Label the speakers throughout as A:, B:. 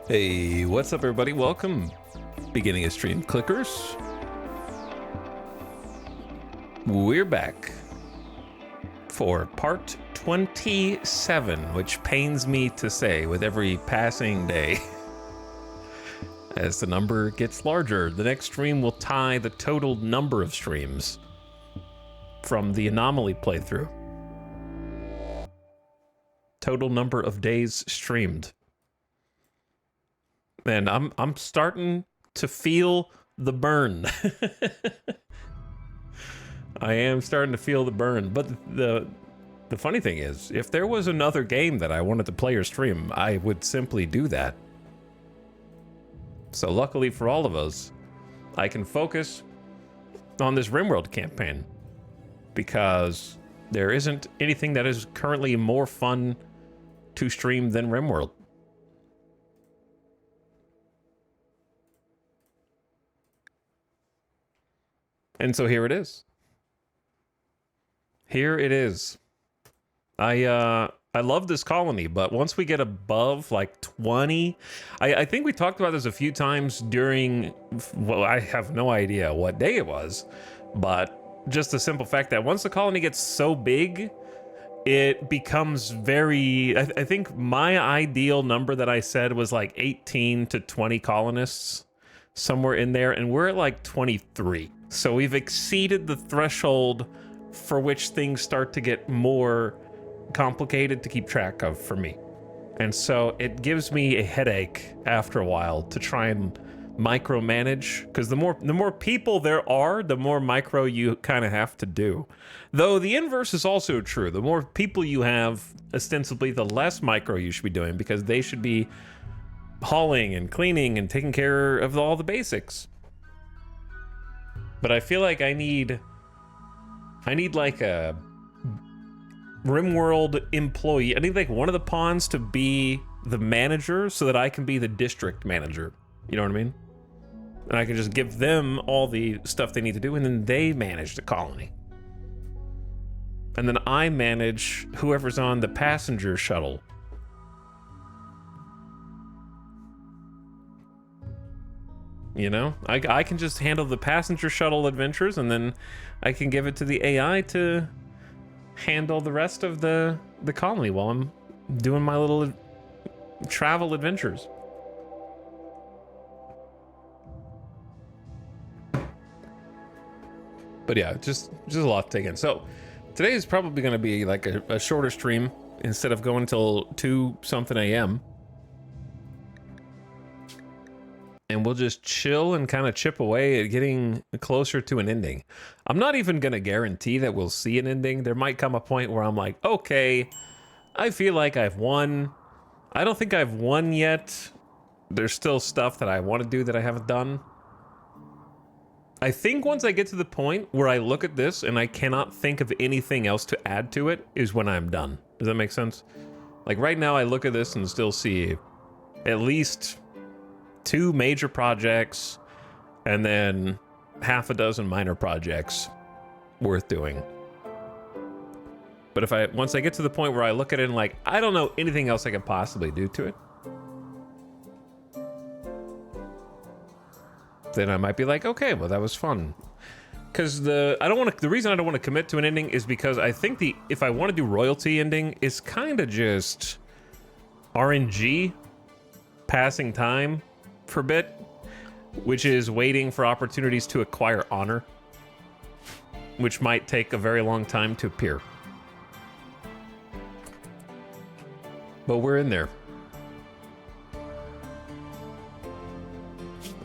A: Hey, what's up everybody? Welcome. Beginning of stream clickers. We're back for part 27, which pains me to say with every passing day. As the number gets larger, the next stream will tie the total number of streams from the anomaly playthrough. Total number of days streamed. And I'm starting to feel the burn. I am starting to feel the burn. But the funny thing is, if there was another game that I wanted to play or stream, I would simply do that. So luckily for all of us, I can focus on this RimWorld campaign because there isn't anything that is currently more fun to stream than RimWorld. And so here it is. Here it is. I love this colony, but once we get above like 20, I think we talked about this a few times during, well, I have no idea what day it was, but just the simple fact that once the colony gets so big, it becomes very, I think my ideal number that I said was like 18 to 20 colonists, somewhere in there, and we're at like 23. So we've exceeded the threshold for which things start to get more complicated to keep track of for me. And so it gives me a headache after a while to try and micromanage, because the more people there are, the more micro you kind of have to do. Though the inverse is also true. The more people you have, ostensibly, the less micro you should be doing, because they should be hauling and cleaning and taking care of all the basics. But I feel like I need like a RimWorld employee. I need like one of the pawns to be the manager so that I can be the district manager. You know what I mean? And I can just give them all the stuff they need to do, and then they manage the colony. And then I manage whoever's on the passenger shuttle. You know, I can just handle the passenger shuttle adventures, and then I can give it to the AI to handle the rest of the colony while I'm doing my little travel adventures. But yeah, just a lot to take in. So today is probably going to be like a shorter stream instead of going till 2-something a.m. And we'll just chill and kind of chip away at getting closer to an ending. I'm not even going to guarantee that we'll see an ending. There might come a point where I'm like, okay, I feel like I've won. I don't think I've won yet. There's still stuff that I want to do that I haven't done. I think once I get to the point where I look at this and I cannot think of anything else to add to it is when I'm done. Does that make sense? Like right now I look at this and still see at least 2 major projects and then half a dozen minor projects worth doing. But once I get to the point where I look at it and like, I don't know anything else I could possibly do to it, then I might be like, okay, well that was fun. Because the reason I don't want to commit to an ending is because I think if I want to do royalty ending, it's kind of just RNG, passing time for a bit, which is waiting for opportunities to acquire honor, which might take a very long time to appear. But we're in there.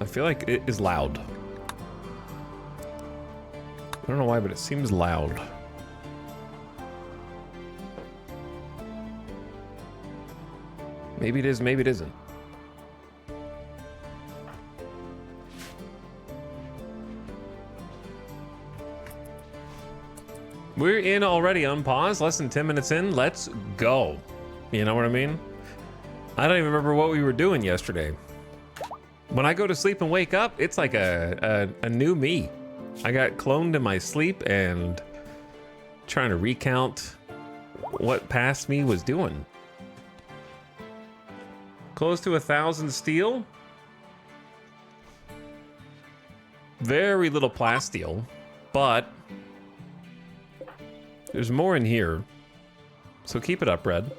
A: I feel like it is loud. I don't know why, but it seems loud. Maybe it is, maybe it isn't. We're in already on pause, less than 10 minutes in. Let's go. You know what I mean? I don't even remember what we were doing yesterday. When I go to sleep and wake up, it's like a new me. I got cloned in my sleep and trying to recount what past me was doing. Close to 1,000 steel. Very little plasteel, but there's more in here. So keep it up, Red.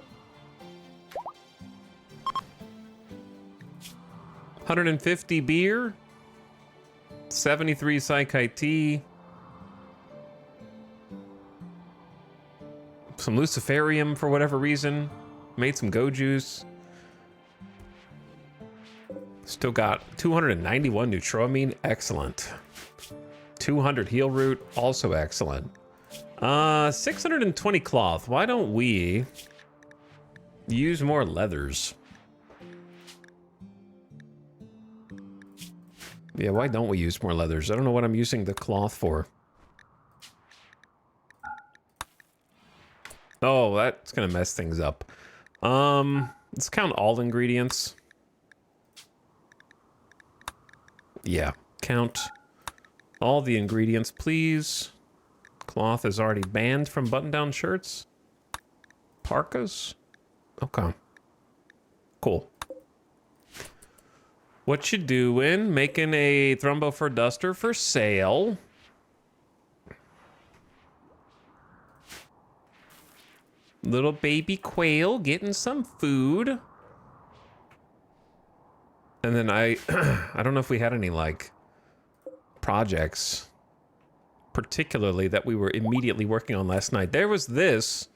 A: 150 beer. 73 Psychite tea. Some Luciferium for whatever reason. Made some go juice. Still got 291 Neutroamine. Excellent. 200 heal root. Also excellent. 620 cloth. Why don't we use more leathers? Yeah, why don't we use more leathers? I don't know what I'm using the cloth for. Oh, that's gonna mess things up. Let's count all ingredients. Yeah, count all the ingredients, please. Cloth is already banned from button-down shirts. Parkas? Okay. Cool. What you doing? Making a Thrumbo for Duster for sale. Little baby quail getting some food. And then I don't know if we had any, like, projects particularly that we were immediately working on last night. There was this,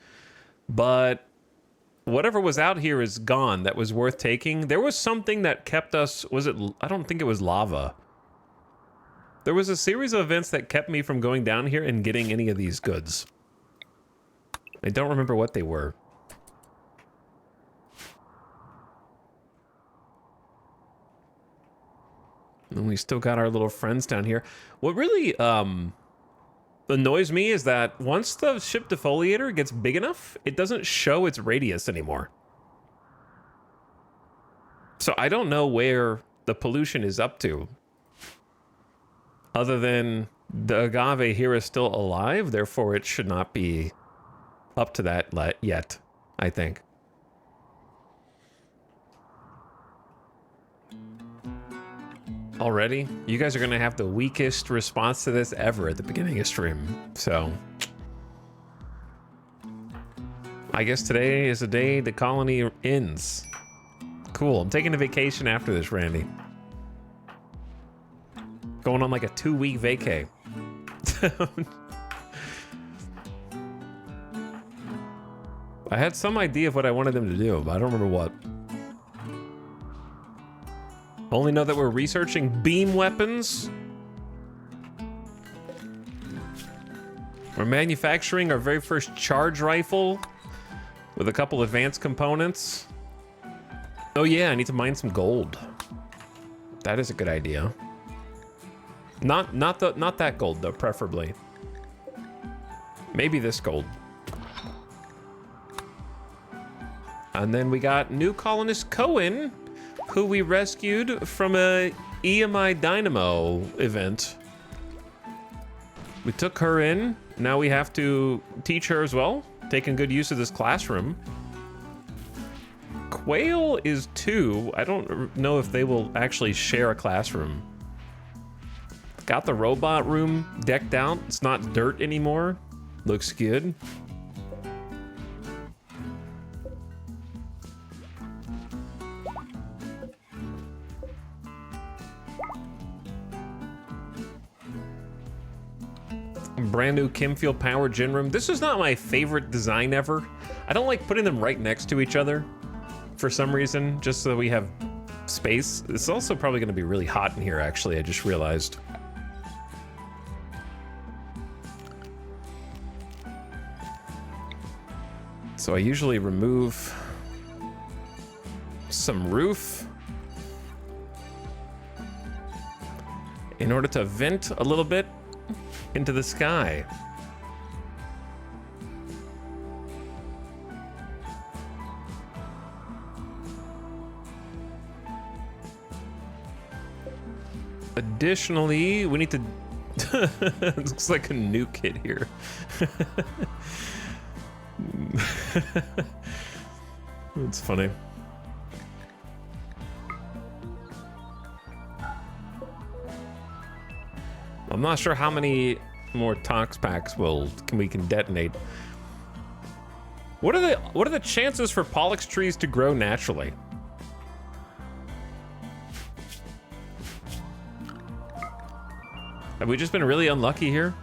A: but whatever was out here is gone that was worth taking. There was something that kept us, was it, I don't think it was lava. There was a series of events that kept me from going down here and getting any of these goods. I don't remember what they were. And we still got our little friends down here. What really annoys me is that once the ship defoliator gets big enough, it doesn't show its radius anymore. So I don't know where the pollution is up to. Other than the agave here is still alive, therefore it should not be up to that yet, I think. Already? You guys are gonna have the weakest response to this ever at the beginning of stream, so I guess today is the day the colony ends. Cool, I'm taking a vacation after this, Randy. Going on like a 2-week vacay. I had some idea of what I wanted them to do, but I don't remember what. Only know that we're researching beam weapons. We're manufacturing our very first charge rifle with a couple advanced components. Oh yeah, I need to mine some gold. That is a good idea. Not that gold though, preferably. Maybe this gold. And then we got new colonist Cohen, who we rescued from a EMI Dynamo event. We took her in. Now we have to teach her as well, taking good use of this classroom. Quail is 2. I don't know if they will actually share a classroom. Got the robot room decked out. It's not dirt anymore. Looks good. Brand new Kimfield Power Gen Room. This is not my favorite design ever. I don't like putting them right next to each other for some reason, just so that we have space. It's also probably going to be really hot in here, actually, I just realized. So I usually remove some roof in order to vent a little bit into the sky. Additionally, we need to it looks like a new kid here. It's funny. not sure how many more tox packs we can detonate. What are the chances for Pollux trees to grow naturally? Have we just been really unlucky here?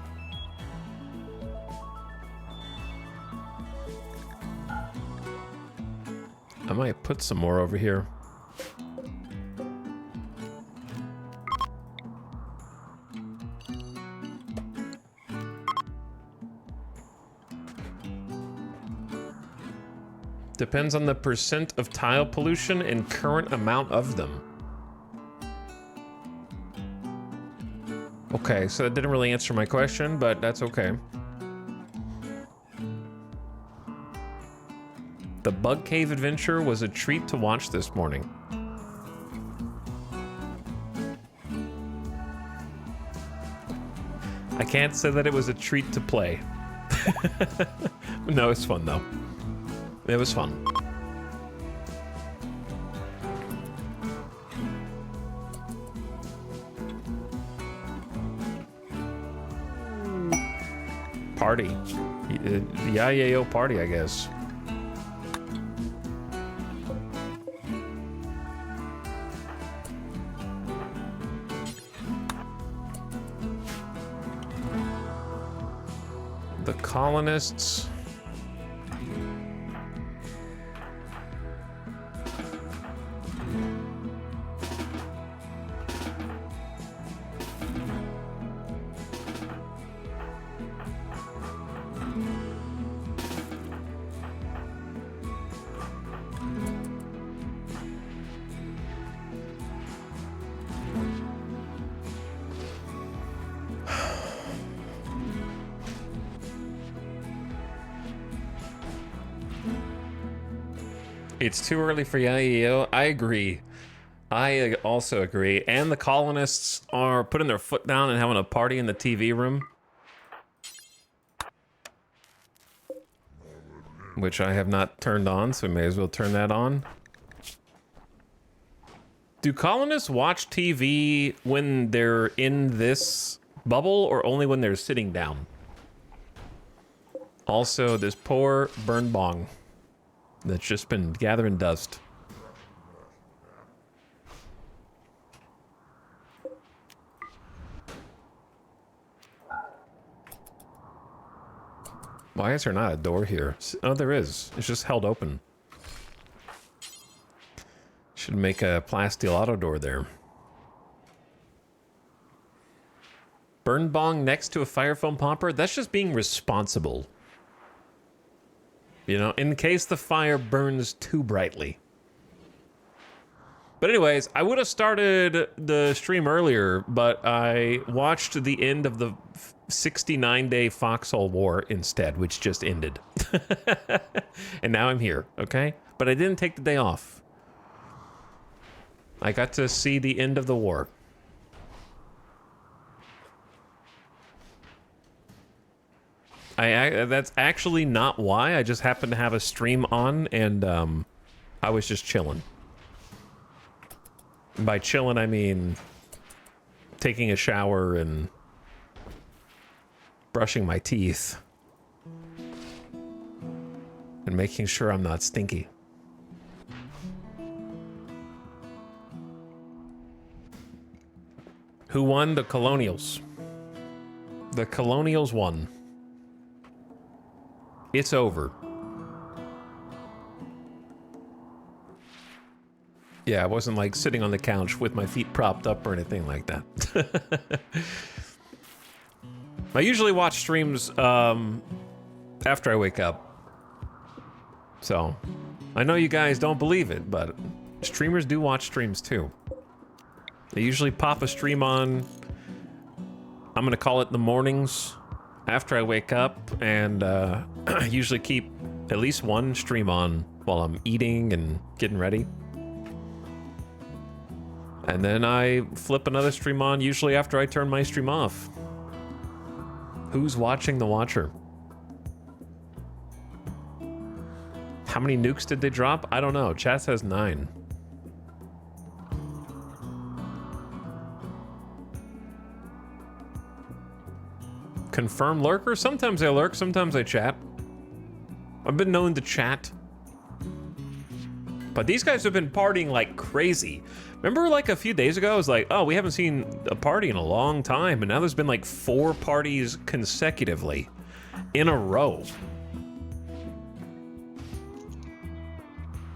A: I might put some more over here. Depends on the percent of tile pollution and current amount of them. Okay, so that didn't really answer my question, but that's okay. The Bug Cave adventure was a treat to watch this morning. I can't say that it was a treat to play. No, it's fun though. It was fun. Party. Yeah, yo, party, I guess. The colonists. It's too early for Yayo. I agree. I also agree. And the colonists are putting their foot down and having a party in the TV room. Which I have not turned on, so we may as well turn that on. Do colonists watch TV when they're in this bubble or only when they're sitting down? Also, this poor burn bong that's just been gathering dust. Why is there not a door here? Oh, there is. It's just held open. Should make a plasteel auto door there. Burn bong next to a fire foam popper? That's just being responsible. You know, in case the fire burns too brightly. But anyways, I would have started the stream earlier, but I watched the end of the 69-day Foxhole War instead, which just ended. And now I'm here, okay? But I didn't take the day off. I got to see the end of the war. That's actually not why. I just happened to have a stream on, and I was just chilling. By chilling, I mean taking a shower and brushing my teeth and making sure I'm not stinky. Who won? The Colonials. The Colonials won. It's over. Yeah, I wasn't like sitting on the couch with my feet propped up or anything like that. I usually watch streams after I wake up. So, I know you guys don't believe it, but streamers do watch streams too. They usually pop a stream on, I'm gonna call it the mornings, after I wake up, and I usually keep at least one stream on while I'm eating and getting ready. And then I flip another stream on, usually after I turn my stream off. Who's watching the Watcher? How many nukes did they drop? I don't know. Chat says 9. confirm lurker. Sometimes I lurk, sometimes I chat. I've been known to chat. But these guys have been partying like crazy. Remember like a few days ago, I was like, oh, we haven't seen a party in a long time. And now there's been like 4 parties consecutively in a row.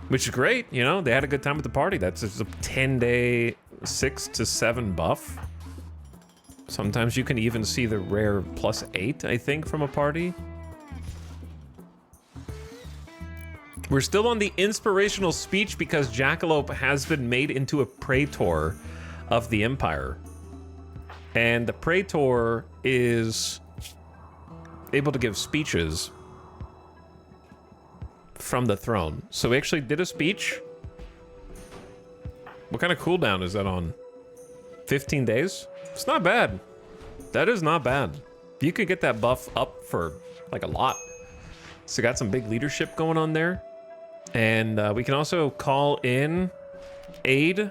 A: Which is great, you know, they had a good time at the party. That's just a 10-day 6 to 7 buff. Sometimes you can even see the rare +8, I think, from a party. We're still on the inspirational speech because Jackalope has been made into a praetor of the Empire. And the praetor is able to give speeches from the throne. So we actually did a speech. What kind of cooldown is that on? 15 days? It's not bad. That is not bad. You could get that buff up for like a lot. So got some big leadership going on there. And we can also call in aid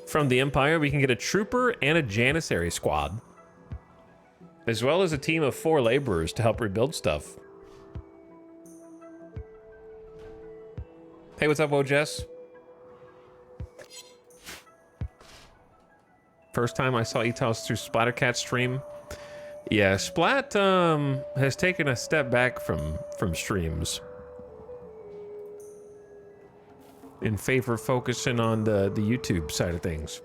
A: from the Empire. We can get a trooper and a janissary squad, as well as a team of 4 laborers to help rebuild stuff. Hey, what's up, Jess? First time I saw Etal through Splattercat stream. Yeah, Splat has taken a step back from streams in favor of focusing on the YouTube side of things.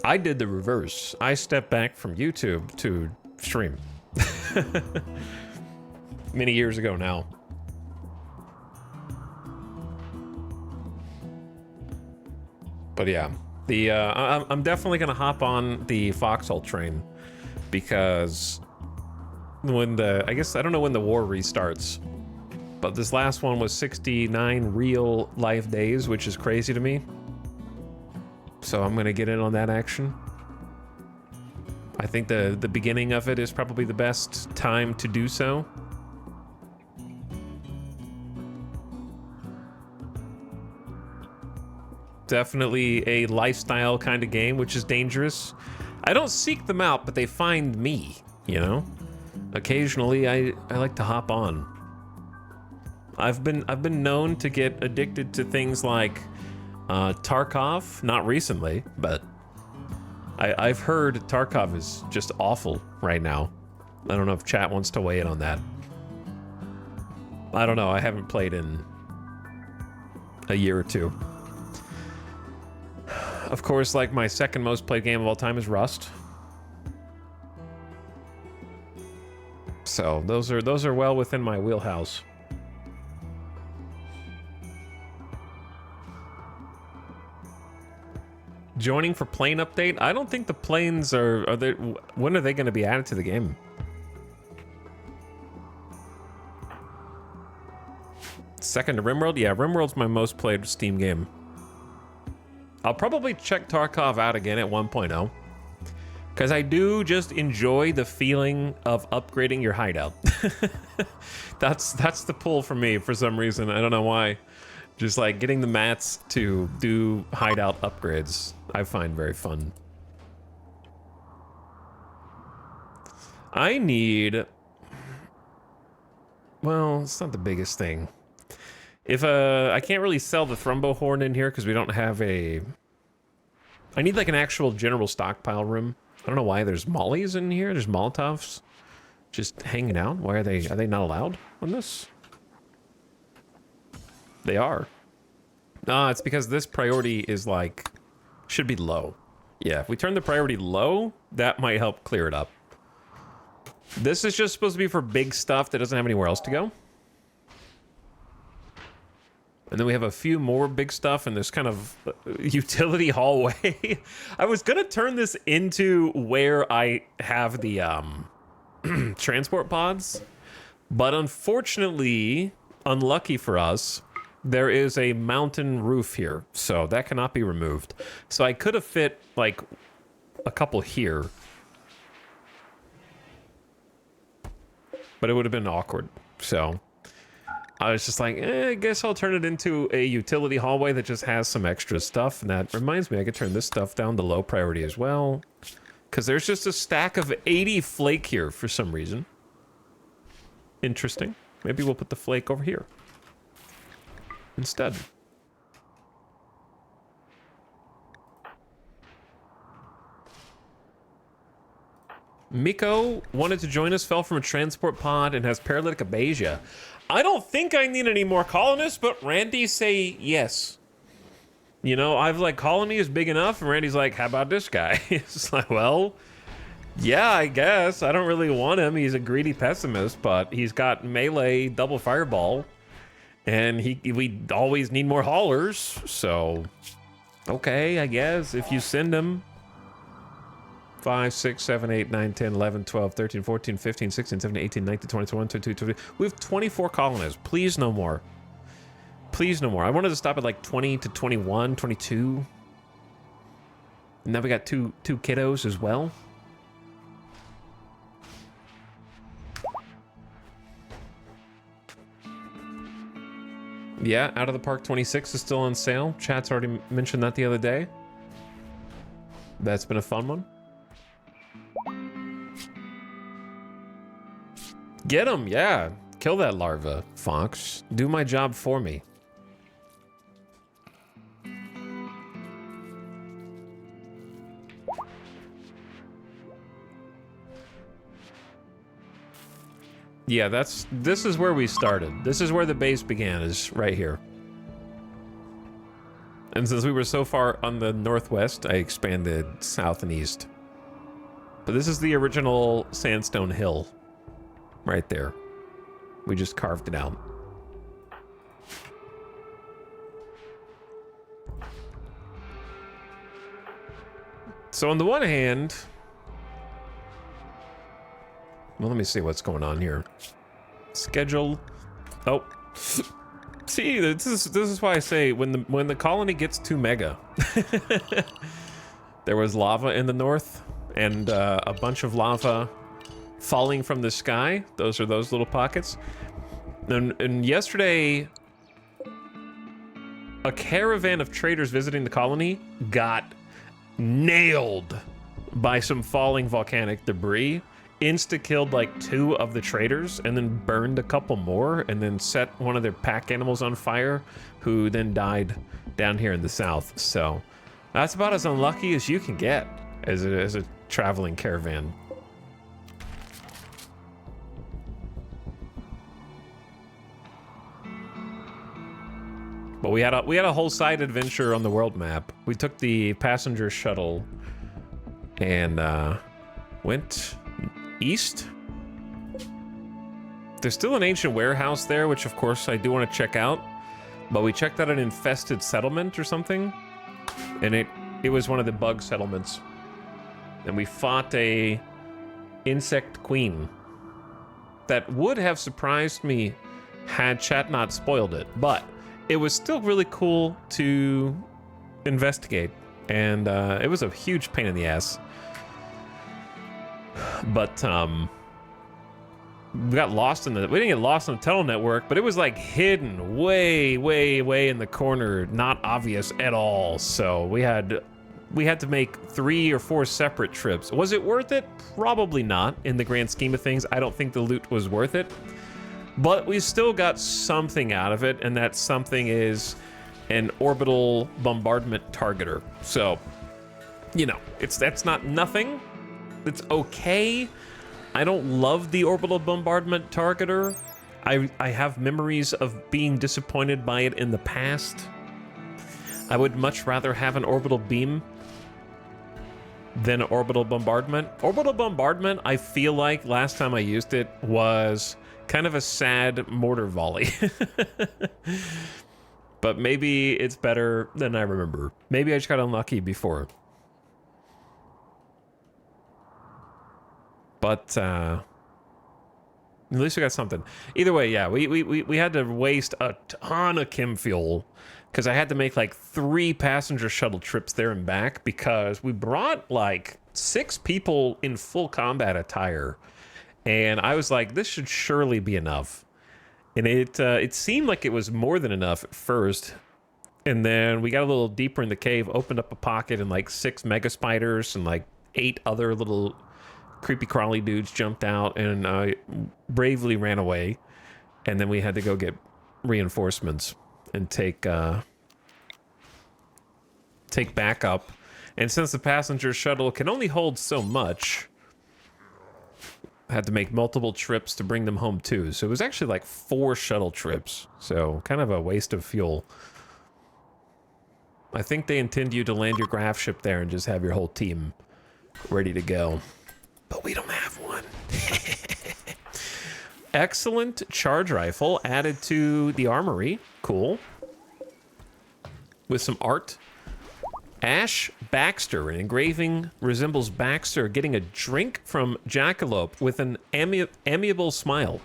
A: I did the reverse. I stepped back from YouTube to stream. Many years ago now. But yeah, the I'm definitely gonna hop on the Foxhole train because when I guess I don't know when the war restarts, but this last one was 69 real life days, which is crazy to me. So I'm gonna get in on that action. I think the beginning of it is probably the best time to do so. Definitely a lifestyle kind of game, which is dangerous. I don't seek them out, but they find me, you know? Occasionally, I like to hop on. I've been known to get addicted to things like Tarkov, not recently, but I've heard Tarkov is just awful right now. I don't know if chat wants to weigh in on that. I don't know, I haven't played in a year or two. Of course, like my second most played game of all time is Rust. So those are well within my wheelhouse. Joining for plane update? I don't think the planes are they, when are they going to be added to the game? Second to RimWorld? Yeah, RimWorld's my most played Steam game. I'll probably check Tarkov out again at 1.0 because I do just enjoy the feeling of upgrading your hideout. That's the pull for me for some reason. I don't know why. Just like getting the mats to do hideout upgrades, I find very fun. I need, well, it's not the biggest thing. If I can't really sell the Thrumbo Horn in here because we don't have a... I need like an actual general stockpile room. I don't know why there's mollies in here. There's Molotovs just hanging out. Why are they not allowed on this? They are. Ah, it's because this priority is like, should be low. Yeah, if we turn the priority low, that might help clear it up. This is just supposed to be for big stuff that doesn't have anywhere else to go. And then we have a few more big stuff in this kind of utility hallway. I was gonna turn this into where I have the transport pods, but unfortunately, unlucky for us, there is a mountain roof here, so that cannot be removed. So I could have fit like a couple here, but it would have been awkward, so... I was just like, I guess I'll turn it into a utility hallway that just has some extra stuff. And that reminds me, I could turn this stuff down to low priority as well. Because there's just a stack of 80 flake here for some reason. Interesting. Maybe we'll put the flake over here instead. Miko wanted to join us, fell from a transport pod, and has paralytic abasia. I don't think I need any more colonists, but Randy say yes. You know, I've like, colony is big enough, and Randy's like, how about this guy? It's like, well, yeah, I guess. I don't really want him. He's a greedy pessimist, but he's got melee double fireball, and we always need more haulers, so okay, I guess, if you send him. 5, 6, 7, 8, 9, 10, 11, 12, 13, 14, 15, 16, 17, 18, 19, 20, 21, 22, 23. We have 24 colonists. Please no more. Please no more. I wanted to stop at like 20 to 21, 22. And now we got two kiddos as well. Yeah, Out of the Park 26 is still on sale. Chat's already mentioned that the other day. That's been a fun one. Get him, yeah. Kill that larva, Fox. Do my job for me. Yeah, this is where we started. This is where the base began, is right here. And since we were so far on the northwest, I expanded south and east. But this is the original sandstone hill. Right there. We just carved it out. So on the one hand, well, let me see what's going on here. Schedule. Oh, see, this is why I say when the colony gets too mega. There was lava in the north, and a bunch of lava falling from the sky. Those are those little pockets. And yesterday, a caravan of traders visiting the colony got nailed by some falling volcanic debris. Insta-killed like 2 of the traders, and then burned a couple more, and then set one of their pack animals on fire, who then died down here in the south. So that's about as unlucky as you can get as a traveling caravan. But we had a whole side adventure on the world map. We took the passenger shuttle and went east. There's still an ancient warehouse there, which of course I do want to check out. But we checked out an infested settlement or something, and it was one of the bug settlements. And we fought a insect queen that would have surprised me had chat not spoiled it, but it was still really cool to investigate, and it was a huge pain in the ass. But we got lost in we didn't get lost in the tunnel network, but it was like hidden way, way, way in the corner, not obvious at all. So we had to make 3 or 4 separate trips. Was it worth it? Probably not in the grand scheme of things. I don't think the loot was worth it. But we still got something out of it, and that something is an orbital bombardment targeter. So, you know, that's not nothing. It's okay. I don't love the orbital bombardment targeter. I have memories of being disappointed by it in the past. I would much rather have an orbital beam than orbital bombardment. Orbital bombardment, I feel like last time I used it was kind of a sad mortar volley. But maybe it's better than I remember. Maybe I just got unlucky before. But at least we got something. Either way, yeah, we had to waste a ton of chem fuel because I had to make like 3 passenger shuttle trips there and back because we brought like 6 people in full combat attire. And I was like, this should surely be enough. And it seemed like it was more than enough at first. And then we got a little deeper in the cave, opened up a pocket, and like 6 mega spiders and like 8 other little creepy crawly dudes jumped out and bravely ran away. And then we had to go get reinforcements and take backup. And since the passenger shuttle can only hold so much, I had to make multiple trips to bring them home too. So it was actually like 4 shuttle trips. So kind of a waste of fuel. I think they intend you to land your graph ship there and just have your whole team ready to go. But we don't have one. Excellent charge rifle added to the armory. Cool. With some art. Ash Baxter, an engraving resembles Baxter getting a drink from Jackalope with an amiable smile.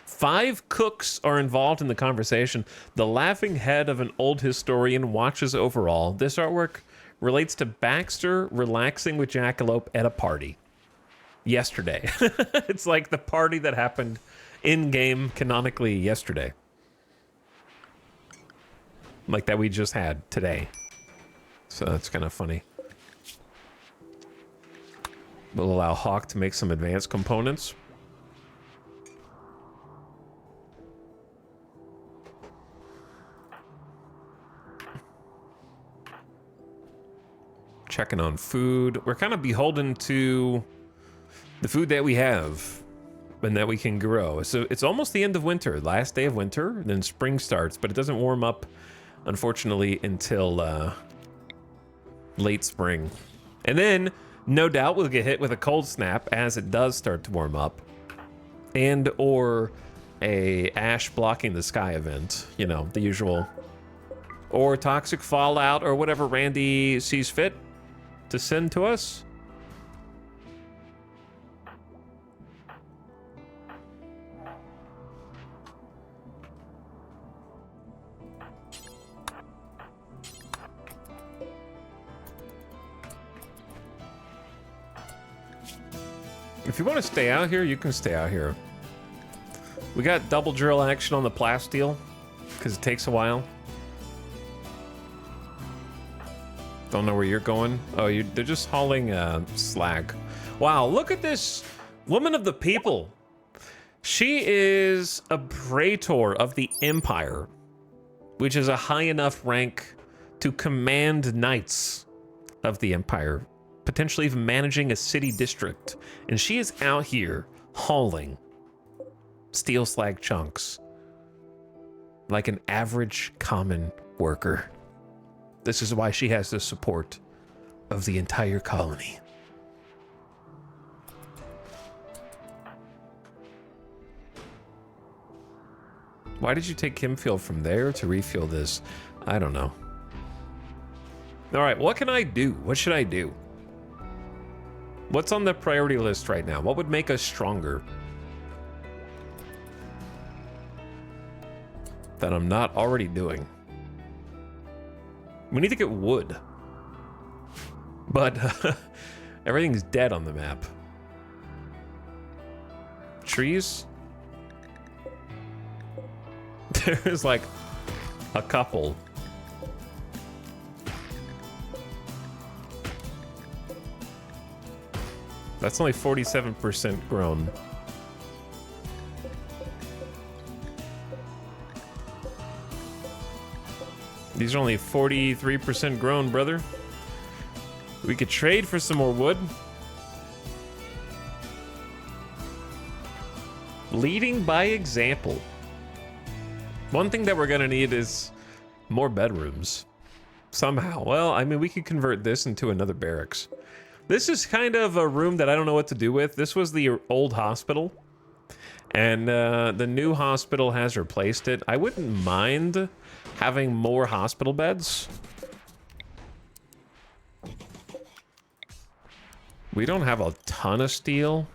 A: 5 cooks are involved in the conversation. The laughing head of an old historian watches over all. This artwork relates to Baxter relaxing with Jackalope at a party. Yesterday. It's like the party that happened in-game canonically yesterday. Like that we just had today. So that's kind of funny. We'll allow Hawk to make some advanced components. Checking on food. We're kind of beholden to the food that we have and that we can grow. So it's almost the end of winter, last day of winter, then spring starts, but it doesn't warm up, unfortunately, until late spring. And then, no doubt, we'll get hit with a cold snap as it does start to warm up. And or a ash blocking the sky event, you know, the usual. Or toxic fallout or whatever Randy sees fit to send to us. If you want to stay out here, you can stay out here. We got double drill action on the plasteel because it takes a while. Don't know where you're going. Oh, they're just hauling slag. Wow, look at this woman of the people. She is a praetor of the Empire, which is a high enough rank to command knights of the Empire, potentially even managing a city district. And she is out here hauling steel slag chunks like an average common worker. This is why she has the support of the entire colony. Why did you take Kimfield from there to refuel this? I don't know. All right, what can I do? What should I do? What's on the priority list right now? What would make us stronger? That I'm not already doing. We need to get wood. But everything's dead on the map. Trees? There's like a couple. That's only 47% grown. These are only 43% grown, brother. We could trade for some more wood. Leading by example. One thing that we're gonna need is more bedrooms. Somehow. Well, I mean, we could convert this into another barracks. This is kind of a room that I don't know what to do with. This was the old hospital. And the new hospital has replaced it. I wouldn't mind having more hospital beds. We don't have a ton of steel,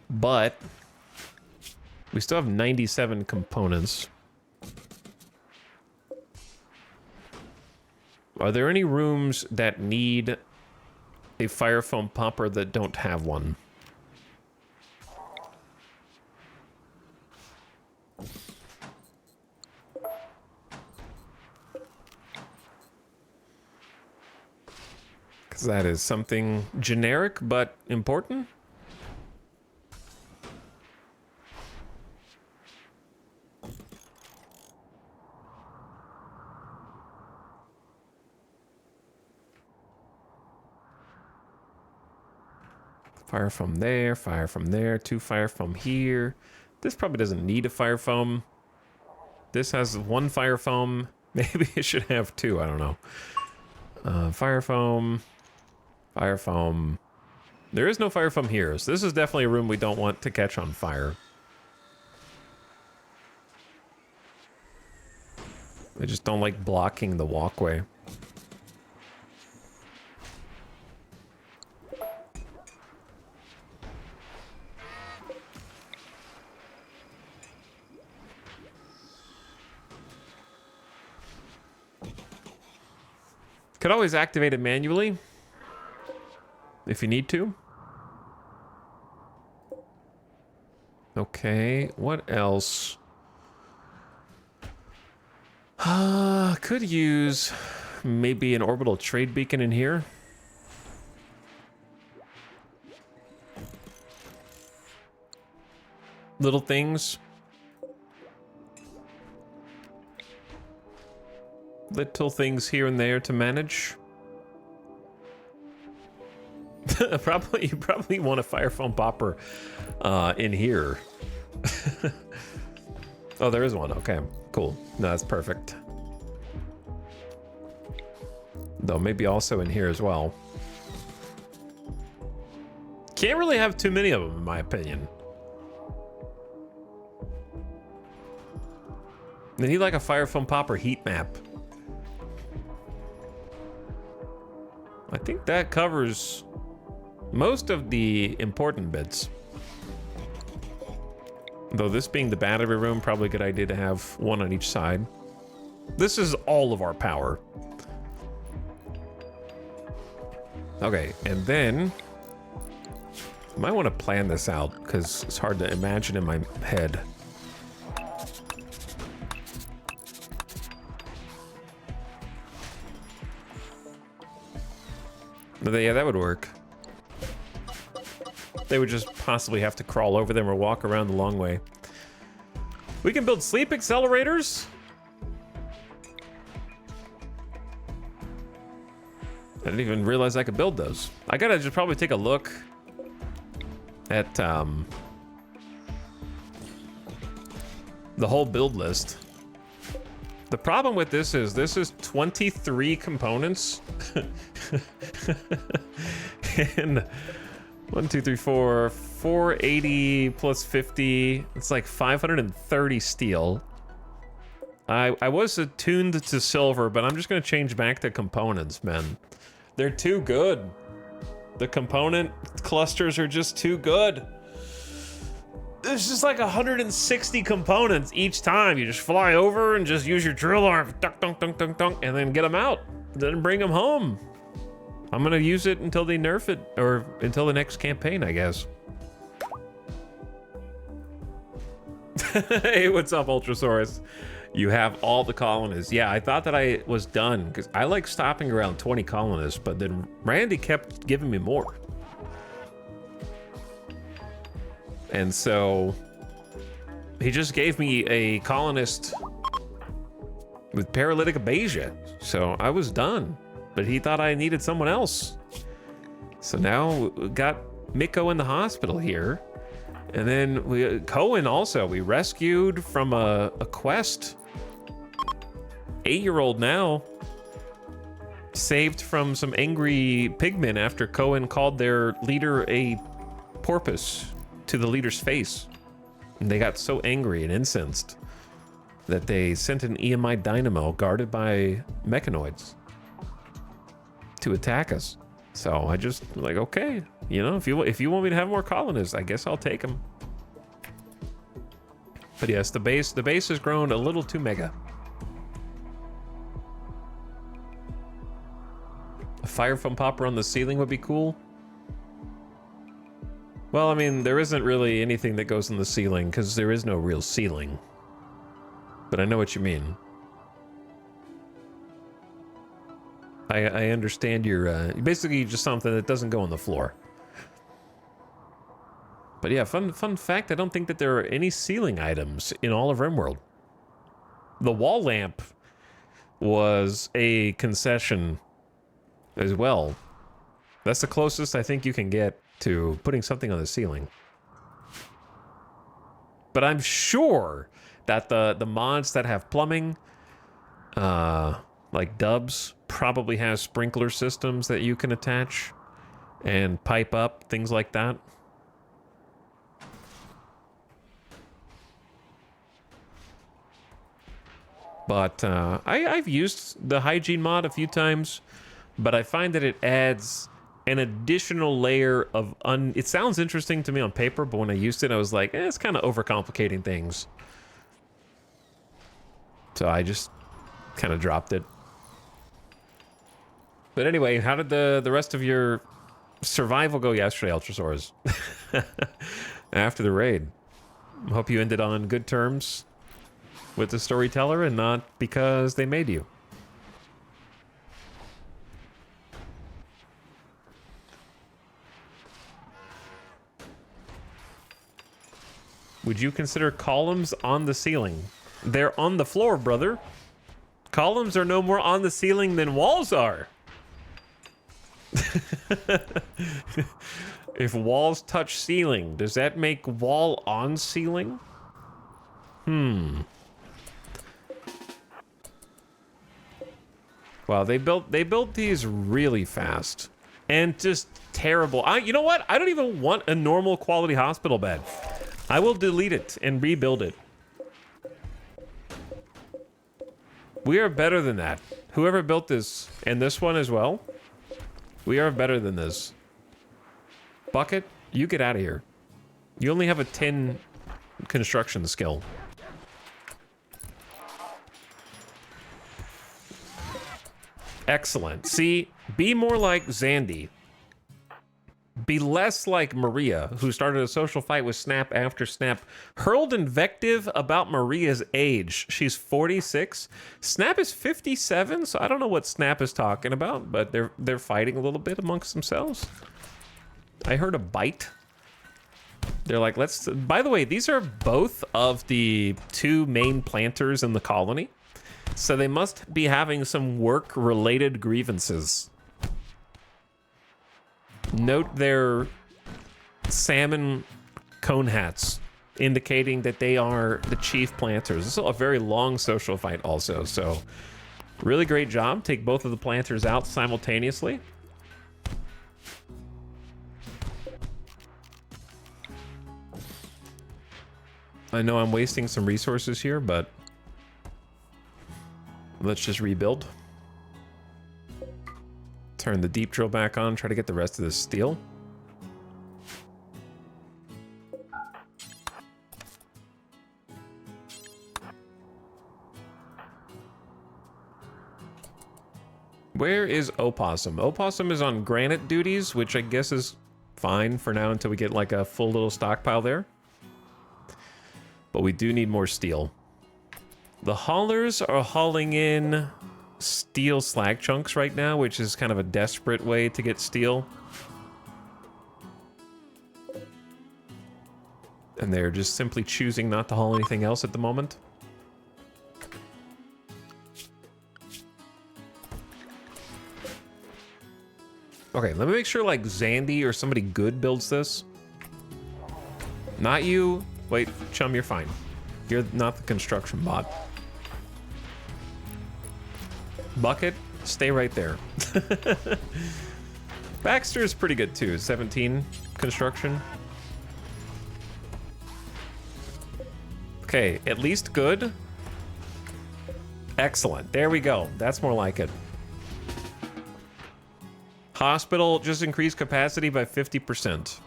A: but we still have 97 components. Are there any rooms that need a fire foam pumper that don't have one? Because that is something generic but important. Fire foam there, fire from there, 2 fire foam here. This probably doesn't need a fire foam. This has 1 fire foam. Maybe it should have 2, I don't know. Fire foam, fire foam. There is no fire foam here, so this is definitely a room we don't want to catch on fire. I just don't like blocking the walkway. Could always activate it manually if you need to. Okay, what else? Could use maybe an orbital trade beacon in here. Little things. Little things here and there to manage. You probably want a fire foam popper in here. Oh, there is one. Okay, cool. No, that's perfect. Though maybe also in here as well. Can't really have too many of them, in my opinion. They need like a fire foam popper heat map. I think that covers most of the important bits. Though this being the battery room, probably a good idea to have 1 on each side. This is all of our power. Okay, and then I might want to plan this out because it's hard to imagine in my head. Yeah, that would work. They would just possibly have to crawl over them or walk around the long way. We can build sleep accelerators. I didn't even realize I could build those. I gotta just probably take a look at the whole build list. The problem with this is 23 components. And 1, 2, 3, 4, 480 plus 50. It's like 530 steel. I was attuned to silver, but I'm just gonna change back to components, man. They're too good. The component clusters are just too good. There's just like 160 components each time. You just fly over and just use your drill arm, dunk, dunk, dunk, dunk, dunk, and then get them out. Then bring them home. I'm gonna use it until they nerf it, or until the next campaign, I guess. Hey, what's up, Ultrasaurus? You have all the colonists. Yeah, I thought that I was done, because I like stopping around 20 colonists, but then Randy kept giving me more. And so he just gave me a colonist with paralytic abasia. So I was done, but he thought I needed someone else. So now we got Miko in the hospital here. And then Cohen also, we rescued from a quest. 8-year-old now. Saved from some angry pigmen after Cohen called their leader a porpoise to the leader's face. And they got so angry and incensed that they sent an EMI dynamo guarded by mechanoids to attack us. So I just like, okay, you know, if you want me to have more colonists, I guess I'll take them. But yes, the base has grown a little too mega. A fire foam popper on the ceiling would be cool. Well, I mean, there isn't really anything that goes in the ceiling because there is no real ceiling. But I know what you mean. I understand your, basically just something that doesn't go on the floor. But yeah, fun fact, I don't think that there are any ceiling items in all of RimWorld. The wall lamp was a concession as well. That's the closest I think you can get to putting something on the ceiling. But I'm sure that the mods that have plumbing, like Dubs, probably has sprinkler systems that you can attach and pipe up, things like that. But I've used the hygiene mod a few times, but I find that it adds an additional layer of it sounds interesting to me on paper, but when I used it, I was like, it's kind of overcomplicating things. So I just kind of dropped it. But anyway, how did the rest of your survival go yesterday, Ultrasaurs? After the raid. Hope you ended on good terms with the storyteller and not because they made you. Would you consider columns on the ceiling? They're on the floor, brother. Columns are no more on the ceiling than walls are. If walls touch ceiling, does that make wall on ceiling? Wow, they built these really fast and just terrible. You know what? I don't even want a normal quality hospital bed. I will delete it and rebuild it. We are better than that. Whoever built this, and this one as well, we are better than this. Bucket, you get out of here. You only have a 10 construction skill. Excellent. See, be more like Zandy. Be less like Maria, who started a social fight with Snap after Snap hurled invective about Maria's age. She's 46. Snap is 57, so I don't know what Snap is talking about, but they're fighting a little bit amongst themselves. I heard a bite. They're like, let's... By the way, these are both of the 2 main planters in the colony, so they must be having some work-related grievances. Note their salmon cone hats, indicating that they are the chief planters. This is a very long social fight also, so really great job. Take both of the planters out simultaneously. I know I'm wasting some resources here, but let's just rebuild. Turn the deep drill back on, try to get the rest of this steel. Where is Opossum? Opossum is on granite duties, which I guess is fine for now until we get like a full little stockpile there. But we do need more steel. The haulers are hauling in steel slag chunks right now, which is kind of a desperate way to get steel. And they're just simply choosing not to haul anything else at the moment. Okay, let me make sure like Zandy or somebody good builds this. Not you. Wait, chum, you're fine. You're not the construction bot. Bucket, stay right there. Baxter is pretty good too, 17 construction. Okay, at least good. Excellent, there we go. That's more like it. Hospital just increased capacity by 50%.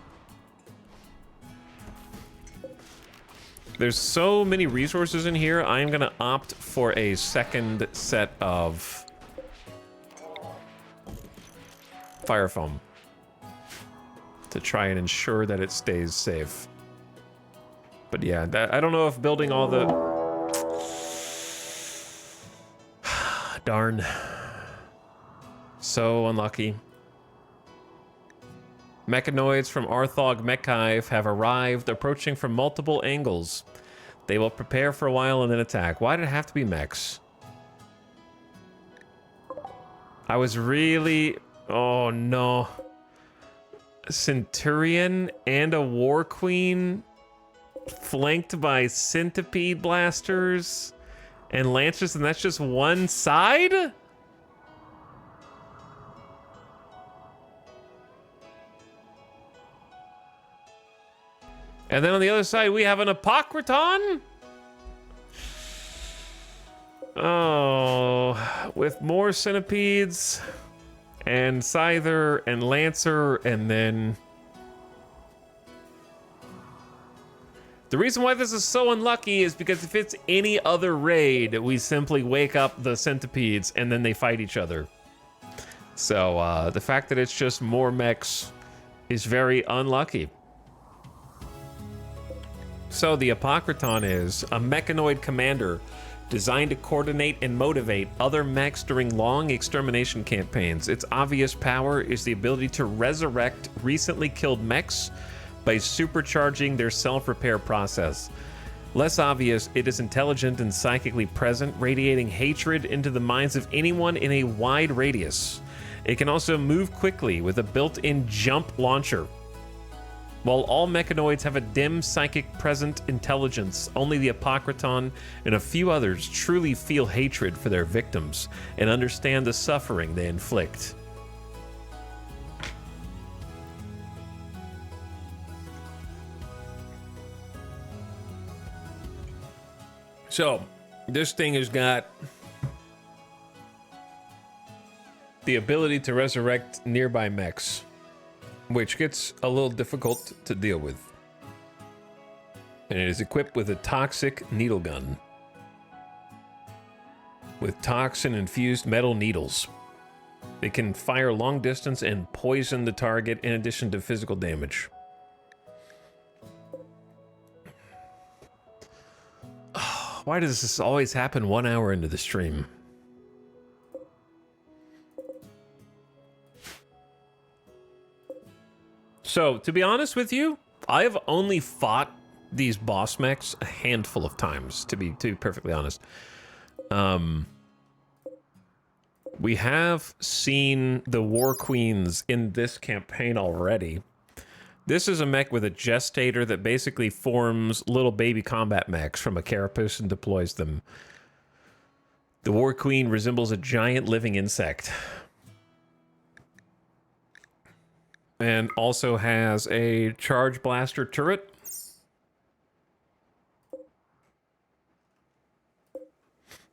A: There's so many resources in here, I am gonna opt for a second set of fire foam to try and ensure that it stays safe. But yeah, I don't know if building all the... Darn. So unlucky. Mechanoids from Arthog Mechhive have arrived, approaching from multiple angles. They will prepare for a while and then attack. Why did it have to be mechs? I was really... Oh, no. A Centurion and a War Queen flanked by Centipede Blasters and Lancers, and that's just one side? And then on the other side, we have an Apocryton? Oh, with more Centipedes and Scyther and Lancer, and then... The reason why this is so unlucky is because if it's any other raid, we simply wake up the Centipedes and then they fight each other. So the fact that it's just more mechs is very unlucky. So the Apocryton is a mechanoid commander designed to coordinate and motivate other mechs during long extermination campaigns. Its obvious power is the ability to resurrect recently killed mechs by supercharging their self-repair process. Less obvious, it is intelligent and psychically present, radiating hatred into the minds of anyone in a wide radius. It can also move quickly with a built-in jump launcher. While all mechanoids have a dim psychic present intelligence, only the Apocryton and a few others truly feel hatred for their victims and understand the suffering they inflict. So, this thing has got the ability to resurrect nearby mechs, which gets a little difficult to deal with. And it is equipped with a toxic needle gun with toxin-infused metal needles. It can fire long distance and poison the target in addition to physical damage. Why does this always happen 1 hour into the stream? So, to be honest with you, I have only fought these boss mechs a handful of times, to be perfectly honest. We have seen the War Queens in this campaign already. This is a mech with a gestator that basically forms little baby combat mechs from a carapace and deploys them. The War Queen resembles a giant living insect. And also has a charge blaster turret.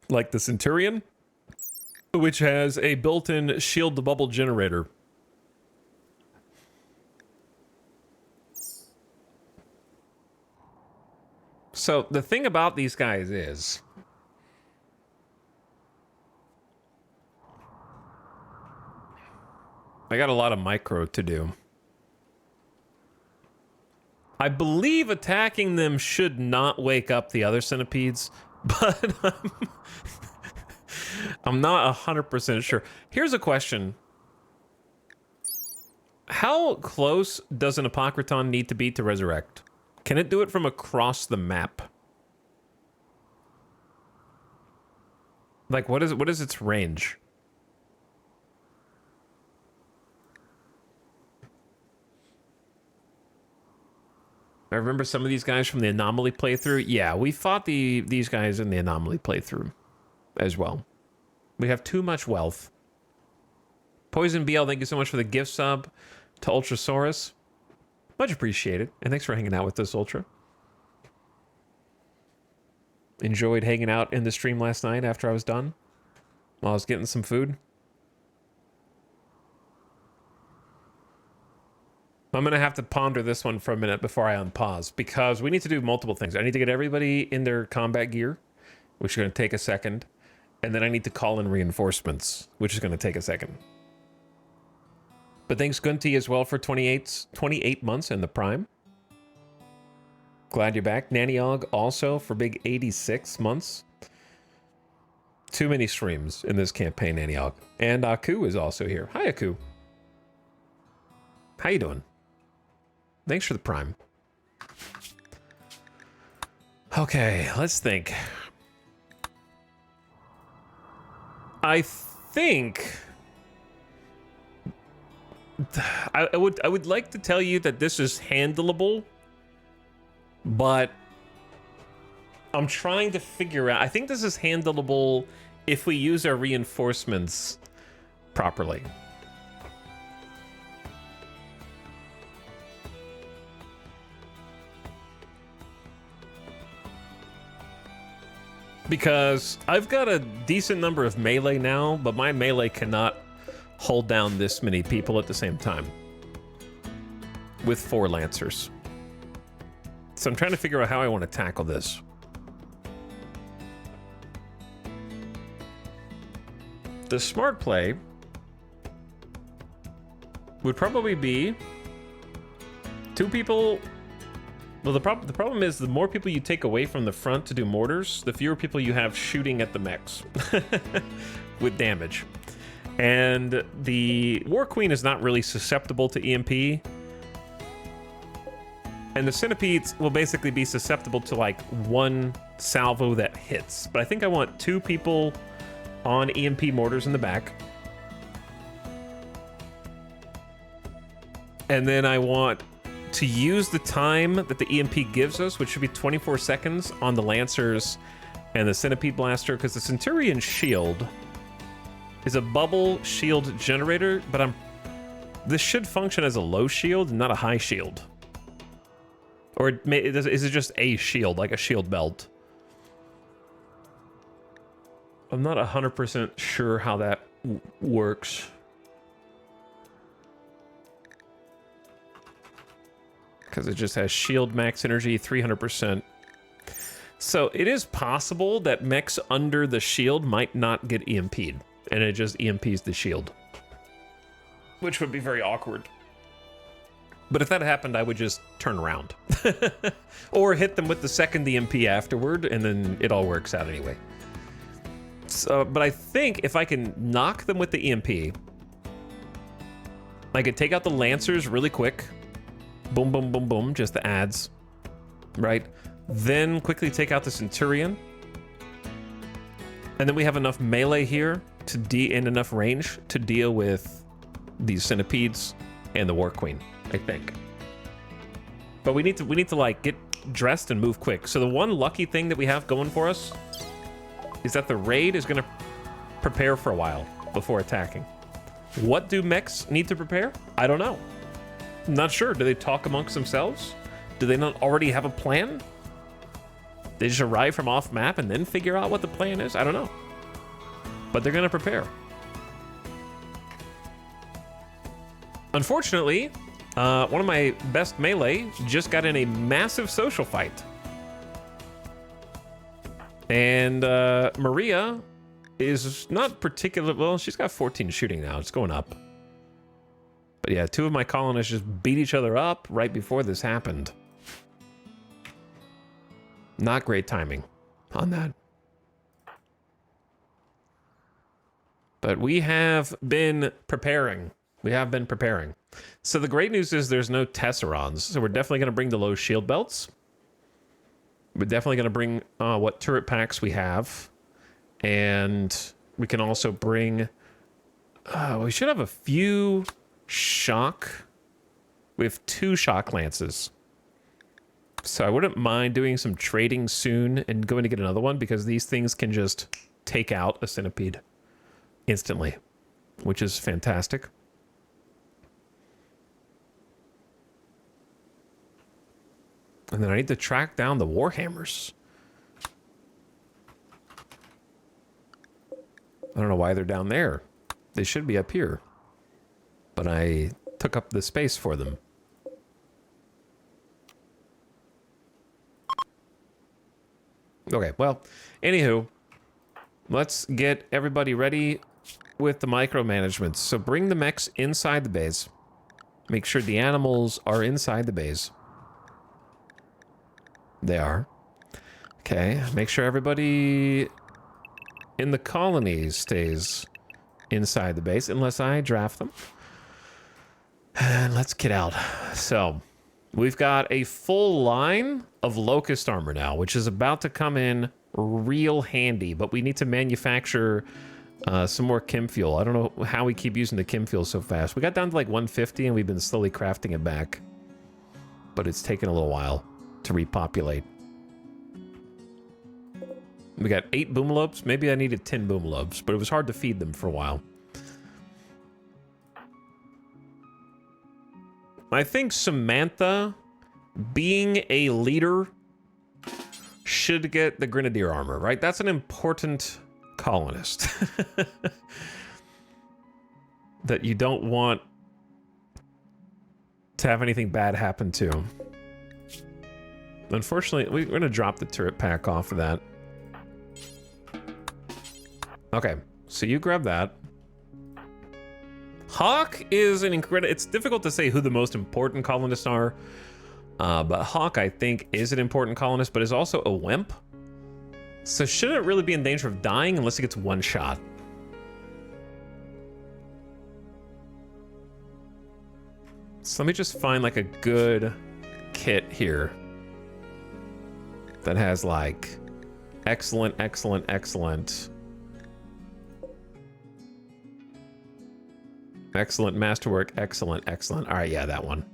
A: Like the Centurion, which has a built-in shield the bubble generator. So the thing about these guys is I got a lot of micro to do. I believe attacking them should not wake up the other centipedes, but I'm not 100% sure. Here's a question. How close does an Apocryton need to be to resurrect? Can it do it from across the map? Like, what is its range? I remember some of these guys from the Anomaly playthrough. Yeah, we fought these guys in the Anomaly playthrough as well. We have too much wealth. Poison BL, thank you so much for the gift sub to Ultrasaurus. Much appreciated. And thanks for hanging out with us, Ultra. Enjoyed hanging out in the stream last night after I was done, while I was getting some food. I'm going to have to ponder this one for a minute before I unpause, because we need to do multiple things. I need to get everybody in their combat gear, which is going to take a second. And then I need to call in reinforcements, which is going to take a second. But thanks, Gunty, as well for 28 months in the Prime. Glad you're back. Nannyog also for big 86 months. Too many streams in this campaign, Antioch. And Aku is also here. Hi, Aku. How you doing? Thanks for the prime. Okay, let's think. I think I would like to tell you that this is handleable, but I'm trying to figure out. I think this is handleable if we use our reinforcements properly. Because I've got a decent number of melee now, but my melee cannot hold down this many people at the same time with 4 lancers. So I'm trying to figure out how I want to tackle this. The smart play would probably be 2 people. Well, the problem is the more people you take away from the front to do mortars, the fewer people you have shooting at the mechs with damage. And the War Queen is not really susceptible to EMP. And the centipedes will basically be susceptible to like 1 salvo that hits. But I think I want 2 people on EMP mortars in the back. And then I want to use the time that the EMP gives us, which should be 24 seconds, on the Lancers and the Centipede Blaster, because the Centurion shield is a bubble shield generator, but this should function as a low shield, not a high shield. Or is it just a shield, like a shield belt? I'm not 100% sure how that works. Because it just has shield max energy, 300%. So it is possible that mechs under the shield might not get EMP'd, and it just EMPs the shield. Which would be very awkward. But if that happened, I would just turn around. Or hit them with the second EMP afterward, and then it all works out anyway. So, but I think if I can knock them with the EMP, I could take out the Lancers really quick. Boom, boom, boom, boom, just the adds, right? Then quickly take out the Centurion. And then we have enough melee here to and enough range to deal with these Centipedes and the War Queen, I think. But we need to like get dressed and move quick. So the one lucky thing that we have going for us is that the raid is gonna prepare for a while before attacking. What do mechs need to prepare? I don't know. I'm not sure. Do they talk amongst themselves? Do they not already have a plan? They just arrive from off map and then figure out what the plan is? I don't know. But they're gonna prepare. Unfortunately, one of my best melee just got in a massive social fight. And Maria is not particular, well, she's got 14 shooting now. It's going up. But yeah, 2 of my colonists just beat each other up right before this happened. Not great timing on that. But we have been preparing. We have been preparing. So the great news is there's no Tesserons. So we're definitely going to bring the low shield belts. We're definitely going to bring what turret packs we have. And we can also bring... we should have a few... shock. We have 2 shock lances. So I wouldn't mind doing some trading soon and going to get another one, because these things can just take out a centipede instantly, which is fantastic. And then I need to track down the Warhammers. I don't know why they're down there. They should be up here. But I took up the space for them. Okay, well, anywho, let's get everybody ready with the micromanagement. So bring the mechs inside the base. Make sure the animals are inside the base. They are. Okay, make sure everybody in the colonies stays inside the base unless I draft them. And let's get out. So we've got a full line of Locust armor now, which is about to come in real handy, but we need to manufacture some more chem fuel. I don't know how we keep using the chem fuel so fast. We got down to like 150 and we've been slowly crafting it back, but it's taken a little while to repopulate. We got 8 boomalopes. Maybe I needed 10 boomalopes, but it was hard to feed them for a while. I think Samantha, being a leader, should get the Grenadier armor, right? That's an important colonist that you don't want to have anything bad happen to. Unfortunately, we're going to drop the turret pack off of that. Okay, so you grab that. Hawk is an incredible... It's difficult to say who the most important colonists are, but Hawk, I think, is an important colonist, but is also a wimp. So shouldn't really be in danger of dying unless he gets one shot. So let me just find like a good kit here that has like excellent, excellent, excellent. Excellent masterwork, excellent, excellent. All right, yeah, that one.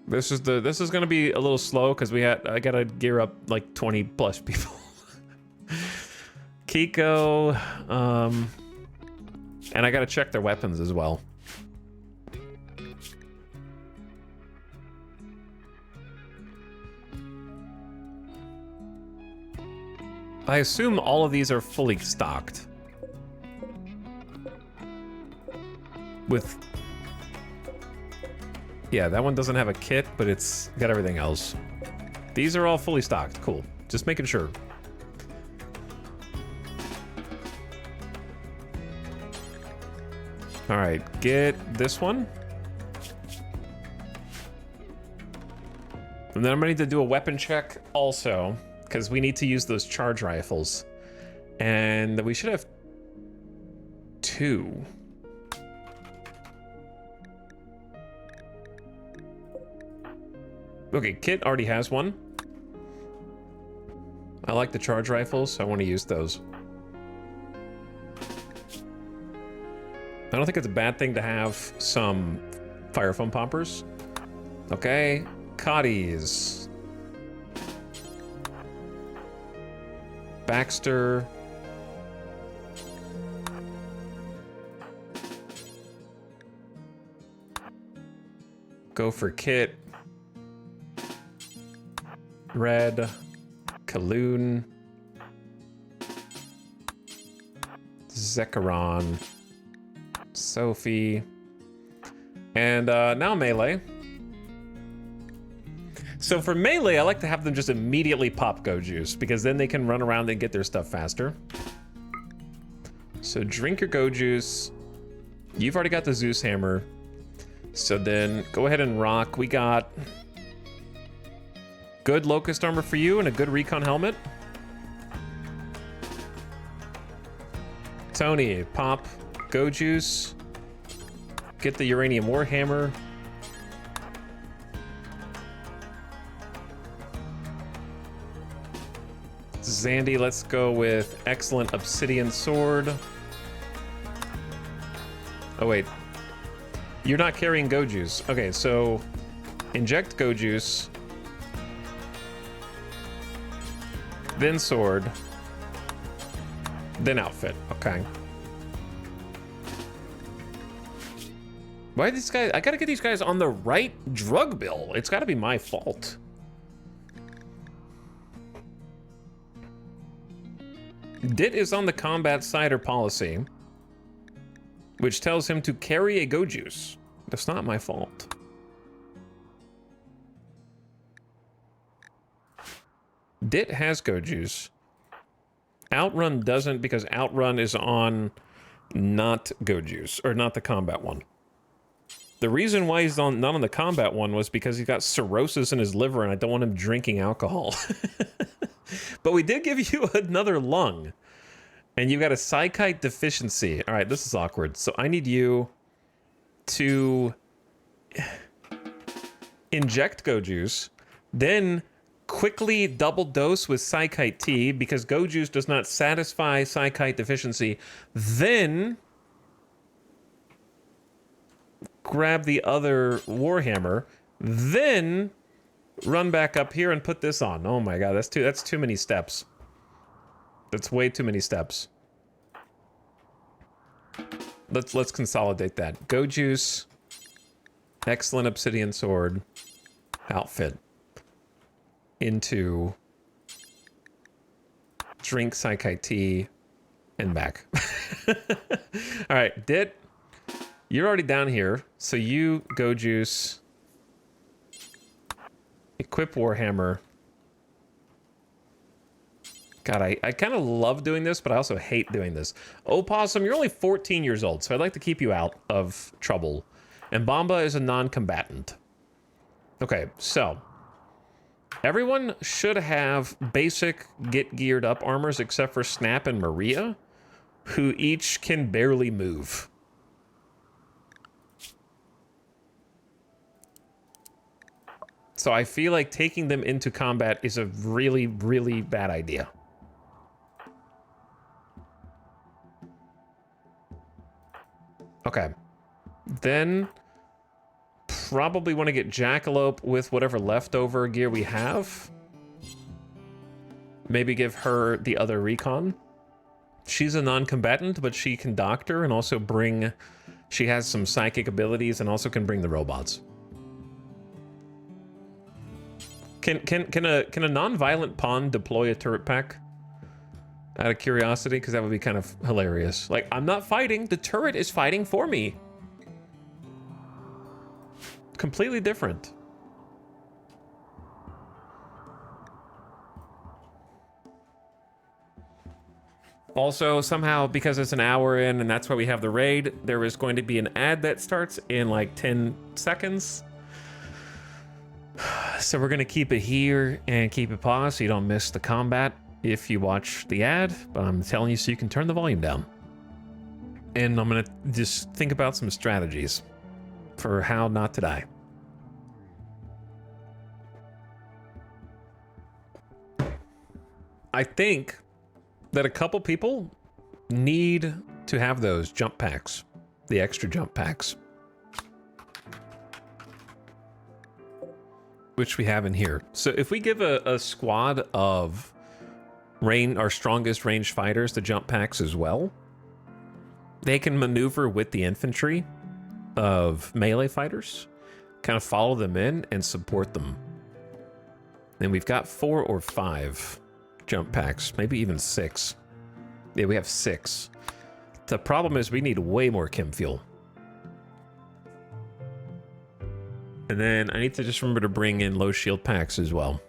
A: This is going to be a little slow because I got to gear up like 20 plus people. Kiko, and I got to check their weapons as well. I assume all of these are fully stocked. With... Yeah, that one doesn't have a kit, but it's got everything else. These are all fully stocked. Cool. Just making sure. All right, get this one. And then I'm gonna need to do a weapon check also, because we need to use those charge rifles. And we should have 2. Okay, Kit already has one. I like the charge rifles, so I want to use those. I don't think it's a bad thing to have some fire foam poppers. Okay, Cotties. Baxter. Go for Kit. Red. Kaloon. Zekaron. Sophie. And now Melee. So for Melee, I like to have them just immediately pop Go Juice, because then they can run around and get their stuff faster. So drink your Go Juice. You've already got the Zeus Hammer. So then go ahead and rock. We got good Locust armor for you and a good Recon helmet. Tony, pop Go Juice. Get the Uranium Warhammer. Zandy, let's go with excellent Obsidian Sword. Oh wait, you're not carrying Go Juice. Okay, so inject Go Juice, then sword, then outfit. Okay. Why these guys? I gotta get these guys on the right drug bill. It's gotta be my fault. Dit is on the combat cider policy, which tells him to carry a Go Juice. That's not my fault. Dit has Go Juice. Outrun doesn't, because Outrun is on not Go Juice, or not the combat one. The reason why he's not on the combat one was because he's got cirrhosis in his liver and I don't want him drinking alcohol. But we did give you another lung. And you've got a psychite deficiency. All right, this is awkward. So I need you to inject Go Juice, then quickly double dose with psychite T because Go Juice does not satisfy psychite deficiency. Then grab the other Warhammer, then run back up here and put this on. Oh my god, that's too many steps. That's way too many steps. Let's consolidate that. Go Juice, excellent obsidian sword, outfit into drink psychite tea and back. All right, Dit. You're already down here, so you Go Juice, equip Warhammer. God, I kind of love doing this, but I also hate doing this. Opossum, you're only 14 years old, so I'd like to keep you out of trouble. And Bomba is a non-combatant. Okay, so everyone should have basic get geared up armors except for Snap and Maria, who each can barely move. So I feel like taking them into combat is a really, really bad idea. Okay. Then probably want to get Jackalope with whatever leftover gear we have. Maybe give her the other recon. She's a non-combatant, but she can doctor and also bring... She has some psychic abilities and also can bring the robots. Can a non-violent pawn deploy a turret pack? Out of curiosity, because that would be kind of hilarious. Like, I'm not fighting, the turret is fighting for me. Completely different. Also, somehow, because it's an hour in and that's why we have the raid, there is going to be an ad that starts in like 10 seconds. So we're going to keep it here and keep it paused so you don't miss the combat if you watch the ad, but I'm telling you so you can turn the volume down. And I'm going to just think about some strategies for how not to die. I think that a couple people need to have those jump packs, the extra jump packs, which we have in here. So if we give a squad of our strongest ranged fighters the jump packs as well, they can maneuver with the infantry of melee fighters, kind of follow them in and support them. And we've got 4 or 5 jump packs, maybe even 6. Yeah, we have 6. The problem is we need way more chem fuel. And then I need to just remember to bring in low shield packs as well.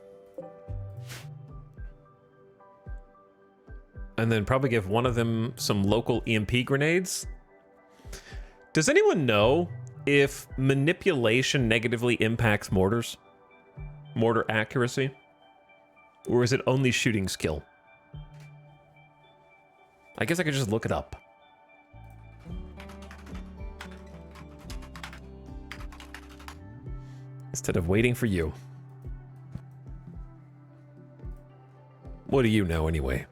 A: And then probably give one of them some local EMP grenades. Does anyone know if manipulation negatively impacts mortars? Mortar accuracy? Or is it only shooting skill? I guess I could just look it up. Instead of waiting for you. What do you know anyway?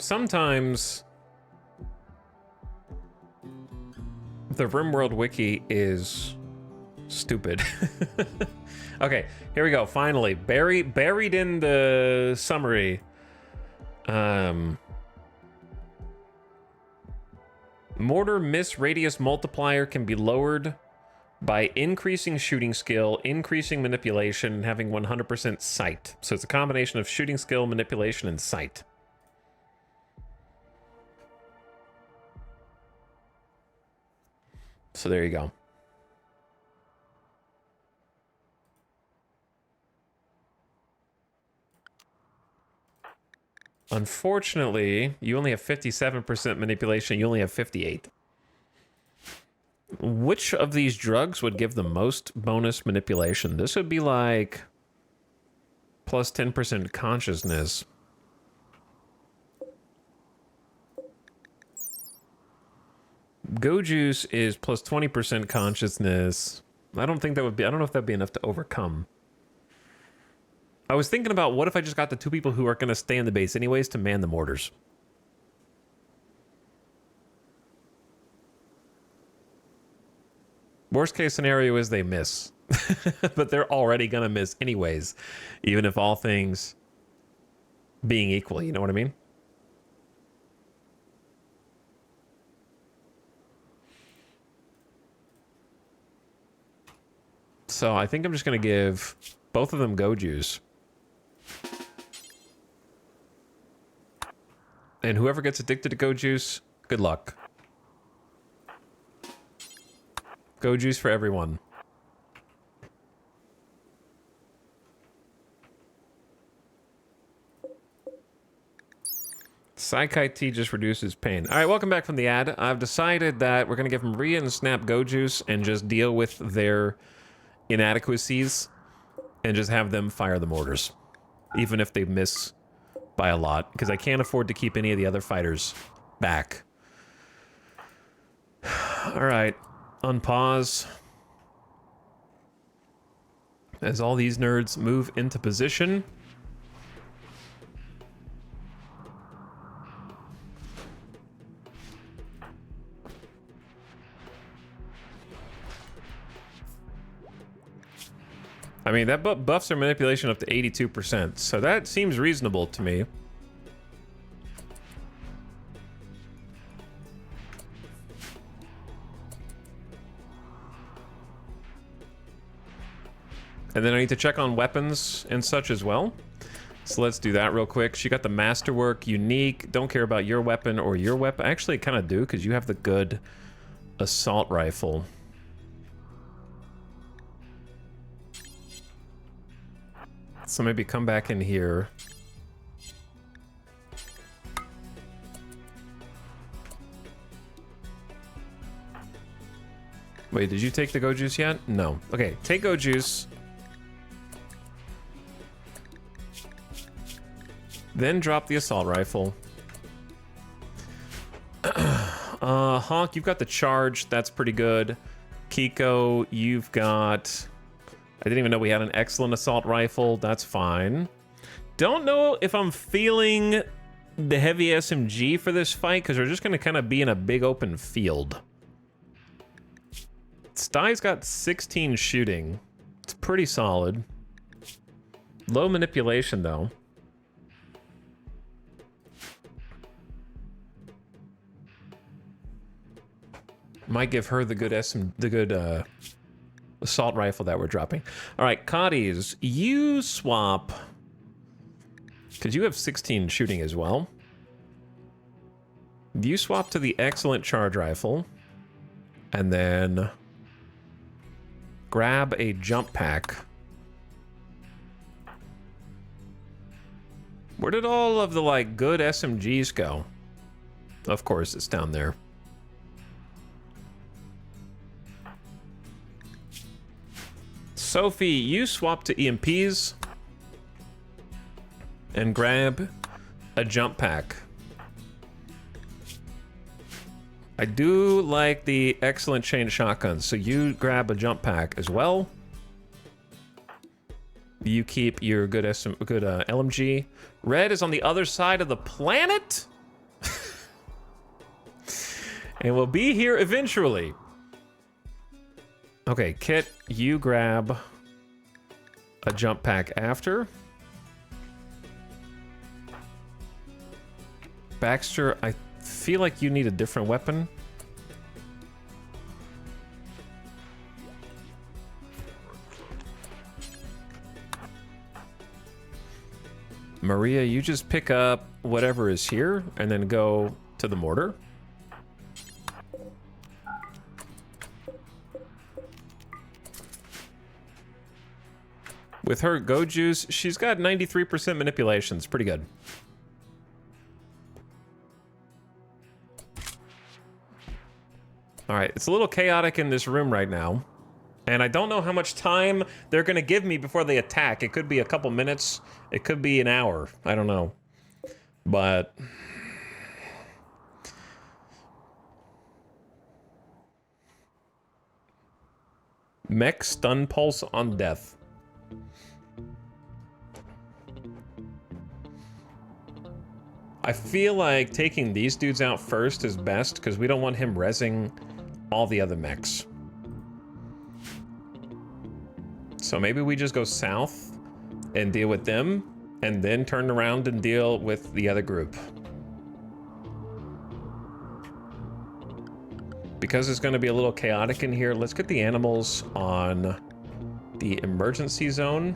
A: Sometimes the RimWorld wiki is stupid. Okay, here we go. Finally, buried in the summary. Mortar miss radius multiplier can be lowered by increasing shooting skill, increasing manipulation, and having 100% sight. So it's a combination of shooting skill, manipulation, and sight. So there you go. Unfortunately, you only have 57% manipulation. You only have 58. Which of these drugs would give the most bonus manipulation? This would be like plus 10% consciousness. Go Juice is plus 20% consciousness. I don't think that would be, I don't know if that'd be enough to overcome. I was thinking about what if I just got the two people who are going to stay in the base anyways to man the mortars. Worst case scenario is they miss. But they're already going to miss anyways, even if all things being equal, you know what I mean? So I think I'm just going to give both of them Go Juice. And whoever gets addicted to Go Juice, good luck. Go Juice for everyone. Psychite Tea just reduces pain. All right, welcome back from the ad. I've decided that we're going to give them Rhea and Snap Go Juice and just deal with their inadequacies and just have them fire the mortars, even if they miss by a lot, because I can't afford to keep any of the other fighters back. All right, unpause. As all these nerds move into position. I mean, that buffs their manipulation up to 82%, so that seems reasonable to me. And then I need to check on weapons and such as well. So let's do that real quick. She got the Masterwork, unique. Don't care about your weapon or your weapon. Actually, I kind of do, because you have the good assault rifle. So maybe come back in here. Wait, did you take the Go Juice yet? No. Okay, take Go Juice. Then drop the assault rifle. Honk, you've got the charge. That's pretty good. Kiko, you've got... I didn't even know we had an excellent assault rifle. That's fine. Don't know if I'm feeling the heavy SMG for this fight, because we're just going to kind of be in a big open field. Stai's got 16 shooting. It's pretty solid. Low manipulation, though. Might give her the good assault rifle that we're dropping. All right, Cotties, you swap, because you have 16 shooting as well. You swap to the excellent charge rifle, and then grab a jump pack. Where did all of the, like, good SMGs go? Of course, it's down there. Sophie, you swap to EMPs and grab a jump pack. I do like the excellent chain shotguns, so you grab a jump pack as well. You keep your good LMG. Red is on the other side of the planet, and will be here eventually. Okay, Kit, you grab a jump pack after. Baxter, I feel like you need a different weapon. Maria, you just pick up whatever is here and then go to the mortar. With her Go Juice, she's got 93% manipulation. It's pretty good. All right, it's a little chaotic in this room right now. And I don't know how much time they're going to give me before they attack. It could be a couple minutes. It could be an hour. I don't know. But... Mech stun pulse on death. I feel like taking these dudes out first is best because we don't want him rezzing all the other mechs. So maybe we just go south and deal with them and then turn around and deal with the other group. Because it's going to be a little chaotic in here, let's get the animals on the emergency zone.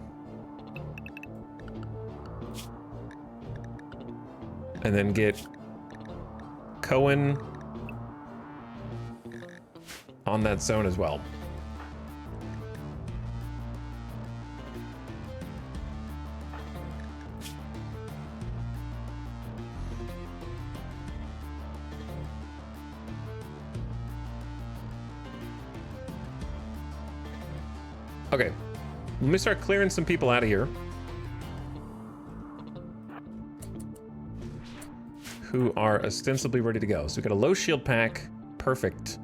A: And then get Cohen on that zone as well. Okay, let me start clearing some people out of here. Who are ostensibly ready to go. So we got a low shield pack, perfect.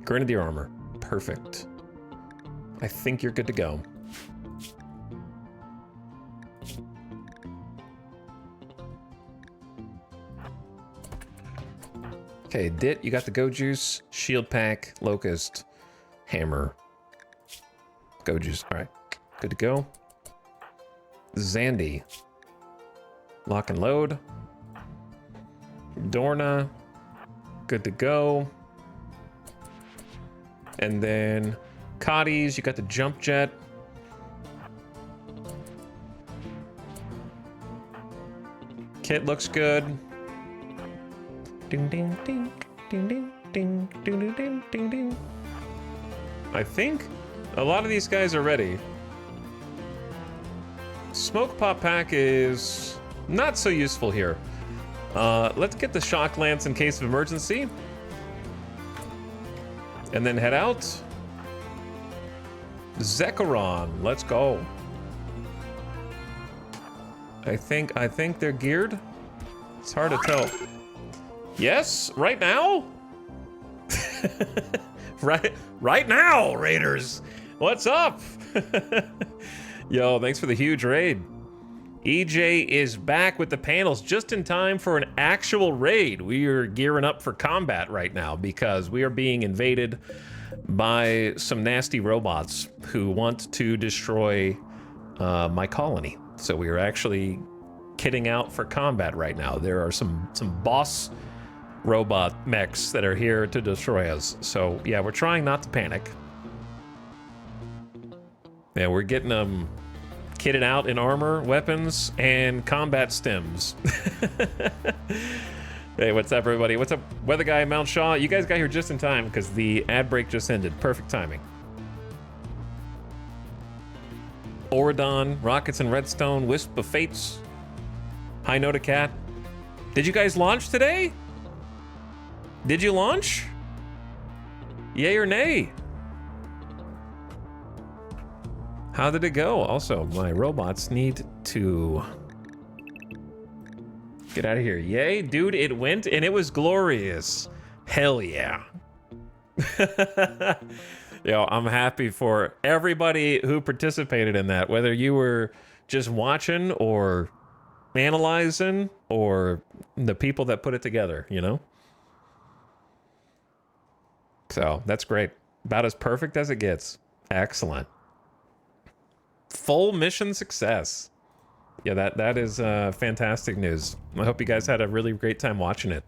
A: Grenadier armor, perfect. I think you're good to go. Okay, Dit, you got the Go Juice, shield pack, Locust, hammer. Go Juice, all right, good to go. Zandy, lock and load. Dorna, good to go. And then Cotties, you got the jump jet. Kit looks good. Ding ding ding ding ding ding ding ding ding ding. I think a lot of these guys are ready. Smoke pop pack is not so useful here. Let's get the shock lance in case of emergency. And then head out. Zekrom, let's go. I think they're geared. It's hard to tell. Yes, right now? right now, Raiders. What's up? Yo, thanks for the huge raid. EJ is back with the panels just in time for an actual raid. We are gearing up for combat right now because we are being invaded by some nasty robots who want to destroy my colony. So we are actually kitting out for combat right now. There are some boss robot mechs that are here to destroy us. So yeah, we're trying not to panic. Yeah, we're getting them kitted out in armor, weapons, and combat stims. Hey, what's up, everybody? What's up, Weather Guy, Mount Shaw? You guys got here just in time because the ad break just ended. Perfect timing. Oridon, Rockets and Redstone, Wisp of Fates, High Note Cat. Did you guys launch today? Did you launch? Yay or nay? How did it go? Also, my robots need to get out of here. Yay, dude, it went and it was glorious. Hell yeah. Yo, I'm happy for everybody who participated in that, whether you were just watching or analyzing or the people that put it together, you know? So that's great. About as perfect as it gets. Excellent. Full mission success. Yeah, that is fantastic news. I hope you guys had a really great time watching it.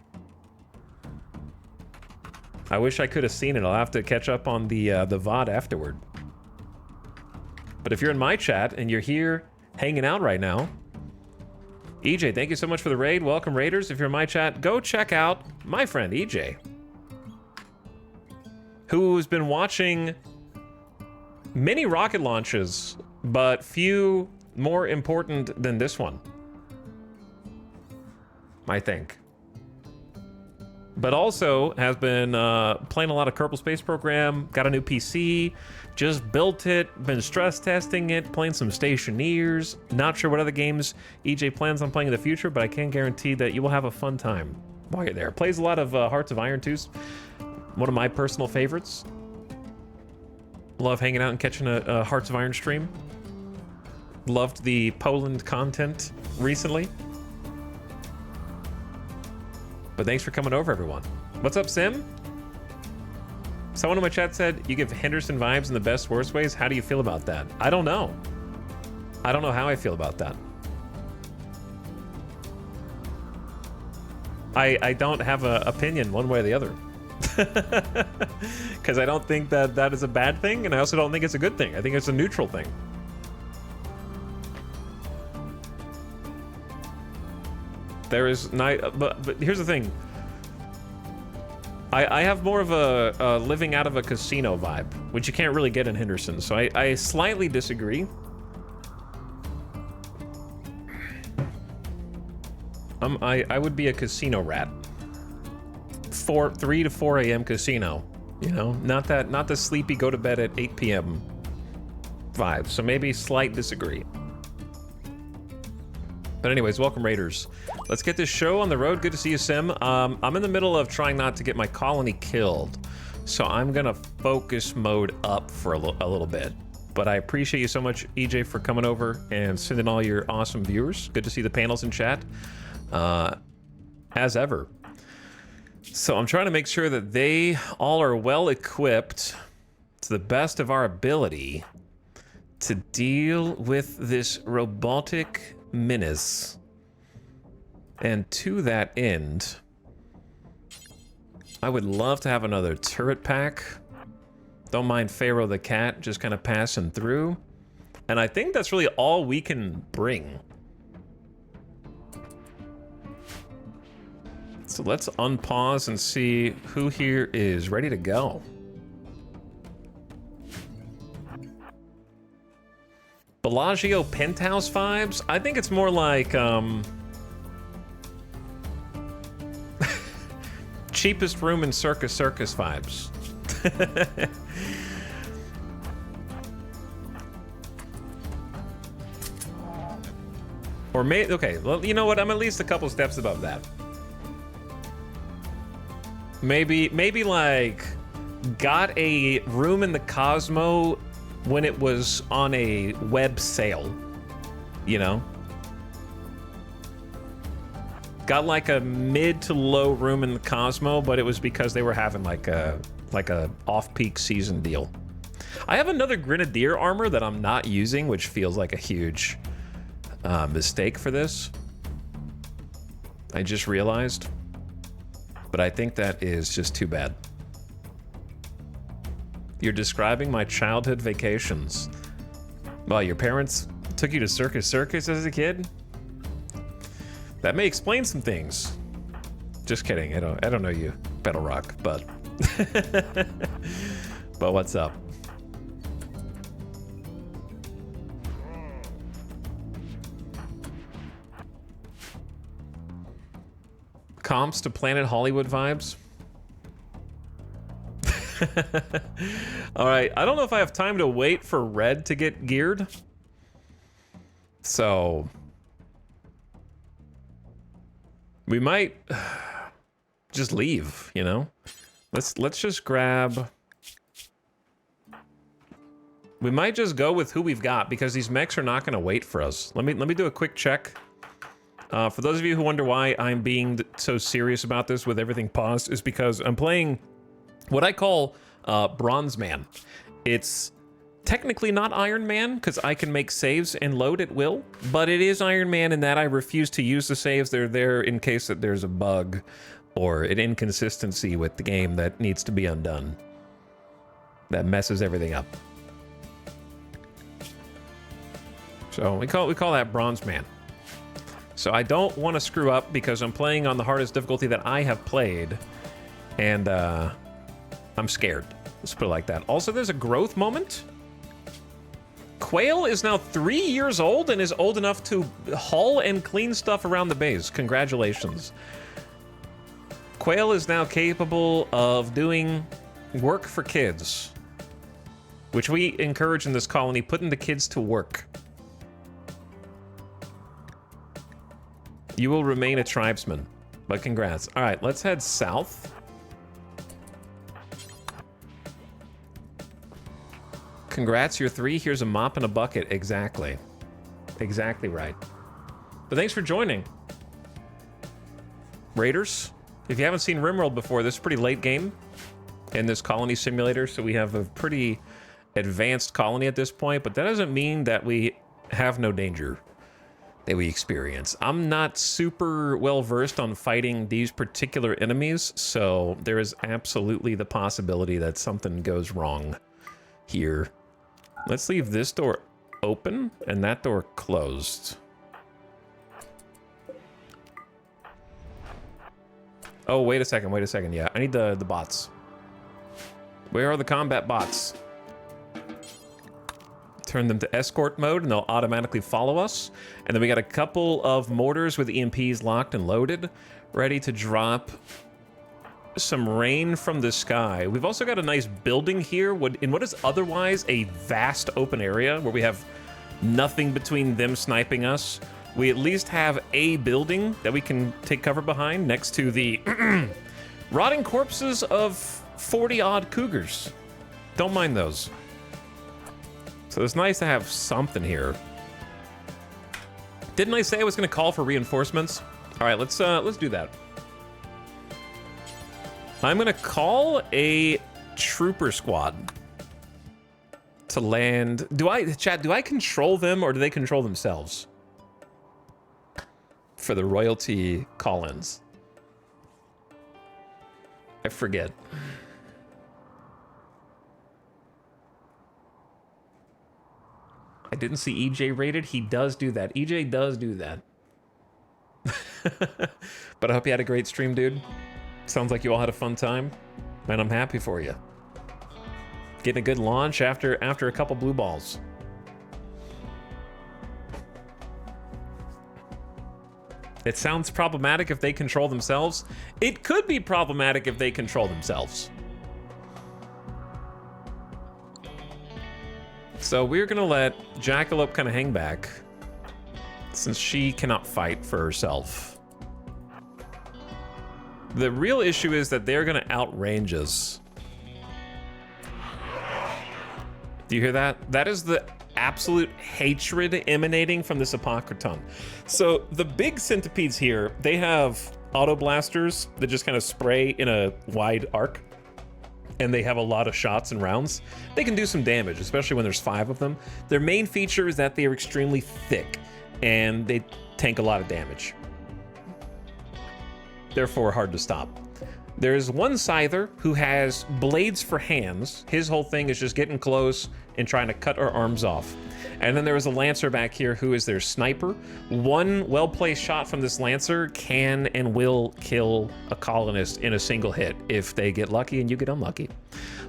A: I wish I could have seen it. I'll have to catch up on the VOD afterward. But if you're in my chat and you're here hanging out right now, EJ, thank you so much for the raid. Welcome, Raiders. If you're in my chat, go check out my friend EJ, who's been watching many rocket launches, but few more important than this one, I think. But also has been playing a lot of Kerbal Space Program, got a new PC, just built it, been stress testing it, playing some Stationeers. Not sure what other games EJ plans on playing in the future, but I can guarantee that you will have a fun time while you're there. Plays a lot of Hearts of Iron 2, one of my personal favorites. Love hanging out and catching a Hearts of Iron stream. Loved the Poland content recently. But thanks for coming over, everyone. What's up, Sim? Someone in my chat said, you give Henderson vibes in the best, worst ways. How do you feel about that? I don't know. I don't know how I feel about that. I don't have an opinion one way or the other. Because I don't think that that is a bad thing, and I also don't think it's a good thing. I think it's a neutral thing. There is but here's the thing. I have more of a living out of a casino vibe, which you can't really get in Henderson. So I slightly disagree. I would be a casino rat. 3 to 4 a.m. casino, you know, not the sleepy go to bed at 8 p.m. vibe. So maybe slight disagree. But anyways, welcome, Raiders. Let's get this show on the road. Good to see you, Sim. I'm in the middle of trying not to get my colony killed, so I'm gonna focus mode up for a little bit. But I appreciate you so much, EJ, for coming over and sending all your awesome viewers. Good to see the panels in chat, as ever. So I'm trying to make sure that they all are well equipped to the best of our ability to deal with this robotic menace. And to that end, I would love to have another turret pack. Don't mind Pharaoh the cat just kind of passing through. And I think that's really all we can bring. So let's unpause and see who here is ready to go. Bellagio penthouse vibes? I think it's more like cheapest room in Circus vibes. Or okay, well, you know what? I'm at least a couple steps above that. Maybe like got a room in the Cosmo when it was on a web sale, you know? Got like a mid to low room in the Cosmo, but it was because they were having like a off-peak season deal. I have another Grenadier armor that I'm not using, which feels like a huge mistake for this. I just realized. But I think that is just too bad. You're describing my childhood vacations. Well, your parents took you to Circus as a kid? That may explain some things. Just kidding. I don't know you, Battle Rock, but but what's up? Comps to Planet Hollywood vibes. All right, I don't know if I have time to wait for Red to get geared. So we might just leave, you know? Let's just grab. We might just go with who we've got because these mechs are not going to wait for us. Let me do a quick check. For those of you who wonder why I'm being so serious about this with everything paused, is because I'm playing what I call Bronze Man. It's technically not Iron Man because I can make saves and load at will, but it is Iron Man in that I refuse to use the saves. They're there in case that there's a bug or an inconsistency with the game that needs to be undone. That messes everything up. So we call that Bronze Man. So I don't want to screw up because I'm playing on the hardest difficulty that I have played. And I'm scared. Let's put it like that. Also, there's a growth moment. Quail is now 3 years old and is old enough to haul and clean stuff around the base. Congratulations. Quail is now capable of doing work for kids, which we encourage in this colony, putting the kids to work. You will remain a tribesman, but congrats. All right, let's head south. Congrats, you're 3. Here's a mop and a bucket. Exactly. Exactly right. But thanks for joining. Raiders, if you haven't seen RimWorld before, this is a pretty late game in this colony simulator, so we have a pretty advanced colony at this point, but that doesn't mean that we have no danger that we experience. I'm not super well versed on fighting these particular enemies, so there is absolutely the possibility that something goes wrong here. Let's leave this door open and that door closed. Oh, wait a second. Yeah, I need the bots. Where are the combat bots? Turn them to escort mode and they'll automatically follow us. And then we got a couple of mortars with EMPs locked and loaded, ready to drop some rain from the sky. We've also got a nice building here in what is otherwise a vast open area where we have nothing between them sniping us. We at least have a building that we can take cover behind next to the rotting corpses of 40-odd cougars. Don't mind those. So it's nice to have something here. Didn't I say I was going to call for reinforcements? All right, let's do that. I'm going to call a trooper squad to land. Chat, do I control them or do they control themselves? For the royalty call-ins. I forget. I didn't see EJ rated. He does do that. EJ does do that. But I hope you had a great stream, dude. Sounds like you all had a fun time. And I'm happy for you. Getting a good launch after a couple blue balls. It sounds problematic if they control themselves. It could be problematic if they control themselves. So we're gonna let Jackalope kind of hang back, since she cannot fight for herself. The real issue is that they're gonna outrange us. Do you hear that? That is the absolute hatred emanating from this Apocryton. So the big centipedes here, they have auto blasters that just kind of spray in a wide arc, and they have a lot of shots and rounds. They can do some damage, especially when there's 5 of them. Their main feature is that they are extremely thick and they tank a lot of damage. Therefore, hard to stop. There's one Scyther who has blades for hands. His whole thing is just getting close and trying to cut our arms off. And then there was a Lancer back here who is their sniper. One well-placed shot from this Lancer can and will kill a colonist in a single hit if they get lucky and you get unlucky.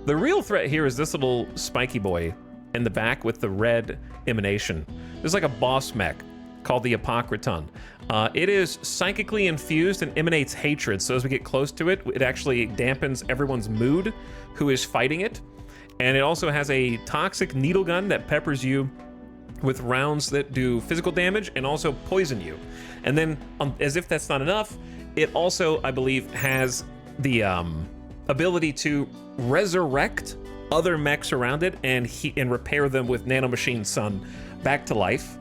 A: The real threat here is this little spiky boy in the back with the red emanation. There's like a boss mech called the Apocryton. It is psychically infused and emanates hatred, so as we get close to it, it actually dampens everyone's mood who is fighting it. And it also has a toxic needle gun that peppers you with rounds that do physical damage and also poison you. And then, as if that's not enough, it also, I believe, has the ability to resurrect other mechs around it and repair them with Nanomachine Sun back to life.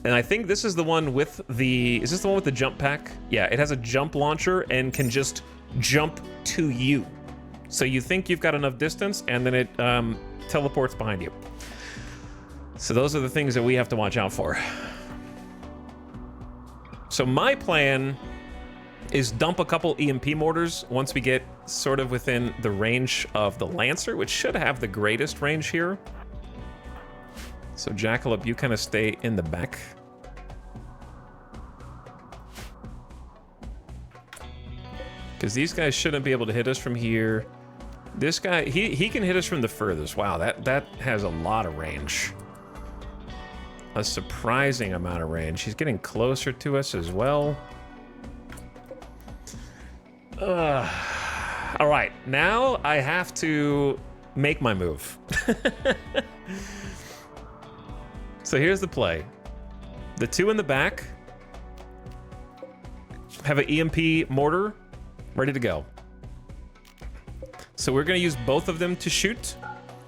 A: And I think this is the one with the... Is this the one with the jump pack? Yeah, it has a jump launcher and can just jump to you. So you think you've got enough distance, and then it teleports behind you. So those are the things that we have to watch out for. So my plan is dump a couple EMP mortars once we get sort of within the range of the Lancer, which should have the greatest range here. So Jackalope, you kind of stay in the back. Because these guys shouldn't be able to hit us from here. This guy, he can hit us from the furthest. Wow, that has a lot of range. A surprising amount of range. He's getting closer to us as well. All right, now I have to make my move. So here's the play. The two in the back have an EMP mortar ready to go. So we're gonna use both of them to shoot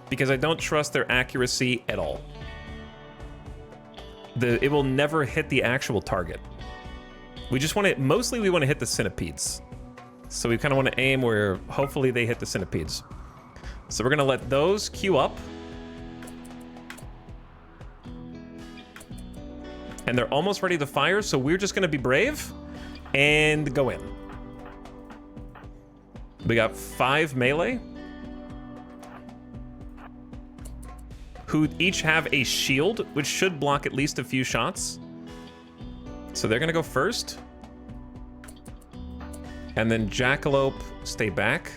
A: because I don't trust their accuracy at all. It will never hit the actual target. We just want to, mostly we want to hit the centipedes. So we kind of want to aim where hopefully they hit the centipedes. So we're gonna let those queue up. And they're almost ready to fire, so we're just gonna be brave and go in. We got 5 melee, who each have a shield, which should block at least a few shots. So they're gonna go first. And then Jackalope, stay back.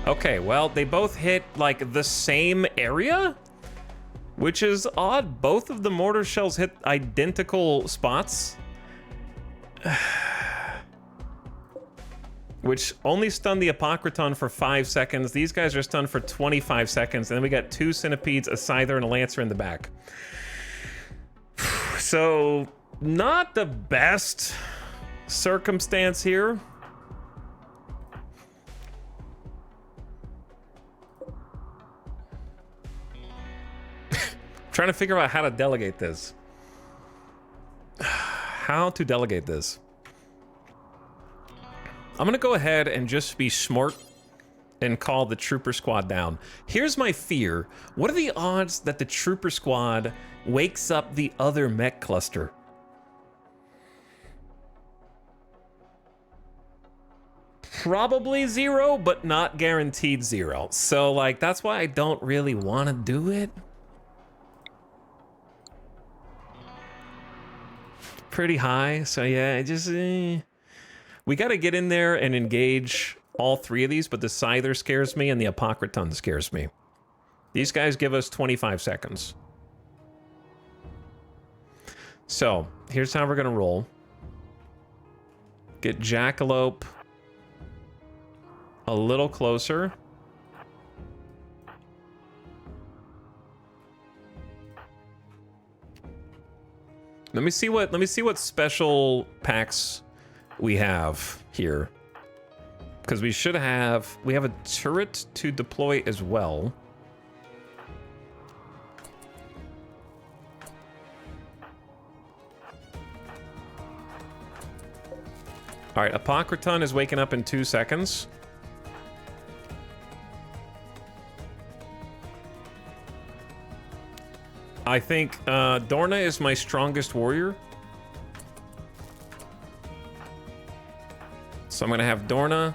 A: Okay, well, they both hit, like, the same area? Which is odd. Both of the mortar shells hit identical spots. Which only stunned the Apocryton for 5 seconds. These guys are stunned for 25 seconds. And then we got 2 centipedes, a Scyther, and a Lancer in the back. So, not the best circumstance here. Trying to figure out how to delegate this. How to delegate this. I'm gonna go ahead and just be smart and call the Trooper Squad down. Here's my fear. What are the odds that the Trooper Squad wakes up the other mech cluster? Probably 0, but not guaranteed 0. So, like, that's why I don't really want to do it. Pretty high, so yeah, it just we got to get in there and engage all 3 of these, but the Scyther scares me and the Apocryton scares me. These guys give us 25 seconds. So here's how we're gonna roll. Get Jackalope a little closer. Let me see what special packs we have here. Because we have a turret to deploy as well. All right, Apocryton is waking up in 2 seconds. I think Dorna is my strongest warrior. So I'm gonna have Dorna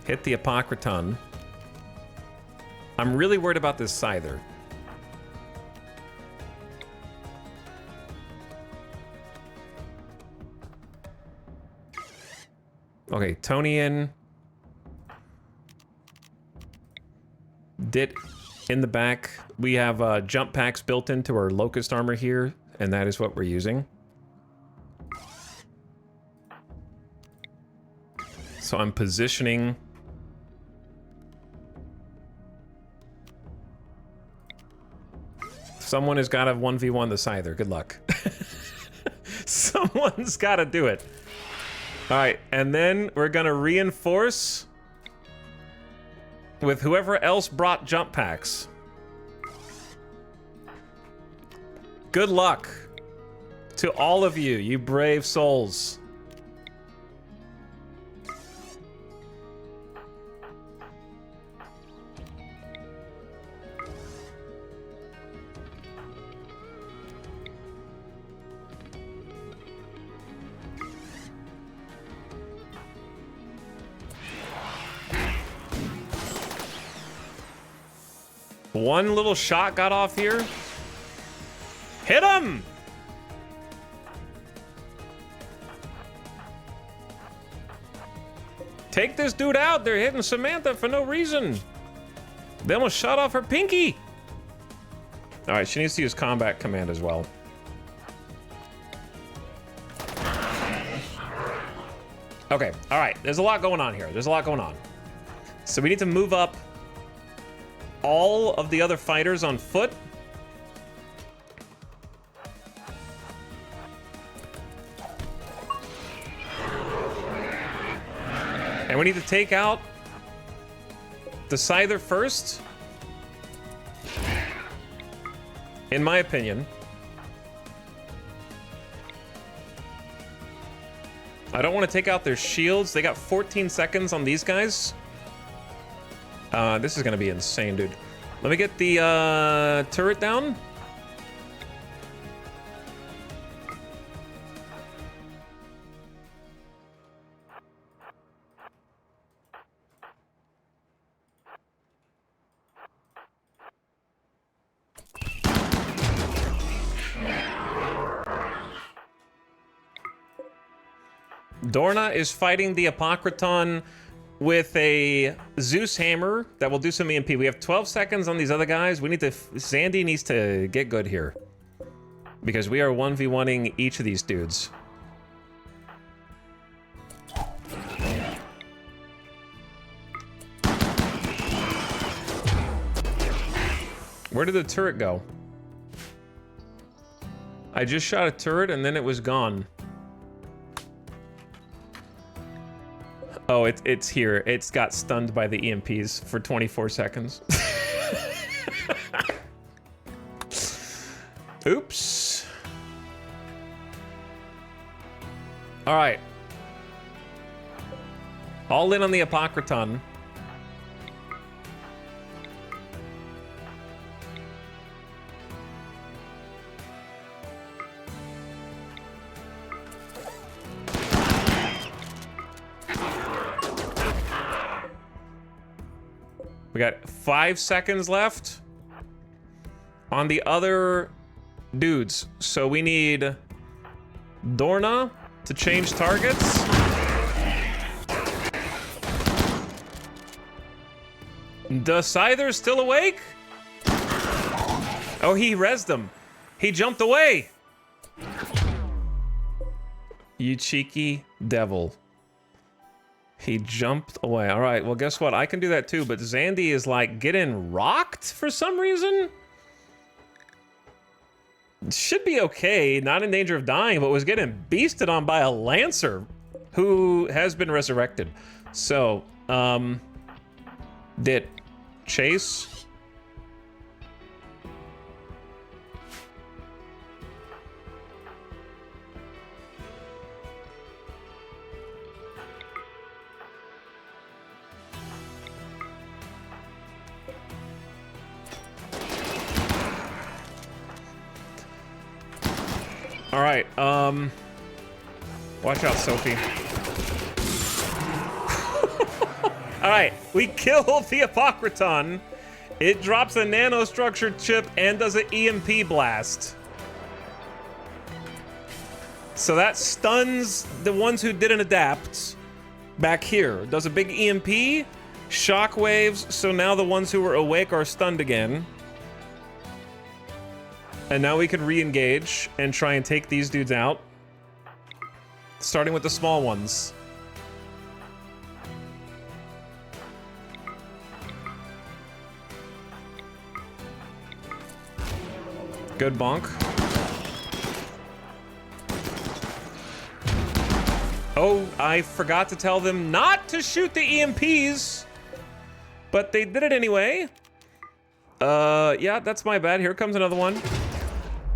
A: hit the Apocryton. I'm really worried about this Scyther. Okay, Tonian. Dit in the back. We have jump packs built into our Locust armor here, and that is what we're using. So I'm positioning. Someone has got to 1v1 the Scyther. Good luck. Someone's got to do it. All right, and then we're gonna reinforce with whoever else brought jump packs. Good luck to all of you, you brave souls. One little shot got off here. him! Take this dude out. They're hitting Samantha for no reason. They almost shot off her pinky. All right, she needs to use combat command as well. Okay, all right. There's a lot going on here. There's a lot going on. So we need to move up all of the other fighters on foot. And we need to take out the Scyther first. In my opinion. I don't want to take out their shields. They got 14 seconds on these guys. This is going to be insane, dude. Let me get the turret down. Dorna is fighting the Apocryton with a Zeus hammer that will do some EMP. We have 12 seconds on these other guys. We need to... Zandy needs to get good here. Because we are 1v1ing each of these dudes. Where did the turret go? I just shot a turret and then it was gone. Oh, it's here. It's got stunned by the EMPs for 24 seconds. Oops. All right. All in on the Apocryton. We got 5 seconds left on the other dudes. So we need Dorna to change targets. The Scyther's still awake? Oh, he rezzed him. He jumped away. You cheeky devil. He jumped away. All right, well, guess what? I can do that too, but Zandy is like getting rocked for some reason. Should be okay, not in danger of dying, but was getting beasted on by a Lancer who has been resurrected. So, did Chase... All right, watch out, Sophie. All right, we killed the Apocryton. It drops a nanostructure chip and does an EMP blast. So that stuns the ones who didn't adapt back here. Does a big EMP, shockwaves, so now the ones who were awake are stunned again. And now we can re-engage and try and take these dudes out. Starting with the small ones. Good bonk. Oh, I forgot to tell them not to shoot the EMPs. But they did it anyway. Yeah, that's my bad. Here comes another one.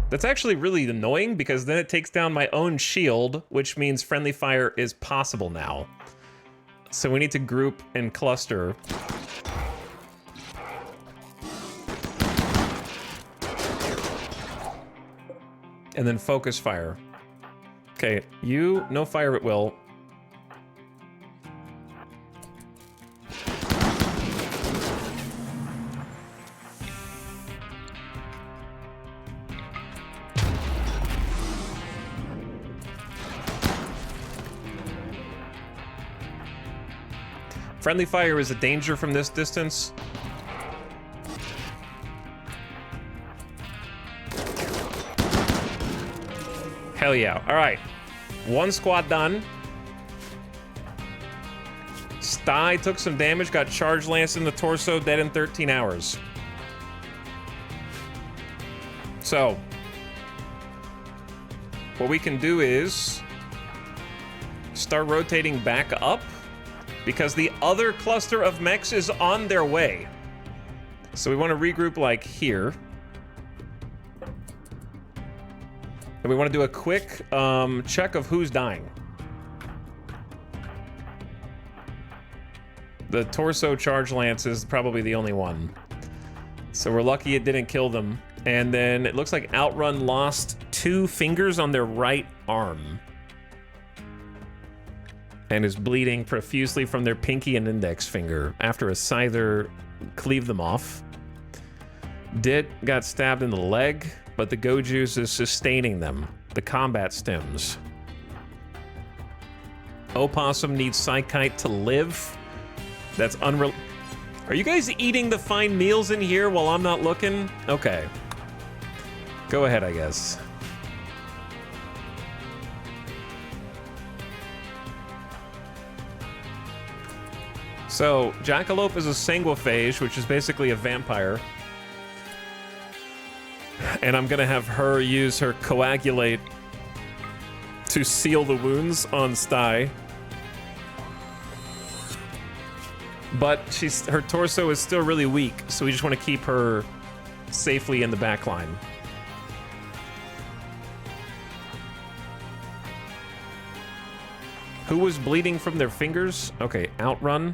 A: That's actually really annoying because then it takes down my own shield, which means friendly fire is possible now. So we need to group and cluster. And then focus fire. Okay, you, no fire at will. Friendly fire is a danger from this distance. Hell yeah. All right. One squad done. Sty took some damage, got charge lance in the torso, dead in 13 hours. So, what we can do is start rotating back up because the other cluster of mechs is on their way. So we want to regroup like here. And we want to do a quick check of who's dying. The torso charge lance is probably the only one. So we're lucky it didn't kill them. And then it looks like Outrun lost 2 fingers on their right arm. And is bleeding profusely from their pinky and index finger after a scyther cleaved them off. Dit got stabbed in the leg, but the go juice is sustaining them. The combat stems. Opossum needs Psychite to live. That's unreal. Are you guys eating the fine meals in here while I'm not looking? Okay. Go ahead, I guess. So, Jackalope is a sanguiphage, which is basically a vampire. And I'm gonna have her use her coagulate to seal the wounds on Sty. But her torso is still really weak, so we just want to keep her safely in the back line. Who was bleeding from their fingers? Okay, Outrun.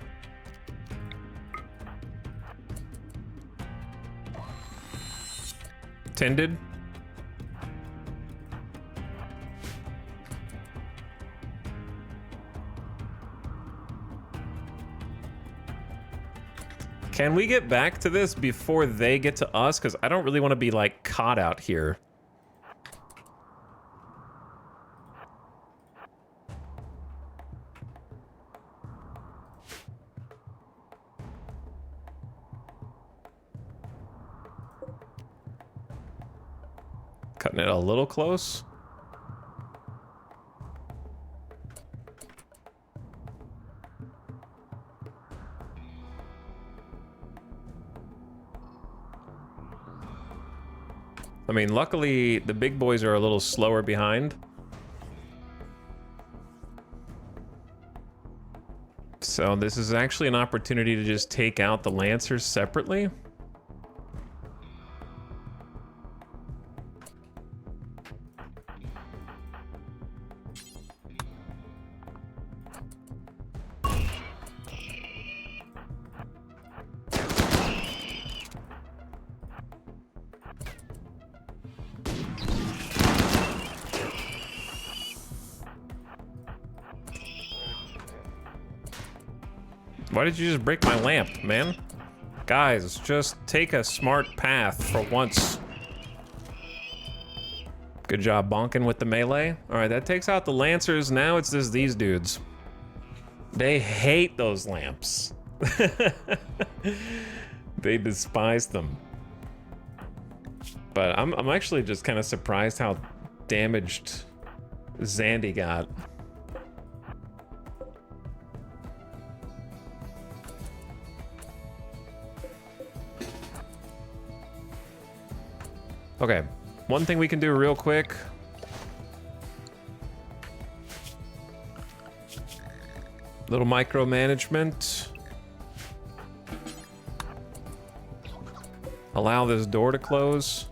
A: Tended. Can we get back to this before they get to us? Because I don't really want to be, like, caught out here. Cutting it a little close. I mean, luckily, the big boys are a little slower behind. So this is actually an opportunity to just take out the Lancers separately. Why did you just break my lamp, man? Guys, just take a smart path for once. Good job bonking with the melee. All right, that takes out the Lancers. Now it's just these dudes. They hate those lamps. They despise them. But I'm actually just kind of surprised how damaged Zandy got. Okay, one thing we can do real quick. Little micromanagement. Allow this door to close.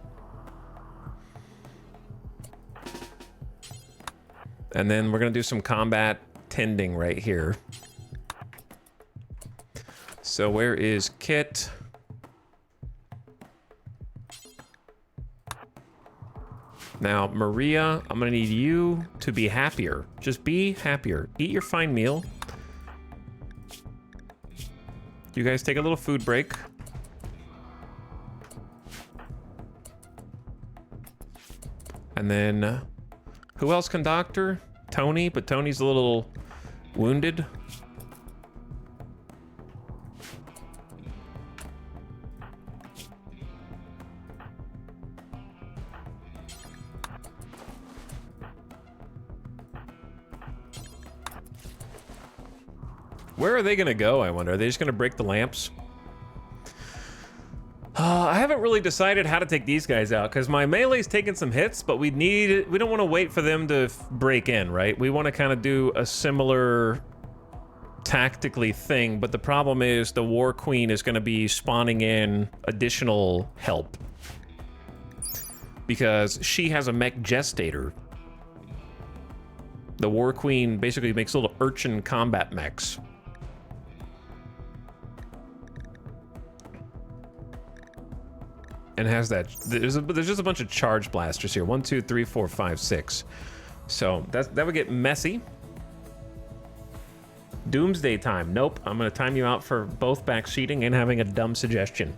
A: And then we're gonna do some combat tending right here. So where is Kit? Now, Maria, I'm gonna need you to be happier. Just be happier. Eat your fine meal. You guys take a little food break. And then, who else can doctor? Tony, but Tony's a little wounded. Where are they gonna go, I wonder? Are they just gonna break the lamps? I haven't really decided how to take these guys out, because my melee's taking some hits, but we don't want to wait for them to break in, right? We want to kind of do a similar tactically thing, but the problem is the War Queen is going to be spawning in additional help. Because she has a mech gestator. The War Queen basically makes little urchin combat mechs. And has that, there's just a bunch of charge blasters here. 1, 2, 3, 4, 5, 6. So that would get messy. Doomsday time. Nope, I'm gonna time you out for both backseating and having a dumb suggestion.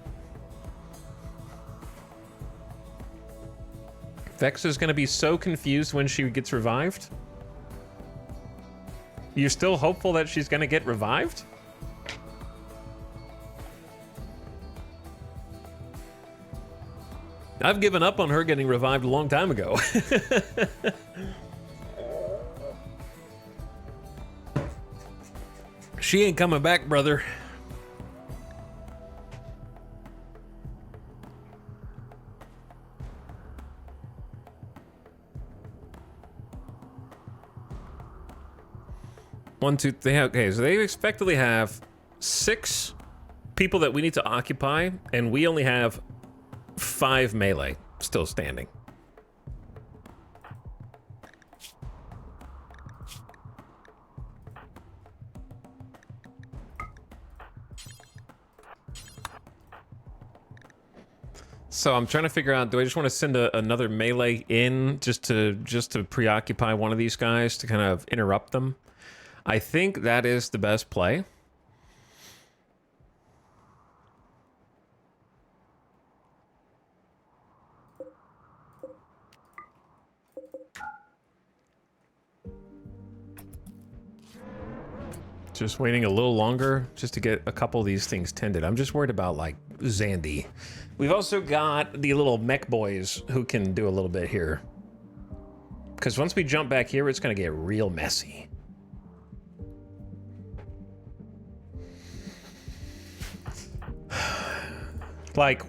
A: Vex is gonna be so confused when she gets revived. You're still hopeful that she's gonna get revived? I've given up on her getting revived a long time ago. She ain't coming back, brother. One, two, they have, okay, so they effectively have 6 people that we need to occupy, and we only have 5 melee still standing. So I'm trying to figure out, do I just want to send another melee in just to preoccupy one of these guys to kind of interrupt them? I think that is the best play. Just waiting a little longer just to get a couple of these things tended. I'm just worried about, like, Zandy. We've also got the little mech boys who can do a little bit here. Because once we jump back here, it's going to get real messy. Like,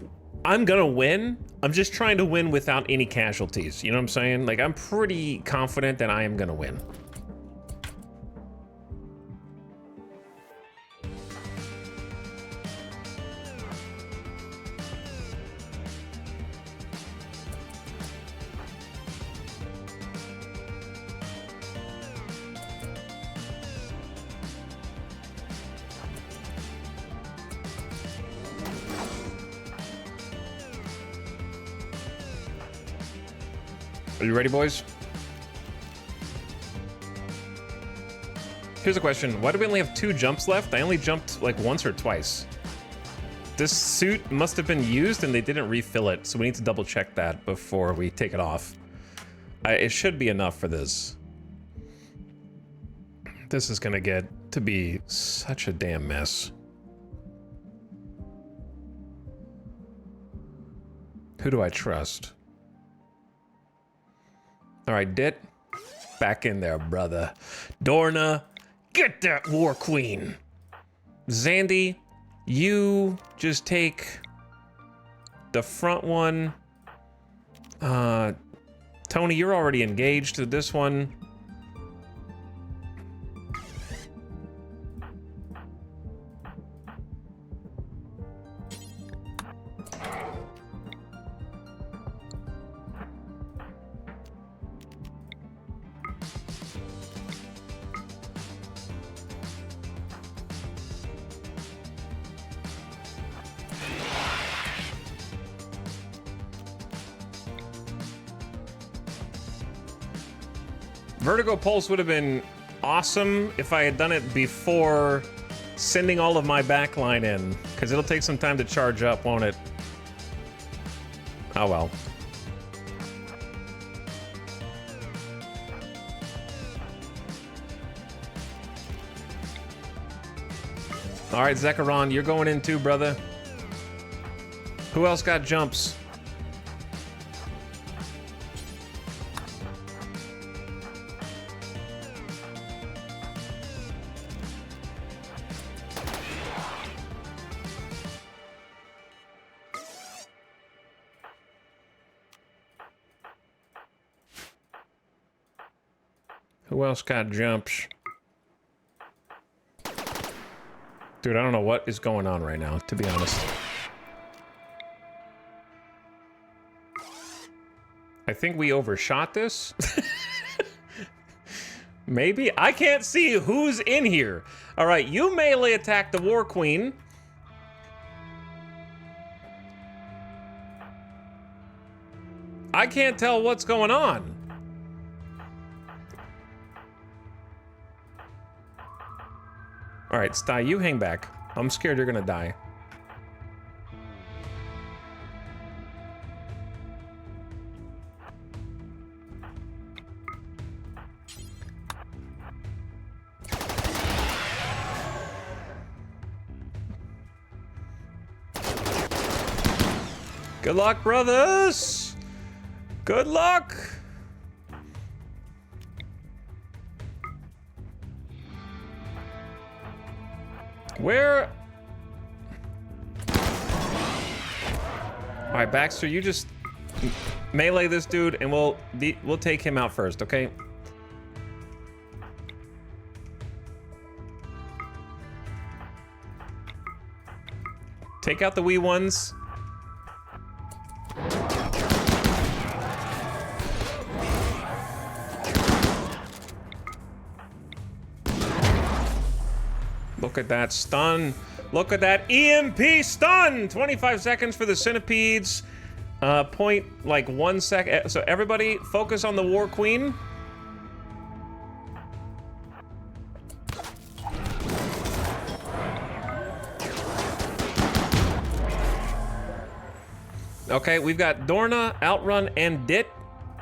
A: I'm going to win. I'm just trying to win without any casualties. You know what I'm saying? Like, I'm pretty confident that I am going to win. Are you ready, boys? Here's a question. Why do we only have 2 jumps left? I only jumped like once or twice. This suit must have been used and they didn't refill it, so we need to double check that before we take it off. It should be enough for this. This is gonna get to be such a damn mess. Who do I trust? All right, Dit, back in there, brother. Dorna, get that War Queen. Zandy, you just take the front one. Tony, you're already engaged to this one. Vertigo Pulse would have been awesome if I had done it before sending all of my backline in, because it'll take some time to charge up, won't it? Oh well. All right, Zekaron, you're going in too, brother. Who else got jumps? Who else got jumps? Dude, I don't know what is going on right now, to be honest. I think we overshot this. Maybe? I can't see who's in here. All right, you melee attack the War Queen. I can't tell what's going on. All right, Sty, you hang back. I'm scared you're gonna die. Good luck, brothers! Good luck! Where? Alright, Baxter, you just melee this dude and we'll take him out first, okay? Take out the wee ones. Look at that stun. Look at that EMP stun. 25 seconds for the centipedes. Point like 1 second. So everybody focus on the War Queen. Okay, we've got Dorna, Outrun, and Dit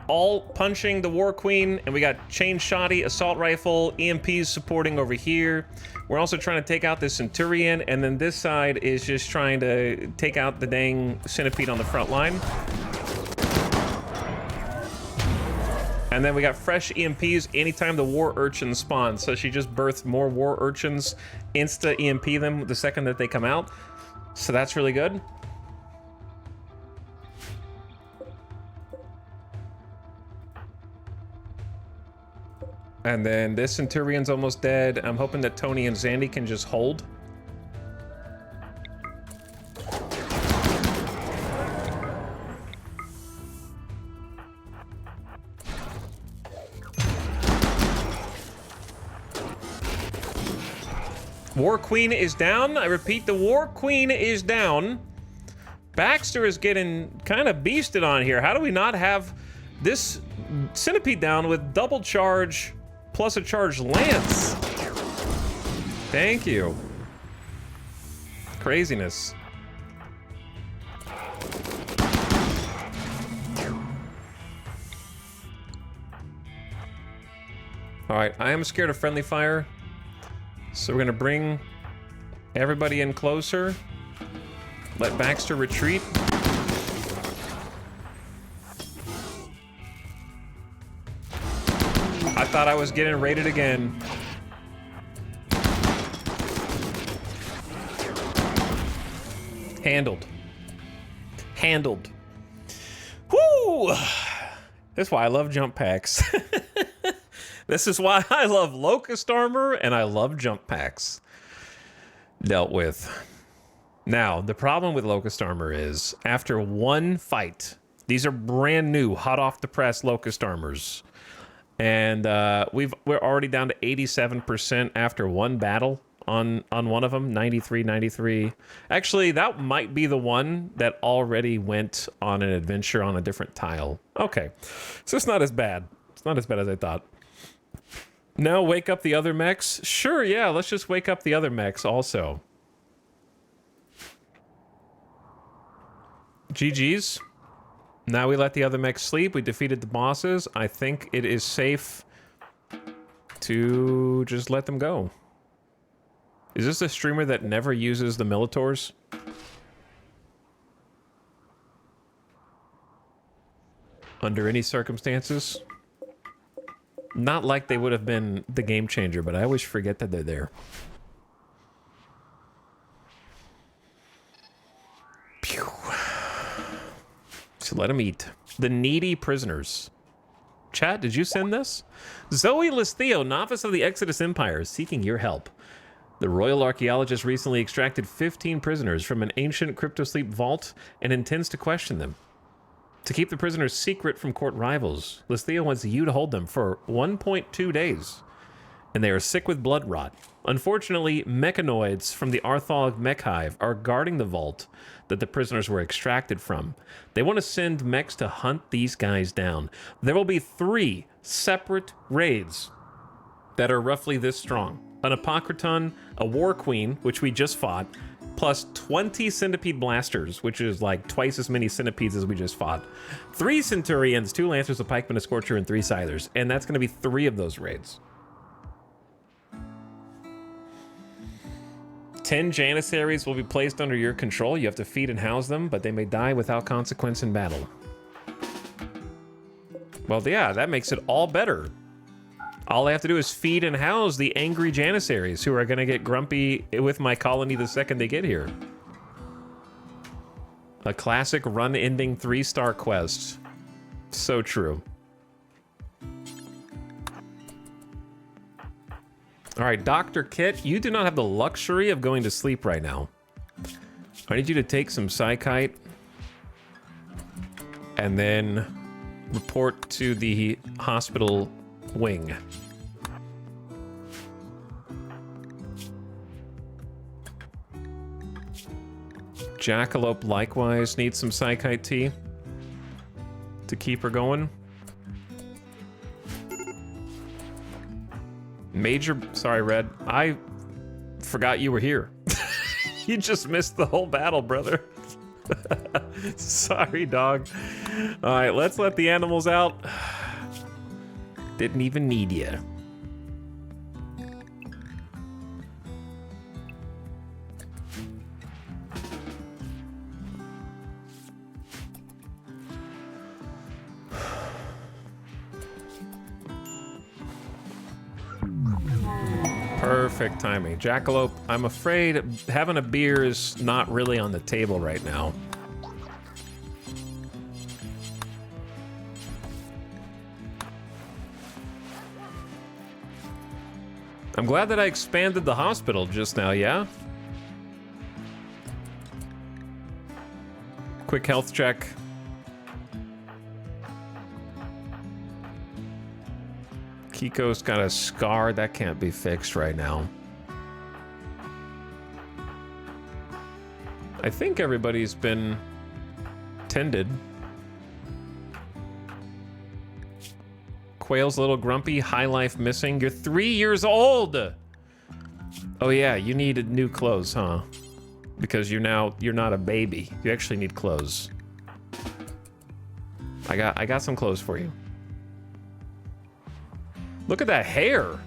A: all punching the War Queen, and we got Chain Shoddy, Assault Rifle, EMPs supporting over here. We're also trying to take out this Centurion, and then this side is just trying to take out the dang Centipede on the front line. And then we got fresh EMPs anytime the War Urchin spawns, so she just birthed more War Urchins, insta-EMP them the second that they come out. So that's really good. And then this Centurion's almost dead. I'm hoping that Tony and Zandy can just hold. War Queen is down. I repeat, the War Queen is down. Baxter is getting kind of beasted on here. How do we not have this Centipede down with double charge plus a charged lance? Thank you. Craziness. All right, I am scared of friendly fire. So we're gonna bring everybody in closer. Let Baxter retreat. I thought I was getting raided again. Handled. Handled. Woo! That's why I love jump packs. This is why I love Locust Armor and I love jump packs. Dealt with. Now, the problem with Locust Armor is, after one fight, these are brand new, hot off the press Locust Armors. And we're already down to 87% after one battle on one of them, 93. Actually, that might be the one that already went on an adventure on a different tile. Okay, so it's not as bad. It's not as bad as I thought. Now wake up the other mechs? Sure, yeah, let's just wake up the other mechs also. GG's. Now we let the other mechs sleep. We defeated the bosses. I think it is safe to just let them go. Is this a streamer that never uses the Militors? Under any circumstances? Not like they would have been the game changer, but I always forget that they're there. Pew. So let them eat. The needy prisoners. Chat, did you send this? Zoe Listheo, novice of the Exodus Empire, is seeking your help. The royal archaeologist recently extracted 15 prisoners from an ancient cryptosleep vault and intends to question them. To keep the prisoners secret from court rivals, Listheo wants you to hold them for 1.2 days. And they are sick with blood rot. Unfortunately, mechanoids from the Arthog mech hive are guarding the vault that the prisoners were extracted from. They want to send mechs to hunt these guys down. There will be 3 separate raids that are roughly this strong. An Apocryton, a War Queen, which we just fought, plus 20 Centipede Blasters, which is like twice as many Centipedes as we just fought. 3 Centurions, 2 Lancers, a Pikeman, a Scorcher, and 3 Scythers. And that's going to be 3 of those raids. 10 Janissaries will be placed under your control. You have to feed and house them, but they may die without consequence in battle. Well, yeah, that makes it all better. All I have to do is feed and house the angry Janissaries who are going to get grumpy with my colony the second they get here. A classic run-ending 3-star quest. So true. All right, Dr. Kit, you do not have the luxury of going to sleep right now. I need you to take some Psychite and then report to the hospital wing. Jackalope likewise needs some Psychite tea to keep her going. Major, sorry, Red. I forgot you were here. You just missed the whole battle, brother. Sorry, dog. All right, let's let the animals out. Didn't even need you. Perfect timing. Jackalope, I'm afraid having a beer is not really on the table right now. I'm glad that I expanded the hospital just now, yeah? Quick health check. Kiko's got a scar. That can't be fixed right now. I think everybody's been tended. Quail's a little grumpy. High life missing. You're 3 years old! Oh yeah, you needed new clothes, huh? Because you're not a baby. You actually need clothes. I got some clothes for you. Look at that hair.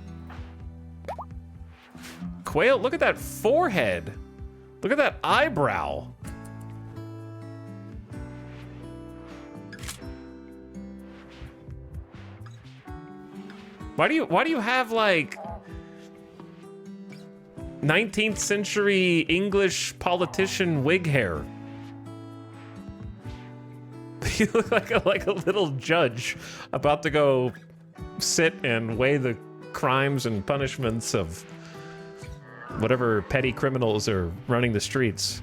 A: Quail, look at that forehead. Look at that eyebrow. Why do you have like 19th century English politician wig hair? You look like a little judge about to go sit and weigh the crimes and punishments of whatever petty criminals are running the streets.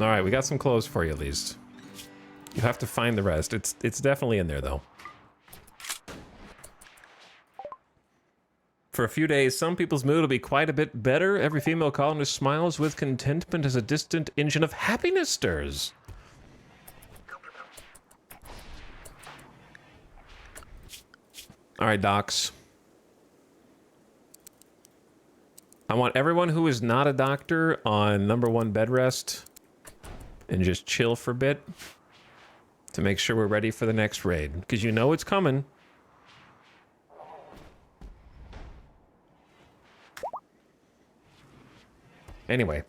A: All right, we got some clothes for you at least. You have to find the rest. It's definitely in there though. For a few days, some people's mood will be quite a bit better. Every female colonist smiles with contentment as a distant engine of happiness stirs. All right, docs. I want everyone who is not a doctor on #1 bed rest and just chill for a bit to make sure we're ready for the next raid, because you know it's coming. Anyway,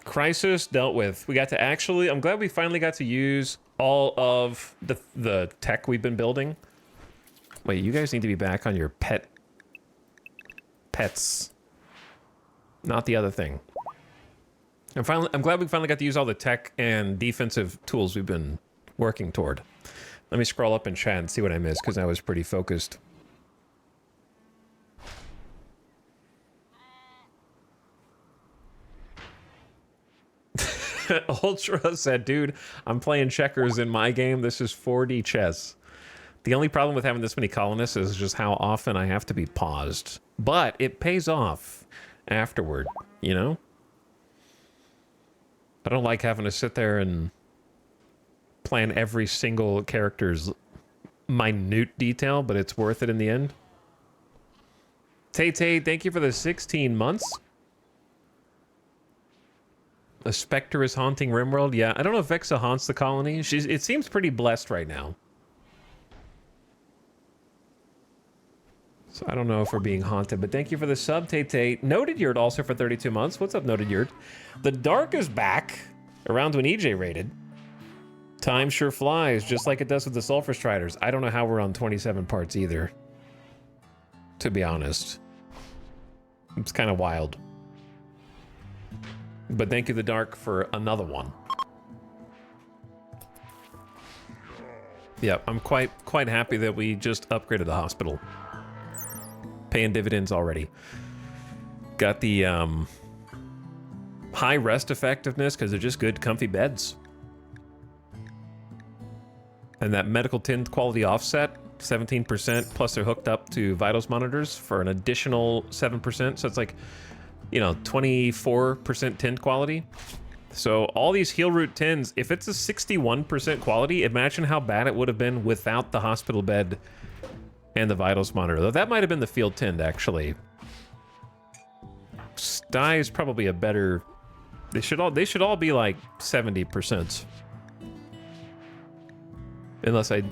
A: crisis dealt with. We got to actually, I'm glad we finally got to use all of the tech we've been building. Wait, you guys need to be back on your pets. not the other thing. And finally, I'm glad we finally got to use all the tech and defensive tools we've been working toward. Let me scroll up in chat and see what I missed, because I was pretty focused. Ultra said, dude, I'm playing checkers in my game. This is 4D chess. The only problem with having this many colonists is just how often I have to be paused. But it pays off afterward, you know? I don't like having to sit there and plan every single character's minute detail, but it's worth it in the end. Tay, thank you for the 16 months. A specter is haunting RimWorld. Yeah, I don't know if Vexa haunts the colony. It seems pretty blessed right now. So I don't know if we're being haunted, but thank you for the sub, Tay. Noted Yurt also for 32 months. What's up, Noted Yurt? The Dark is back around when EJ raided. Time sure flies, just like it does with the Sulfurstriders. I don't know how we're on 27 parts either, to be honest. It's kind of wild. But thank you, The Dark, for another one. Yeah, I'm quite happy that we just upgraded the hospital. Paying dividends already. Got the high rest effectiveness because they're just good, comfy beds. And that medical tint quality offset, 17%, plus they're hooked up to vitals monitors for an additional 7%. So it's like, you know, 24% tint quality. So all these heal root tins, if it's a 61% quality, imagine how bad it would have been without the hospital bed and the vitals monitor. Though that might have been the field tinned, actually. Sty is probably a better... They should all be like 70%. Unless I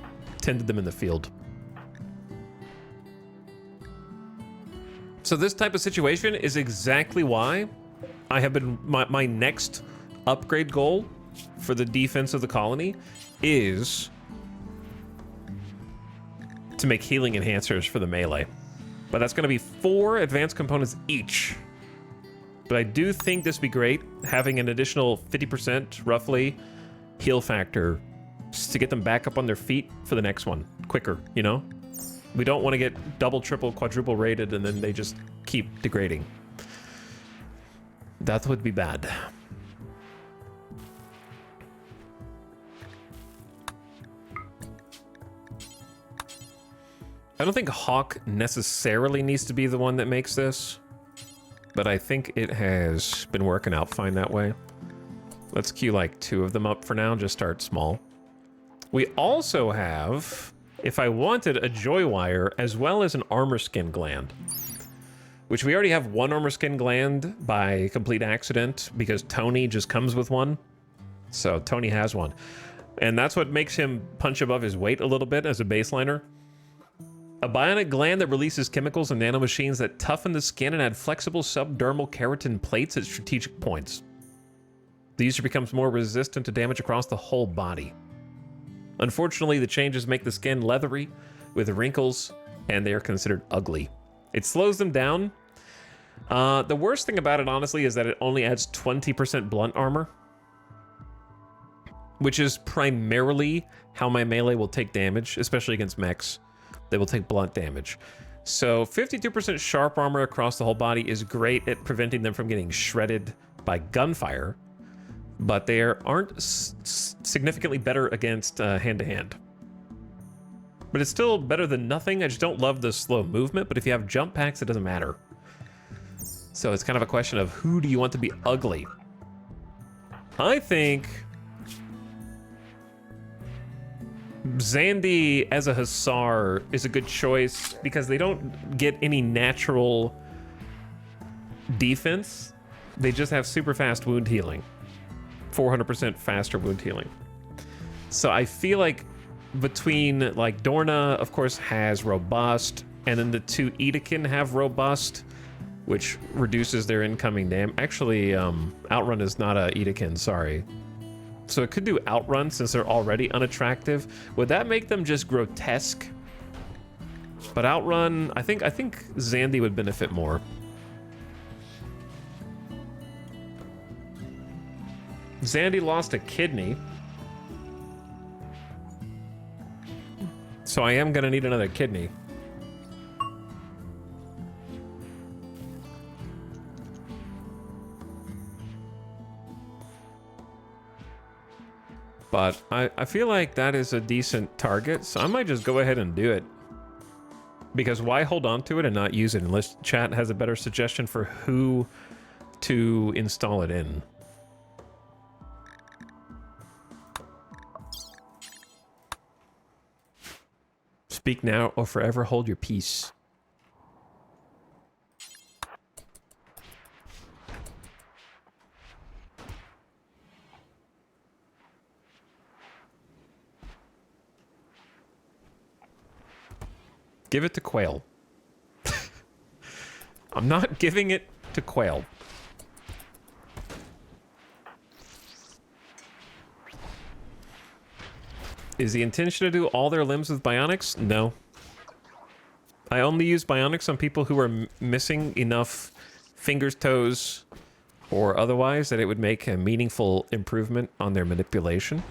A: tended them in the field. So this type of situation is exactly why I have been... My next upgrade goal for the defense of the colony is to make healing enhancers for the melee. But that's going to be 4 advanced components each. But I do think this would be great, having an additional 50%, roughly, heal factor just to get them back up on their feet for the next one, quicker, you know? We don't want to get double, triple, quadruple rated and then they just keep degrading. That would be bad. I don't think Hawk necessarily needs to be the one that makes this, but I think it has been working out fine that way. Let's queue like 2 of them up for now, just start small. We also have, if I wanted, a joy wire as well as an armor skin gland, which we already have 1 armor skin gland by complete accident because Tony just comes with one. So Tony has one. And that's what makes him punch above his weight a little bit as a baseliner. A bionic gland that releases chemicals and nanomachines that toughen the skin and add flexible subdermal keratin plates at strategic points. The user becomes more resistant to damage across the whole body. Unfortunately, the changes make the skin leathery with wrinkles, and they are considered ugly. It slows them down. The worst thing about it, honestly, is that it only adds 20% blunt armor, which is primarily how my melee will take damage, especially against mechs. They will take blunt damage. So 52% sharp armor across the whole body is great at preventing them from getting shredded by gunfire, but they aren't significantly better against hand-to-hand. But it's still better than nothing. I just don't love the slow movement, but if you have jump packs, it doesn't matter. So it's kind of a question of who do you want to be ugly? I think Zandy as a Hussar is a good choice because they don't get any natural defense. They just have super fast wound healing. 400% faster wound healing. So I feel like between, like, Dorna, of course, has robust, and then the 2 Edakin have robust, which reduces their incoming damage. Actually, Outrun is not a Edakin, sorry. So it could do Outrun since they're already unattractive. Would that make them just grotesque? But Outrun, I think Zandy would benefit more. Zandy lost a kidney. So I am gonna need another kidney. But I feel like that is a decent target, so I might just go ahead and do it. Because why hold on to it and not use it unless chat has a better suggestion for who to install it in? Speak now or forever hold your peace. Give it to Quail. I'm not giving it to Quail. Is the intention to do all their limbs with bionics? No. I only use bionics on people who are missing enough fingers, toes, or otherwise that it would make a meaningful improvement on their manipulation.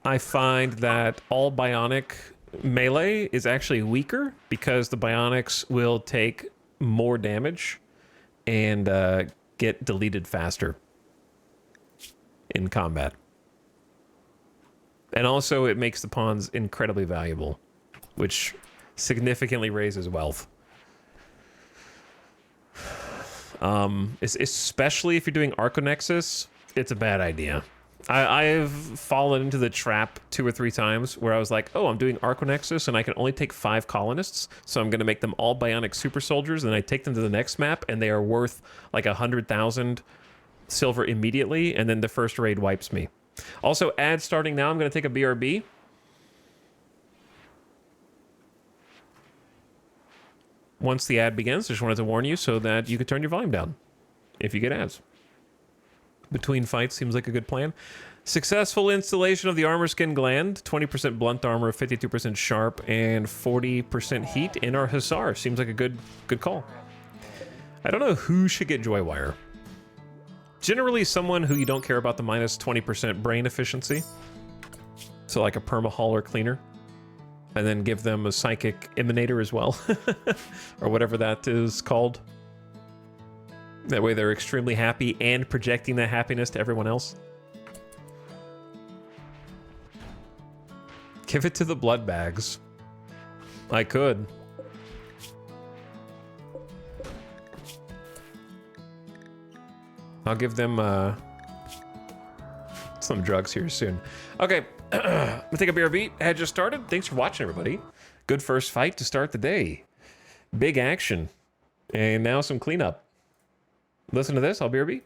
A: I find that all bionic melee is actually weaker because the bionics will take more damage and get deleted faster in combat. And also it makes the pawns incredibly valuable, which significantly raises wealth. Especially if you're doing Arconexus, it's a bad idea. I've fallen into the trap 2 or 3 times where I was like, oh, I'm doing Arconexus and I can only take 5 colonists, so I'm going to make them all bionic super soldiers, and I take them to the next map and they are worth like 100,000 silver immediately, and then the first raid wipes me. Also, ad starting now. I'm going to take a BRB. Once the ad begins, I just wanted to warn you so that you could turn your volume down if you get ads. Between fights seems like a good plan. Successful installation of the armor skin gland. 20% blunt armor, 52% sharp, and 40% heat in our hussar. Seems like a good call. I don't know who should get Joywire. Generally someone who you don't care about the minus 20% brain efficiency. So like a perma-hauler cleaner. And then give them a psychic emanator as well. Or whatever that is called. That way they're extremely happy and projecting that happiness to everyone else. Give it to the blood bags. I could. I'll give them some drugs here soon. Okay, I'm gonna take a BRB. Had just started. Thanks for watching, everybody. Good first fight to start the day. Big action. And now some cleanup. Listen to this, I'll BRB.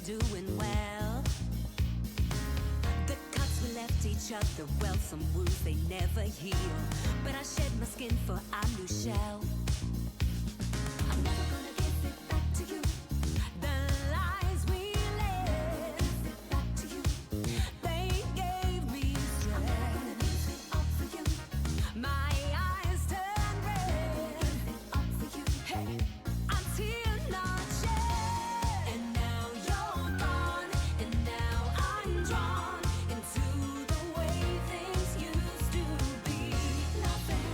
B: doing well. The cuts we left each other well, some wounds they never heal. But I shed my skin for a new shell. I'm never gonna give it back to you. The lies we lived, give it back to you. They gave me strength. I'm never gonna give it up for you. My eyes turn red. Give it up for you. Hey, until not shed. And now you're gone, and now I'm drawn into the way things used to be. Nothing,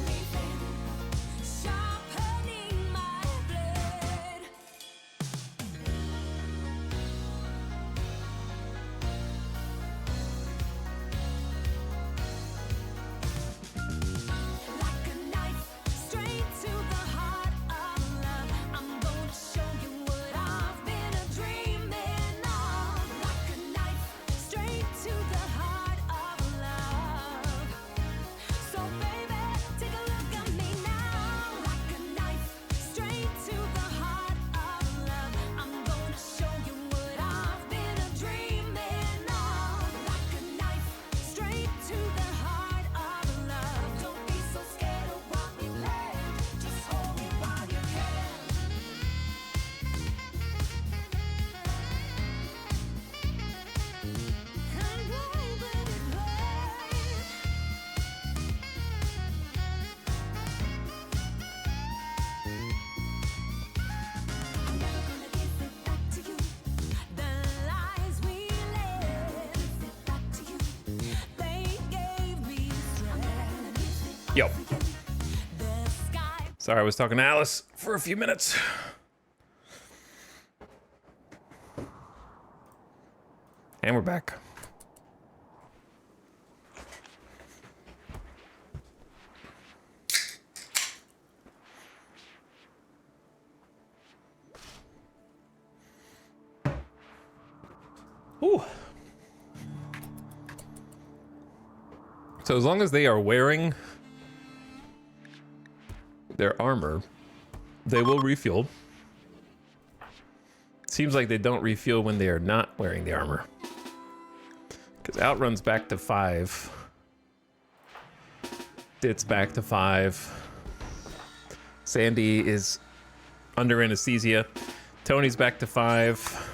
B: leaving, sharpening my blade. Like a knife, straight to the heart of love. I'm gonna show you what I've been dreaming of. Like a knife, straight to the heart of love. So baby, take a look at me now. Like a knife, straight to the heart of love. I'm gonna show you what I've been dreaming of. Like a knife, straight to the heart of love. Don't be so scared of what we planned. Just hold me while you can. And won't let it play. I'm never gonna give it back to you. The lies we lived, give it back to you. They gave me strength. I'm never gonna give it
A: Yo.
B: up to you. The sky.
A: Sorry, I was talking to Alice for a few minutes. And we're back. Ooh. So as long as they are wearing their armor, they will refuel. Seems like they don't refuel when they are not wearing the armor. Because Outrun's back to 5. Dit's back to 5. Sandy is under anesthesia. Tony's back to 5.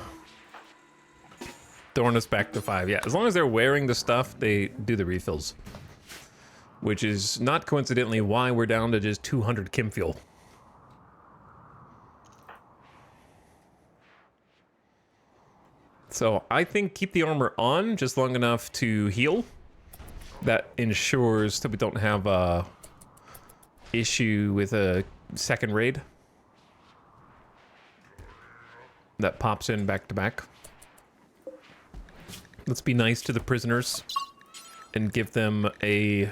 A: Dorna's back to 5. Yeah, as long as they're wearing the stuff, they do the refills. Which is not coincidentally why we're down to just 200 chem fuel. So I think keep the armor on just long enough to heal. That ensures that we don't have a issue with a second raid that pops in back to back. Let's be nice to the prisoners and give them a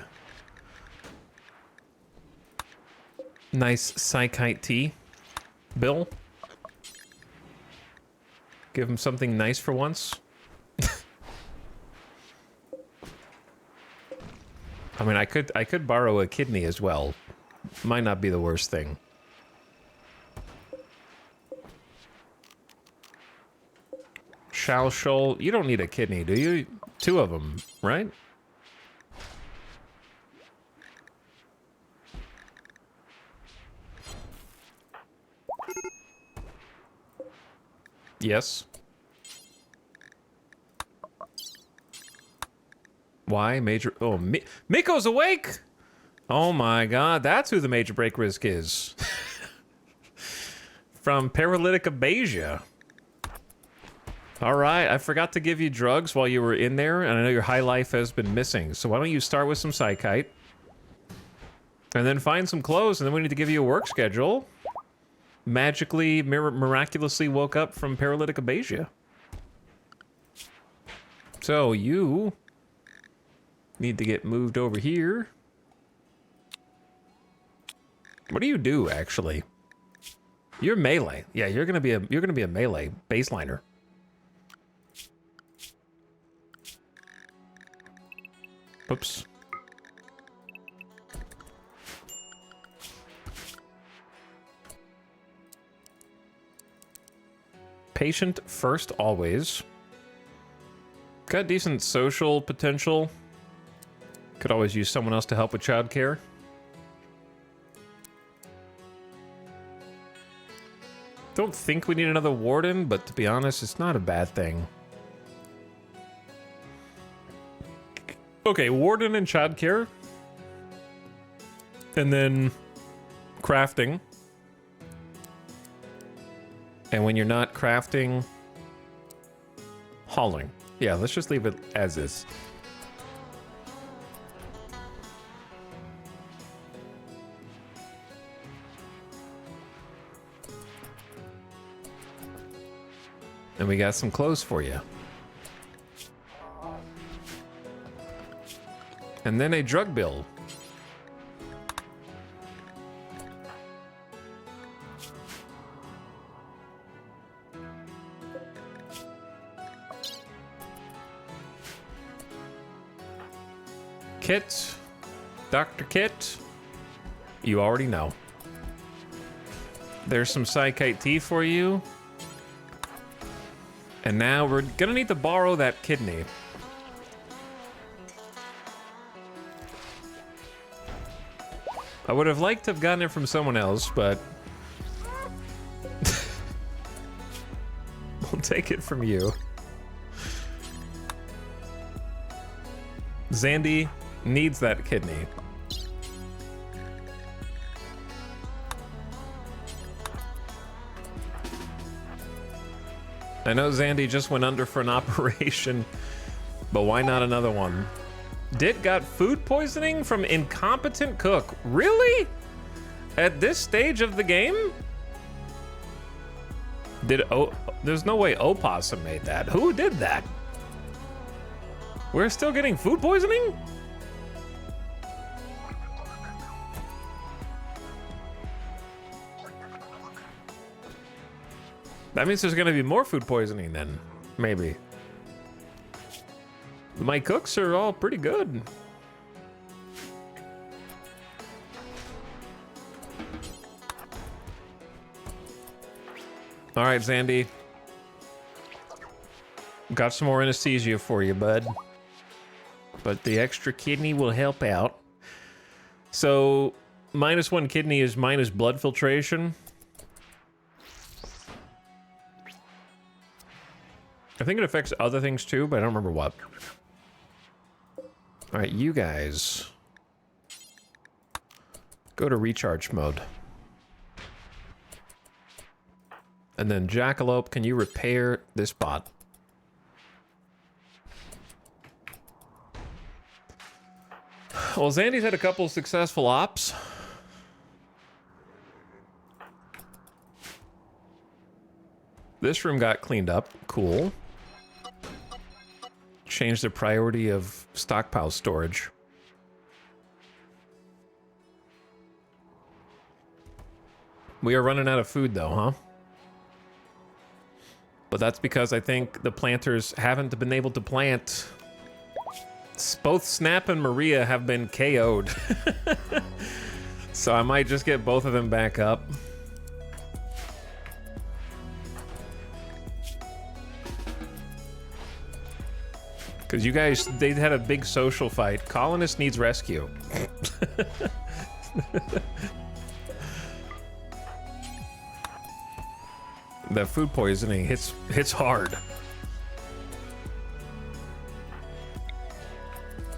A: nice Psychite tea bill. Give them something nice for once. I mean, I could borrow a kidney as well. Might not be the worst thing. Shao Shol, you don't need a kidney, do you? 2 of them, right? Yes. Why? Major... Oh, Miko's awake! Oh my god, that's who the major break risk is. From paralytic abasia. Alright, I forgot to give you drugs while you were in there, and I know your high life has been missing. So why don't you start with some Psychite? And then find some clothes, and then we need to give you a work schedule. Magically, miraculously woke up from paralytic abasia. So you need to get moved over here. What do you do, actually? You're melee. Yeah, you're gonna be a melee baseliner. Oops. Patient first always. Got decent social potential. Could always use someone else to help with childcare. Don't think we need another warden, but to be honest, it's not a bad thing. Okay, warden and childcare. And then crafting. And when you're not crafting, hauling. Yeah, let's just leave it as is. And we got some clothes for you. And then a drug bill. Kit, Dr. Kit, you already know. There's some Psychite tea for you. And now we're gonna need to borrow that kidney. I would have liked to have gotten it from someone else, but we'll take it from you. Zandy needs that kidney. I know Zandy just went under for an operation, but why not another one? Dit got food poisoning from incompetent cook. Really? At this stage of the game? There's no way Opossum made that. Who did that? We're still getting food poisoning? That means there's gonna be more food poisoning then. Maybe. My cooks are all pretty good. All right, Zandy. Got some more anesthesia for you, bud. But the extra kidney will help out. So, -1 kidney is minus blood filtration. I think it affects other things too, but I don't remember what. All right, you guys. Go to recharge mode. And then Jackalope, can you repair this bot? Well, Zandy's had a couple of successful ops. This room got cleaned up. Cool. Changed the priority of stockpile storage. We are running out of food though, huh? But that's because I think the planters haven't been able to plant. Both Snap and Maria have been KO'd. So I might just get both of them back up. Because you guys, they had a big social fight. Colonist needs rescue. The food poisoning hits hard.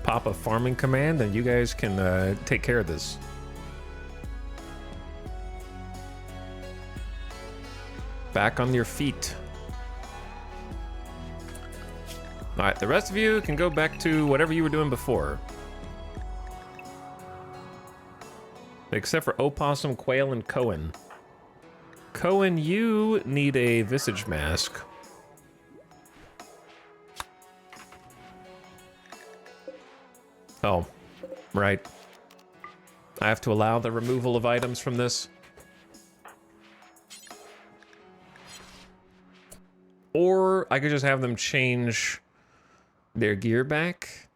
A: Pop a farming command and you guys can take care of this. Back on your feet. All right, the rest of you can go back to whatever you were doing before. Except for Opossum, Quail, and Cohen. Cohen, you need a visage mask. Oh, right. I have to allow the removal of items from this. Or I could just have them change their gear back.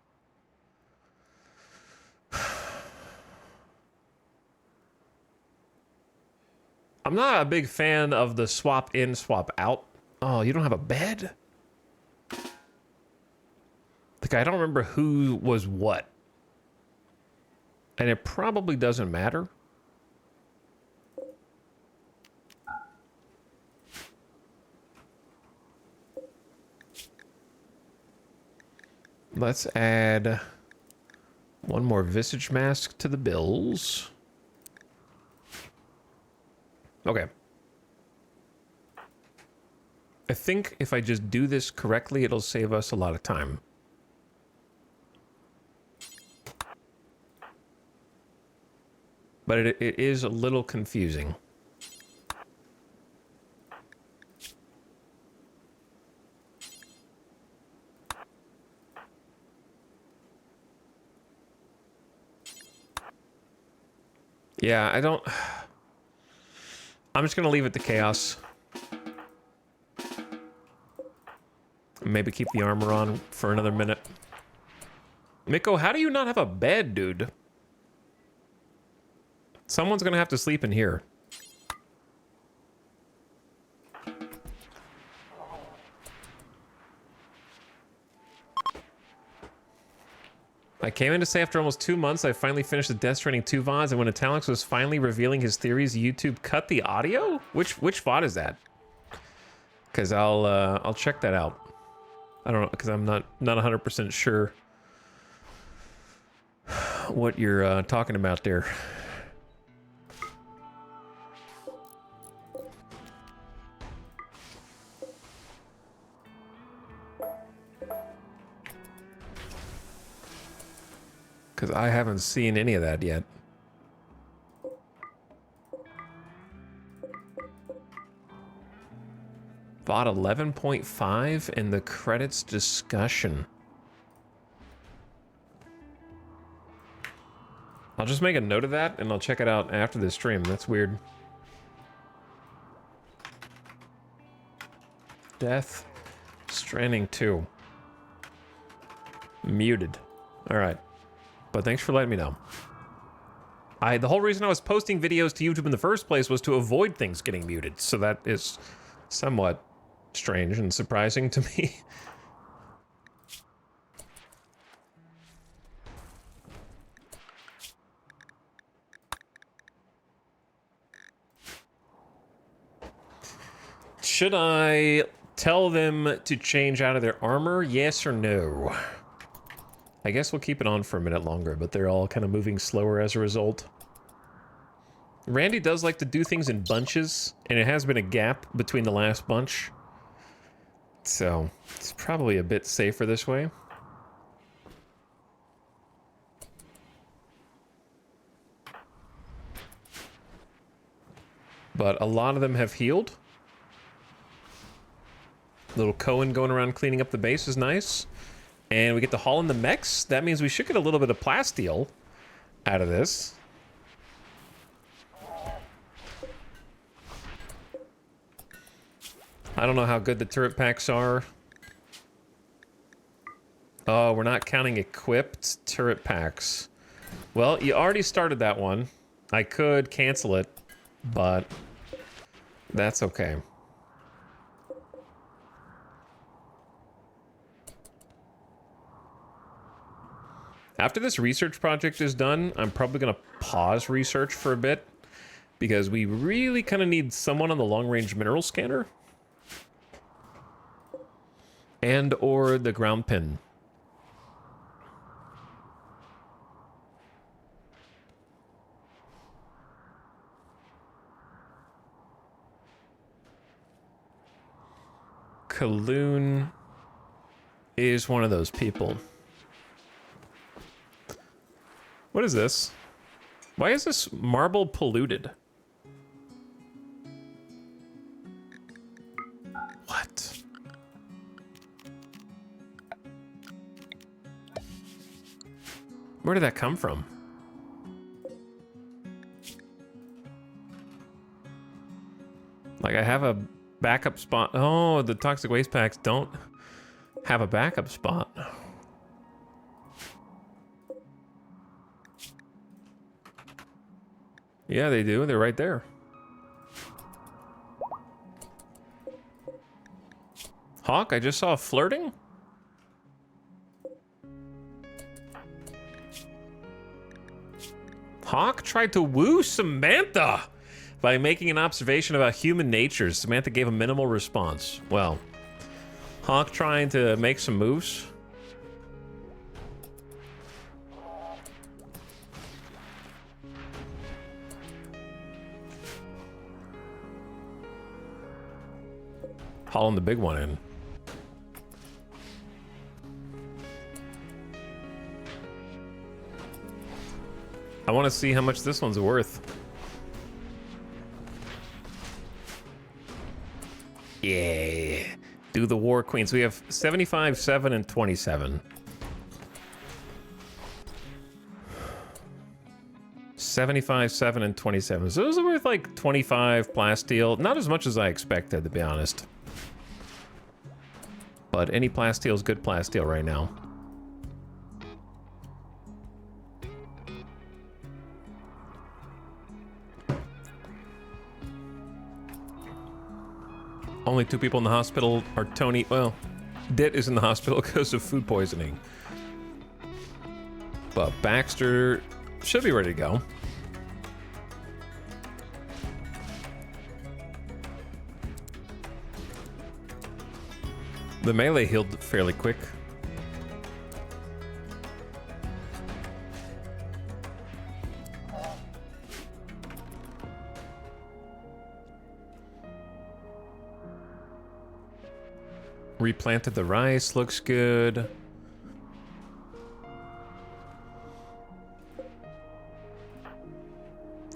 A: I'm not a big fan of the swap in, swap out Oh, you don't have a bed? Like, I don't remember who was what. And it probably doesn't matter. Let's add one more visage mask to the bills. Okay. I think if I just do this correctly, it'll save us a lot of time. But it is a little confusing. Yeah, I don't... I'm just gonna leave it to chaos. Maybe keep the armor on for another minute. Miko, how do you not have a bed, dude? Someone's gonna have to sleep in here. I came in to say after almost 2 months, I finally finished the Death Stranding 2 VODs, and when Etalyx was finally revealing his theories, YouTube cut the audio? Which VOD is that? Because I'll check that out. I don't know, because I'm not 100% sure what you're talking about there. Because I haven't seen any of that yet. VOD 11.5 in the credits discussion. I'll just make a note of that and I'll check it out after the stream. That's weird. Death Stranding 2. Muted. Alright. But thanks for letting me know. The whole reason I was posting videos to YouTube in the first place was to avoid things getting muted. So that is somewhat strange and surprising to me. Should I tell them to change out of their armor? Yes or no? I guess we'll keep it on for a minute longer, but they're all kind of moving slower as a result. Randy does like to do things in bunches, and it has been a gap between the last bunch. So, it's probably a bit safer this way. But a lot of them have healed. Little Cohen going around cleaning up the base is nice. And we get to haul in the mechs. That means we should get a little bit of plasteel out of this. I don't know how good the turret packs are. Oh, we're not counting equipped turret packs. Well, you already started that one. I could cancel it, but that's okay. After this research project is done, I'm probably going to pause research for a bit because we really kind of need someone on the long-range mineral scanner and or the ground pin. Kaloon is one of those people. What is this? Why is this marble polluted? What? Where did that come from? Like, I have a backup spot. Oh, the toxic waste packs don't have a backup spot. Yeah, they do. They're right there. Hawk, I just saw flirting? Hawk tried to woo Samantha by making an observation about human nature. Samantha gave a minimal response. Well, Hawk trying to make some moves. Hauling the big one in. I want to see how much this one's worth. Yeah. Do the War Queens. We have 75, 7, and 27. 75, 7, and 27. So those are worth like 25 plasteel. Not as much as I expected, to be honest. But any plasteel is good plasteel right now. Only 2 people in the hospital are Tony. Well, Dit is in the hospital because of food poisoning. But Baxter should be ready to go. The melee healed fairly quick. Replanted the rice, looks good.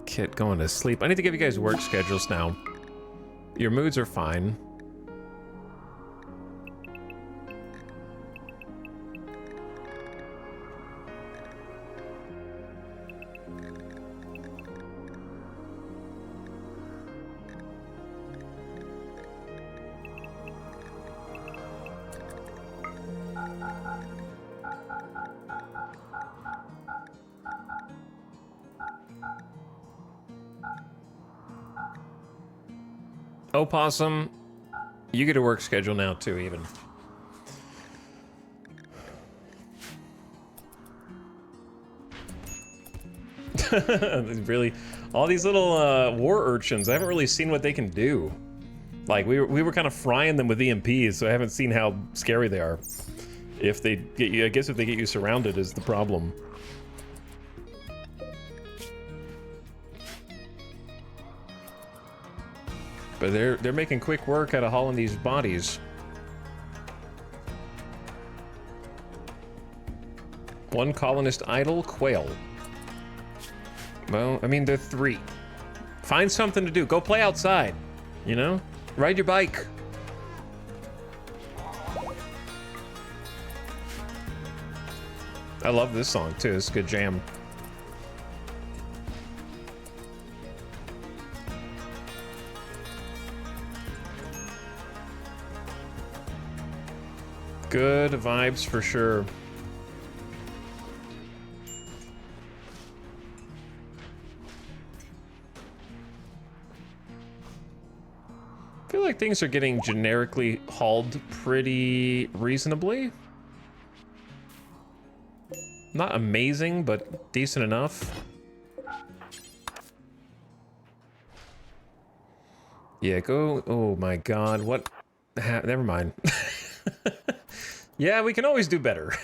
A: Kit going to sleep. I need to give you guys work schedules now. Your moods are fine. Opossum, you get a work schedule now too, even. Really, all these little war urchins, I haven't really seen what they can do. Like, we were kind of frying them with EMPs, so I haven't seen how scary they are. If they get you, I guess if they get you surrounded is the problem. But they're making quick work out of hauling these bodies. One colonist idle, quail. Well, I mean, they're 3. Find something to do. Go play outside, you know? Ride your bike. I love this song, too. It's a good jam. Good vibes for sure. I feel like things are getting generically hauled pretty reasonably. Not amazing, but decent enough. Yeah, go. Oh my god, what? Never mind. Yeah, we can always do better.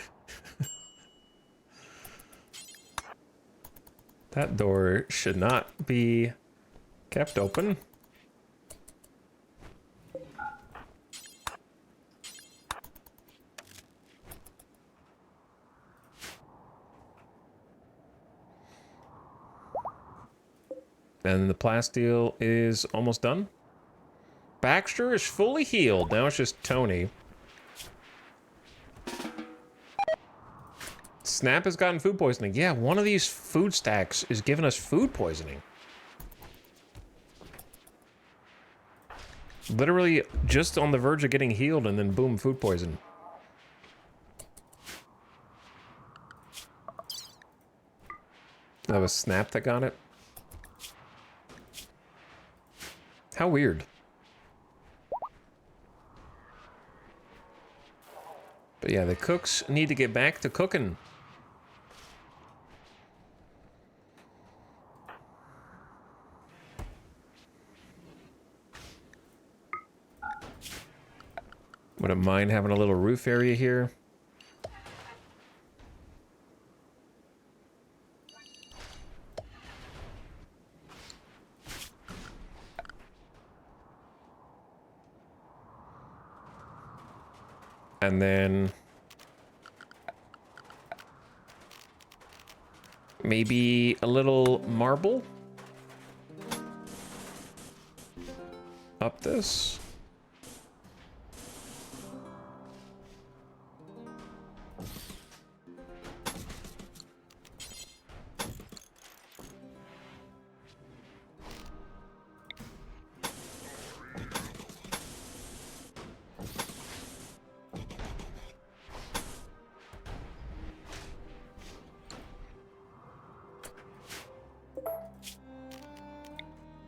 A: That door should not be kept open. And the plasteel is almost done. Baxter is fully healed. Now it's just Tony. Snap has gotten food poisoning. Yeah, one of these food stacks is giving us food poisoning. Literally just on the verge of getting healed and then boom, food poison. That was Snap that got it. How weird. But yeah, the cooks need to get back to cooking. Wouldn't mind having a little roof area here. And then maybe a little marble up this.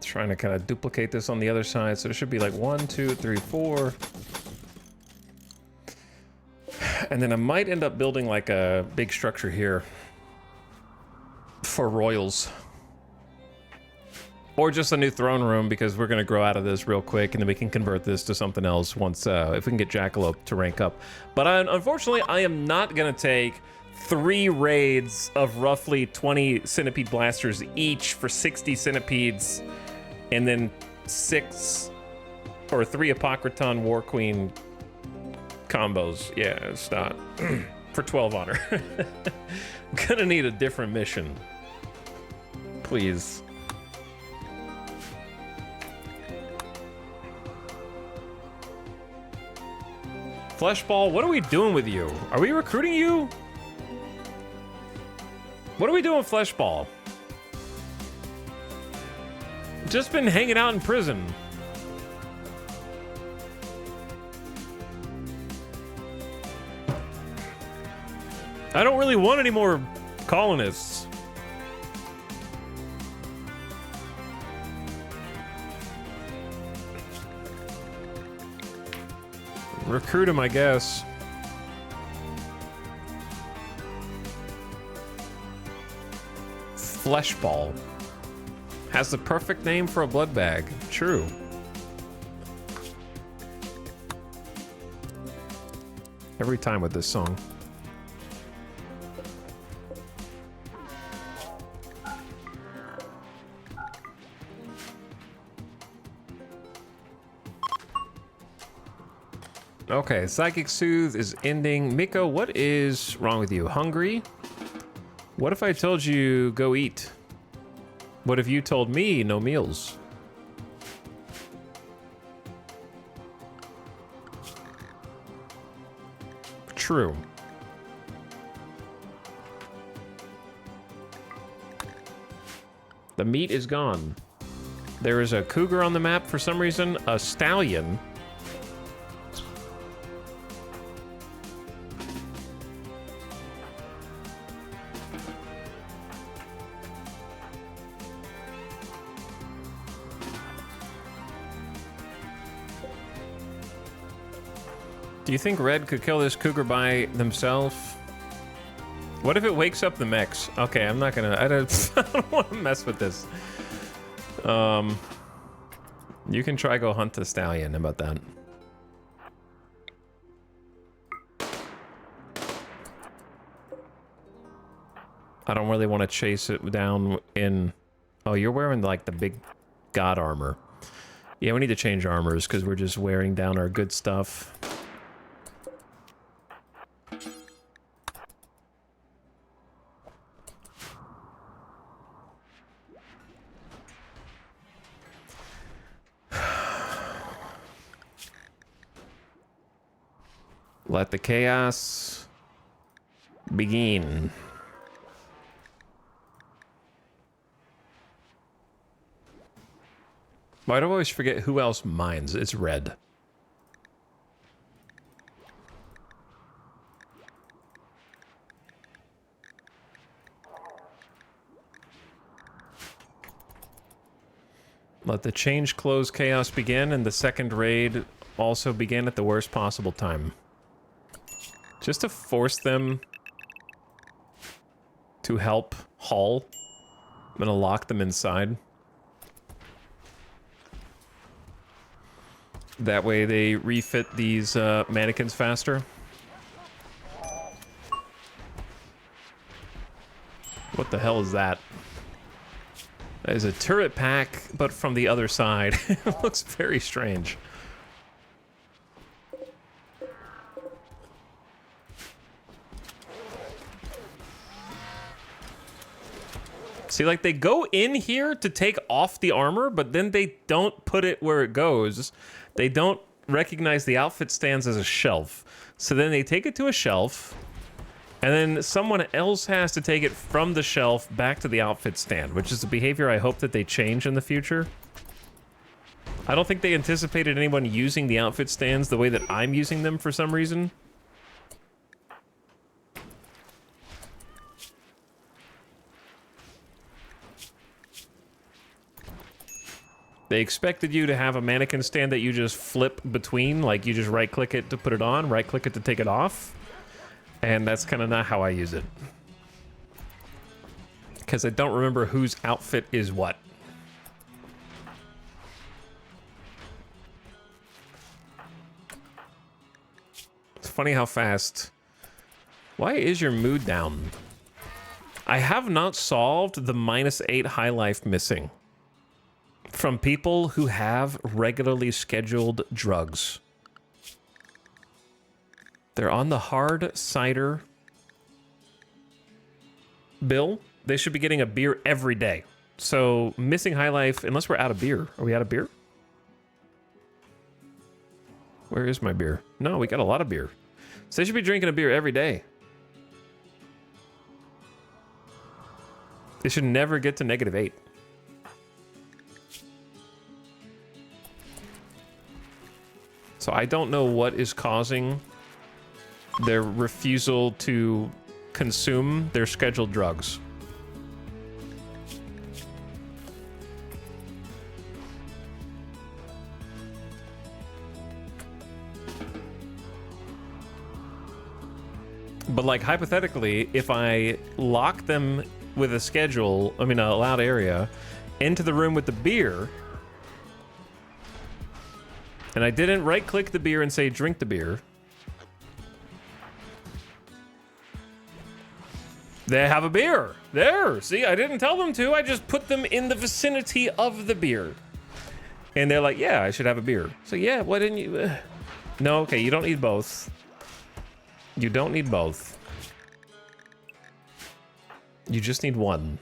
A: Trying to kind of duplicate this on the other side, so it should be like 1, 2, 3, 4. And then I might end up building like a big structure here for royals. Or just a new throne room, because we're going to grow out of this real quick, and then we can convert this to something else once, if we can get Jackalope to rank up. But unfortunately, I am not going to take 3 raids of roughly 20 centipede blasters each for 60 centipedes, and then 6 or 3 Apocryton War Queen combos. Yeah, it's not. For 12 honor. I'm gonna need a different mission. Please. Fleshball, what are we doing with you? Are we recruiting you? What are we doing, Fleshball? Just been hanging out in prison. I don't really want any more colonists. Recruit him, I guess. Fleshball. Has the perfect name for a blood bag. True. Every time with this song. Okay, Psychic Soothe is ending. Miko, what is wrong with you? Hungry? What if I told you go eat? What if you told me no meals? True. The meat is gone. There is a cougar on the map for some reason, a stallion. Do you think Red could kill this cougar by themselves? What if it wakes up the mechs? Okay, I'm not gonna. I don't want to mess with this. You can try go hunt the stallion. How about that? I don't really want to chase it down in. Oh, you're wearing like the big god armor. Yeah, we need to change armors because we're just wearing down our good stuff. Let the chaos begin. Why do I always forget who else mines? It's Red. Let the change close chaos begin, and the second raid also begin at the worst possible time. Just to force them to help haul. I'm gonna lock them inside. That way they refit these mannequins faster. What the hell is that? That is a turret pack, but from the other side. It looks very strange. See, like, they go in here to take off the armor, but then they don't put it where it goes. They don't recognize the outfit stands as a shelf. So then they take it to a shelf, and then someone else has to take it from the shelf back to the outfit stand, which is a behavior I hope that they change in the future. I don't think they anticipated anyone using the outfit stands the way that I'm using them for some reason. They expected you to have a mannequin stand that you just flip between, like you just right-click it to put it on, right-click it to take it off. And that's kind of not how I use it. Because I don't remember whose outfit is what. It's funny how fast... Why is your mood down? I have not solved the -8 high life missing from people who have regularly scheduled drugs. They're on the hard cider bill. They should be getting a beer every day. So missing high life, unless we're out of beer. Are we out of beer? Where is my beer? No, we got a lot of beer. So they should be drinking a beer every day. They should never get to -8. So I don't know what is causing their refusal to consume their scheduled drugs. But like hypothetically, if I lock them with a schedule, I mean a allowed area, into the room with the beer, and I didn't right-click the beer and say drink the beer, they have a beer. There, see, I didn't tell them to, I just put them in the vicinity of the beer. And they're like, yeah, I should have a beer. So yeah, why didn't you? No, okay, you don't need both. You don't need both. You just need one.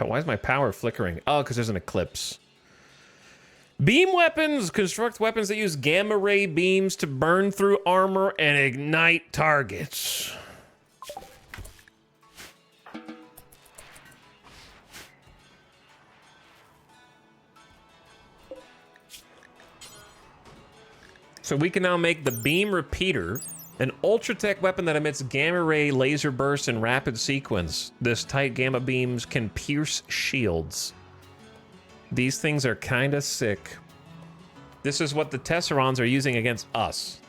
A: Why is my power flickering? Oh, because there's an eclipse. Beam weapons! Construct weapons that use gamma ray beams to burn through armor and ignite targets. So we can now make the beam repeater, an ultra-tech weapon that emits gamma ray laser bursts in rapid sequence. This tight gamma beams can pierce shields. These things are kinda sick. This is what the Tesserons are using against us.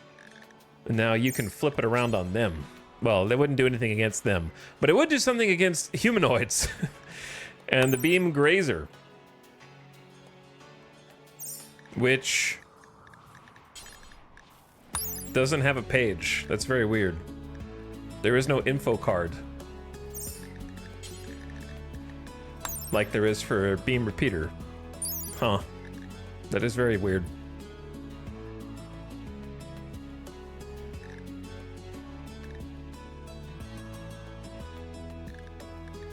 A: And now you can flip it around on them. Well, they wouldn't do anything against them, but it would do something against humanoids. And the beam grazer, which doesn't have a page. That's very weird. There is no info card like there is for beam repeater. Huh. That is very weird.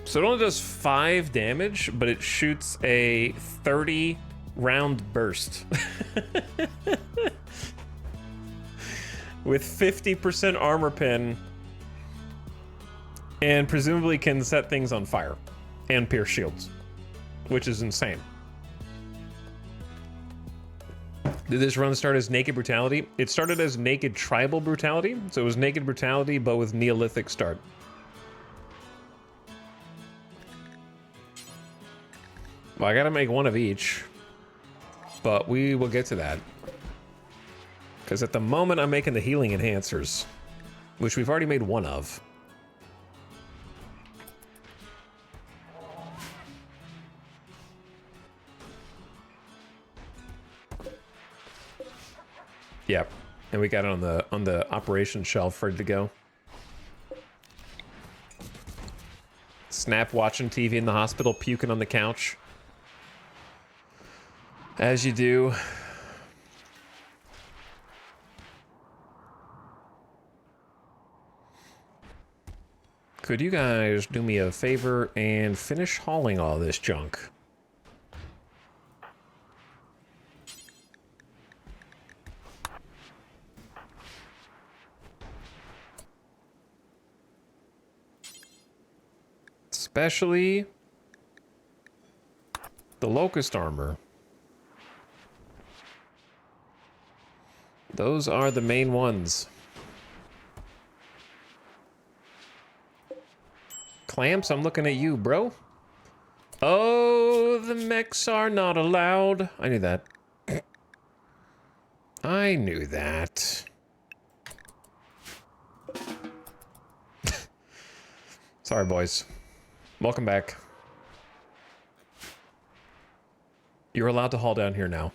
A: So it only does 5 damage, but it shoots a 30 round burst. With 50% armor pen, and presumably can set things on fire and pierce shields, which is insane. Did this run start as Naked Brutality? It started as Naked Tribal Brutality, so it was Naked Brutality, but with Neolithic start. Well, I gotta make one of each. But we will get to that. Because at the moment, I'm making the healing enhancers, which we've already made one of. Yep, and we got it on the operation shelf ready to go. Snap watching TV in the hospital, puking on the couch. As you do. Could you guys do me a favor and finish hauling all this junk? Especially the Locust armor. Those are the main ones. Clamps, I'm looking at you, bro. Oh, the mechs are not allowed. I knew that. I knew that. Sorry, boys. Welcome back. You're allowed to haul down here now.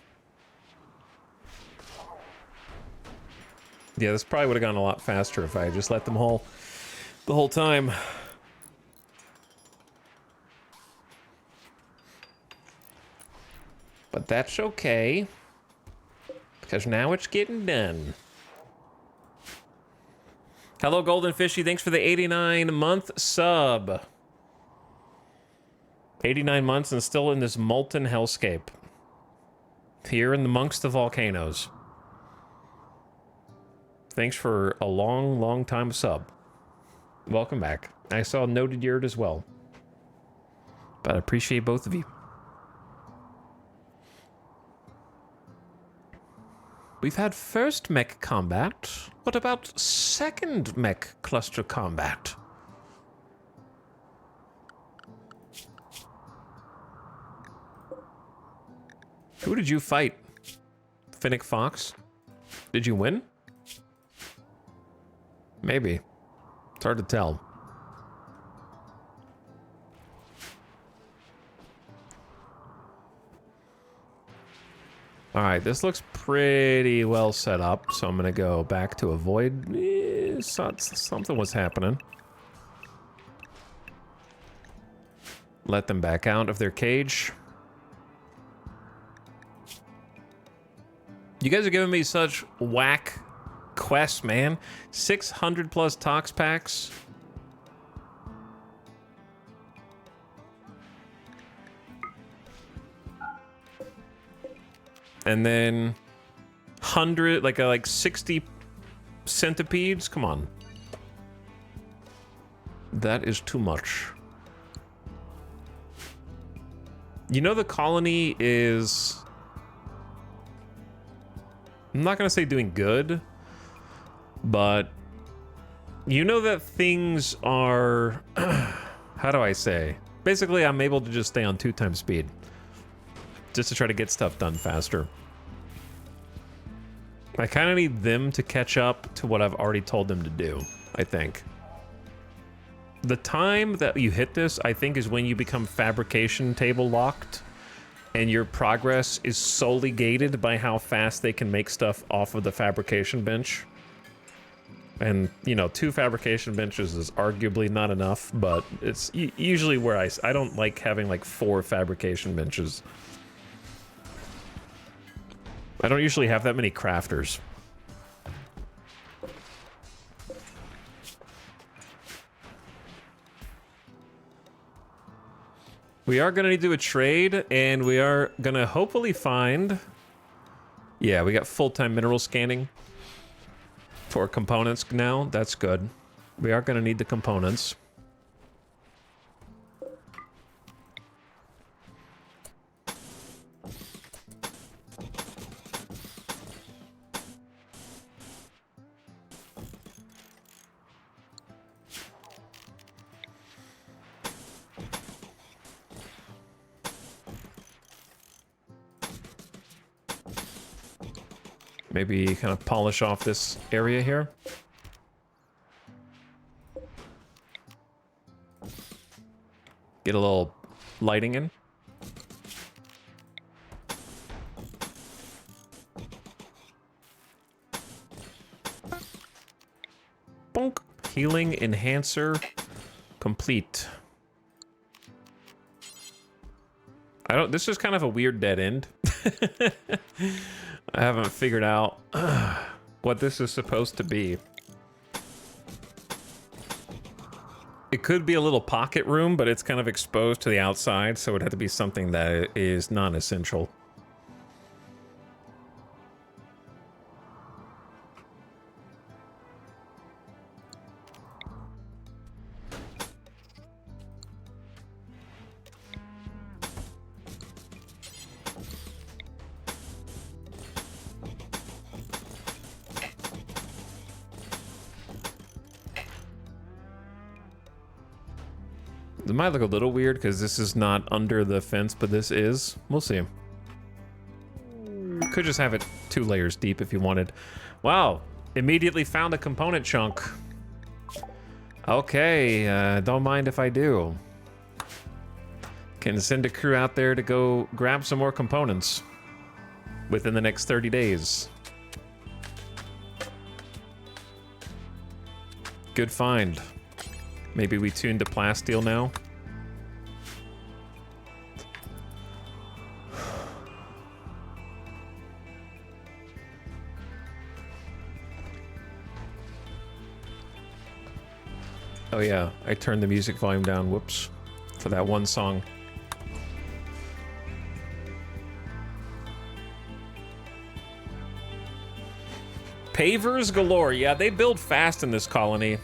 A: Yeah, this probably would have gone a lot faster if I had just let them haul the whole time. But that's okay, because now it's getting done. Hello, Golden Fishy. Thanks for the 89-month sub. 89 months and still in this molten hellscape. Here in amongst the volcanoes. Thanks for a long, long time sub. Welcome back. I saw Noted Yurt as well. But I appreciate both of you. We've had first mech combat. What about second mech cluster combat? Who did you fight? Finnick Fox? Did you win? Maybe. It's hard to tell. Alright, this looks pretty well set up, so I'm gonna go back to avoid... something was happening. Let them back out of their cage. You guys are giving me such whack quests, man. 600 plus tox packs. And then 100, like 60 centipedes. Come on. That is too much. You know the colony is... I'm not gonna say doing good, but you know that things are... how do I say? Basically, I'm able to just stay on 2 times speed. Just to try to get stuff done faster. I kind of need them to catch up to what I've already told them to do, I think. The time that you hit this, I think, is when you become fabrication table locked, and your progress is solely gated by how fast they can make stuff off of the fabrication bench. And, you know, 2 fabrication benches is arguably not enough, but it's usually where I don't like having like 4 fabrication benches. I don't usually have that many crafters. We are gonna need to do a trade, and we are gonna hopefully find... Yeah, we got full-time mineral scanning for components now. That's good. We are gonna need the components. Maybe kind of polish off this area here. Get a little lighting in. Bonk. Healing enhancer complete. This is kind of a weird dead end. I haven't figured out what this is supposed to be. It could be a little pocket room, but it's kind of exposed to the outside, so it would have to be something that is non-essential. It might look a little weird because this is not under the fence, but this is. We'll see. Could just have it 2 layers deep if you wanted. Wow, immediately found a component chunk. Okay, don't mind if I do. Can send a crew out there to go grab some more components within the next 30 days. Good find. Maybe we tune to plasteel now. Oh yeah, I turned the music volume down, whoops, for that one song. Pavers galore, yeah, they build fast in this colony.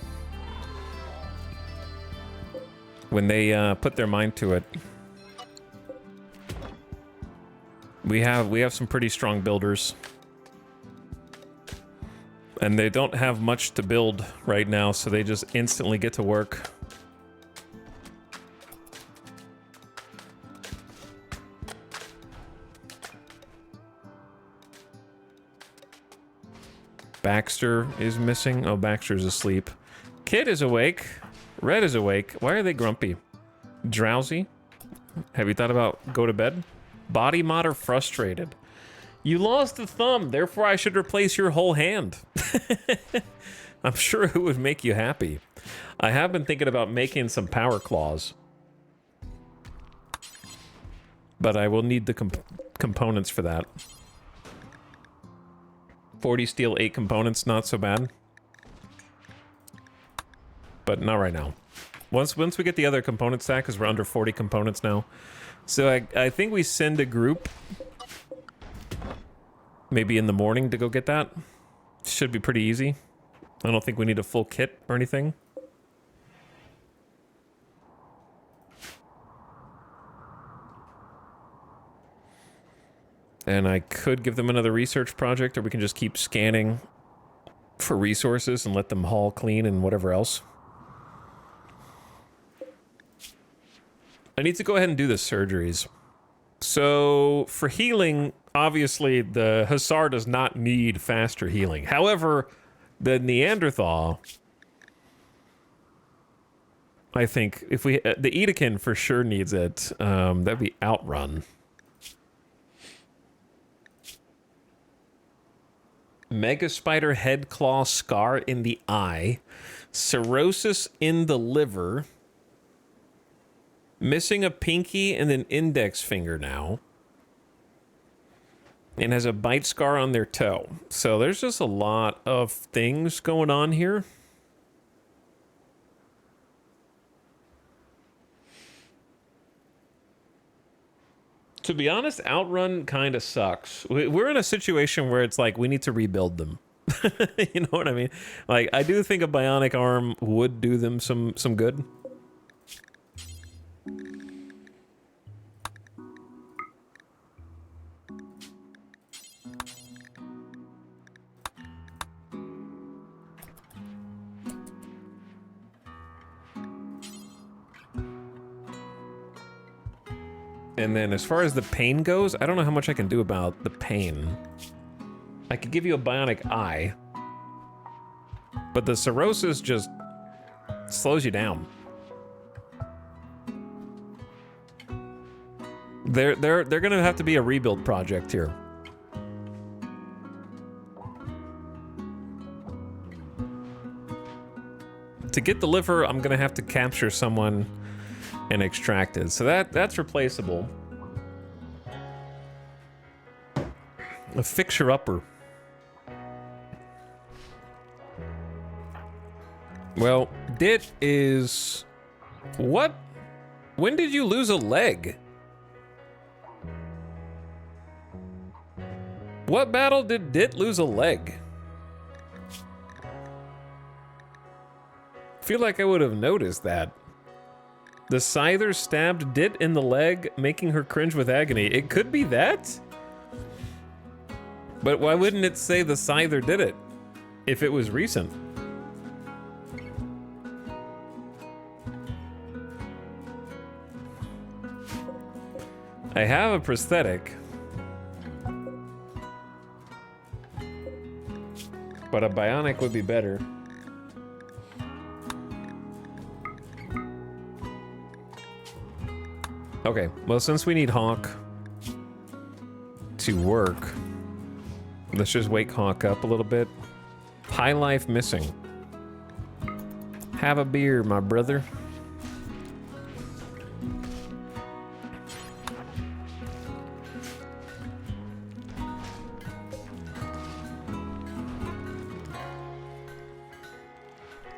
A: When they put their mind to it. We have some pretty strong builders. And they don't have much to build right now, so they just instantly get to work. Baxter is missing. Oh, Baxter's asleep. Kid is awake. Red is awake. Why are they grumpy? Drowsy? Have you thought about go to bed? Body mod or frustrated? You lost a thumb, therefore I should replace your whole hand. I'm sure it would make you happy. I have been thinking about making some power claws. But I will need the components for that. 40 steel, 8 components, not so bad. But not right now. Once we get the other component stack, because we're under 40 components now. So I think we send a group maybe in the morning to go get that. Should be pretty easy. I don't think we need a full kit or anything. And I could give them another research project, or we can just keep scanning for resources and let them haul clean and whatever else. I need to go ahead and do the surgeries. So for healing, obviously the Hussar does not need faster healing. However, the Neanderthal, I think if we, the Edekin for sure needs it. That'd be Outrun. Mega spider head claw scar in the eye, cirrhosis in the liver, missing a pinky and an index finger now, and has a bite scar on their toe. So there's just a lot of things going on here. To be honest, Outrun kind of sucks. We're in a situation where it's like we need to rebuild them. You know what I mean? Like, I do think a bionic arm would do them some good. And then as far as the pain goes, I don't know how much I can do about the pain. I could give you a bionic eye. But the cirrhosis just slows you down. They're gonna have to be a rebuild project here. To get the liver, I'm gonna have to capture someone and extract it. So that's replaceable. A fixer-upper. Well, Dit is... What? When did you lose a leg? What battle did Dit lose a leg? I feel like I would have noticed that. The Scyther stabbed Dit in the leg, making her cringe with agony. It could be that? But why wouldn't it say the Scyther did it if it was recent? I have a prosthetic, but a bionic would be better. Okay, well, since we need Hawk to work, let's just wake Hawk up a little bit. High life missing. Have a beer, my brother.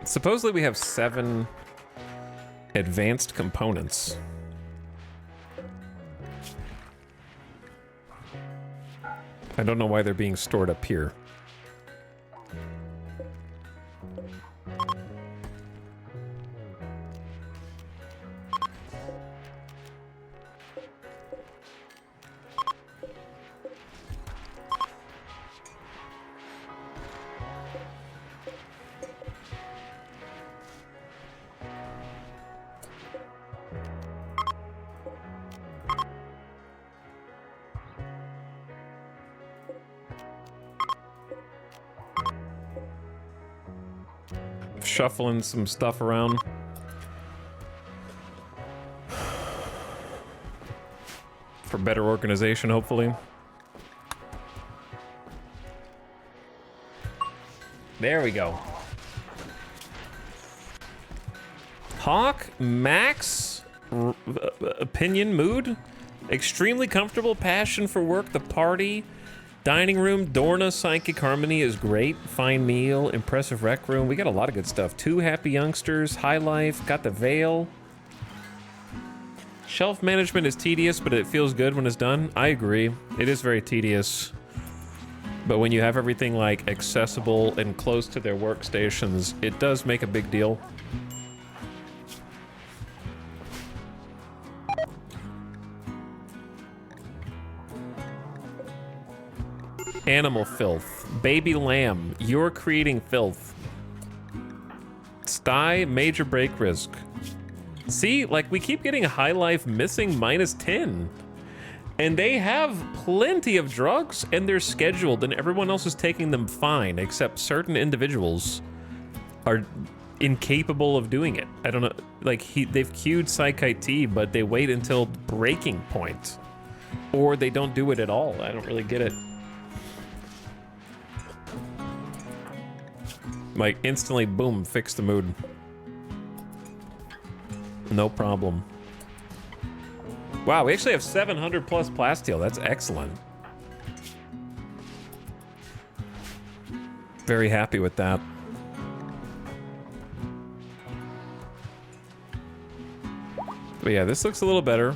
A: Supposedly we have 7 advanced components. I don't know why they're being stored up here. Shuffling some stuff around. For better organization, hopefully. There we go. Hawk, Max, opinion, mood, extremely comfortable, passion for work, the party, dining room, Dorna, psychic harmony is great, fine meal, impressive rec room. We got a lot of good stuff. 2 happy youngsters, high life, got the veil. Shelf management is tedious, but it feels good when it's done. I agree. It is very tedious. But when you have everything like accessible and close to their workstations, it does make a big deal. Animal filth. Baby lamb. You're creating filth. Sty, major break risk. See, like, we keep getting high life missing -10. And they have plenty of drugs, and they're scheduled, and everyone else is taking them fine, except certain individuals are incapable of doing it. I don't know, like, they've queued Psych IT, but they wait until breaking point. Or they don't do it at all. I don't really get it. Like, instantly, boom, fix the mood. No problem. Wow, we actually have 700 plus plasteel. That's excellent. Very happy with that. But yeah, this looks a little better.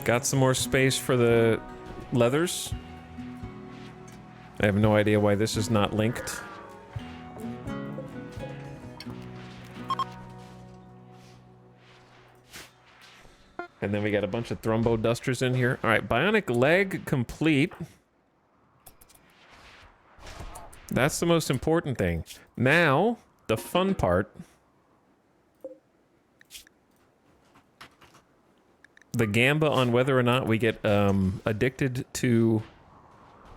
A: Got some more space for the leathers. I have no idea why this is not linked. And then we got a bunch of thrombo dusters in here. All right, bionic leg complete. That's the most important thing. Now, the fun part. the gamba on whether or not we get addicted to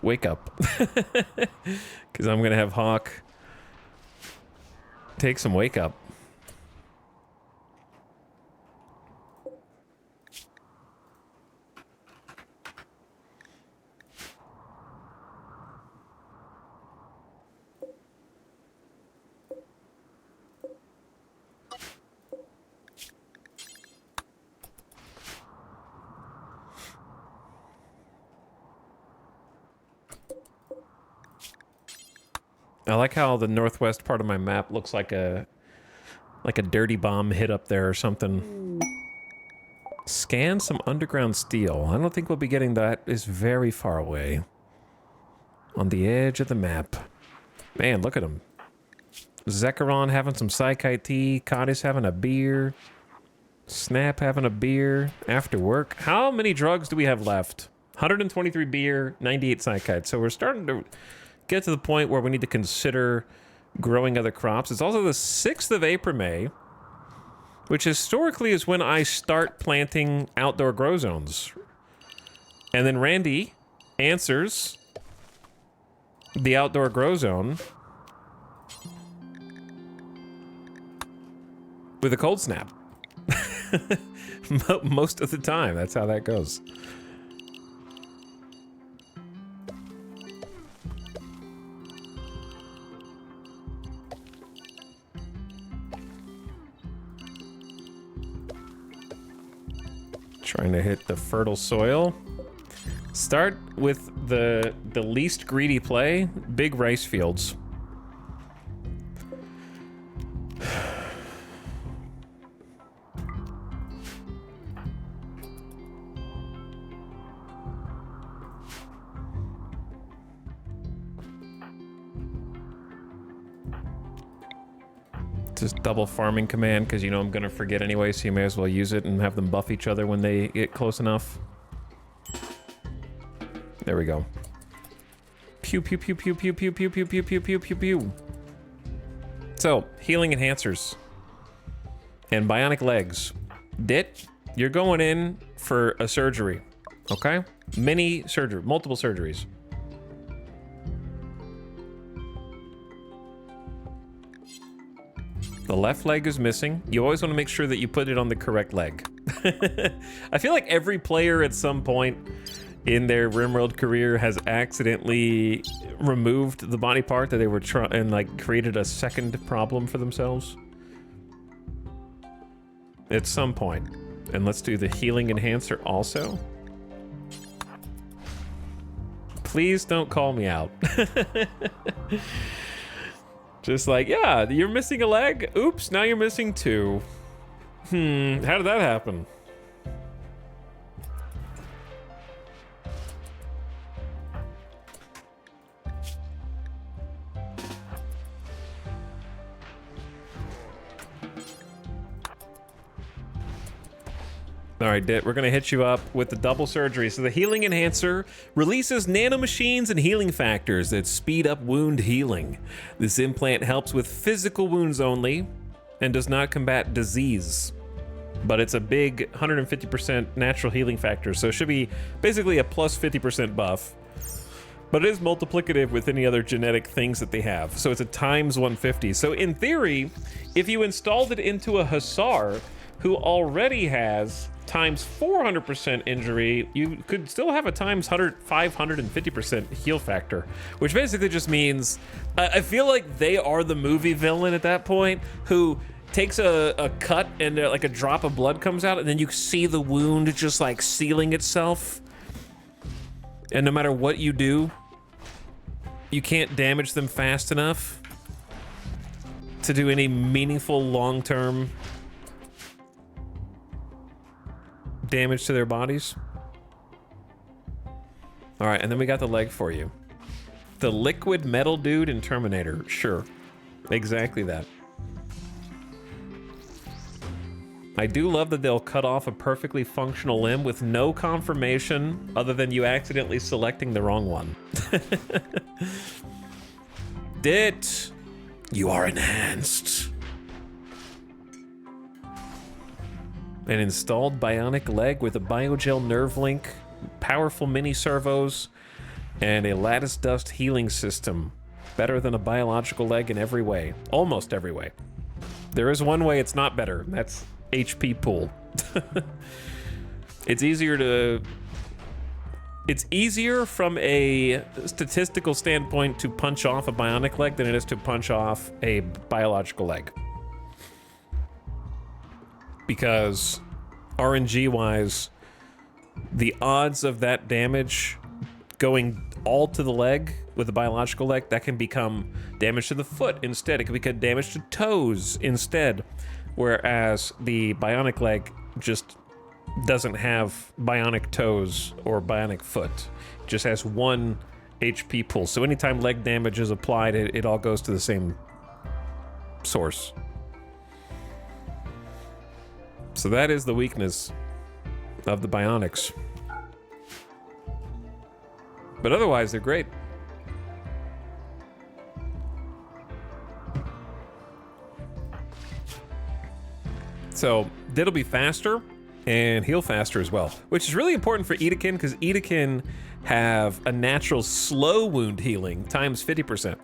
A: wake up. Because I'm going to have Hawk take some wake up. I like how the northwest part of my map looks like a dirty bomb hit up there or something. Scan some underground steel. I don't think we'll be getting that. It's very far away. On the edge of the map. Man, look at him. Zekrom having some Psychite tea. Cottis having a beer. Snap having a beer. After work. How many drugs do we have left? 123 beer, 98 Psychite. So we're starting to get to the point where we need to consider growing other crops. It's also the 6th of April, May, which historically is when I start planting outdoor grow zones. And then Randy answers the outdoor grow zone with a cold snap. Most of the time, that's how that goes. Trying to hit the fertile soil. Start with the least greedy play, big rice fields. Just double farming command, because you know I'm gonna forget anyway, so you may as well use it and have them buff each other when they get close enough. There we go. Pew pew pew pew pew pew pew pew pew pew pew pew pew. So, healing enhancers. And bionic legs. Dit, you're going in for a surgery. Okay? Mini surgery, multiple surgeries. The left leg is missing. You always want to make sure that you put it on the correct leg. I feel like every player at some point in their RimWorld career has accidentally removed the body part that they were trying and like created a second problem for themselves. At some point. And let's do the healing enhancer also. Please don't call me out. Just like, yeah, you're missing a leg. Oops, now you're missing 2. How did that happen? All right, Dit, we're gonna hit you up with the double surgery. So the healing enhancer releases nanomachines and healing factors that speed up wound healing. This implant helps with physical wounds only and does not combat disease. But it's a big 150% natural healing factor, so it should be basically a plus 50% buff. But it is multiplicative with any other genetic things that they have. So it's a times 150. So in theory, if you installed it into a Hussar who already has times 400% injury, you could still have a times 550% heal factor, which basically just means I feel like they are the movie villain at that point who takes a cut and like a drop of blood comes out and then you see the wound just like sealing itself, and no matter what you do, you can't damage them fast enough to do any meaningful long-term damage to their bodies. All right, and then we got the leg for you. The liquid metal dude in Terminator. Sure, exactly that. I do love that they'll cut off a perfectly functional limb with no confirmation other than you accidentally selecting the wrong one. Dit, you are enhanced. An installed bionic leg with a biogel nerve link, powerful mini servos, and a lattice dust healing system. Better than a biological leg in every way. Almost every way. There is one way it's not better. That's HP pool. It's easier from a statistical standpoint to punch off a bionic leg than it is to punch off a biological leg. Because RNG-wise, the odds of that damage going all to the leg with a biological leg, that can become damage to the foot instead. It can become damage to toes instead. Whereas the bionic leg just doesn't have bionic toes or bionic foot. It just has one HP pool. So anytime leg damage is applied, it all goes to the same source. So that is the weakness of the bionics. But otherwise, they're great. So that'll be faster and heal faster as well, which is really important for Edakin because Edakin have a natural slow wound healing times 50%.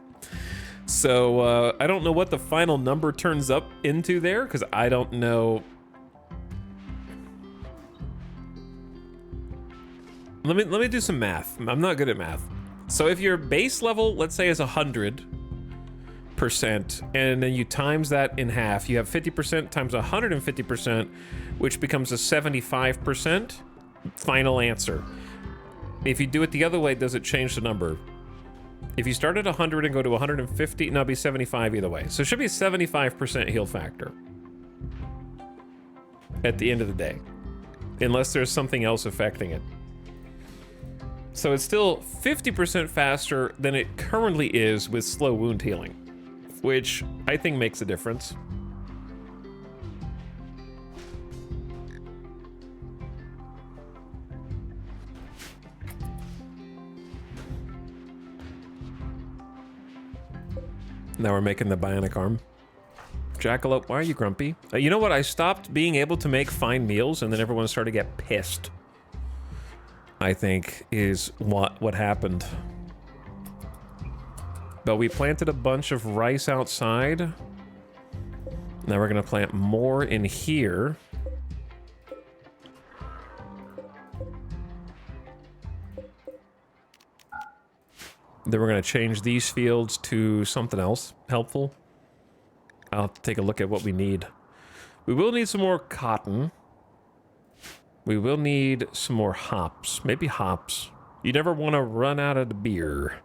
A: So I don't know what the final number turns up into there because I don't know. Let me do some math. I'm not good at math. So if your base level, let's say, is 100%, and then you times that in half, you have 50% times 150%, which becomes a 75% final answer. If you do it the other way, does it change the number? If you start at 100 and go to 150, no, it'll be 75 either way. So it should be a 75% heal factor at the end of the day, unless there's something else affecting it. So it's still 50% faster than it currently is with slow wound healing, which I think makes a difference. Now we're making the bionic arm. Jackalope, why are you grumpy? You know what? I stopped being able to make fine meals and then everyone started to get pissed. I think is what happened. But we planted a bunch of rice outside. Now we're gonna plant more in here. Then we're gonna change these fields to something else helpful. I'll take a look at what we need. We will need some more cotton. We will need some more hops. Maybe hops. You never want to run out of the beer.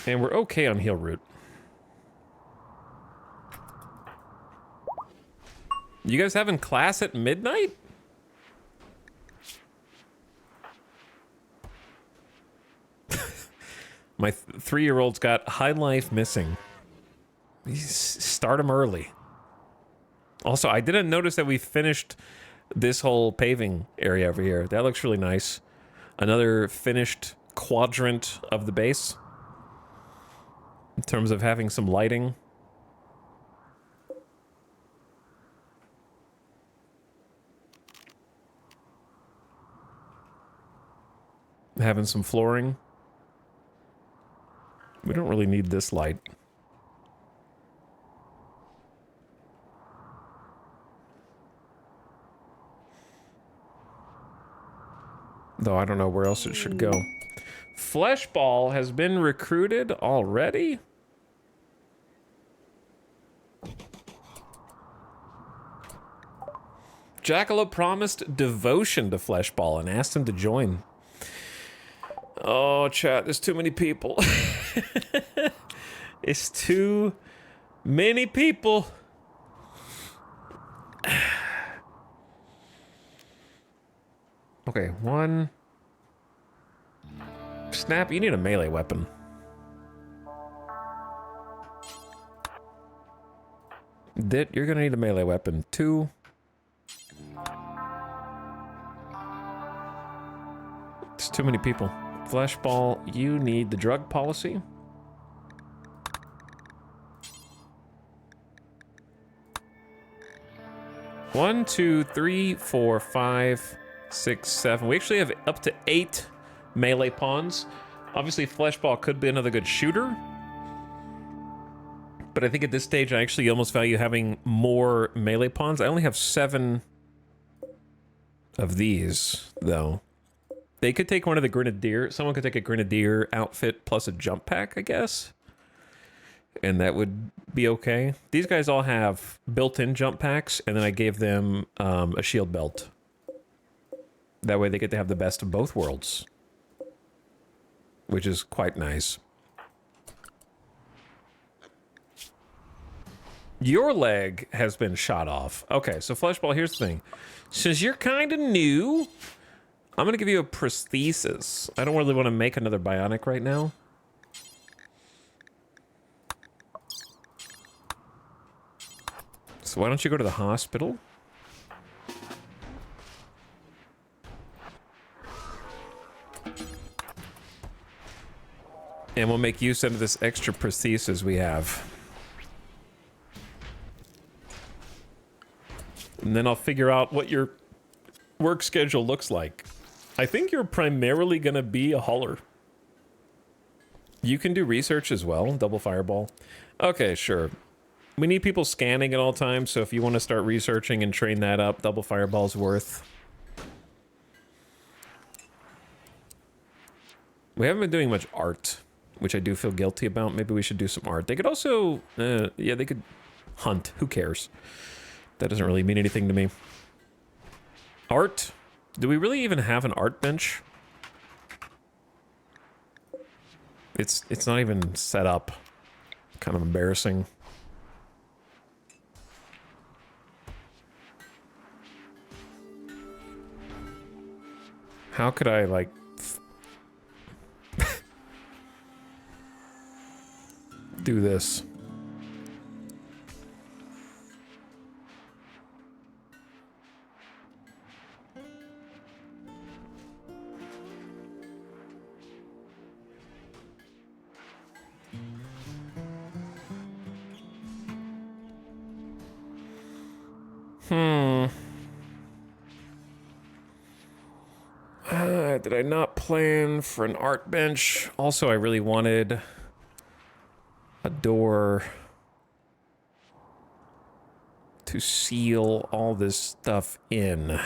A: And we're okay on heal root. You guys having class at midnight? My 3-year-old's got High Life missing. Start him early. Also, I didn't notice that we finished this whole paving area over here. That looks really nice. Another finished quadrant of the base. In terms of having some lighting. Having some flooring. We don't really need this light. Though I don't know where else it should go. Fleshball has been recruited already? Jackalope promised devotion to Fleshball and asked him to join. Oh, chat, there's too many people. It's too many people. Okay, one. Snap, you need a melee weapon. Dit, you're gonna need a melee weapon. 2. It's too many people. Fleshball, you need the drug policy. 1, 2, 3, 4, 5, 6, 7. We actually have up to 8 melee pawns. Obviously, Fleshball could be another good shooter. But I think at this stage, I actually almost value having more melee pawns. I only have 7 of these, though. They could take one of the Grenadier. Someone could take a Grenadier outfit plus a jump pack, I guess. And that would be okay. These guys all have built-in jump packs, and then I gave them a shield belt. That way they get to have the best of both worlds. Which is quite nice. Your leg has been shot off. Okay, so Fleshball, here's the thing. Since you're kind of new, I'm going to give you a prosthesis. I don't really want to make another bionic right now. So why don't you go to the hospital? And we'll make use of this extra prosthesis we have. And then I'll figure out what your work schedule looks like. I think you're primarily going to be a hauler. You can do research as well, double fireball. Okay, sure. We need people scanning at all times, so if you want to start researching and train that up, double fireball's worth. We haven't been doing much art, which I do feel guilty about. Maybe we should do some art. They could also, yeah, they could hunt. Who cares? That doesn't really mean anything to me. Art? Do we really even have an art bench? It's not even set up. Kind of embarrassing. How could I, like... do this? Did I not plan for an art bench? Also, I really wanted a door to seal all this stuff in.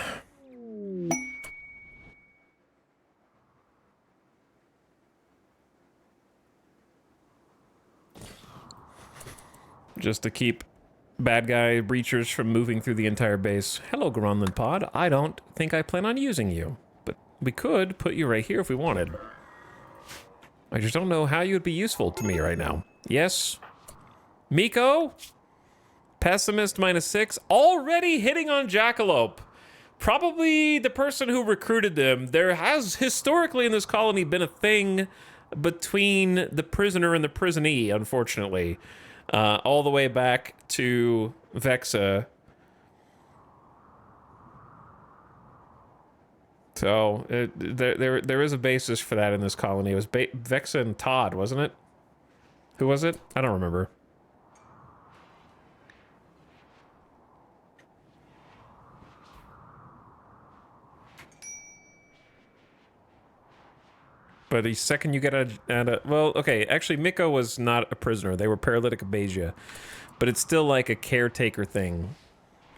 A: Just to keep bad guy breachers from moving through the entire base. Hello, Gronlin Pod. I don't think I plan on using you, but we could put you right here if we wanted. I just don't know how you would be useful to me right now. Yes? Miko? Pessimist -6. Already hitting on Jackalope. Probably the person who recruited them. There has historically in this colony been a thing between the prisoner and the prisonee, unfortunately. All the way back to Vexa. So, there is a basis for that in this colony. It was Vexa and Todd, wasn't it? Who was it? I don't remember. But the second you get well, okay, actually Miko was not a prisoner. They were paralytic Abasia. But it's still like a caretaker thing.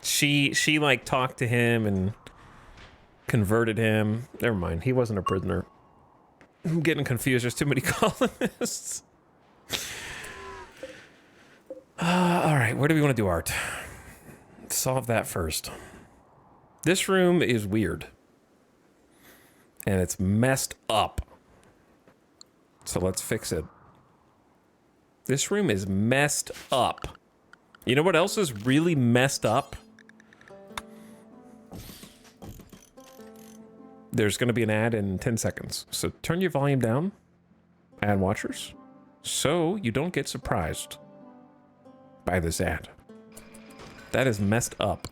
A: She like talked to him and converted him. Never mind, he wasn't a prisoner. I'm getting confused. There's too many colonists. All right, where do we want to do art? Solve that first. This room is weird. And it's messed up. So let's fix it. This room is messed up. You know what else is really messed up? There's going to be an ad in 10 seconds. So turn your volume down, ad watchers, so you don't get surprised by this ad. That is messed up.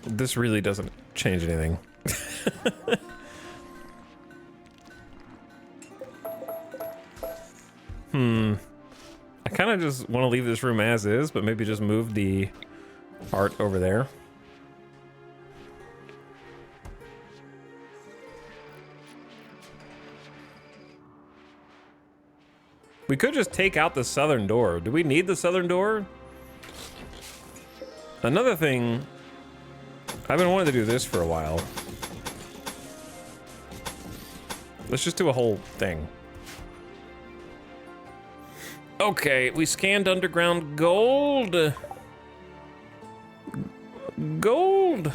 A: This really doesn't change anything. I kind of just want to leave this room as is, but maybe just move the art over there. We could just take out the southern door. Do we need the southern door? Another thing, I've been wanting to do this for a while. Let's just do a whole thing. Okay, we scanned underground gold. Gold.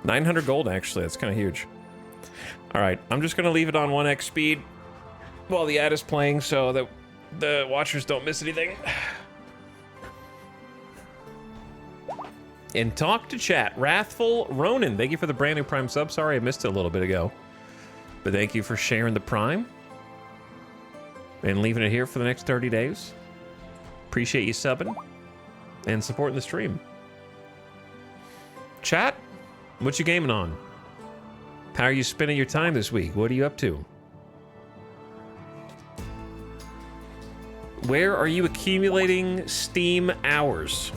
A: 900 gold, actually. That's kind of huge. All right, I'm just going to leave it on 1x speed while the ad is playing so that the watchers don't miss anything. And talk to chat. Wrathful Ronan, thank you for the brand new Prime sub. Sorry I missed it a little bit ago. But thank you for sharing the Prime. And leaving it here for the next 30 days. Appreciate you subbing. And supporting the stream. Chat, what you gaming on? How are you spending your time this week? What are you up to? Where are you accumulating Steam hours?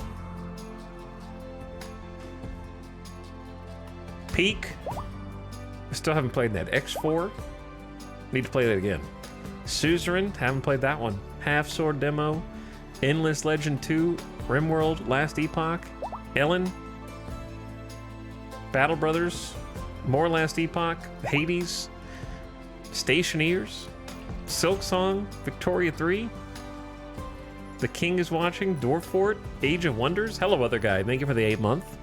A: Peak. I still haven't played that. X4. Need to play that again. Suzerain. Haven't played that one. Half Sword demo. Endless Legend 2. RimWorld Last Epoch. Ellen. Battle Brothers. More Last Epoch. Hades. Stationeers. Silk Song. Victoria 3. The King is watching. Dwarf Fort. Age of Wonders. Hello, other guy. Thank you for the 8th month.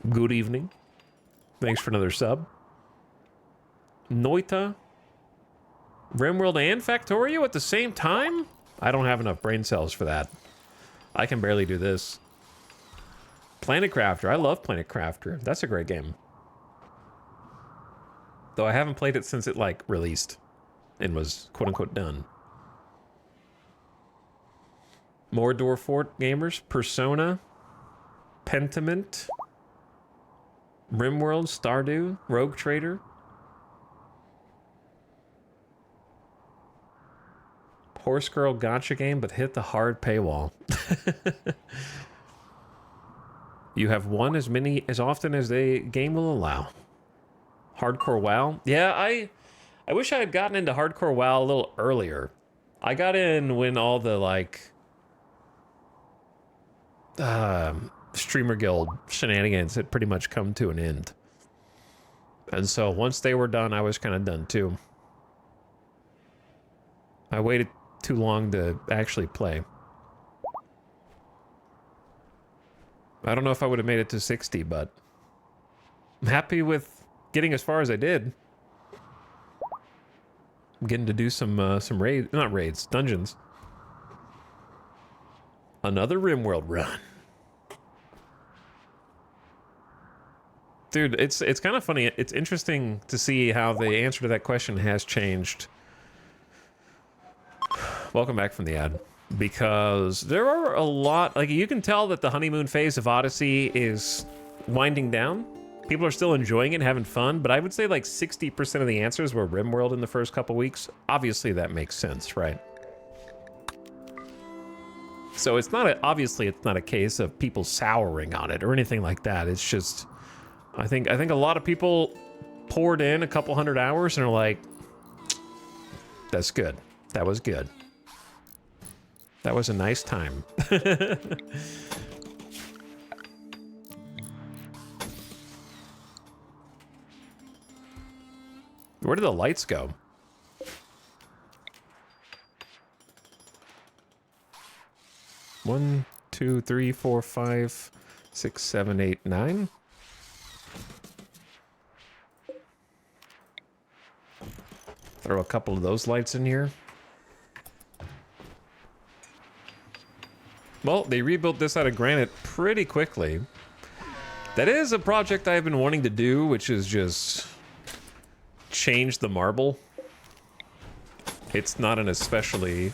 A: Good evening. Thanks for another sub. Noita. RimWorld and Factorio at the same time? I don't have enough brain cells for that. I can barely do this. Planet Crafter. I love Planet Crafter. That's a great game. Though I haven't played it since it, like, released and was quote-unquote done. More Dwarf Fort gamers. Persona. Pentiment. RimWorld, Stardew, Rogue Trader. Horse Girl gotcha game, but hit the hard paywall. You have won as often as the game will allow. Hardcore WoW. Yeah, I wish I had gotten into Hardcore WoW a little earlier. I got in when all the, like, Streamer Guild shenanigans had pretty much come to an end. And so once they were done, I was kind of done too. I waited too long to actually play. I don't know if I would have made it to 60, but I'm happy with getting as far as I did. I'm getting to do some raids, not raids, dungeons. Another RimWorld run. Dude, it's kind of funny. It's interesting to see how the answer to that question has changed. Welcome back from the ad. Because there are a lot, like, you can tell that the honeymoon phase of Odyssey is winding down. People are still enjoying it and having fun, but I would say like 60% of the answers were RimWorld in the first couple weeks. Obviously that makes sense, right? So it's not obviously it's not a case of people souring on it or anything like that. It's just, I think a lot of people poured in a couple hundred hours and are like, that's good. That was good. That was a nice time. Where did the lights go? One, two, three, four, 5, 6, 7, 8, 9. Throw a couple of those lights in here. Well, they rebuilt this out of granite pretty quickly. That is a project I've been wanting to do, which is just change the marble. It's not an especially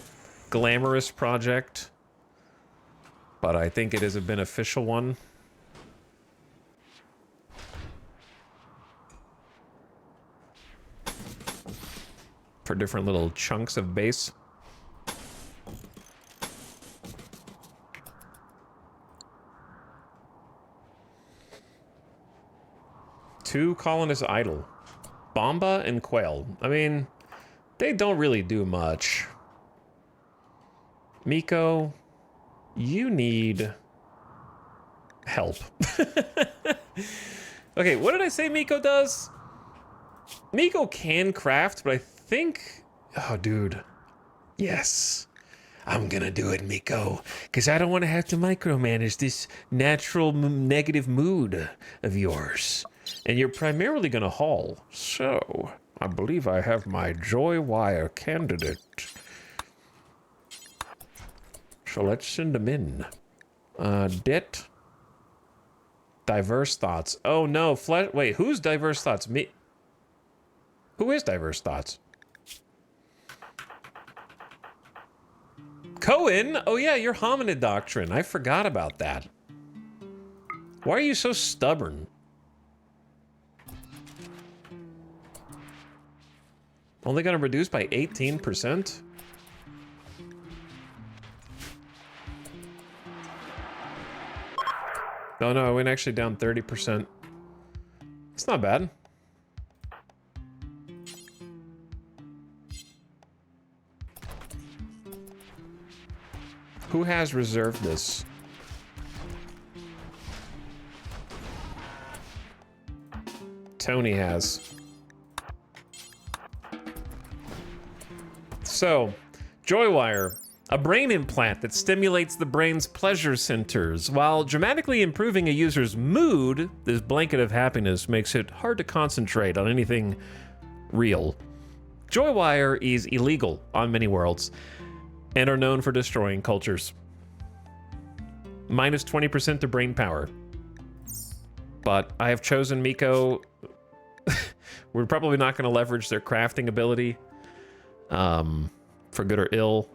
A: glamorous project, but I think it is a beneficial one. for different little chunks of base. Two colonists idle. Bomba and Quail. I mean, they don't really do much. Miko, you need help. Okay, what did I say Miko does? Miko can craft, but I think... Oh, dude. Yes. I'm gonna do it, Miko, because I don't want to have to micromanage this natural negative mood of yours. And you're primarily gonna haul. So, I believe I have my Joy Wire candidate. So let's send them in. Debt. Diverse Thoughts. Oh no, wait, who's Diverse Thoughts? Me? Who is Diverse Thoughts? Cohen? Oh yeah, your hominid doctrine. I forgot about that. Why are you so stubborn? Only gonna reduce by 18%? Oh no, I went actually down 30%. It's not bad. Who has reserved this? Tony has. So, Joywire, a brain implant that stimulates the brain's pleasure centers. While dramatically improving a user's mood, this blanket of happiness makes it hard to concentrate on anything real. Joywire is illegal on many worlds and are known for destroying cultures. Minus 20% to brain power. But I have chosen Miko. We're probably not going to leverage their crafting ability. For good or ill.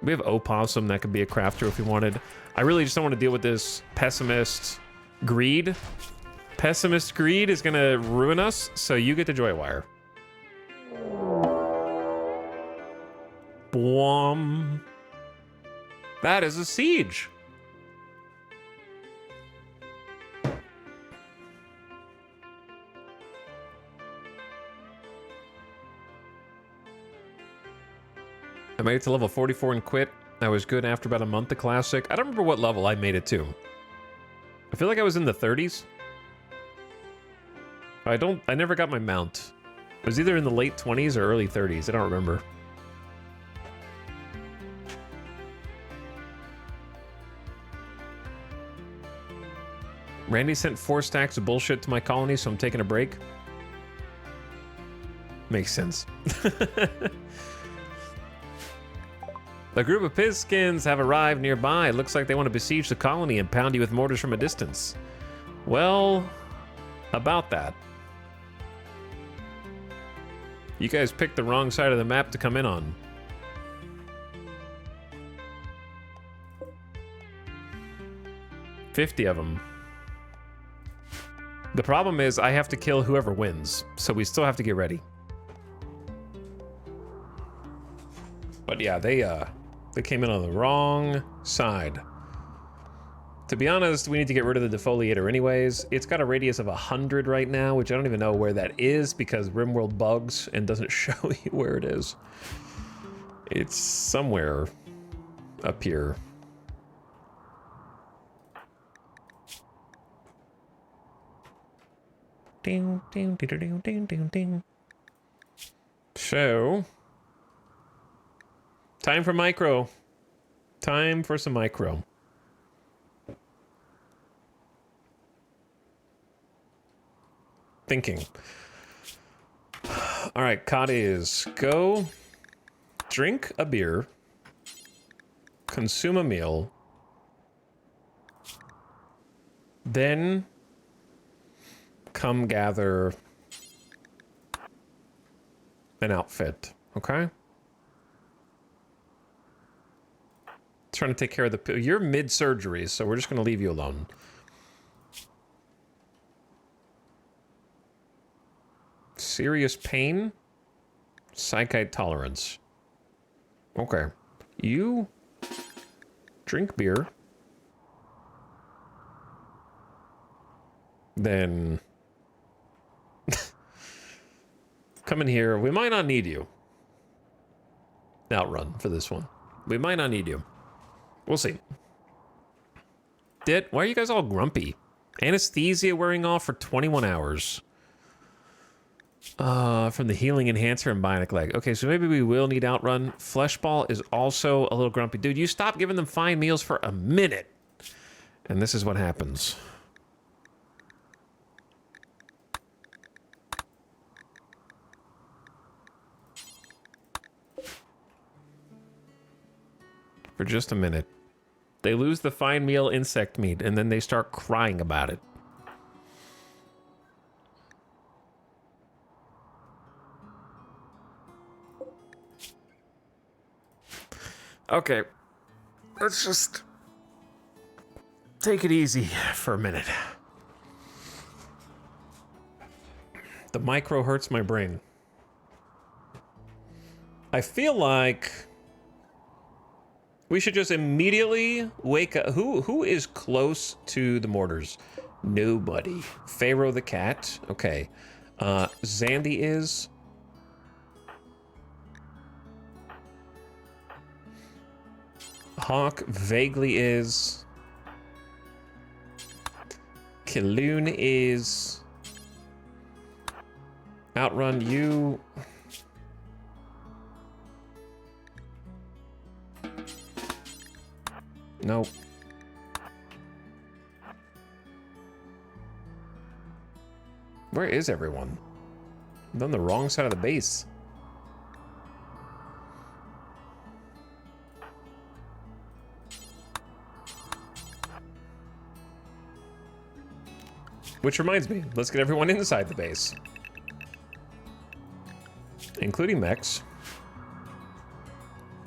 A: We have Opossum that could be a crafter if we wanted. I really just don't want to deal with this pessimist greed. Pessimist greed is gonna ruin us, so you get the Joywire. Boom. That is a siege. I made it to level 44 and quit. I was good after about a month of Classic. I don't remember what level I made it to. I feel like I was in the 30s. I never got my mount. It was either in the late 20s or early 30s. I don't remember. Randy sent 4 stacks of bullshit to my colony, so I'm taking a break. Makes sense. A group of Pizskins have arrived nearby. It looks like they want to besiege the colony and pound you with mortars from a distance. Well, about that. You guys picked the wrong side of the map to come in on. $50 of them. The problem is I have to kill whoever wins, so we still have to get ready. But yeah, they came in on the wrong side. To be honest, we need to get rid of the defoliator anyways. It's got a radius of 100 right now, which I don't even know where that is because RimWorld bugs and doesn't show you where it is. It's somewhere up here. Ding, ding, ding, ding, ding, ding, ding. So, time for micro. Time for some micro. Thinking. All right, Kata is go drink a beer, consume a meal, then come gather an outfit, okay? Trying to take care of the... You're mid-surgery, so we're just going to leave you alone. Serious pain. Psychite tolerance. Okay. You drink beer. Then come in here. We might not need you. Outrun for this one. We might not need you. We'll see. Why are you guys all grumpy? Anesthesia wearing off for 21 hours. From the healing enhancer and bionic leg. Okay, so maybe we will need outrun. Fleshball is also a little grumpy. Dude, you stop giving them fine meals for a minute. And this is what happens. For just a minute. They lose the fine meal insect meat, and then they start crying about it. Okay. Let's just take it easy for a minute. The micro hurts my brain. I feel like we should just immediately wake up. Who is close to the mortars? Nobody. Pharaoh the cat. Okay. Zandy is. Hawk vaguely is. Killoon is. Outrun you. Nope. Where is everyone? I'm on the wrong side of the base. Which reminds me, let's get everyone inside the base. Including mechs.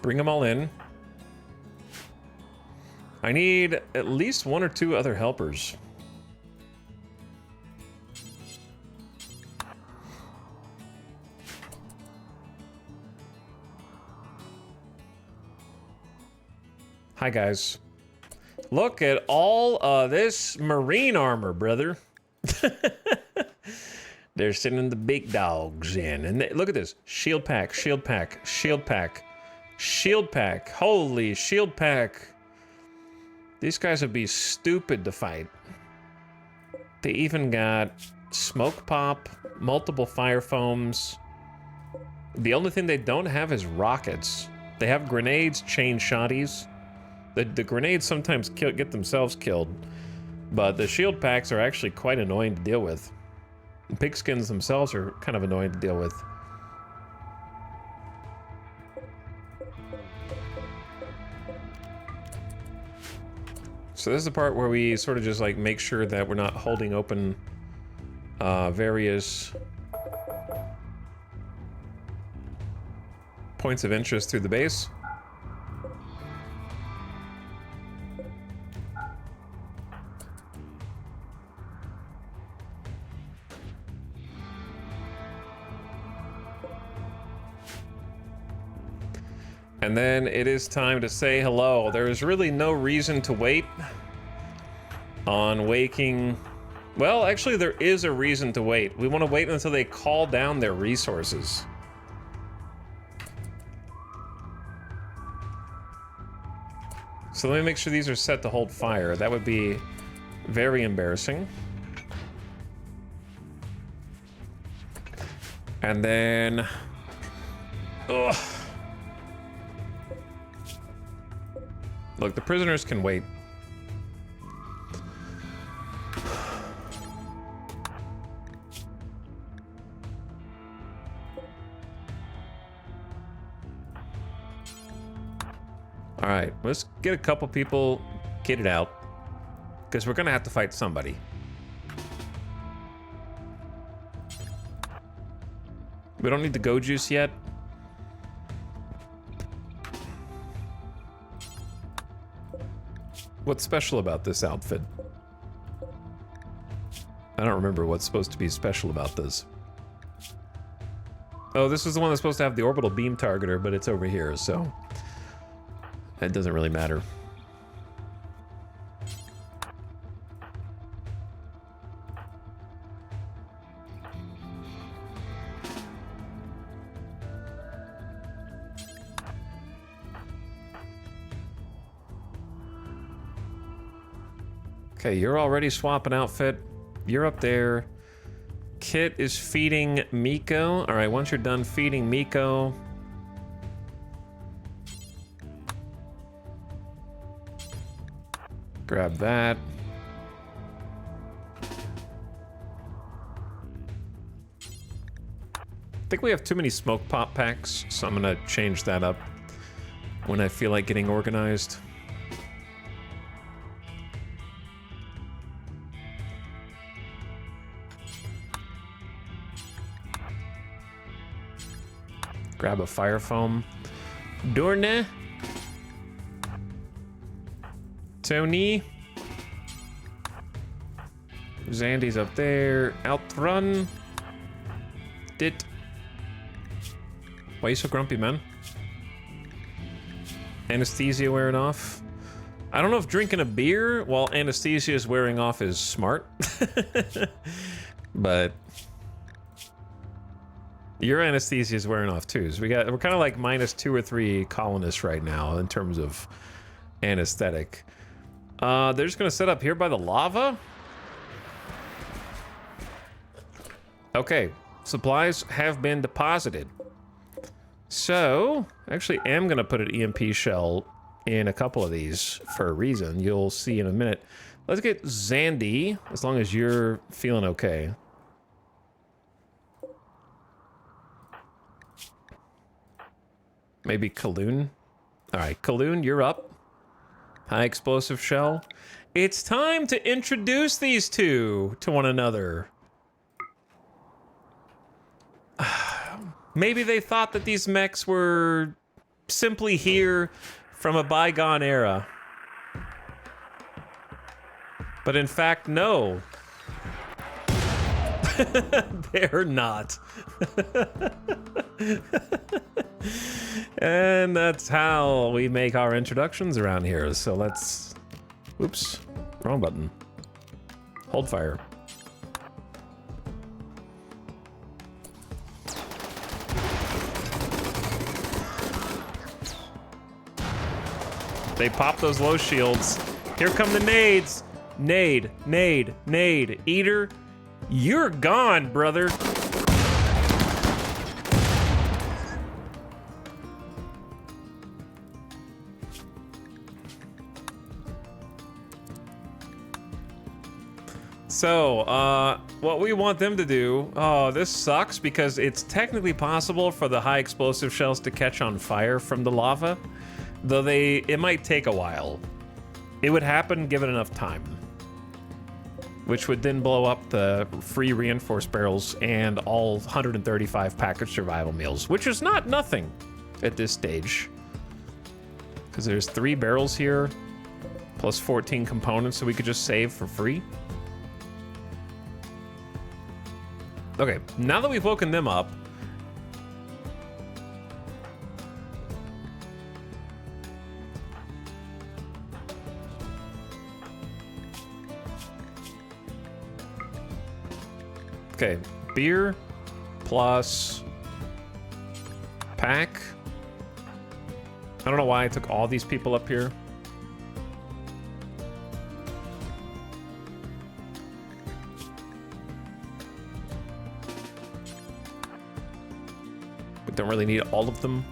A: Bring them all in. I need at least 1 or 2 other helpers. Hi, guys. Look at all this marine armor, brother. They're sending the big dogs in. And look at this. Shield pack, shield pack, shield pack, shield pack. Holy shield pack. These guys would be stupid to fight. They even got smoke pop, multiple fire foams. The only thing they don't have is rockets. They have grenades, chain shotties. The grenades sometimes get themselves killed, but the shield packs are actually quite annoying to deal with. The pigskins themselves are kind of annoying to deal with. So this is the part where we sort of just like make sure that we're not holding open various points of interest through the base. And then it is time to say hello. There is really no reason to wait on waking. Well, actually, there is a reason to wait. We want to wait until they call down their resources. So let me make sure these are set to hold fire. That would be very embarrassing. And then... Ugh. Look, the prisoners can wait. All right, let's get a couple people kitted out, because we're gonna have to fight somebody. We don't need the go juice yet. What's special about this outfit? I don't remember what's supposed to be special about this. Oh, this is the one that's supposed to have the orbital beam targeter, but it's over here, so it doesn't really matter. Okay, you're already swapping outfit. You're up there. Kit is feeding Miko. All right, once you're done feeding Miko, grab that. I think we have too many smoke pop packs, so I'm gonna change that up when I feel like getting organized. Grab a fire foam. Dorne. Tony. Zandy's up there. Outrun. Dit. Why are you so grumpy, man? Anesthesia wearing off. I don't know if drinking a beer while anesthesia is wearing off is smart. But your anesthesia is wearing off too. So we're kind of like -2 or 3 colonists right now in terms of anesthetic. They're just gonna set up here by the lava. Okay, supplies have been deposited. So, actually am gonna put an EMP shell in a couple of these for a reason. You'll see in a minute. Let's get Zandy, as long as you're feeling okay. Maybe Kaloon. All right, Kaloon, you're up. High explosive shell. It's time to introduce these two to one another. Maybe they thought that these mechs were simply here from a bygone era. But in fact, no. They're not. And that's how we make our introductions around here. So let's... Oops, wrong button. Hold fire. They pop those low shields. Here come the nades. Nade, nade, nade. Eater, you're gone, brother. So, what we want them to do... Oh, this sucks because it's technically possible for the high explosive shells to catch on fire from the lava. Though it might take a while. It would happen given enough time. Which would then blow up the free reinforced barrels and all 135 packaged survival meals, which is not nothing at this stage. Because there's 3 barrels here, plus 14 components, so we could just save for free. Okay, now that we've woken them up, okay, beer plus pack. I don't know why I took all these people up here. But don't really need all of them.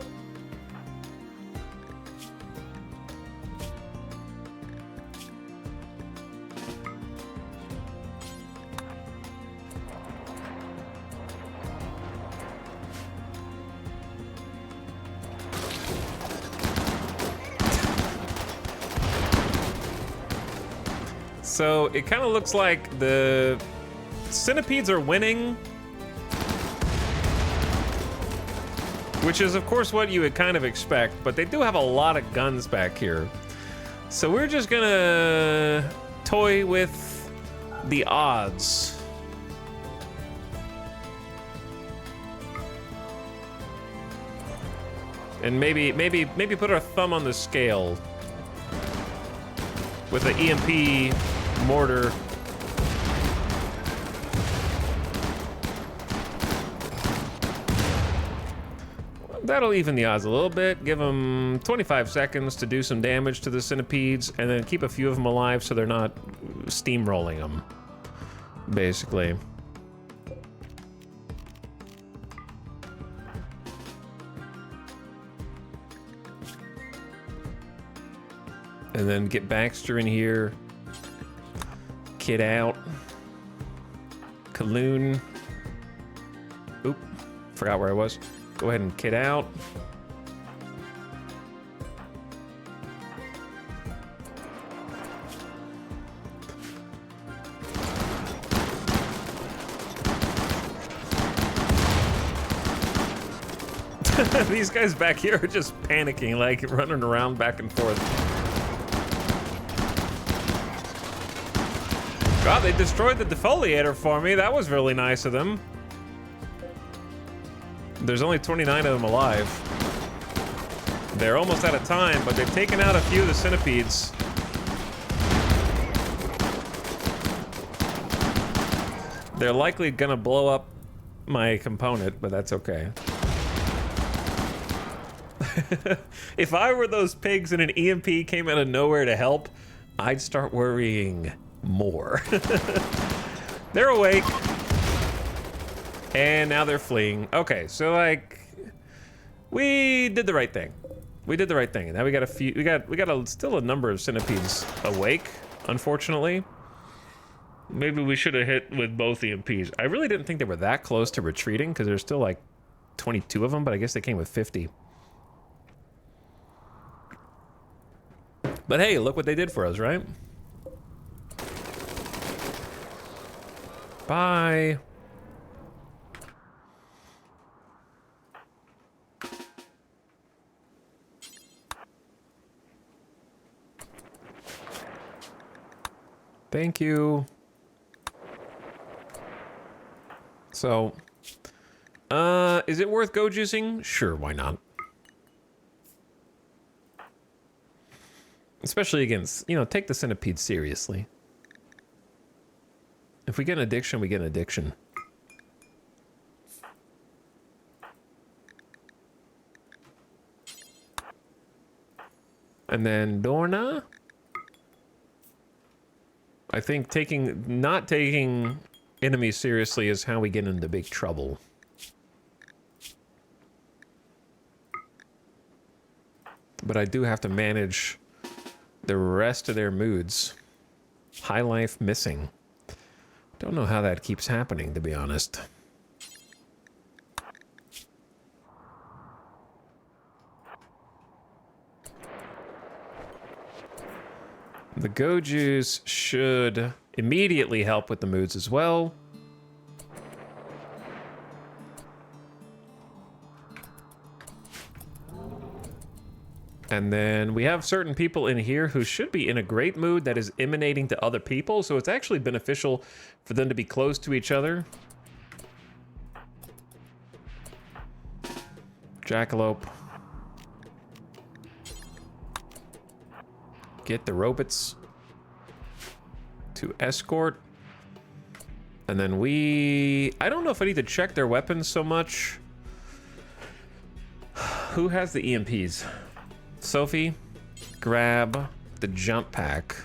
A: So it kind of looks like the centipedes are winning, which is of course what you would kind of expect, but they do have a lot of guns back here. So we're just gonna toy with the odds. And maybe put our thumb on the scale with the EMP mortar. That'll even the odds a little bit. Give them 25 seconds to do some damage to the centipedes, and then keep a few of them alive so they're not steamrolling them, basically. And then get Baxter in here. Kid out. Kaloon. Oop, forgot where I was. Go ahead and kid out. These guys back here are just panicking, like running around back and forth. God, they destroyed the defoliator for me. That was really nice of them. There's only 29 of them alive. They're almost out of time, but they've taken out a few of the centipedes. They're likely gonna blow up my component, but that's okay. If I were those pigs and an EMP came out of nowhere to help, I'd start worrying more. They're awake. And now they're fleeing. Okay, so like, we did the right thing. We did the right thing. And now we got a few, still a number of centipedes awake, unfortunately. Maybe we should have hit with both EMPs. I really didn't think they were that close to retreating because there's still like 22 of them, but I guess they came with 50. But hey, look what they did for us, right? Bye. Thank you. So, is it worth go juicing? Sure, why not? Especially against, you know, take the centipede seriously. If we get an addiction, we get an addiction. And then Dorna. I think not taking enemies seriously is how we get into big trouble. But I do have to manage the rest of their moods. High life missing. Don't know how that keeps happening, to be honest. The Gojus should immediately help with the moods as well. And then we have certain people in here who should be in a great mood that is emanating to other people, so it's actually beneficial for them to be close to each other. Jackalope. Get the robots to escort. And then I don't know if I need to check their weapons so much. Who has the EMPs? Sophie, grab the jump pack.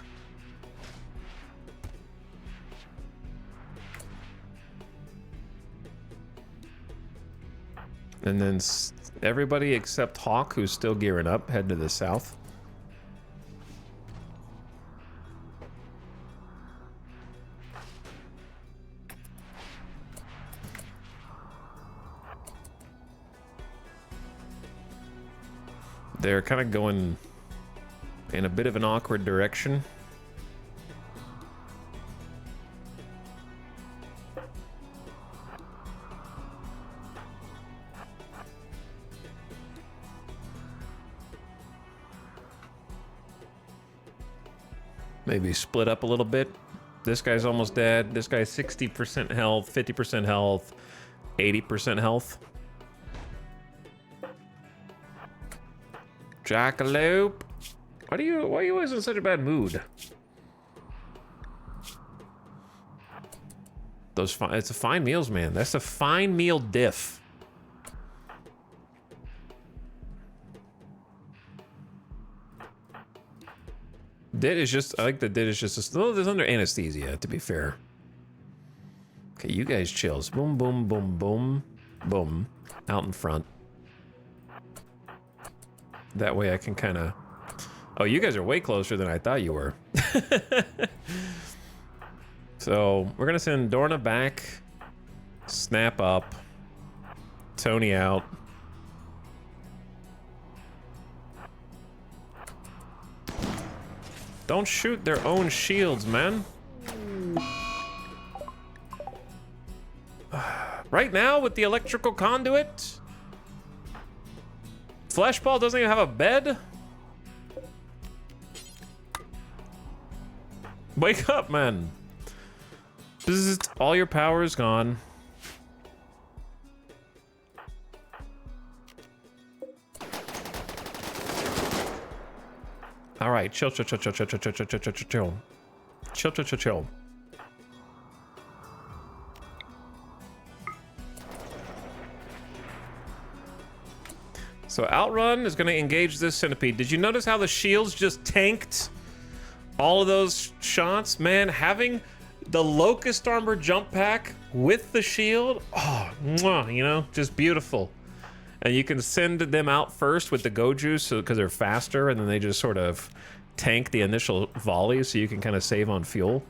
A: And then everybody except Hawk, who's still gearing up, head to the south. They're kind of going in a bit of an awkward direction. Maybe split up a little bit. This guy's almost dead. This guy's 60% health, 50% health, 80% health. Jackalope. Why are you always in such a bad mood? It's a fine meals, man. That's a fine meal diff. Dit is just, I like the dit is just, oh, there's under anesthesia, to be fair. Okay, you guys chills. Boom, boom, boom, boom, boom. Out in front. That way I can kind of... Oh, you guys are way closer than I thought you were. So, we're going to send Dorna back. Snap up. Tony out. Don't shoot their own shields, man. Right now, with the electrical conduit? Fleshball doesn't even have a bed? Wake up, man. Bzzzt, all your power is gone. All right, chill. Chill. So Outrun is going to engage this centipede. Did you notice how the shields just tanked all of those shots? Man, having the Locust Armor jump pack with the shield, oh, mwah, you know, just beautiful. And you can send them out first with the Goju, so because they're faster, and then they just sort of tank the initial volley, so you can kind of save on fuel.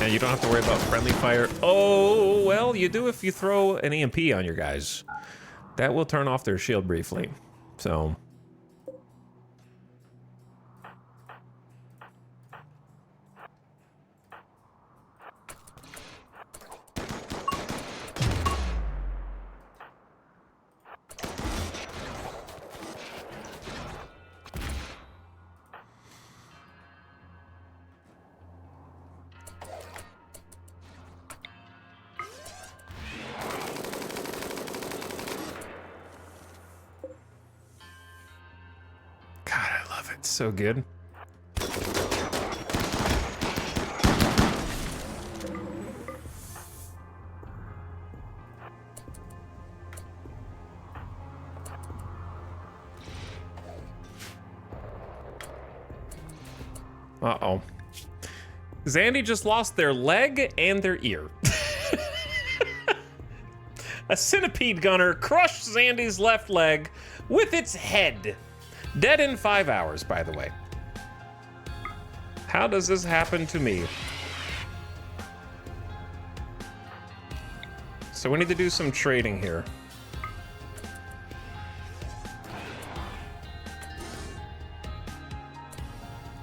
A: And you don't have to worry about friendly fire. Oh, well, you do if you throw an EMP on your guys. That will turn off their shield briefly. So... so good. Uh-oh. Zandy just lost their leg and their ear. A centipede gunner crushed Zandy's left leg with its head. Dead in 5 hours, by the way. How does this happen to me? So we need to do some trading here.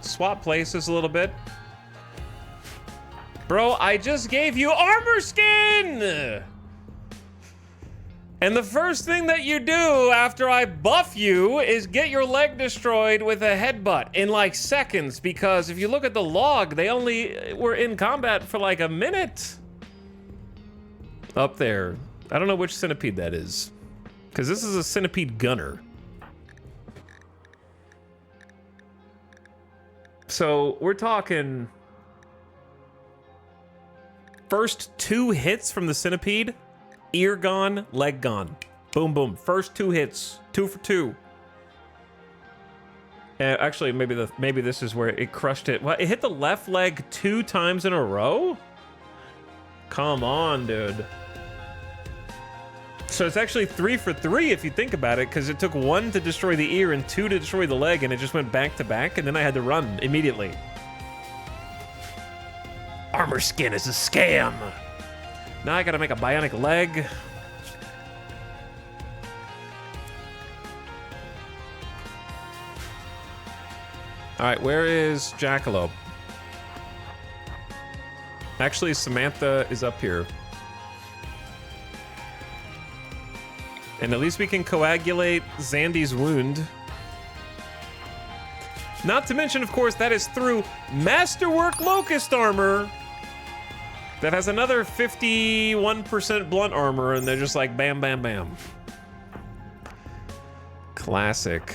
A: Swap places a little bit. Bro, I just gave you armor skin! And the first thing that you do after I buff you is get your leg destroyed with a headbutt in like seconds, because if you look at the log, they only were in combat for like a minute. Up there. I don't know which centipede that is, because this is a centipede gunner. So we're talking first 2 hits from the centipede. Ear gone, leg gone. Boom, boom. First 2 hits. 2 for 2. Actually, maybe this is where it crushed it. What? It hit the left leg 2 times in a row? Come on, dude. So it's actually 3 for 3 if you think about it, because it took 1 to destroy the ear and 2 to destroy the leg, and it just went back to back, and then I had to run immediately. Armor skin is a scam. Now I gotta make a bionic leg. All right, where is Jackalope? Actually, Samantha is up here. And at least we can coagulate Zandy's wound. Not to mention, of course, that is through Masterwork Locust Armor. that has another 51% blunt armor, and they're just like bam, bam, bam. Classic.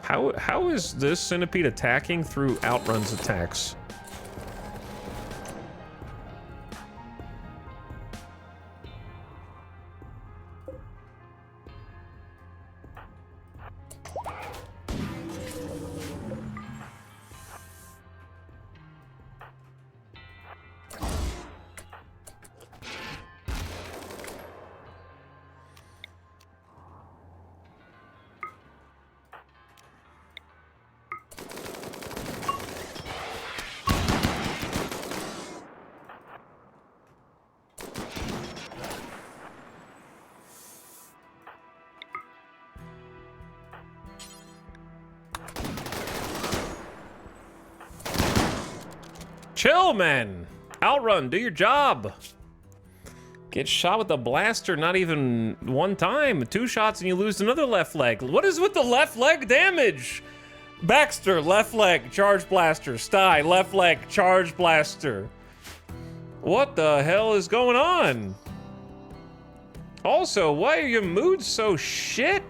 A: How is this centipede attacking through Outrun's attacks? Chill, man. Outrun, do your job. Get shot with a blaster not even one time. 2 shots and you lose another left leg. What is with the left leg damage? Baxter, left leg, charge blaster. Sty, left leg, charge blaster. What the hell is going on? Also, why are your moods so shit?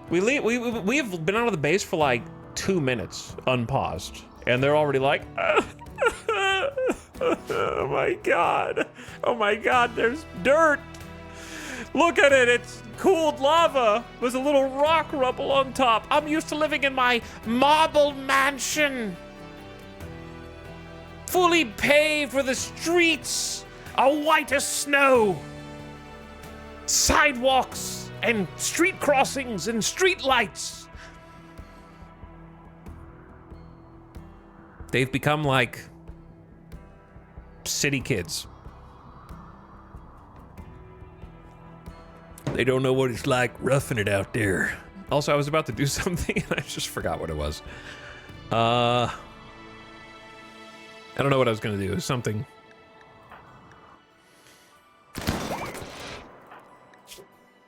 A: We've been out of the base for like 2 minutes, unpaused. And they're already like, oh my God. Oh my God, there's dirt. Look at it, it's cooled lava. There's a little rock rubble on top. I'm used to living in my marble mansion. Fully paved with the streets are white as snow. Sidewalks and street crossings and street lights. They've become like city kids. They don't know what it's like roughing it out there. Also, I was about to do something and I just forgot what it was. I don't know what I was gonna do. It was something.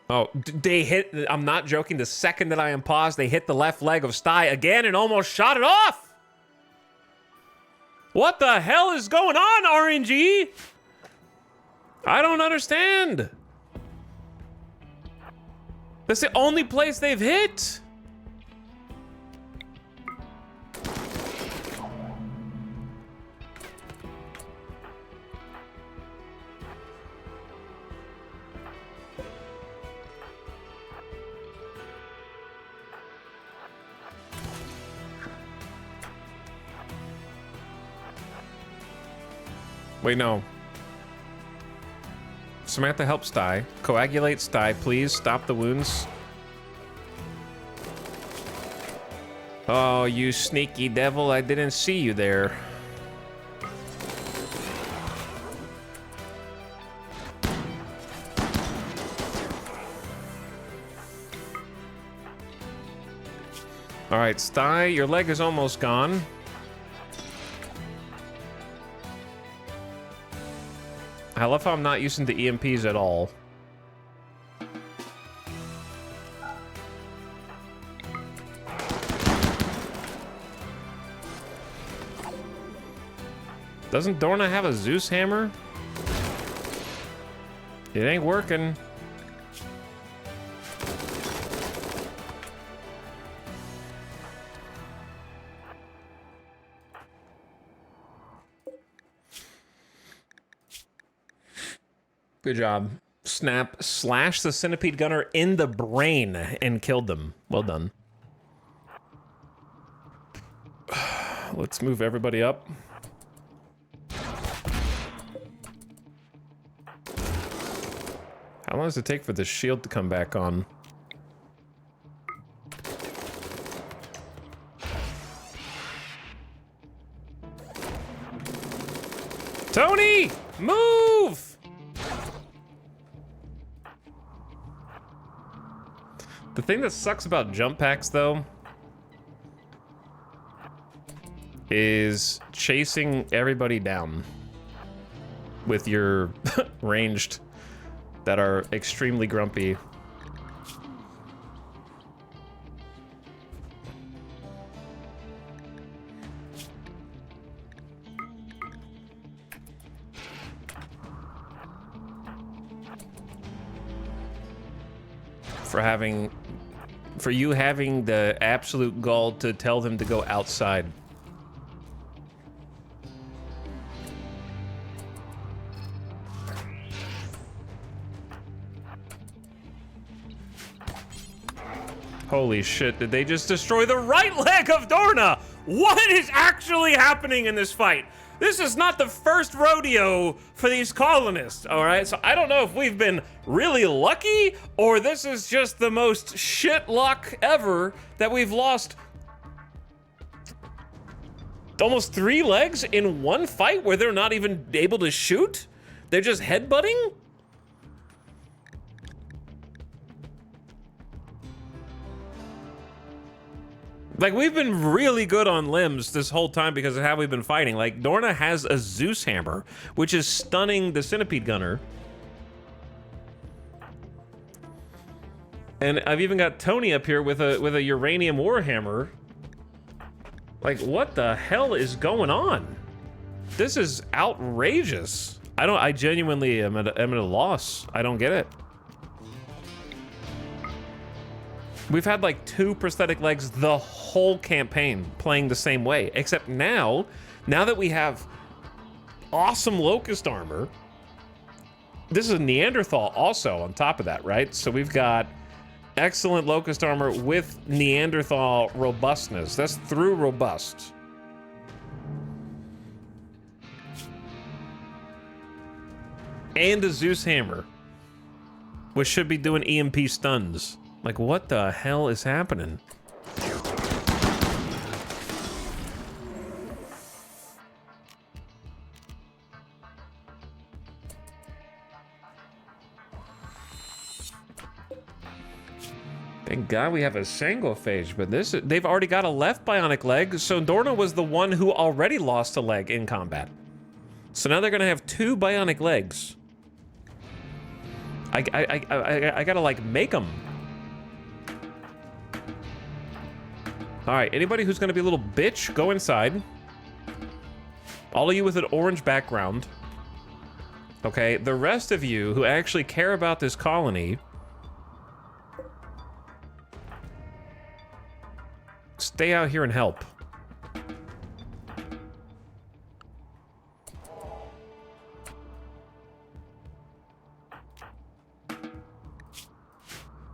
A: Oh, they hit, I'm not joking, the second that I unpaused, they hit the left leg of Sty again and almost shot it off! What the hell is going on, RNG? I don't understand. That's the only place they've hit. Wait, no. Samantha, help Sty. Coagulate Sty, please. Stop the wounds. Oh, you sneaky devil. I didn't see you there. All right, Sty, your leg is almost gone. I love how I'm not using the EMPs at all. Doesn't Dorna have a Zeus hammer? It ain't working. Good job. Snap, slash the centipede gunner in the brain and killed them. Well done. Let's move everybody up. How long does it take for the shield to come back on? Tony, move! The thing that sucks about jump packs, though, is chasing everybody down with your ranged that are extremely grumpy. for you having the absolute gall to tell them to go outside. Holy shit, did they just destroy the right leg of Dorna? What is actually happening in this fight? This is not the first rodeo for these colonists, all right? So I don't know if we've been really lucky or this is just the most shit luck ever that we've lost almost 3 legs in one fight where they're not even able to shoot? They're just headbutting? Like, we've been really good on limbs this whole time because of how we've been fighting. Like, Dorna has a Zeus hammer, which is stunning the centipede gunner. And I've even got Tony up here with a uranium warhammer. Like, what the hell is going on? This is outrageous. I genuinely am at a loss. I don't get it. We've had like 2 prosthetic legs the whole campaign playing the same way, except now that we have awesome locust armor, this is a Neanderthal also on top of that, right? So we've got excellent locust armor with Neanderthal robustness. That's through robust. And a Zeus hammer, which should be doing EMP stuns. Like, what the hell is happening? Thank God we have a Sangophage, but they've already got a left bionic leg, so Dorna was the one who already lost a leg in combat. So now they're gonna have 2 bionic legs. I gotta, like, make them. All right, anybody who's gonna be a little bitch, go inside. All of you with an orange background. Okay, the rest of you who actually care about this colony, stay out here and help.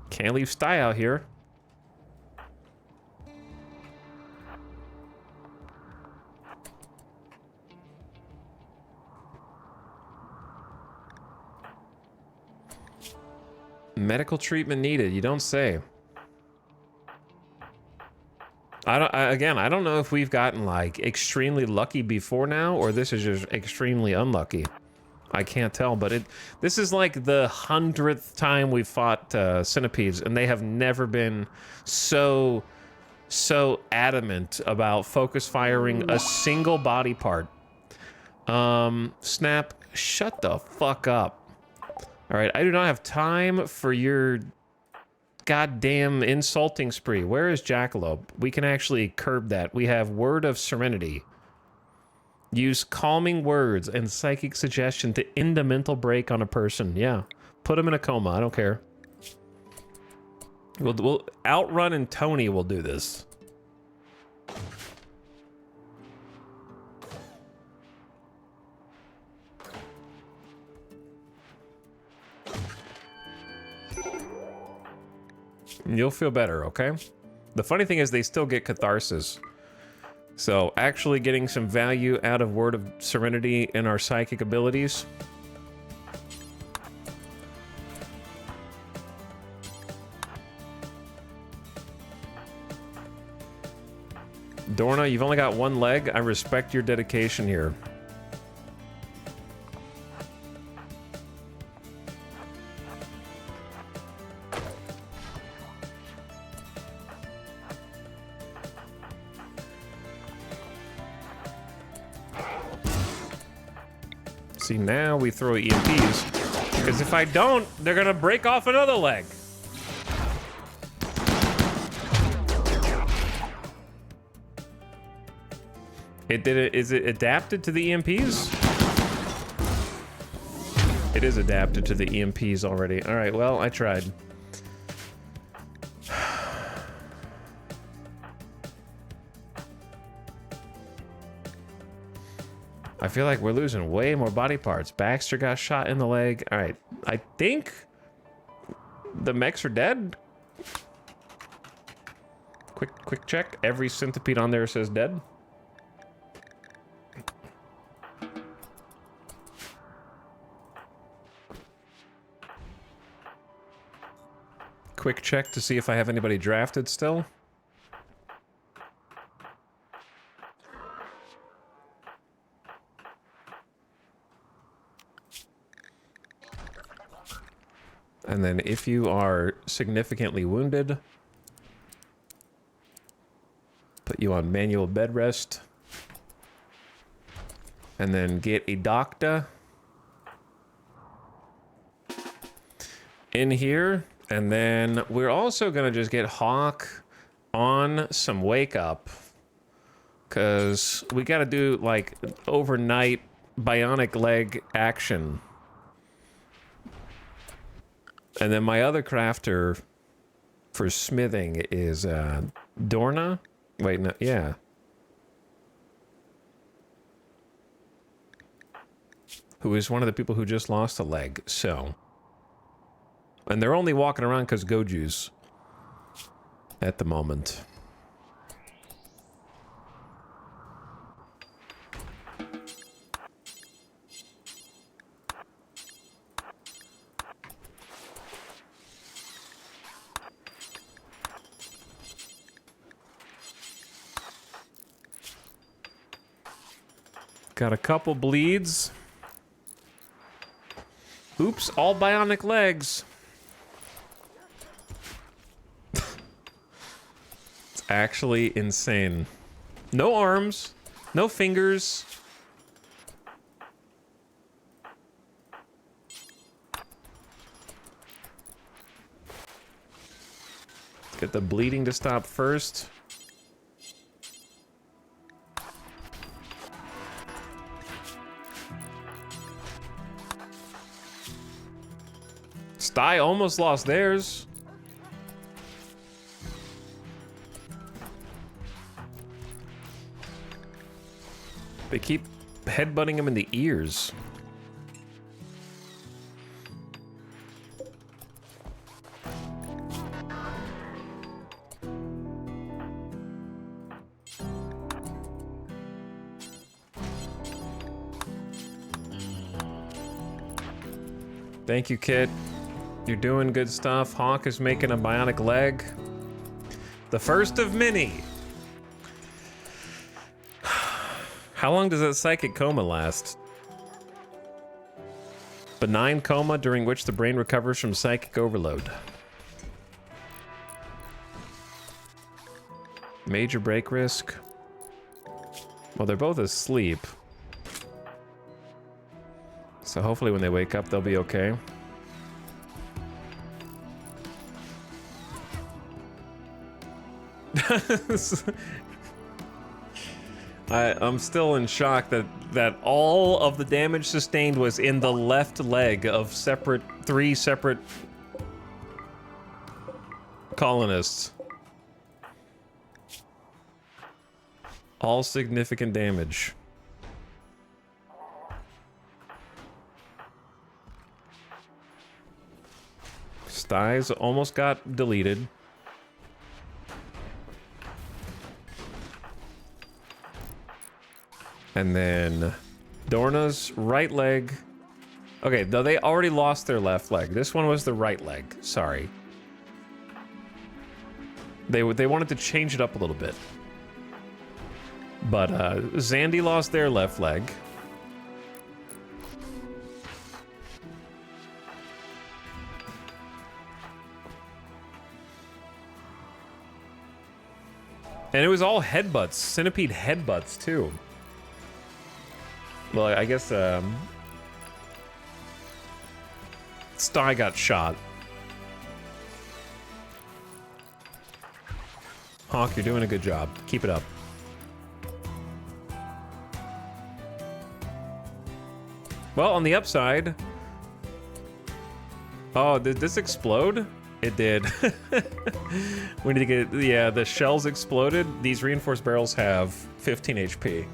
A: Can't leave Sty out here. Medical treatment needed, you don't say. I don't know if we've gotten like extremely lucky before now or this is just extremely unlucky. I can't tell, but this is like the 100th time we've fought centipedes and they have never been so adamant about focus firing a single body part. Snap, shut the fuck up. All right, I do not have time for your goddamn insulting spree. Where is Jackalope? We can actually curb that. We have Word of Serenity. Use calming words and psychic suggestion to end a mental break on a person. Yeah, put him in a coma. I don't care. We'll Outrun and Tony will do this. You'll feel better, okay? The funny thing is they still get catharsis. So actually getting some value out of Word of Serenity in our psychic abilities. Dorna, you've only got 1 leg. I respect your dedication here. See, now we throw EMPs, because if I don't, they're gonna break off another leg. Is it adapted to the EMPs? It is adapted to the EMPs already. All right, well, I tried. I feel like we're losing way more body parts. Baxter got shot in the leg. All right, I think the mechs are dead. Quick check. Every centipede on there says dead. Quick check to see if I have anybody drafted still. And then if you are significantly wounded, put you on manual bed rest. And then get a doctor in here. And then we're also gonna just get Hawk on some wake up. Cause we gotta do like overnight bionic leg action. And then my other crafter for smithing is Dorna. Wait, no, yeah. Who is one of the people who just lost a leg, so. And they're only walking around because Goju's at the moment. Got a couple bleeds. Oops, all bionic legs. It's actually insane. No arms, no fingers. Let's get the bleeding to stop first. Sty almost lost theirs. They keep headbutting him in the ears. Thank you, Kit. You're doing good stuff. Hawk is making a bionic leg. The first of many. How long does that psychic coma last? Benign coma during which the brain recovers from psychic overload. Major break risk. Well, they're both asleep. So hopefully when they wake up, they'll be okay. I'm still in shock that all of the damage sustained was in the left leg of three separate colonists. All significant damage. Styes almost got deleted. And then Dorna's right leg. Okay, though they already lost their left leg. This one was the right leg. Sorry. They wanted to change it up a little bit. But Zandy lost their left leg. And it was all headbutts. Centipede headbutts, too. Well, I guess, Sty got shot. Hawk, you're doing a good job. Keep it up. Well, on the upside... Oh, did this explode? It did. We need to get... Yeah, the shells exploded. These reinforced barrels have 15 HP.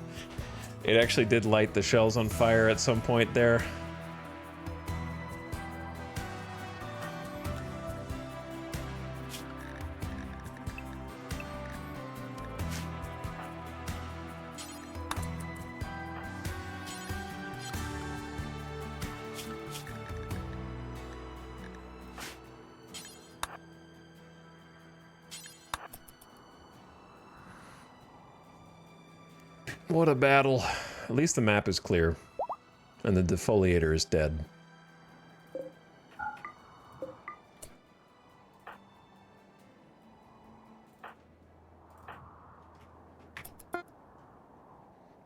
A: It actually did light the shells on fire at some point there. What a battle. At least the map is clear. And the defoliator is dead.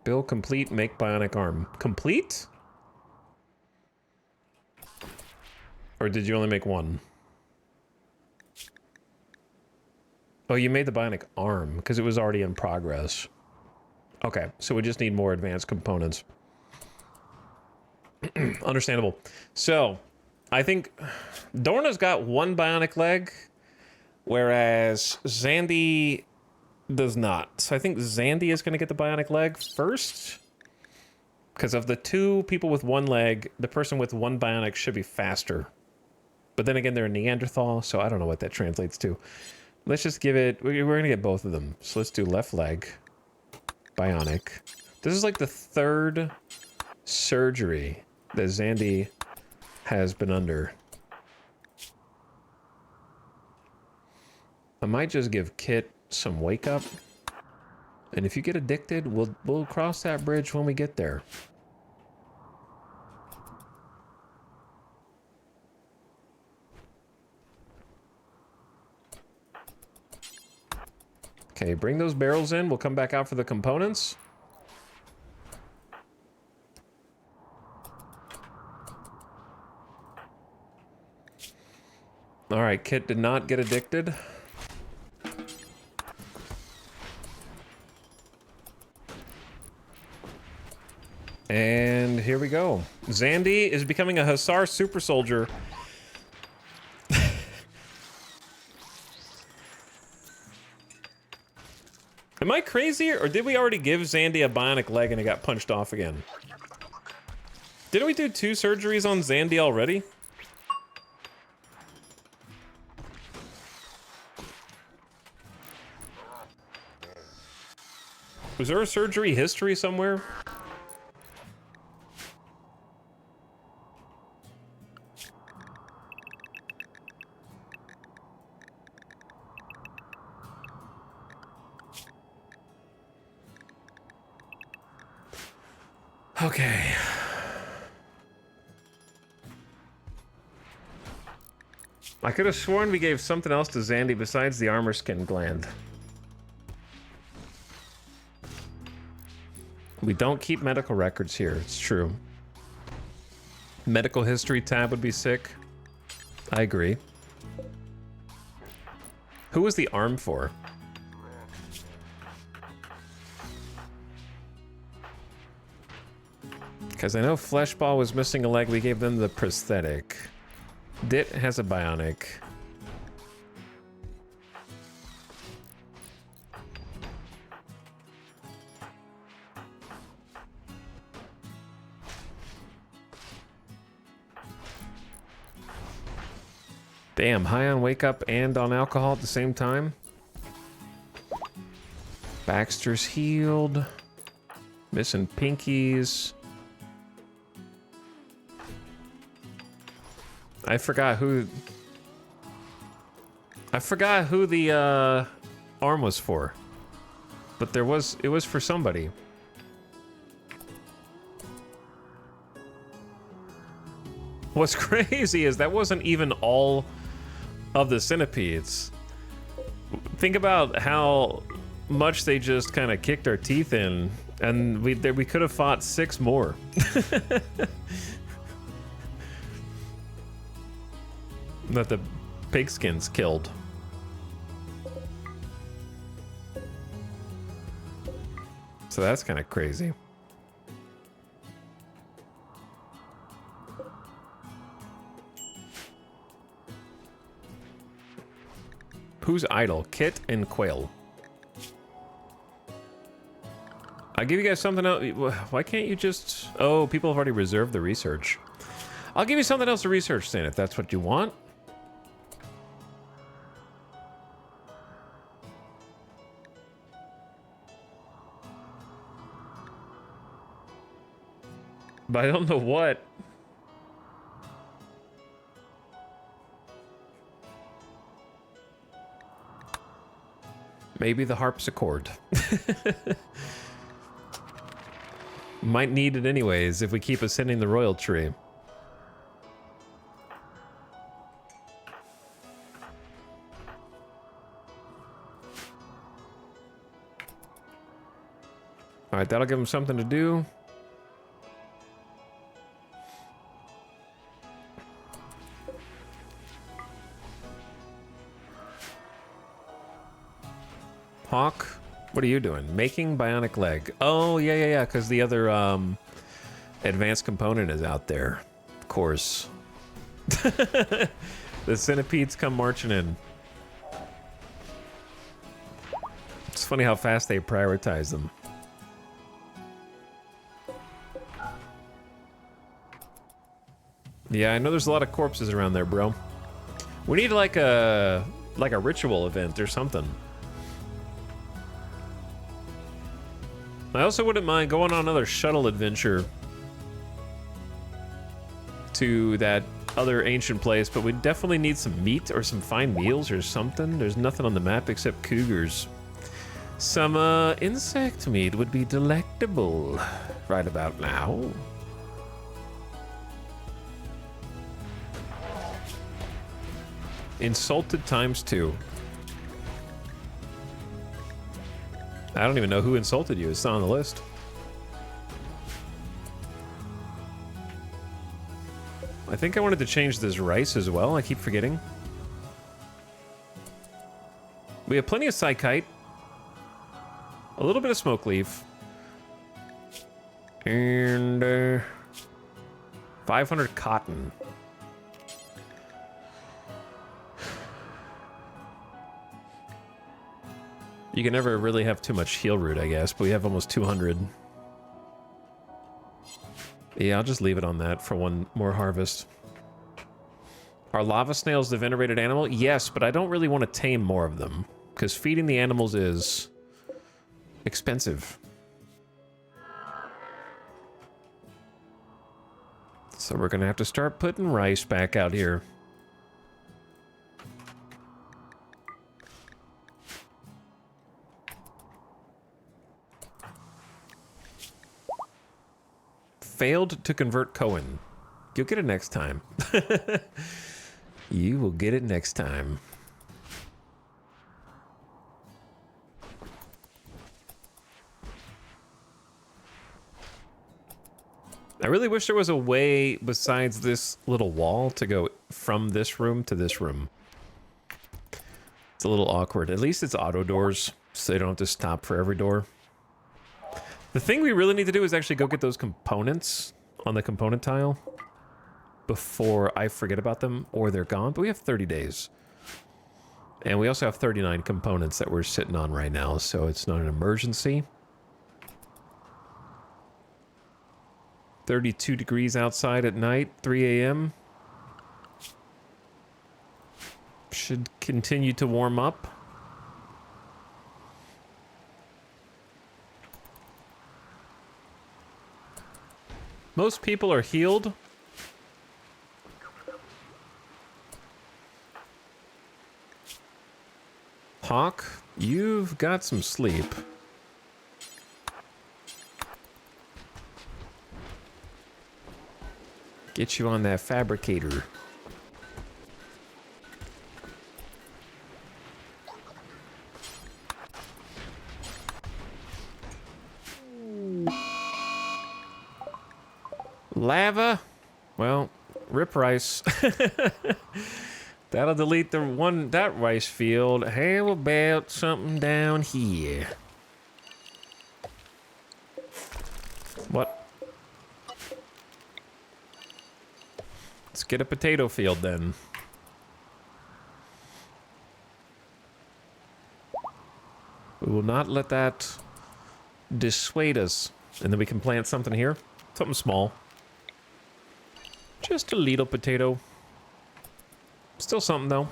A: Build complete, make bionic arm. Complete? Or did you only make one? Oh, you made the bionic arm, because it was already in progress. Okay, so we just need more advanced components. Understandable. So, I think Dorna's got one bionic leg, whereas Zandy does not. So I think Zandy is going to get the bionic leg first. Because of the two people with one leg, the person with one bionic should be faster. But then again, they're a Neanderthal, so I don't know what that translates to. Let's just give it... We're going to get both of them. So let's do left leg. Bionic. This is like the third surgery that Zandy has been under. I might just give Kit some wake up. And if you get addicted, we'll cross that bridge when we get there. Okay, bring those barrels in. We'll come back out for the components. All right, Kit did not get addicted. And here we go. Zandy is becoming a Hussar super soldier. Am I crazy, or did we already give Zandy a bionic leg and it got punched off again? Didn't we do 2 surgeries on Zandy already? Was there a surgery history somewhere? Okay. I could have sworn we gave something else to Zandy besides the armor skin gland. We don't keep medical records here, it's true. Medical history tab would be sick. I agree. Who was the arm for? Because I know Fleshball was missing a leg, we gave them the prosthetic. Dit has a bionic. Damn, high on wake up and on alcohol at the same time. Baxter's healed. Missing pinkies. I forgot who the arm was for. But it was for somebody. What's crazy is that wasn't even all of the centipedes. Think about how much they just kind of kicked our teeth in, and we could have fought 6 more. That the pigskins killed. So that's kind of crazy. Who's idle? Kit and Quail. I'll give you guys something else. Why can't you just... Oh, people have already reserved the research. I'll give you something else to research, then, if that's what you want. But I don't know what. Maybe the harpsichord. Might need it anyways if we keep ascending the royal tree. Alright, that'll give him something to do. Hawk, what are you doing? Making bionic leg. Oh, yeah, because the other advanced component is out there. Of course. The centipedes come marching in. It's funny how fast they prioritize them. Yeah, I know there's a lot of corpses around there, bro. We need like a ritual event or something. I also wouldn't mind going on another shuttle adventure to that other ancient place, but we definitely need some meat or some fine meals or something. There's nothing on the map except cougars. Some insect meat would be delectable right about now. Insulted ×2. I don't even know who insulted you. It's not on the list. I think I wanted to change this rice as well. I keep forgetting. We have plenty of psychite. A little bit of smoke leaf. And 500 cotton. You can never really have too much heal root, I guess, but we have almost 200. Yeah, I'll just leave it on that for one more harvest. Are lava snails the venerated animal? Yes, but I don't really want to tame more of them, because feeding the animals is expensive. So we're going to have to start putting rice back out here. Failed to convert Cohen. You'll get it next time. You will get it next time. I really wish there was a way besides this little wall to go from this room to this room. It's a little awkward. At least it's auto doors, so they don't have to stop for every door. The thing we really need to do is actually go get those components on the component tile before I forget about them or they're gone. But we have 30 days. And we also have 39 components that we're sitting on right now, so it's not an emergency. 32 degrees outside at night, 3 a.m. Should continue to warm up. Most people are healed. Hawk, you've got some sleep. Get you on that fabricator. Lava? Well, rip rice. That'll delete that rice field. How about something down here? What? Let's get a potato field then. We will not let that dissuade us. And then we can plant something here. Something small. Just a little potato. Still something, though.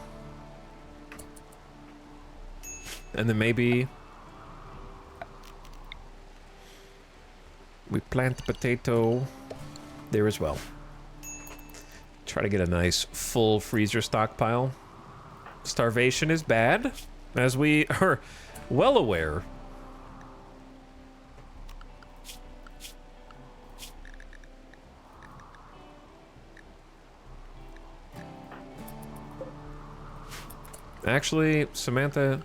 A: And then maybe we plant the potato there as well. Try to get a nice full freezer stockpile. Starvation is bad, as we are well aware. Actually, Samantha,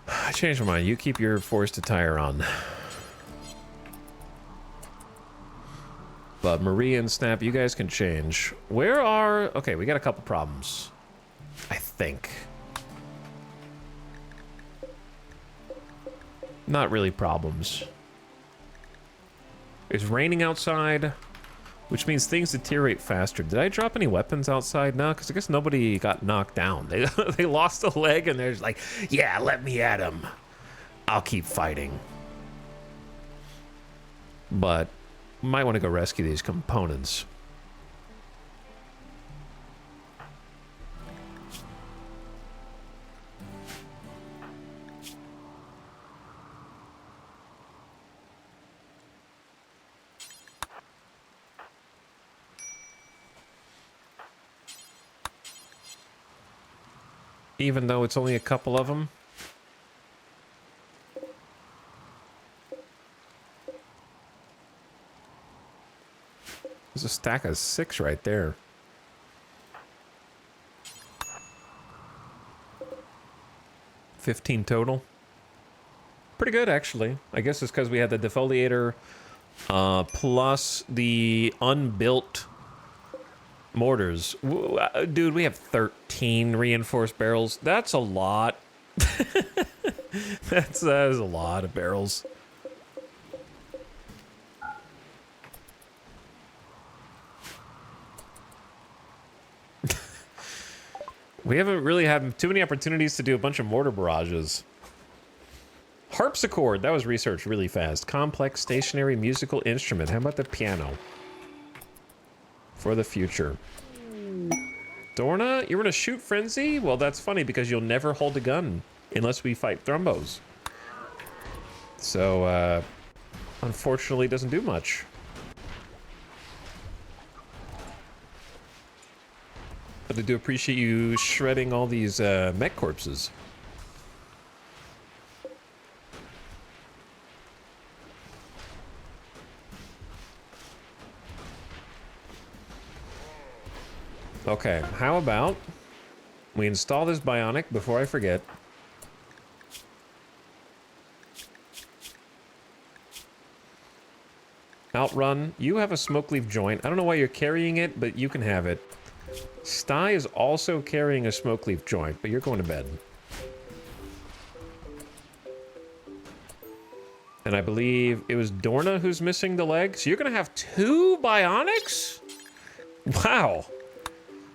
A: I changed my mind. You keep your forced attire on. But Marie and Snap, you guys can change. Where are... Okay, we got a couple problems. I think. Not really problems. It's raining outside, which means things deteriorate faster. Did I drop any weapons outside? No, because I guess nobody got knocked down. They lost a leg and they're just like, yeah, let me at him. I'll keep fighting. But might want to go rescue these components. Even though it's only a couple of them. There's a stack of 6 right there. $15 total. Pretty good, actually. I guess it's because we had the defoliator plus the unbuilt mortars. Dude, we have 13 reinforced barrels. That's a lot. That is a lot of barrels. We haven't really had too many opportunities to do a bunch of mortar barrages. Harpsichord, that was researched really fast. Complex stationary musical instrument. How about the piano? For the future. Dorna, you're in a shoot frenzy? Well, that's funny because you'll never hold a gun unless we fight Thrumbos. So, unfortunately, it doesn't do much. But I do appreciate you shredding all these mech corpses. Okay, how about we install this bionic before I forget. Outrun, you have a smoke leaf joint. I don't know why you're carrying it, but you can have it. Sty is also carrying a smoke leaf joint, but you're going to bed. And I believe it was Dorna who's missing the leg. So you're going to have 2 bionics? Wow.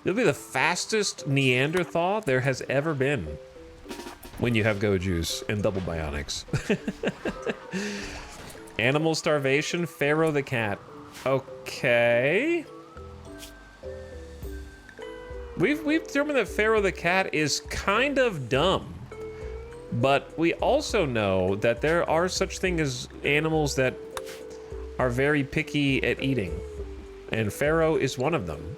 A: You'll be the fastest Neanderthal there has ever been when you have Go Juice and double bionics. Animal starvation, Pharaoh the cat. Okay. We've determined that Pharaoh the cat is kind of dumb. But we also know that there are such things as animals that are very picky at eating. And Pharaoh is one of them.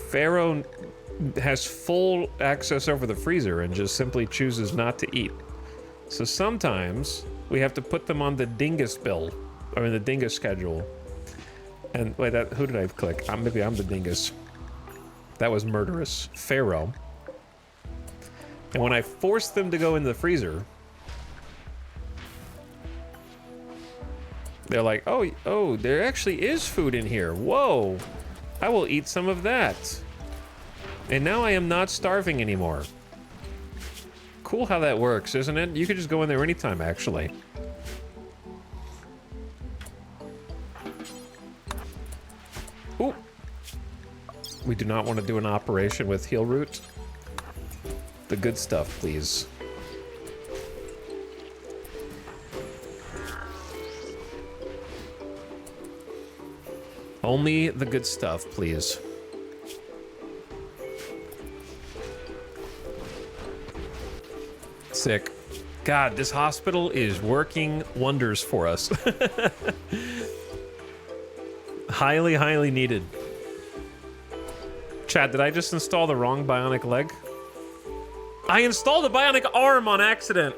A: Pharaoh has full access over the freezer and just simply chooses not to eat. So sometimes we have to put them on the dingus bill, or in the dingus schedule. And wait, who did I click? Maybe I'm the dingus. That was murderous. Pharaoh. And when I force them to go in the freezer, they're like, oh, there actually is food in here. Whoa, I will eat some of that. And now I am not starving anymore. Cool how that works, isn't it? You could just go in there anytime, actually. Ooh. We do not want to do an operation with heal root. The good stuff, please. Only the good stuff, please. Sick. God, this hospital is working wonders for us. Highly, highly needed. Chat, did I just install the wrong bionic leg? I installed a bionic arm on accident.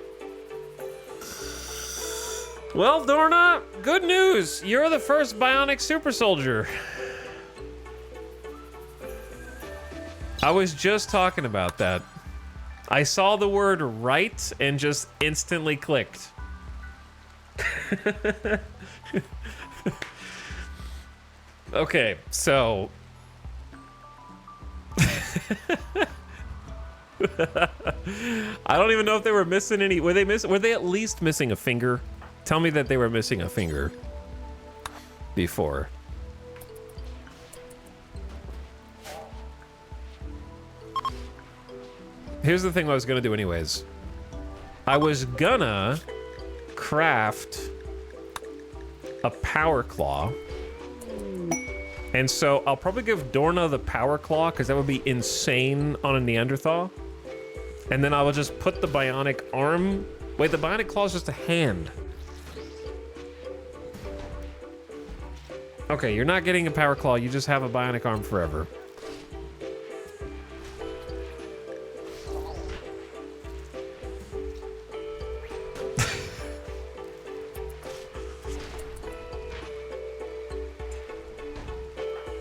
A: Well, Dorna, good news. You're the first bionic super soldier. I was just talking about that. I saw the word right and just instantly clicked. Okay, so... I don't even know if they were missing any... Were they at least missing a finger? Tell me that they were missing a finger before. Here's the thing I was gonna do anyways. I was gonna craft a power claw. And so I'll probably give Dorna the power claw because that would be insane on a Neanderthal. And then I will just put the bionic arm... Wait, the bionic claw is just a hand. Okay, you're not getting a power claw, you just have a bionic arm forever.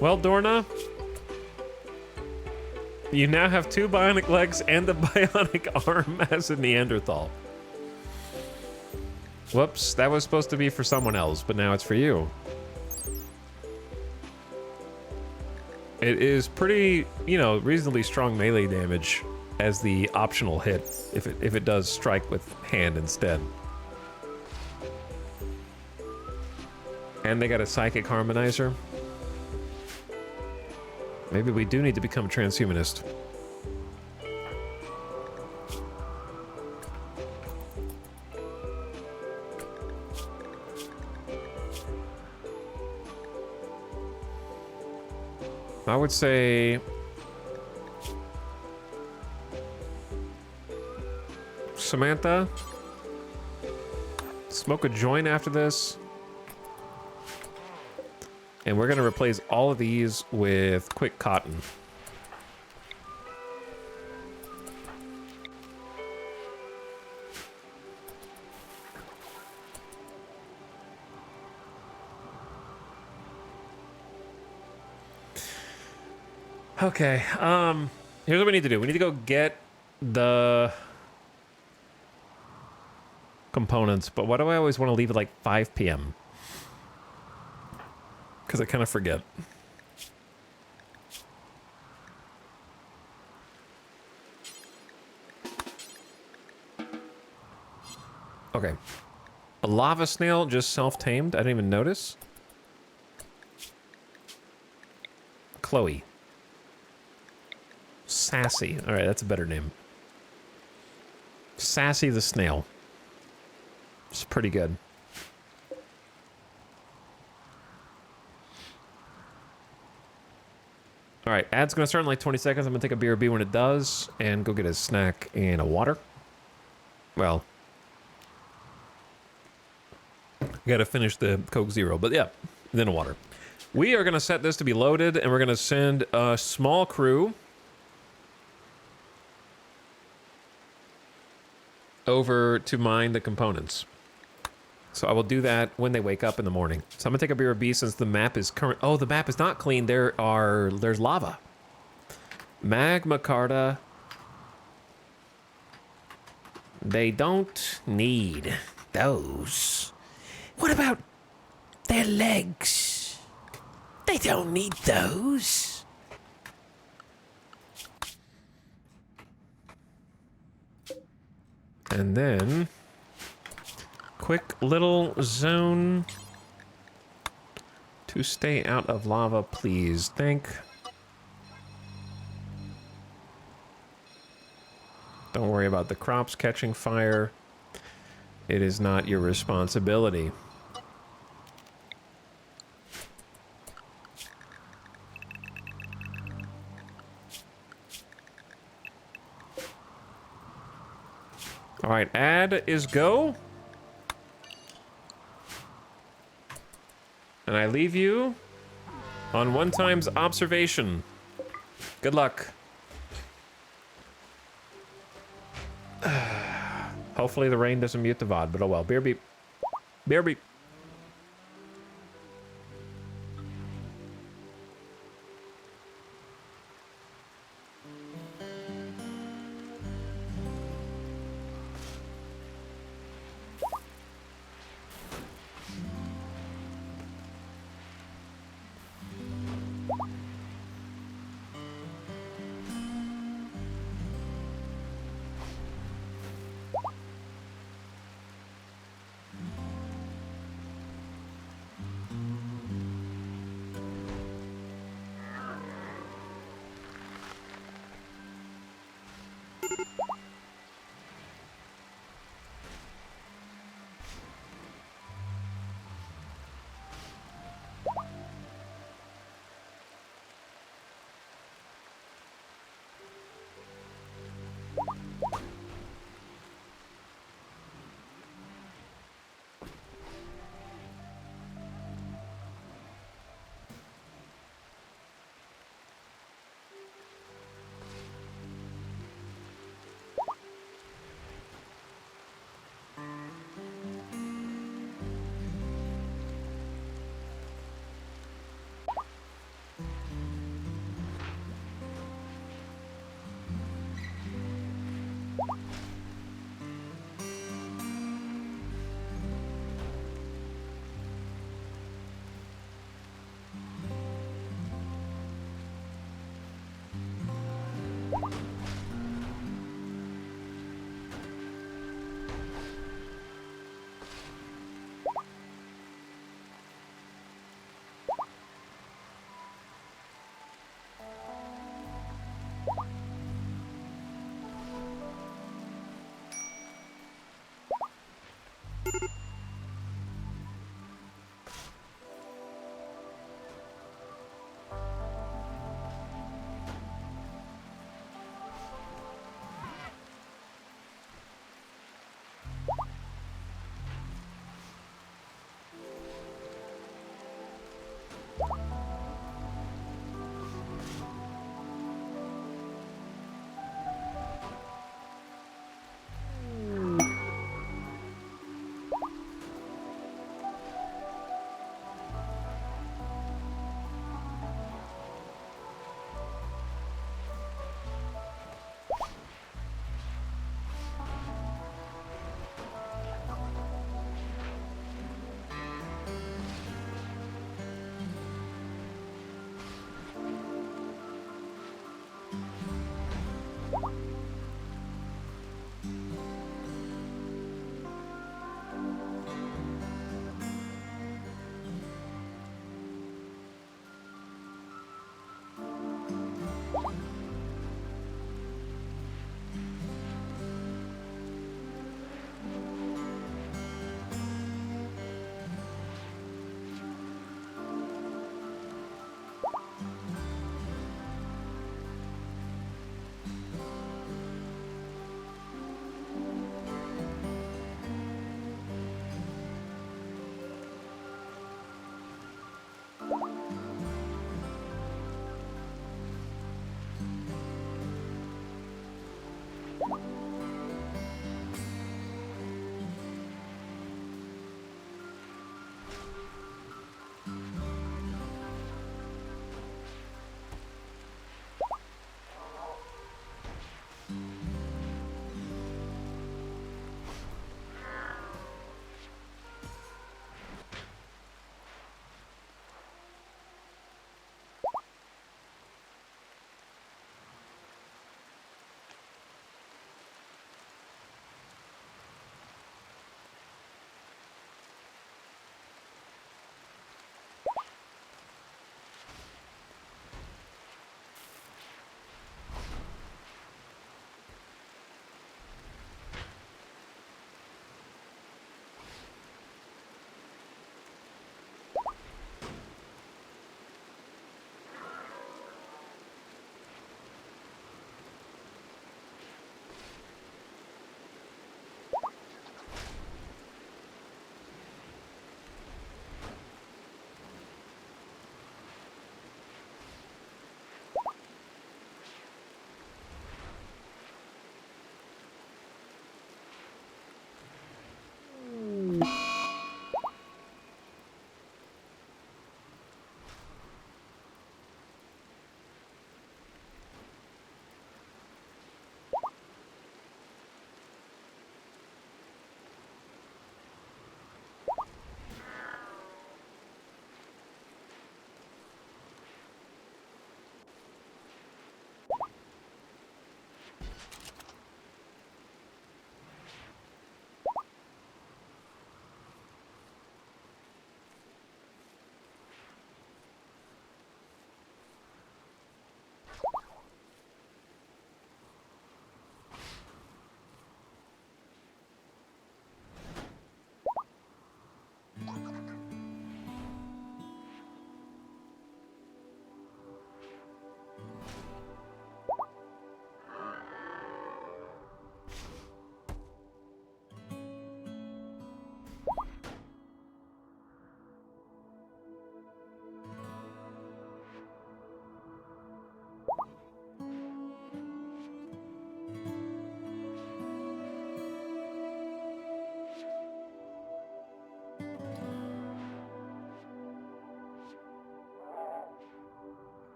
A: Well, Dorna, you now have 2 bionic legs and a bionic arm as a Neanderthal. Whoops, that was supposed to be for someone else, but now it's for you. It is pretty, you know, reasonably strong melee damage as the optional hit, if it does strike with hand instead. And they got a psychic harmonizer. Maybe we do need to become a transhumanist. I would say... Samantha? Smoke a joint after this. And we're gonna replace all of these with quick cotton. Okay, here's what we need to do. We need to go get the components, but why do I always want to leave at like 5 p.m.? Because I kind of forget. Okay. A lava snail just self-tamed? I didn't even notice. Chloe. Sassy. Alright, that's a better name. Sassy the snail. It's pretty good. Alright, ad's gonna start in like 20 seconds. I'm gonna take a BRB when it does and go get a snack and a water. Well, gotta finish the Coke Zero, but yeah, then a water. We are gonna set this to be loaded and we're gonna send a small crew over to mine the components. So I will do that when they wake up in the morning. So I'm gonna take a BRB since the map is current. Oh, the map is not clean. There's lava. Magma Carta. They don't need those. What about their legs? They don't need those. And then quick little zone to stay out of lava, please. Don't worry about the crops catching fire. It is not your responsibility. All right, add is go. And I leave you on 1 times observation. Good luck. Hopefully the rain doesn't mute the VOD, but oh well. Beer beep. Beer beep.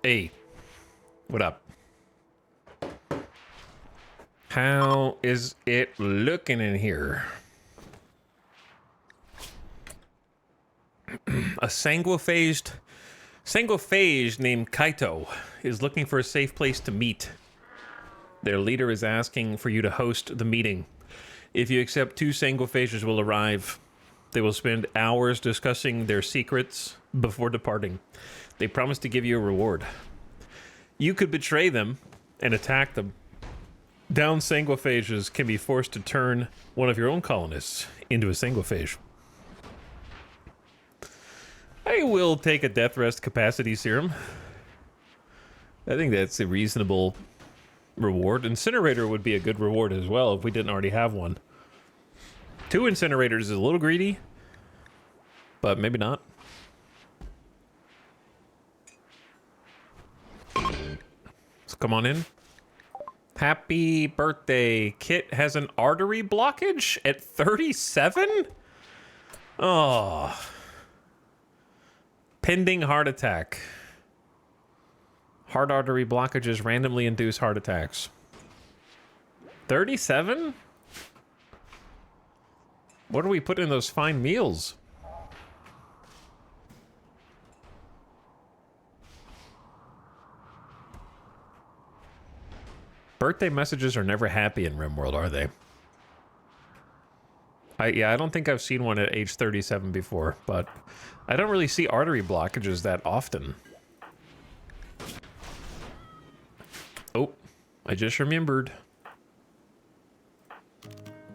A: Hey, what up? How is it looking in here? A sanguiphage named Kaito is looking for a safe place to meet. Their leader is asking for you to host the meeting. If you accept, 2 sanguiphages will arrive. They will spend hours discussing their secrets before departing. They promise to give you a reward. You could betray them and attack them. Downed sanguiphages can be forced to turn one of your own colonists into a sanguiphage. I will take a death rest capacity serum. I think that's a reasonable reward. Incinerator would be a good reward as well if we didn't already have one. 2 incinerators is a little greedy, but maybe not. So come on in. Happy birthday. Kit has an artery blockage at 37? Oh. Pending heart attack. Heart artery blockages randomly induce heart attacks. 37? What are we putting in those fine meals? Birthday messages are never happy in RimWorld, are they? I don't think I've seen one at age 37 before, but I don't really see artery blockages that often. Oh, I just remembered.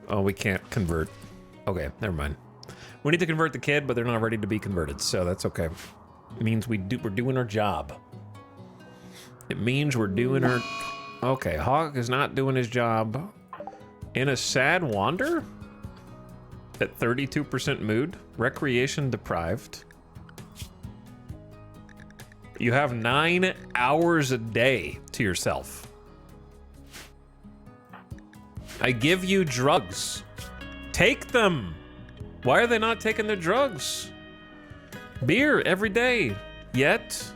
A: Oh, we can't convert. Okay, never mind. We need to convert the kid, but they're not ready to be converted, so that's okay. It means we're doing our job. It means we're doing our... Okay, Hawk is not doing his job. In a sad wander? At 32% mood? Recreation deprived? You have 9 hours a day to yourself. I give you drugs. Take them. Why are they not taking their drugs? Beer every day. Yet,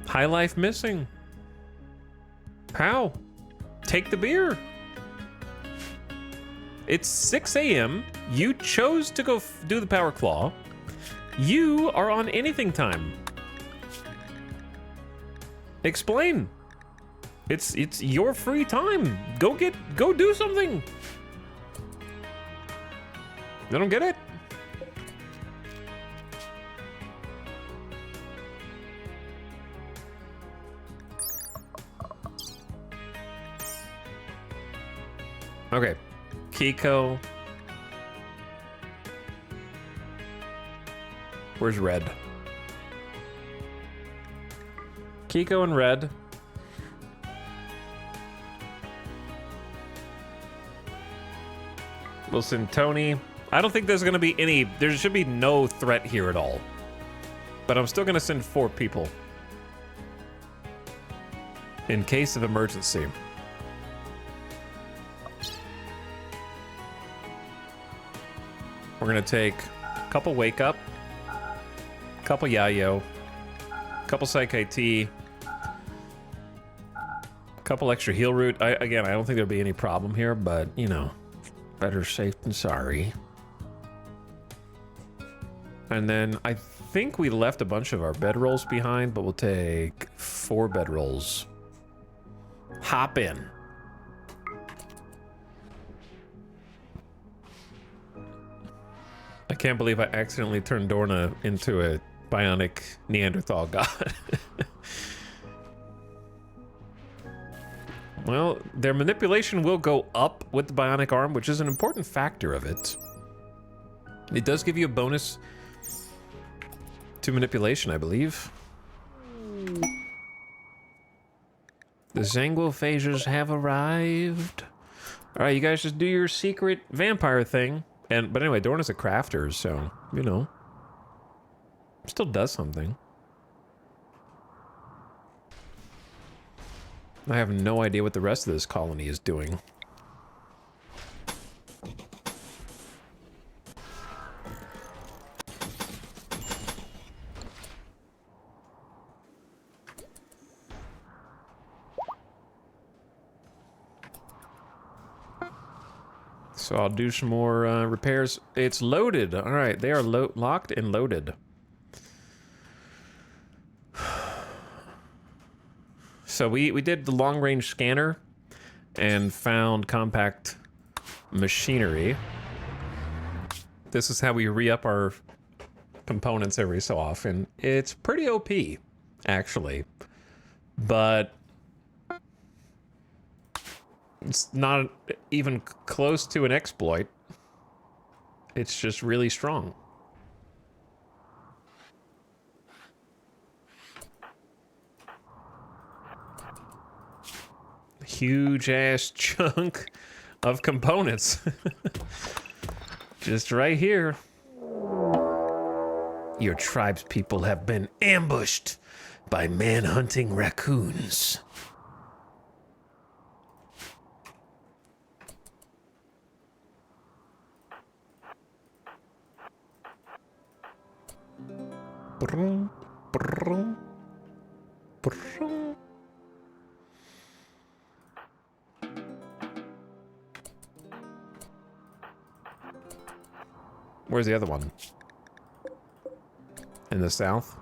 A: high life missing. How? Take the beer. It's 6 a.m. You chose to go do the power claw. You are on anything time. Explain. It's your free time. Go do something. I don't get it. Okay. Kiko. Where's Red? Kiko and Red. We'll send Tony. I don't think there's gonna be any, there should be no threat here at all. But I'm still gonna send 4 people. In case of emergency. We're gonna take a couple Wake Up, a couple Yayo, a couple Psych IT, a couple extra Heal Root. Again, I don't think there'll be any problem here, but, you know, better safe than sorry. And then I think we left a bunch of our bedrolls behind, but we'll take 4 bedrolls. Hop in. I can't believe I accidentally turned Dorna into a bionic Neanderthal god. Well, their manipulation will go up with the bionic arm, which is an important factor of it. It does give you a bonus to manipulation, I believe. The Zanguophages have arrived. All right, you guys just do your secret vampire thing. But anyway, Dorna's a crafter, so, you know, still does something. I have no idea what the rest of this colony is doing. So I'll do some more repairs. It's loaded. All right, they are locked and loaded. So we did the long-range scanner and found compact machinery. This is how we re-up our components every so often. It's pretty OP, actually. But it's not even close to an exploit. It's just really strong. Huge ass chunk of components. Just right here. Your tribe's people have been ambushed by man-hunting raccoons. Brum, brum, brum. Where's the other one? In the south?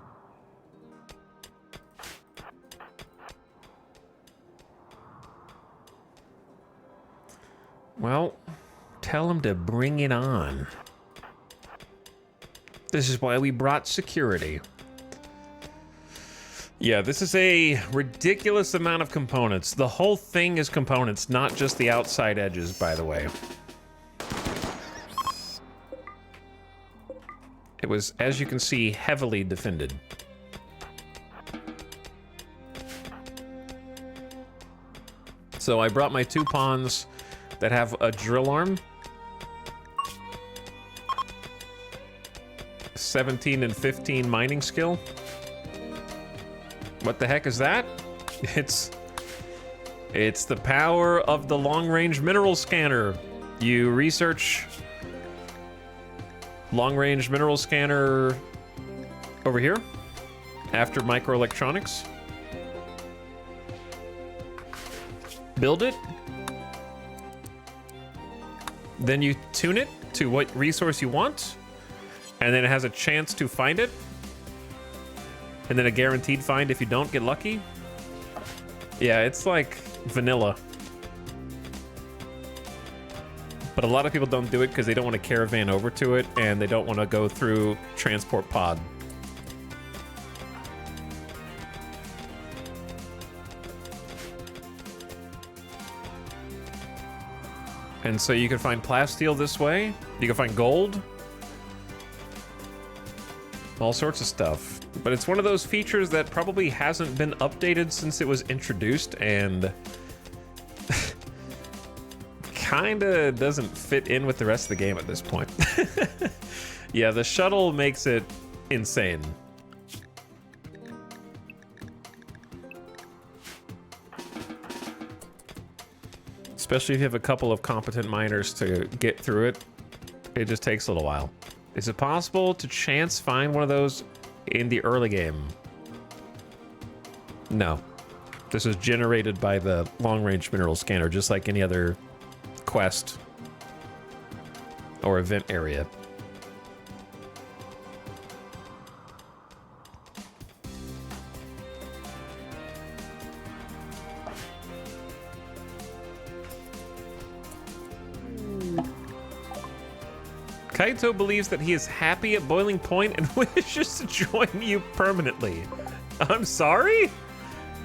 A: Well, tell them to bring it on. This is why we brought security. Yeah, this is a ridiculous amount of components. The whole thing is components, not just the outside edges, by the way. It was, as you can see, heavily defended. So I brought my 2 pawns that have a drill arm. 17 and 15 mining skill. What the heck is that? It's the power of the long-range mineral scanner. You research long-range mineral scanner over here after microelectronics. Build it. Then you tune it to what resource you want. And then it has a chance to find it. And then a guaranteed find if you don't get lucky. Yeah, it's like vanilla. But a lot of people don't do it because they don't want to caravan over to it and they don't want to go through transport pod. And so you can find plasteel this way. You can find gold. All sorts of stuff. But it's one of those features that probably hasn't been updated since it was introduced and kinda doesn't fit in with the rest of the game at this point. Yeah, the shuttle makes it insane. Especially if you have a couple of competent miners to get through it. It just takes a little while. Is it possible to chance find one of those in the early game? No. This is generated by the long-range mineral scanner, just like any other quest or event area. Kaito believes that he is happy at boiling point and wishes to join you permanently. I'm sorry?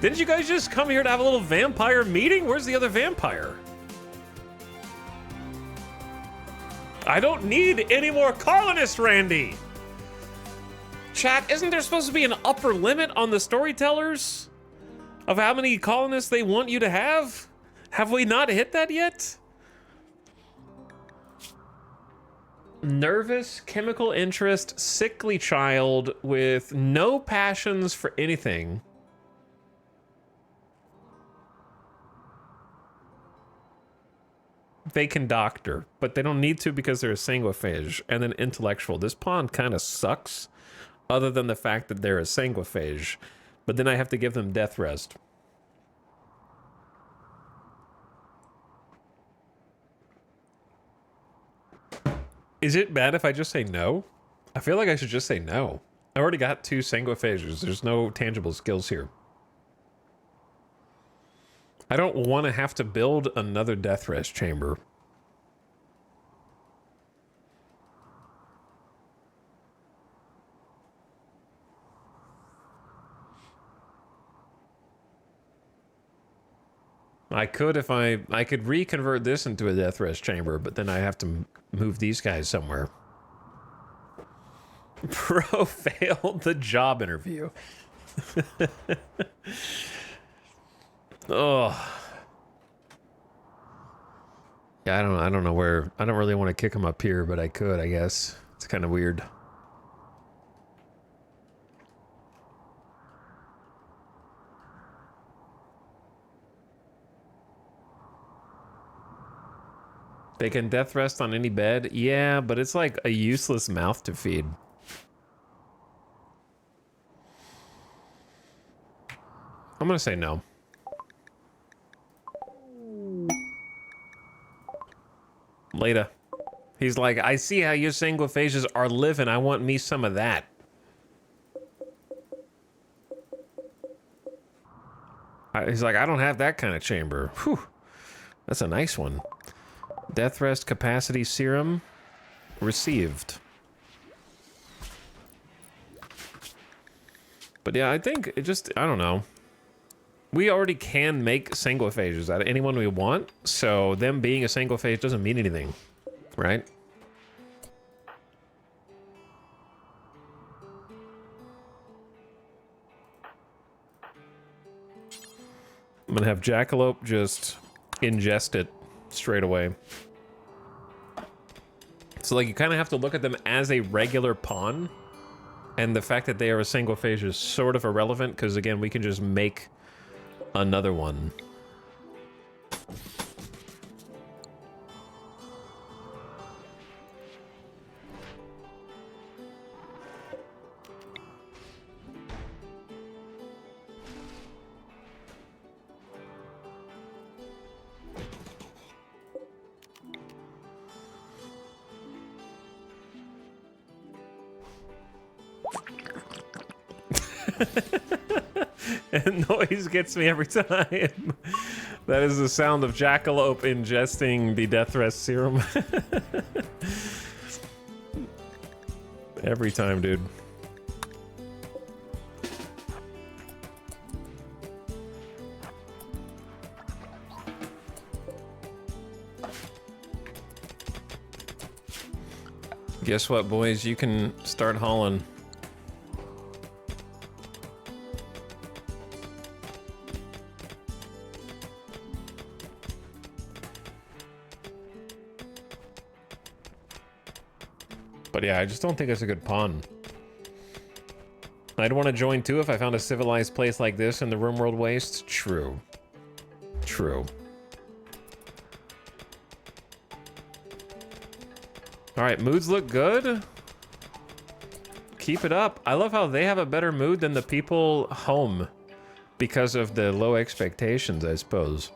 A: Didn't you guys just come here to have a little vampire meeting? Where's the other vampire? I don't need any more colonists, Randy! Chat, isn't there supposed to be an upper limit on the storytellers? Of how many colonists they want you to have? Have we not hit that yet? Nervous, chemical interest, sickly child with no passions for anything. They can doctor, but they don't need to because they're a sanguiphage. And then intellectual. This pawn kind of sucks, other than the fact that they're a sanguiphage. But then I have to give them death rest. Is it bad if I just say no? I feel like I should just say no. I already got 2 sanguiphagers. There's no tangible skills here. I don't want to have to build another death rest chamber. I could if I could reconvert this into a death rest chamber, but then I have to move these guys somewhere. Bro failed the job interview. Oh. Yeah, I don't know where. I don't really want to kick him up here, but I could, I guess. It's kind of weird. They can death rest on any bed? Yeah, but it's like a useless mouth to feed. I'm gonna say no. Later. He's like, I see how your sanguiphages are living. I want me some of that. He's like, I don't have that kind of chamber. Whew. That's a nice one. Death rest capacity serum received. But yeah, I think it just, I don't know. We already can make sanguiphages out of anyone we want, so them being a sanguiphage doesn't mean anything, right? I'm gonna have Jackalope just ingest it straight away. So like you kind of have to look at them as a regular pawn, and the fact that they are a sanguiphage is sort of irrelevant because again we can just make another one. And noise gets me every time. That is the sound of Jackalope ingesting the death rest serum. Every time, dude. Guess what, boys? You can start hauling. But yeah, I just don't think it's a good pawn. I'd want to join too if I found a civilized place like this in the RimWorld Waste. True. True. Alright, moods look good. Keep it up. I love how they have a better mood than the people home because of the low expectations, I suppose.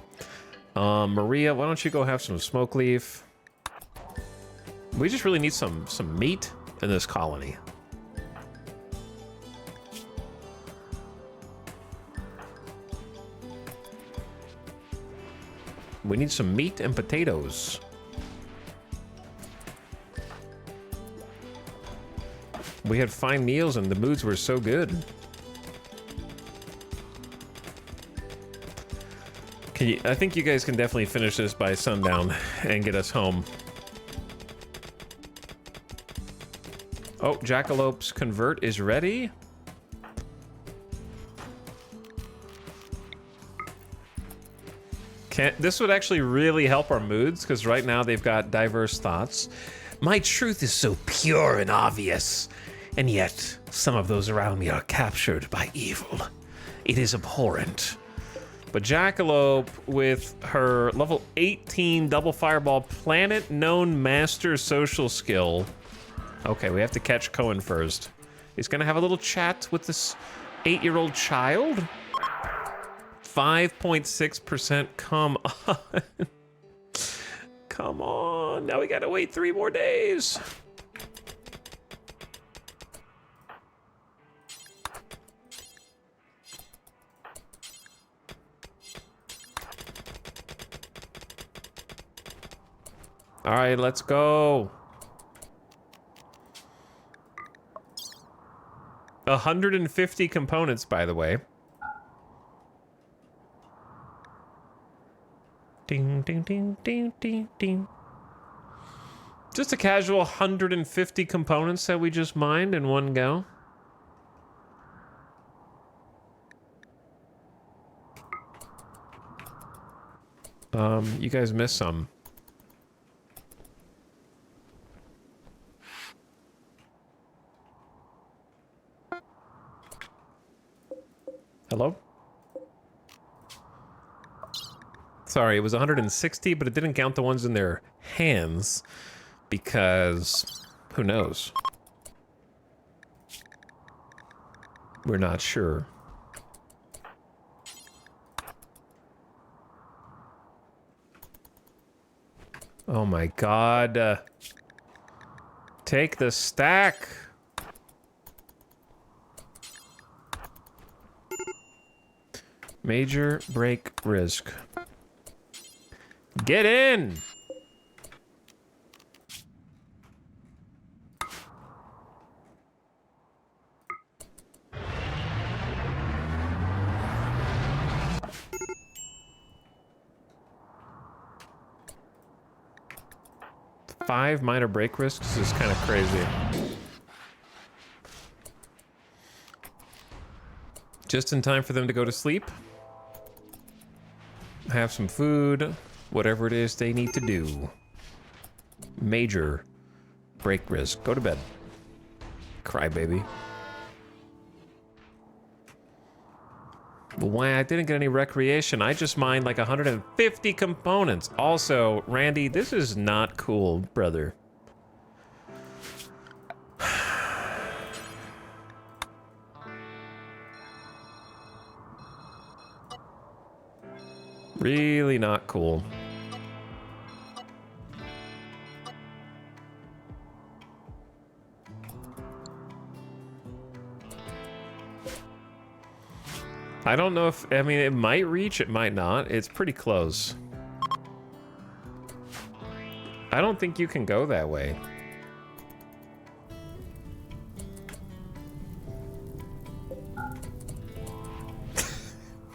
A: Maria, why don't you go have some smoke leaf? We just really need some meat in this colony. We need some meat and potatoes. We had fine meals and the moods were so good. I think you guys can definitely finish this by sundown and get us home. Oh, Jackalope's convert is ready. This would actually really help our moods, because right now they've got diverse thoughts. My truth is so pure and obvious, and yet some of those around me are captured by evil. It is abhorrent. But Jackalope, with her level 18 double fireball planet-known master social skill. Okay, we have to catch Cohen first. He's gonna have a little chat with this 8-year-old child. 5.6%, come on. Come on. Now we gotta wait 3 more days. All right, let's go. 150 components, by the way. Ding, ding, ding, ding, ding, ding. Just a casual 150 components that we just mined in one go. You guys missed some. Hello? Sorry, it was 160, but it didn't count the ones in their hands because who knows? We're not sure. Oh my god. Take the stack. Major break risk. Get in! Five minor break risks is kind of crazy. Just in time for them to go to sleep. Have some food. Whatever it is they need to do. Major break risk. Go to bed. Cry, baby. Why I didn't get any recreation. I just mined like 150 components. Also, Randy, this is not cool, brother. Really not cool. I don't know if, I mean, it might reach, it might not. It's pretty close. I don't think you can go that way.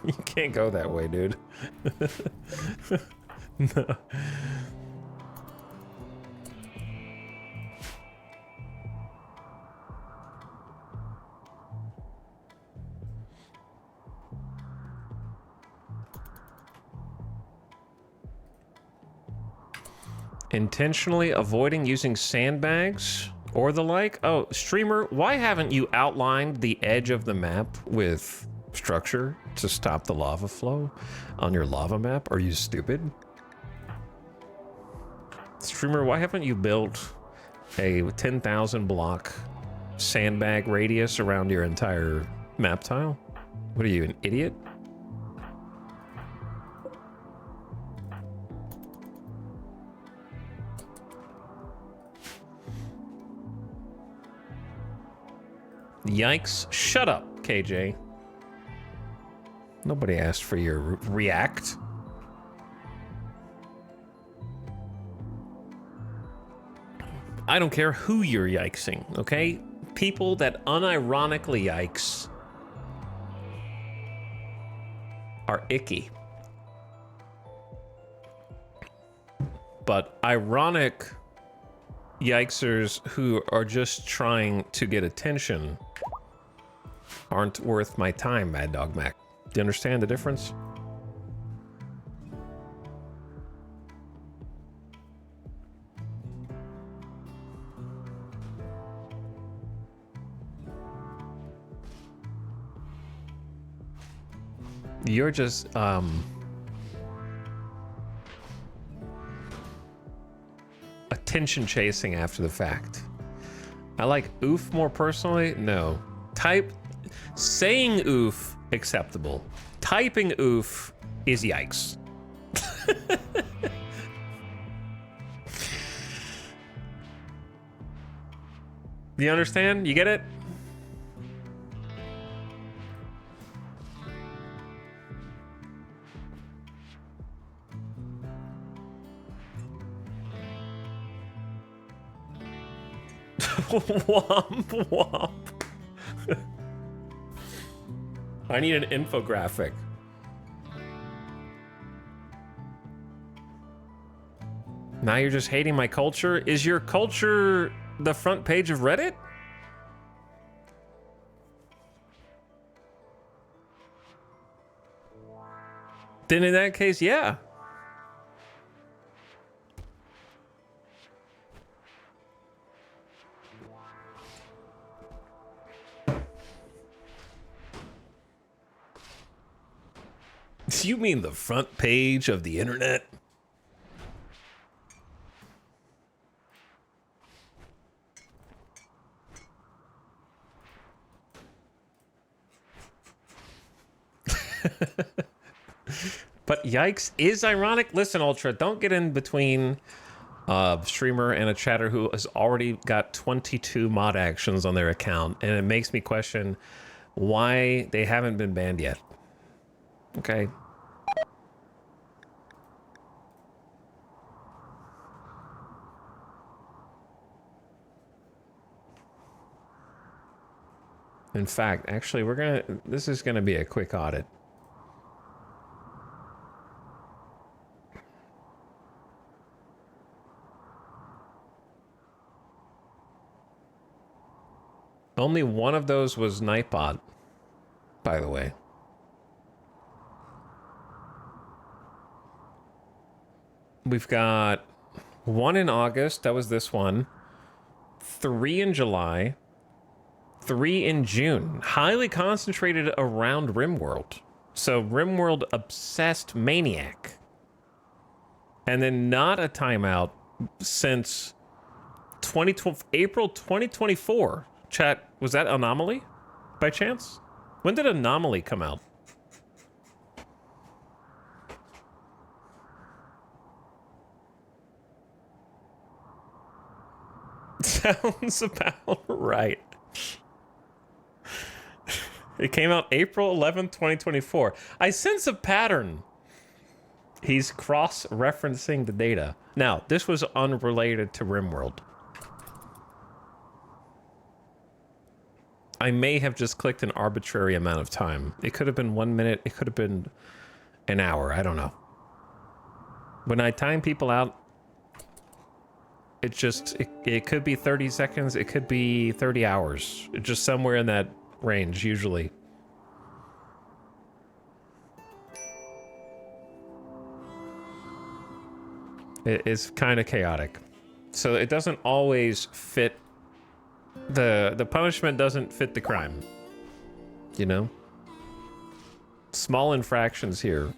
A: You can't go that way, dude. No. Intentionally avoiding using sandbags or the like? Oh, streamer, why haven't you outlined the edge of the map with structure to stop the lava flow on your lava map? Are you stupid? Streamer, why haven't you built a 10,000 block sandbag radius around your entire map tile? What are you, an idiot? Yikes. Shut up, KJ. Nobody asked for your react. I don't care who you're yikesing, okay? People that unironically yikes are icky. But ironic yikesers who are just trying to get attention aren't worth my time, Mad Dog Mac. Do you understand the difference? You're just, attention chasing after the fact. I like oof more personally. No. Saying oof, acceptable. Typing oof is yikes. You understand? You get it? Womp womp. I need an infographic. Now you're just hating my culture? Is your culture the front page of Reddit? Then in that case, yeah. Do you mean the front page of the internet? But yikes is ironic. Listen, Ultra, don't get in between a streamer and a chatter who has already got 22 mod actions on their account, and it makes me question why they haven't been banned yet. Okay. In fact, actually, this is gonna be a quick audit. Only one of those was Nightbot, by the way. We've got one in August, that was this one. 3 in July. 3 in June. Highly concentrated around RimWorld. So RimWorld obsessed maniac. And then not a timeout since April 2024. Chat, was that Anomaly by chance? When did Anomaly come out? Sounds about right. It came out April 11th, 2024. I sense a pattern. He's cross-referencing the data. Now, this was unrelated to RimWorld. I may have just clicked an arbitrary amount of time. It could have been 1 minute. It could have been an hour. I don't know. When I time people out, it could be 30 seconds. It could be 30 hours. It's just somewhere in that range, usually. It's kind of chaotic. So it doesn't always fit. The punishment doesn't fit the crime. You know? Small infractions here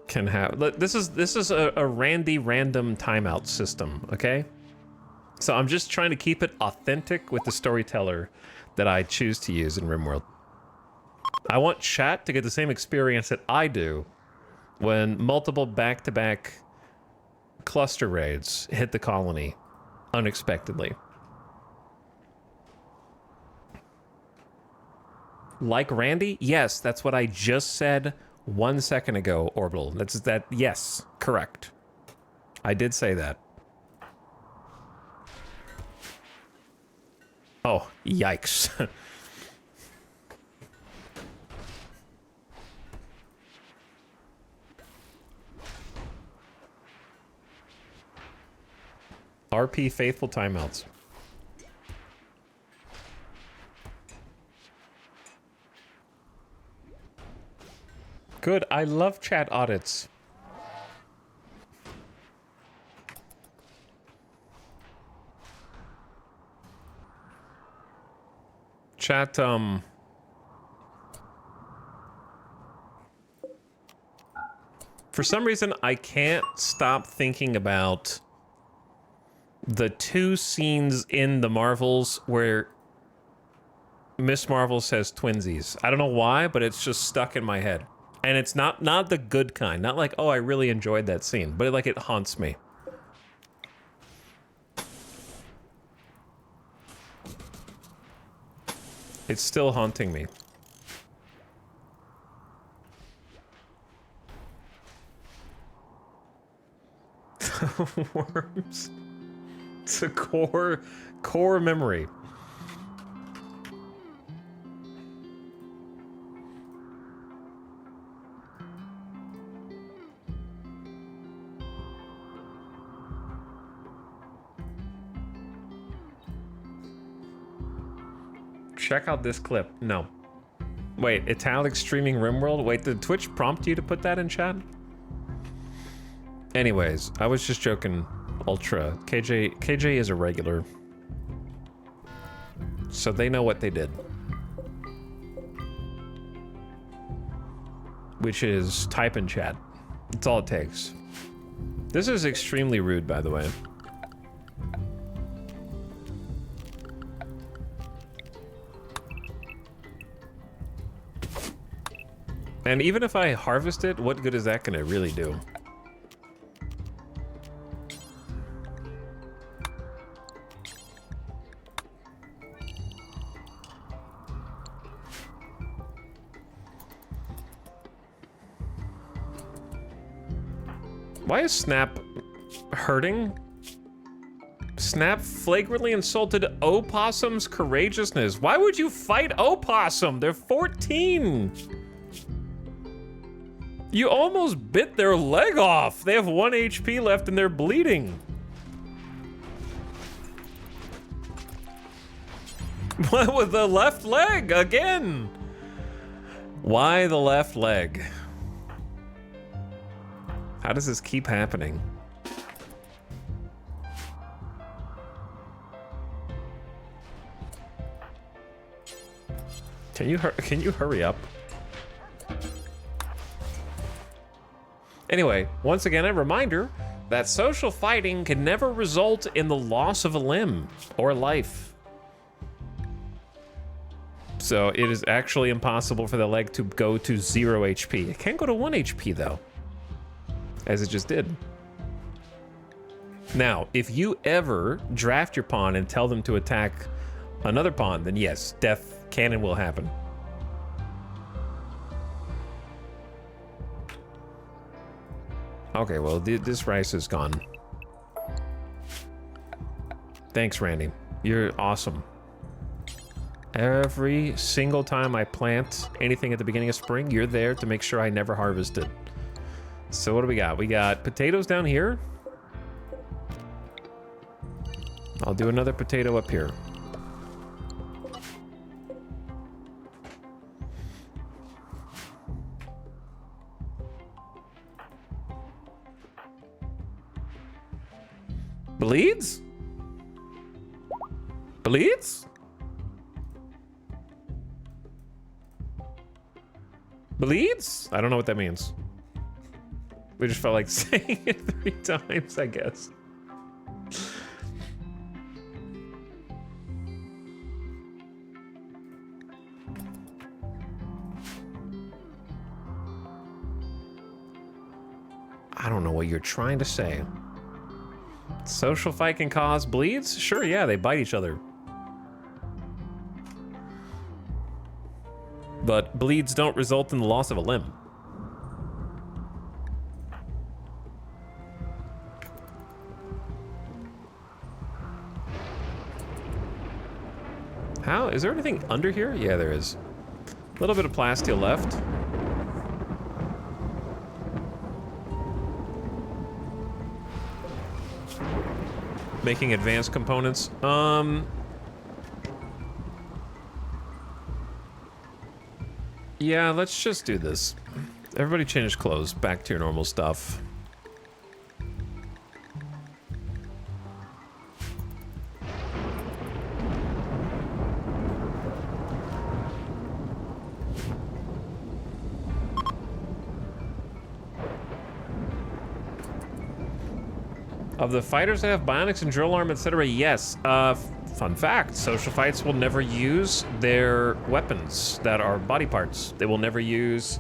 A: can have... This is a random timeout system, okay? So I'm just trying to keep it authentic with the storyteller that I choose to use in RimWorld. I want chat to get the same experience that I do when multiple back-to-back cluster raids hit the colony unexpectedly. Like Randy? Yes, that's what I just said 1 second ago, Orbital. Yes, correct. I did say that. Oh, yikes. RP faithful timeouts. Good, I love chat audits. Chat, for some reason, I can't stop thinking about the 2 scenes in the Marvels where Miss Marvel says twinsies. I don't know why, but it's just stuck in my head. And it's not the good kind. Not like, oh, I really enjoyed that scene. But it haunts me. It's still haunting me. Worms. It's a core memory. Check out this clip. No. Wait, Etalyx streaming RimWorld? Wait, did Twitch prompt you to put that in chat? Anyways, I was just joking. Ultra. KJ is a regular. So they know what they did. Which is type in chat. That's all it takes. This is extremely rude, by the way. And even if I harvest it, what good is that gonna really do? Why is Snap hurting? Snap flagrantly insulted Opossum's courageousness. Why would you fight Opossum? They're 14. You almost bit their leg off. They have 1 HP left and they're bleeding. What with the left leg again? Why the left leg? How does this keep happening? Can you hurry up? Anyway, once again, a reminder that social fighting can never result in the loss of a limb or life. So it is actually impossible for the leg to go to 0 HP. It can go to 1 HP though, as it just did. Now, if you ever draft your pawn and tell them to attack another pawn, then yes, death can and will happen. Okay, well, this rice is gone. Thanks, Randy. You're awesome. Every single time I plant anything at the beginning of spring, you're there to make sure I never harvest it. So what do we got? We got potatoes down here. I'll do another potato up here. Bleeds? Bleeds? Bleeds? I don't know what that means. We just felt like saying it 3 times, I guess. I don't know what you're trying to say. Social fight can cause bleeds? Sure, yeah, they bite each other. But bleeds don't result in the loss of a limb. How? Is there anything under here? Yeah, there is. A little bit of plasteel left. Making advanced components. Yeah, let's just do this. Everybody change clothes. Back to your normal stuff. Of the fighters that have bionics and drill arm, etc., yes. Fun fact, social fights will never use their weapons that are body parts. They will never use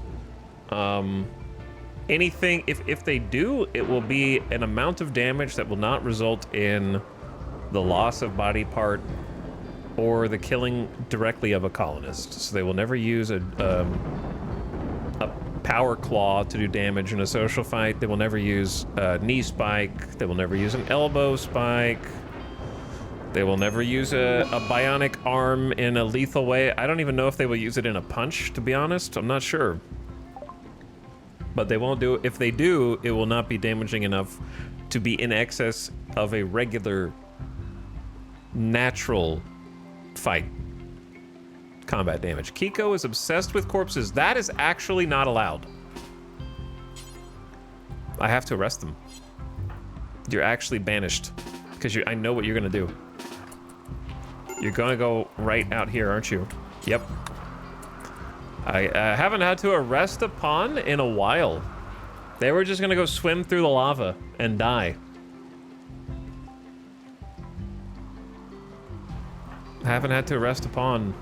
A: anything. If they do, it will be an amount of damage that will not result in the loss of body part or the killing directly of a colonist. So they will never use a power claw to do damage in a social fight. They will never use a knee spike. They will never use an elbow spike. They will never use a bionic arm in a lethal way. I don't even know if they will use it in a punch, to be honest. I'm not sure. But they won't do it. If they do, it will not be damaging enough to be in excess of a regular, natural fight combat damage. Kiko is obsessed with corpses. That is actually not allowed. I have to arrest them. You're actually banished because I know what you're gonna do. You're gonna go right out here, aren't you? Yep. I haven't had to arrest a pawn in a while. They were just gonna go swim through the lava and die. I haven't had to arrest a pawn.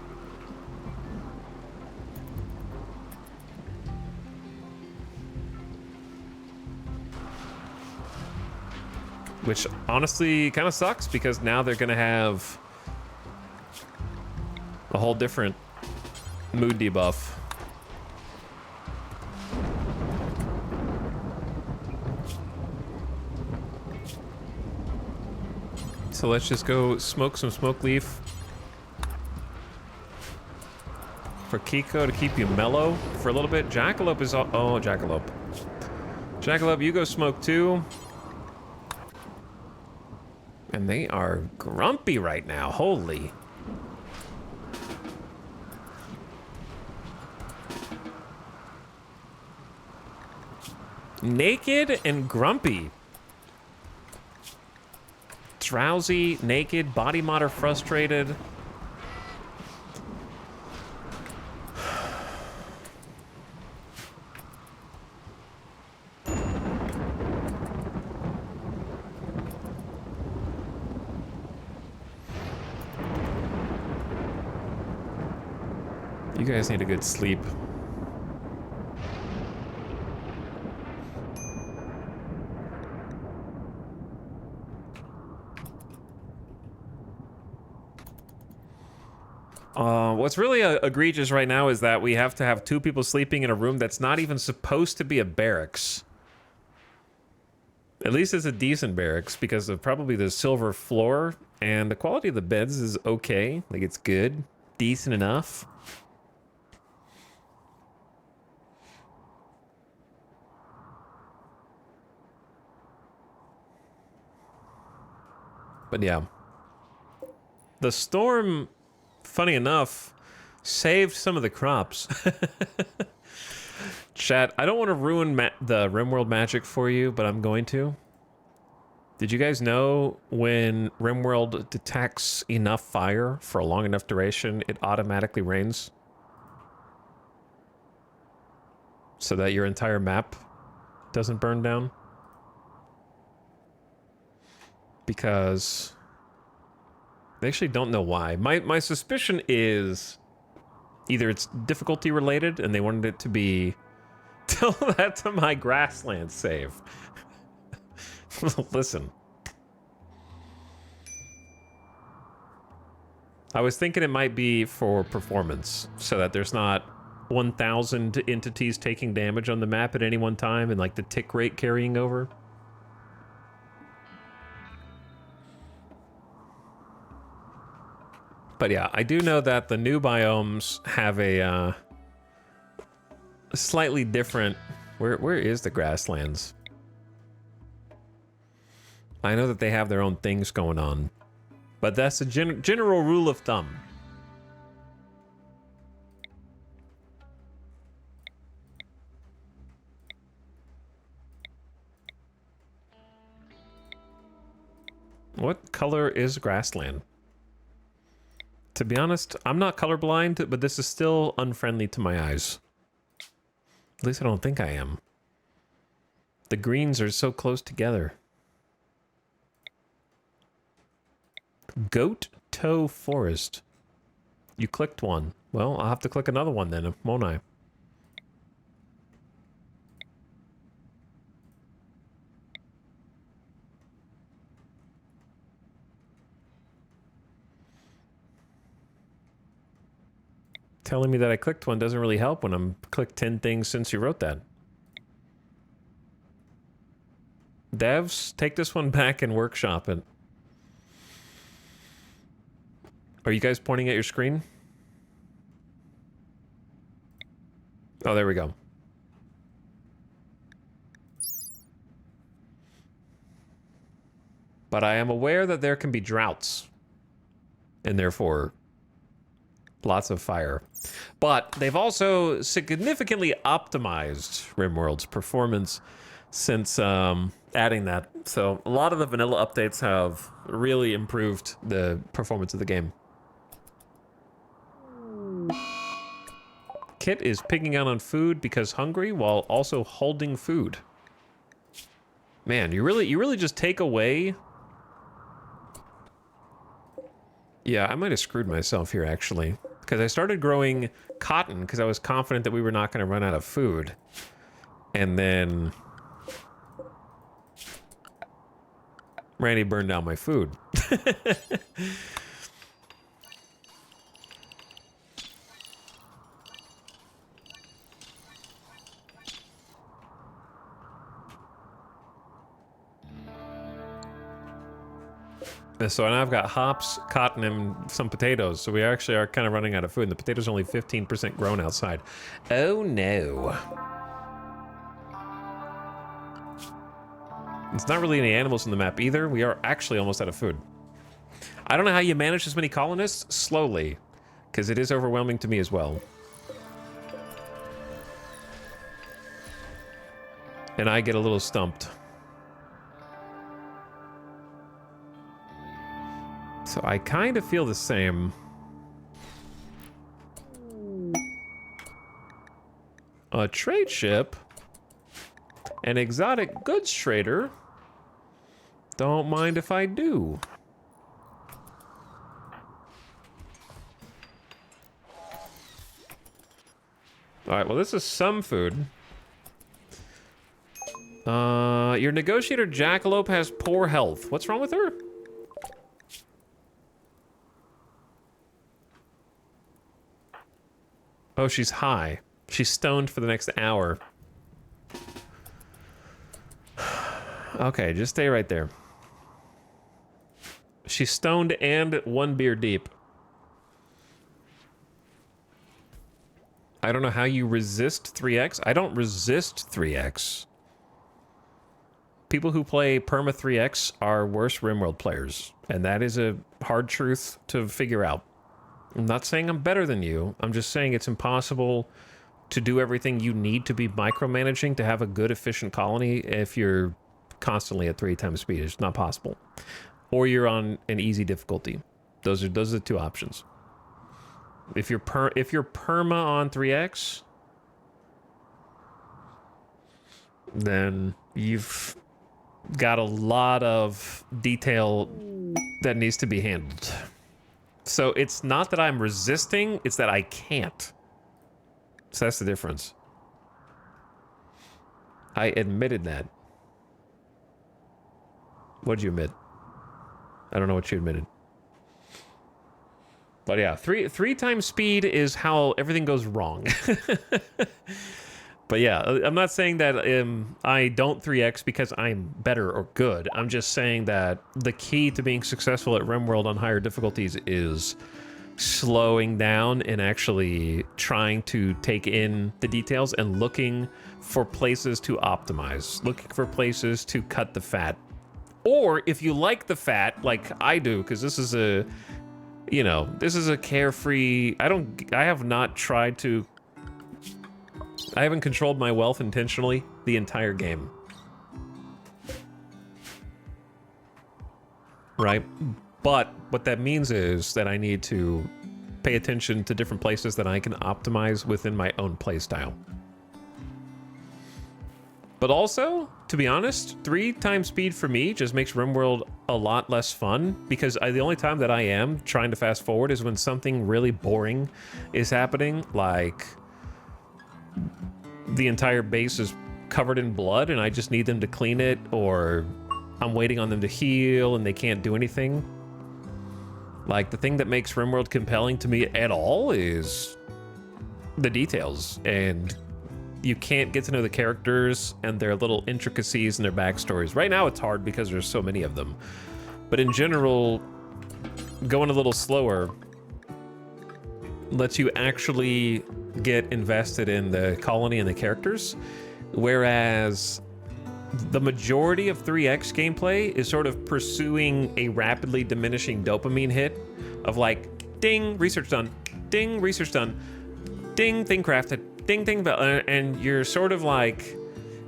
A: Which honestly kind of sucks because now they're gonna have a whole different mood debuff. So let's just go smoke some smoke leaf for Kiko to keep you mellow for a little bit. Jackalope is all, oh, Jackalope. Jackalope, you go smoke too. And they are grumpy right now, holy. Naked and grumpy. Drowsy, naked, body mod are frustrated. You guys need a good sleep. What's really egregious right now is that we have to have 2 people sleeping in a room that's not even supposed to be a barracks. At least it's a decent barracks because of probably the silver floor, and the quality of the beds is okay. Like, it's good, decent enough. But yeah. The storm, funny enough, saved some of the crops. Chat, I don't want to ruin the RimWorld magic for you, but I'm going to. Did you guys know when RimWorld detects enough fire for a long enough duration, it automatically rains? So that your entire map doesn't burn down? Because they actually don't know why. My suspicion is either it's difficulty related and they wanted it to be tell that to my grassland save. Listen. I was thinking it might be for performance so that there's not 1,000 entities taking damage on the map at any one time and like the tick rate carrying over. But yeah, I do know that the new biomes have a slightly different... Where is the grasslands? I know that they have their own things going on. But that's a general rule of thumb. What color is grassland? To be honest, I'm not colorblind, but this is still unfriendly to my eyes. At least I don't think I am. The greens are so close together. Goat Toe Forest. You clicked one. Well, I'll have to click another one then, won't I? Telling me that I clicked one doesn't really help when I'm clicked 10 things since you wrote that. Devs, take this one back and workshop it. Are you guys pointing at your screen? Oh, there we go. But I am aware that there can be droughts. And therefore, lots of fire. But they've also significantly optimized RimWorld's performance since adding that. So a lot of the vanilla updates have really improved the performance of the game. Kit is picking out on food because hungry while also holding food. Man, you really just take away. Yeah, I might have screwed myself here actually, because I started growing cotton because I was confident that we were not going to run out of food. And then Randy burned down my food. So now I've got hops, cotton, and some potatoes. So we actually are kind of running out of food. And the potatoes are only 15% grown outside. Oh no. It's not really any animals in the map either. We are actually almost out of food. I don't know how you manage this many colonists. Slowly. Because it is overwhelming to me as well. And I get a little stumped. So I kind of feel the same. A trade ship. An exotic goods trader. Don't mind if I do. Alright, well this is some food. Your negotiator Jackalope has poor health. What's wrong with her? Oh, she's high. She's stoned for the next hour. Okay, just stay right there. She's stoned and 1 beer deep. I don't know how you resist 3x. I don't resist 3x. People who play perma 3x are worse RimWorld players. And that is a hard truth to figure out. I'm not saying I'm better than you. I'm just saying it's impossible to do everything you need to be micromanaging to have a good, efficient colony if you're constantly at 3 times speed. It's not possible. Or you're on an easy difficulty. Those are the two options. If you're perma on 3x, then you've got a lot of detail that needs to be handled. So it's not that I'm resisting, it's that I can't. So that's the difference. I admitted that. What'd you admit? I don't know what you admitted. But yeah, three times speed is how everything goes wrong. But yeah, I'm not saying that I don't 3x because I'm better or good. I'm just saying that the key to being successful at RimWorld on higher difficulties is slowing down and actually trying to take in the details and looking for places to optimize, looking for places to cut the fat. Or if you like the fat, like I do, because this is a, you know, this is a carefree, I have not tried to, I haven't controlled my wealth intentionally the entire game. Right? But what that means is that I need to pay attention to different places that I can optimize within my own playstyle. But also, to be honest, 3 times speed for me just makes RimWorld a lot less fun, because the only time that I am trying to fast forward is when something really boring is happening, like the entire base is covered in blood and I just need them to clean it, or I'm waiting on them to heal and they can't do anything. Like, the thing that makes RimWorld compelling to me at all is the details, and you can't get to know the characters and their little intricacies and their backstories. Right now it's hard because there's so many of them. But in general, going a little slower lets you actually get invested in the colony and the characters, whereas the majority of 3X gameplay is sort of pursuing a rapidly diminishing dopamine hit of like, ding, research done, ding, research done, ding, thing crafted, ding, thing, and you're sort of like,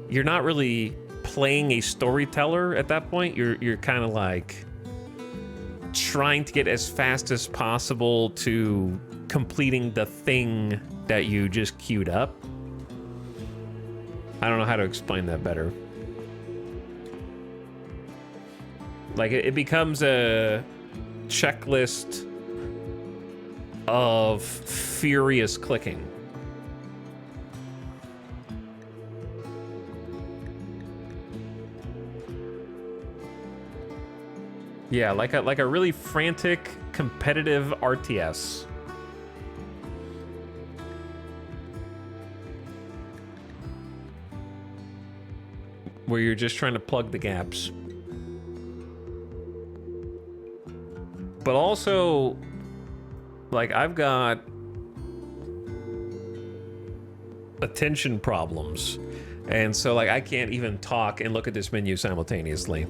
A: you're not really playing a storyteller at that point. You're kind of like trying to get as fast as possible to completing the thing that you just queued up. I don't know how to explain that better. Like it becomes a checklist of furious clicking. Yeah, like a really frantic, competitive RTS. Where you're just trying to plug the gaps. But also, like, I've got attention problems. And so, like, I can't even talk and look at this menu simultaneously.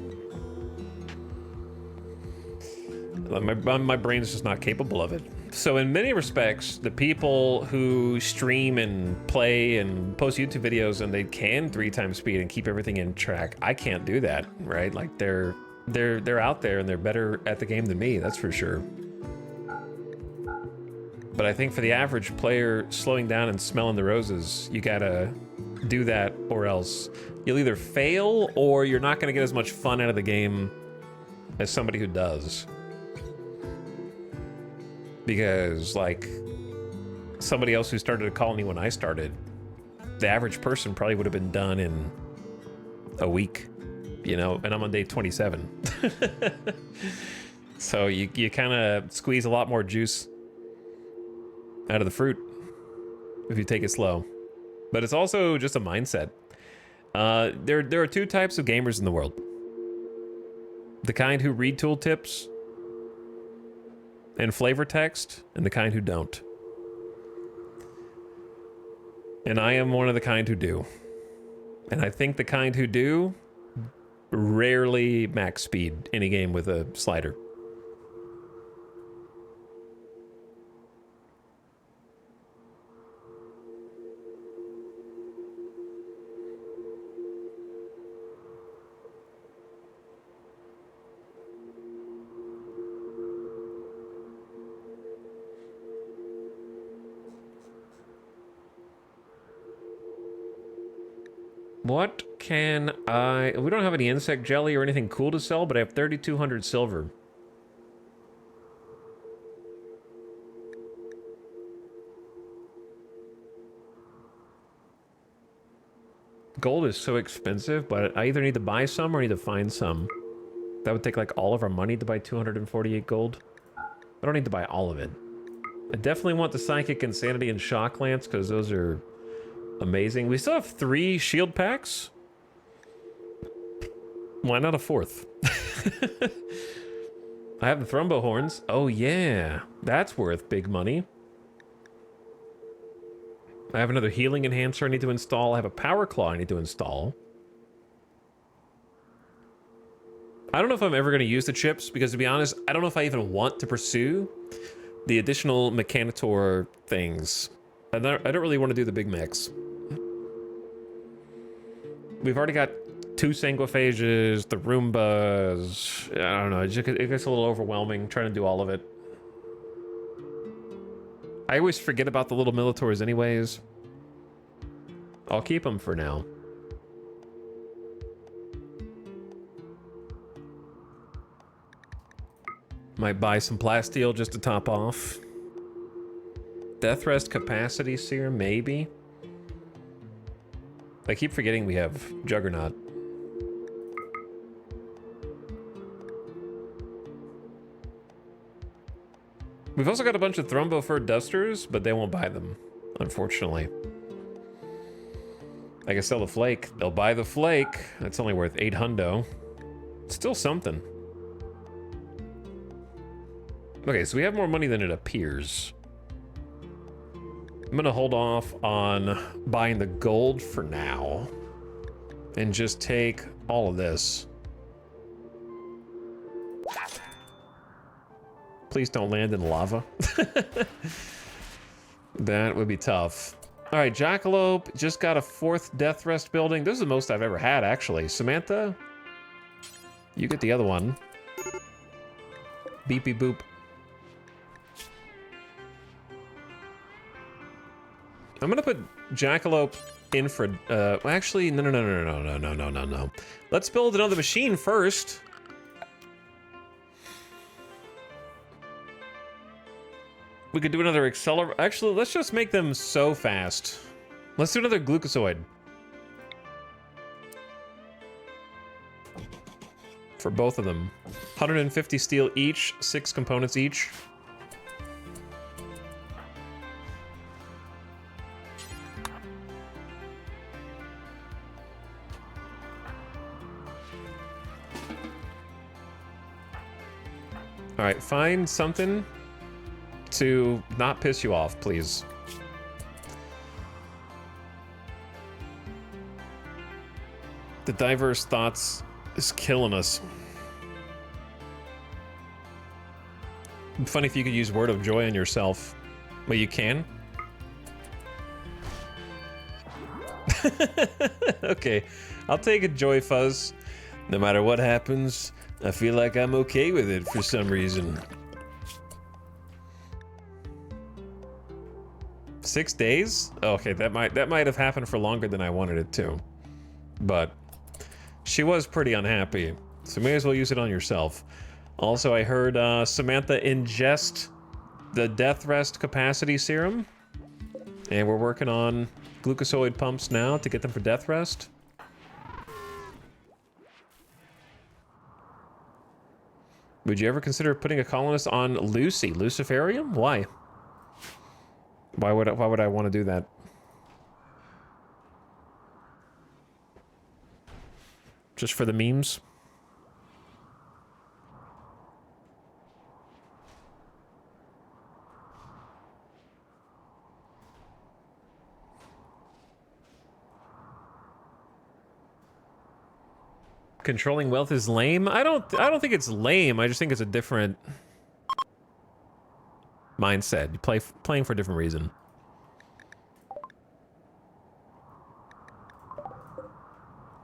A: My brain is just not capable of it. So in many respects, the people who stream and play and post YouTube videos and they can 3 times speed and keep everything in track, I can't do that, right? Like they're out there and they're better at the game than me, that's for sure. But I think for the average player, slowing down and smelling the roses, you gotta do that or else you'll either fail or you're not gonna get as much fun out of the game as somebody who does. Because, like, somebody else who started a colony when I started, the average person probably would have been done in a week, you know, and I'm on day 27. So you kind of squeeze a lot more juice out of the fruit if you take it slow. But it's also just a mindset. There are 2 types of gamers in the world. The kind who read tooltips and flavor text, and the kind who don't. And I am one of the kind who do. And I think the kind who do rarely max speed any game with a slider. What can I... We don't have any insect jelly or anything cool to sell, but I have 3,200 silver. Gold is so expensive, but I either need to buy some or I need to find some. That would take like all of our money to buy 248 gold. I don't need to buy all of it. I definitely want the Psychic Insanity and Shock Lance because those are amazing. We still have 3 shield packs. Why not a 4th? I have the Thrumbo Horns. Oh yeah, that's worth big money. I have another healing enhancer I need to install. I have a power claw I need to install. I don't know if I'm ever going to use the chips because, to be honest, I don't know if I even want to pursue the additional Mechanitor things. I don't really want to do the big mix. We've already got 2 Sanguiphages, the Roombas. I don't know, it gets a little overwhelming trying to do all of it. I always forget about the little Militors anyways. I'll keep them for now. Might buy some Plasteel just to top off. Death Rest Capacity Serum, maybe? I keep forgetting we have Juggernaut. We've also got a bunch of Thrumbo Fur Dusters, but they won't buy them. unfortunately. I can sell the flake. They'll buy the flake. That's only worth 8 hundo. Still something. Okay, so we have more money than it appears. I'm gonna hold off on buying the gold for now and just take all of this. Please don't land in lava. That would be tough. All right, Jackalope just got a 4th Death Rest building. This is the most I've ever had, actually. Samantha, you get the other one. Beepy boop. I'm gonna put Jackalope in for, actually, no. Let's build another machine first. We could do another accelerator. Actually, let's just make them so fast. Let's do another glucosoid. For both of them. 150 steel each, 6 components each. All right, find something to not piss you off, please. The diverse thoughts is killing us. It'd be funny if you could use word of joy on yourself. Well, you can. Okay, I'll take a joy fuzz. No matter what happens, I feel like I'm okay with it for some reason. 6 days? Okay, that might have happened for longer than I wanted it to. But she was pretty unhappy, so may as well use it on yourself. Also, I heard Samantha ingest the Death Rest capacity serum, and we're working on glucosoid pumps now to get them for Death Rest. Would you ever consider putting a colonist on Lucy, Luciferium? Why? Why would I want to do that? Just for the memes? Controlling wealth is lame? I don't think it's lame. I just think it's a different mindset. You playing for a different reason.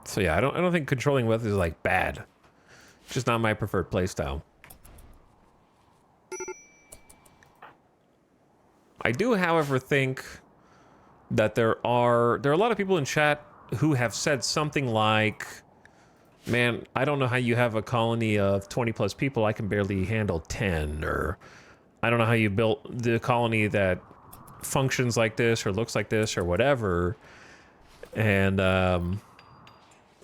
A: So yeah, I don't think controlling wealth is like bad. Just not my preferred playstyle. I do, however, think that there are a lot of people in chat who have said something like, man, I don't know how you have a colony of 20 plus people. I can barely handle 10, or I don't know how you built the colony that functions like this or looks like this or whatever. And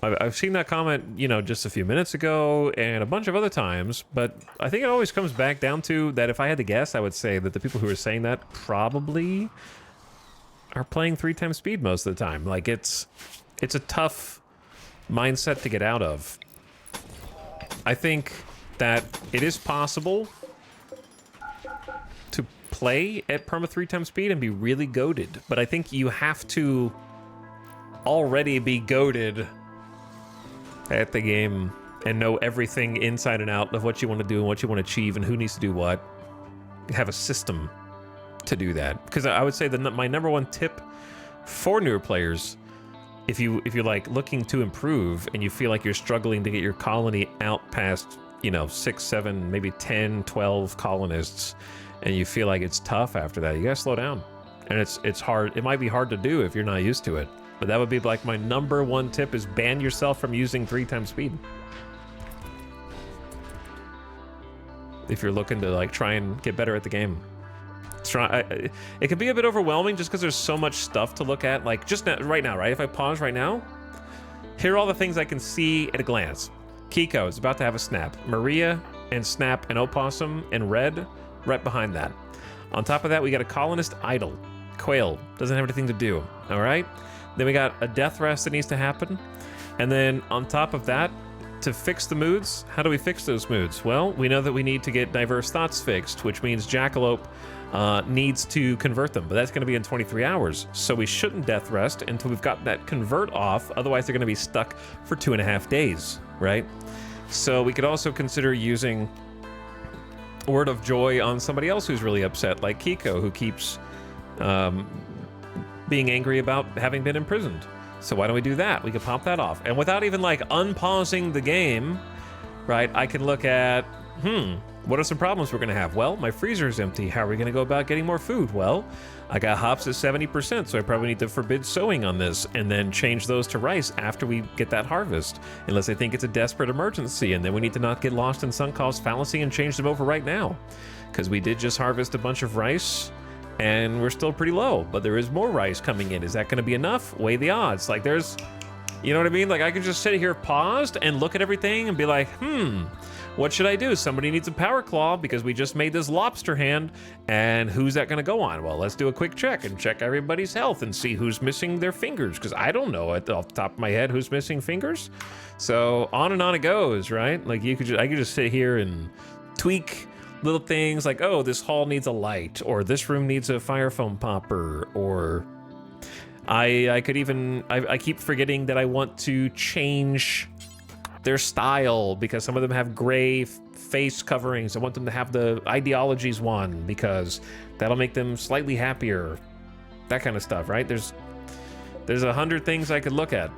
A: I've seen that comment, you know, just a few minutes ago and a bunch of other times, but I think it always comes back down to that if I had to guess, I would say that the people who are saying that probably are playing 3 times speed most of the time. Like, it's a tough mindset to get out of. I think that it is possible to play at perma 3 times speed and be really goated, but I think you have to already be goated at the game and know everything inside and out of what you want to do and what you want to achieve and who needs to do what. Have a system to do that. Because I would say that my number one tip for newer players, if you're like looking to improve and you feel like you're struggling to get your colony out past, you know, 6, 7, maybe 10, 12 colonists, and you feel like it's tough after that, you gotta slow down. And it's hard. It might be hard to do if you're not used to it. But that would be like my number one tip, is ban yourself from using 3 times speed. If you're looking to like try and get better at the game. It can be a bit overwhelming just because there's so much stuff to look at. Like just now, right now, right? If I pause right now, here are all the things I can see at a glance. Kiko is about to have a snap. Maria and Snap and Opossum and Red right behind that. On top of that, we got a colonist idle. Quail doesn't have anything to do. All right. Then we got a death rest that needs to happen. And then on top of that, to fix the moods, how do we fix those moods? Well, we know that we need to get diverse thoughts fixed, which means Jackalope needs to convert them, but that's going to be in 23 hours. So we shouldn't death rest until we've got that convert off. Otherwise, they're going to be stuck for 2.5 days, right? So we could also consider using Word of Joy on somebody else who's really upset, like Kiko, who keeps being angry about having been imprisoned. So why don't we do that? We could pop that off. And without even like unpausing the game, right, I can look at, what are some problems we're gonna have? Well, my freezer is empty. How are we gonna go about getting more food? Well, I got hops at 70%, so I probably need to forbid sowing on this and then change those to rice after we get that harvest. Unless I think it's a desperate emergency, and then we need to not get lost in sunk cost fallacy and change them over right now. Because we did just harvest a bunch of rice, and we're still pretty low, but there is more rice coming in. Is that gonna be enough? Weigh the odds. Like there's, you know what I mean? Like I could just sit here paused and look at everything and be like, what should I do? Somebody needs a power claw because we just made this lobster hand, and who's that gonna go on? Well, let's do a quick check and check everybody's health and see who's missing their fingers, because I don't know off the top of my head who's missing fingers. So on and on it goes, right? Like I could just sit here and tweak little things like, oh, this hall needs a light, or this room needs a fire foam popper, or I could even, I keep forgetting that I want to change their style because some of them have gray face coverings. I want them to have the ideologies one because that'll make them slightly happier. That kind of stuff, right? There's 100 things I could look at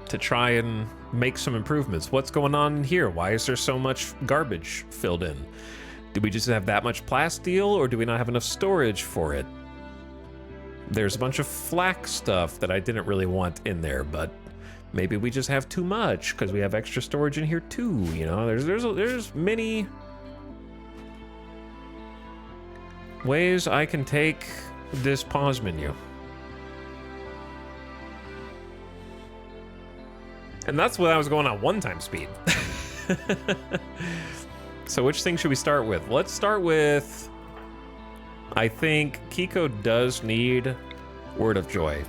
A: to try and make some improvements. What's going on here? Why is there so much garbage filled in? Do we just have that much plasteel, or do we not have enough storage for it? There's a bunch of flak stuff that I didn't really want in there, but maybe we just have too much because we have extra storage in here too. You know, there's many ways I can take this pause menu. And that's what I was going on 1x speed. So which thing should we start with? Let's start with, I think Kiko does need Word of Joy.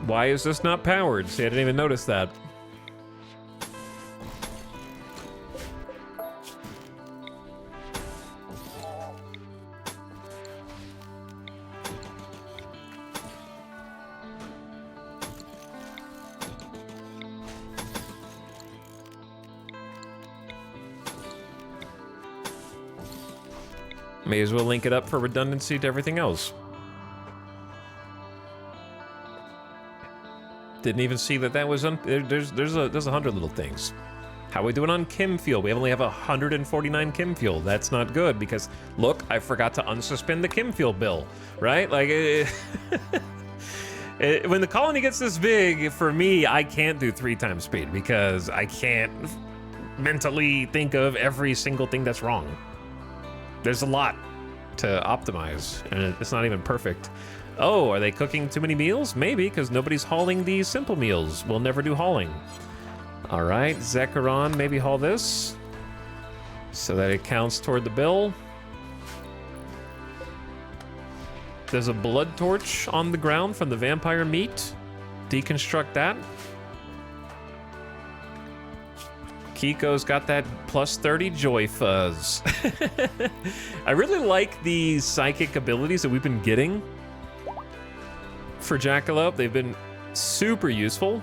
A: Why is this not powered? See, I didn't even notice that. May as well link it up for redundancy to everything else. Didn't even see that was on. There's 100 little things. How are we doing on Kim Fuel? We only have 149 Kim Fuel. That's not good because look, I forgot to unsuspend the Kim Fuel bill. Right? Like when the colony gets this big, for me, I can't do 3x speed because I can't mentally think of every single thing that's wrong. There's a lot to optimize, and it's not even perfect. Oh, are they cooking too many meals? Maybe, because nobody's hauling these simple meals. We'll never do hauling. All right, Zekaron, maybe haul this so that it counts toward the bill. There's a blood torch on the ground from the vampire meat. Deconstruct that. Kiko's got that plus 30 joy fuzz. I really like these psychic abilities that we've been getting for Jackalope. They've been super useful.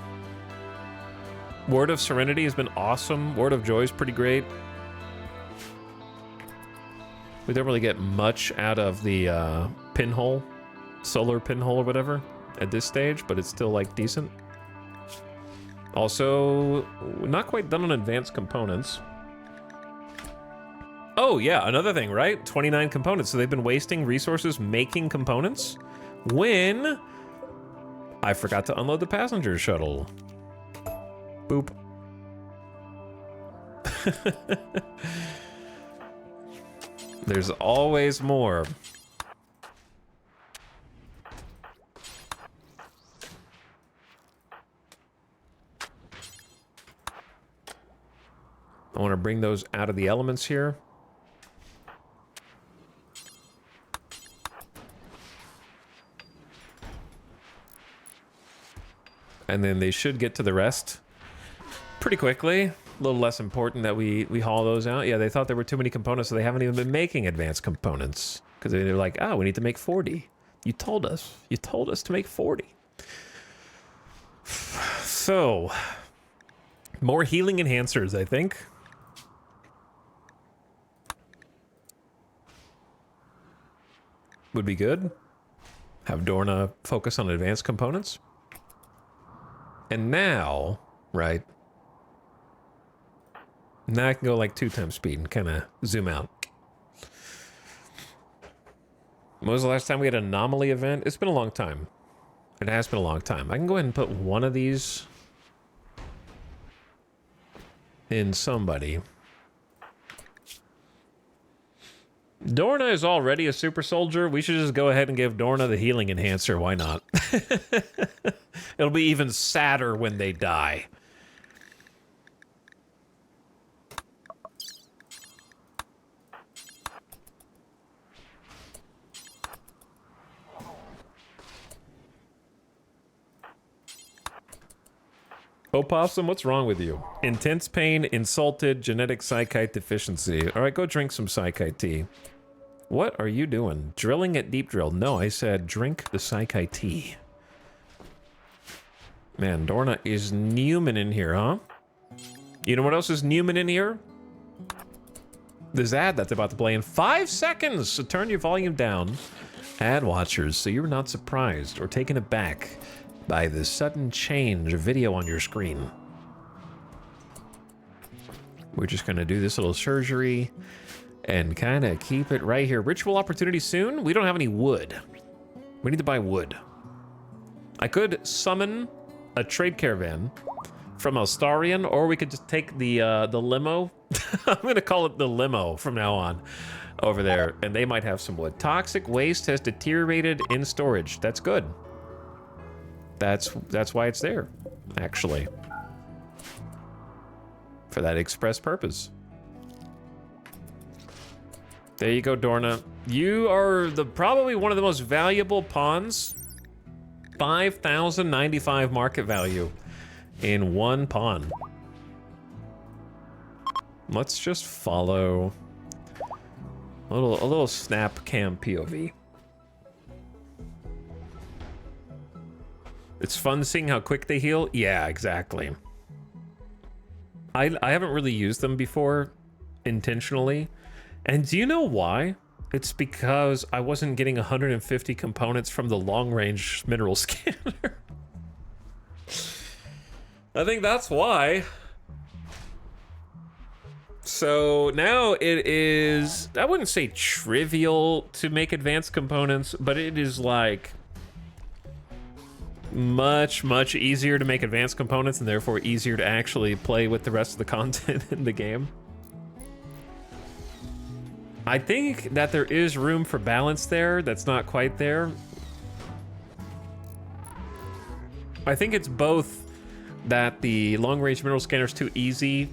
A: Word of Serenity has been awesome. Word of Joy is pretty great. We don't really get much out of the pinhole, solar pinhole or whatever at this stage, but it's still like decent. Also, not quite done on advanced components. Oh yeah, another thing, right? 29 components. So they've been wasting resources making components when I forgot to unload the passenger shuttle. Boop. There's always more. I want to bring those out of the elements here. And then they should get to the rest pretty quickly. A little less important that we haul those out. Yeah, they thought there were too many components, so they haven't even been making advanced components. Because they're like, oh, we need to make 40. You told us. You told us to make 40. So, more healing enhancers, I think. Would be good. Have Dorna focus on advanced components. And now, right? Now I can go like 2 times speed and kind of zoom out. When was the last time we had an anomaly event? It's been a long time. It has been a long time. I can go ahead and put one of these in somebody. Dorna is already a super soldier. We should just go ahead and give Dorna the healing enhancer. Why not? It'll be even sadder when they die. Opossum, what's wrong with you? Intense pain, insulted, genetic psychite deficiency. All right, go drink some psychite tea. What are you doing? Drilling at deep drill. No, I said drink the psychite tea. Man, Dorna is Newman in here, huh? You know what else is Newman in here? This ad that's about to play in 5 seconds. So turn your volume down. Ad watchers, so you're not surprised or taken aback by the sudden change of video on your screen. We're just gonna do this little surgery and kind of keep it right here. Ritual opportunity soon? We don't have any wood. We need to buy wood. I could summon a trade caravan from Elstarian, or we could just take the limo. I'm gonna call it the limo from now on over there, and they might have some wood. Toxic waste has deteriorated in storage. That's good. That's why it's there, actually. For that express purpose. There you go, Dorna. You are probably one of the most valuable pawns. 5,095 market value in one pawn. Let's just follow a little snap cam POV. It's fun seeing how quick they heal. Yeah, exactly. I haven't really used them before intentionally. And do you know why? It's because I wasn't getting 150 components from the long-range mineral scanner. I think that's why. So now it is, I wouldn't say trivial to make advanced components, but it is like much easier to make advanced components and therefore easier to actually play with the rest of the content in the game. I think that there is room for balance there that's not quite there. I think it's both that the long-range mineral scanner is too easy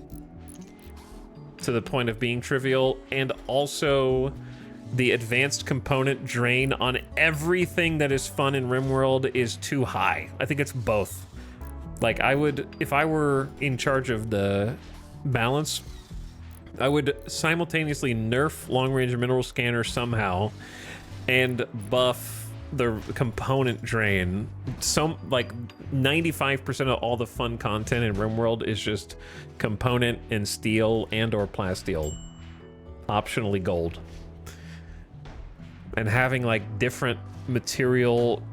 A: to the point of being trivial, and also the advanced component drain on everything that is fun in RimWorld is too high. I think it's both. Like, I would, if I were in charge of the balance, I would simultaneously nerf long-range mineral scanner somehow and buff the component drain. Some, like, 95% of all the fun content in RimWorld is just component and steel and or plasteel. Optionally gold. And having like different material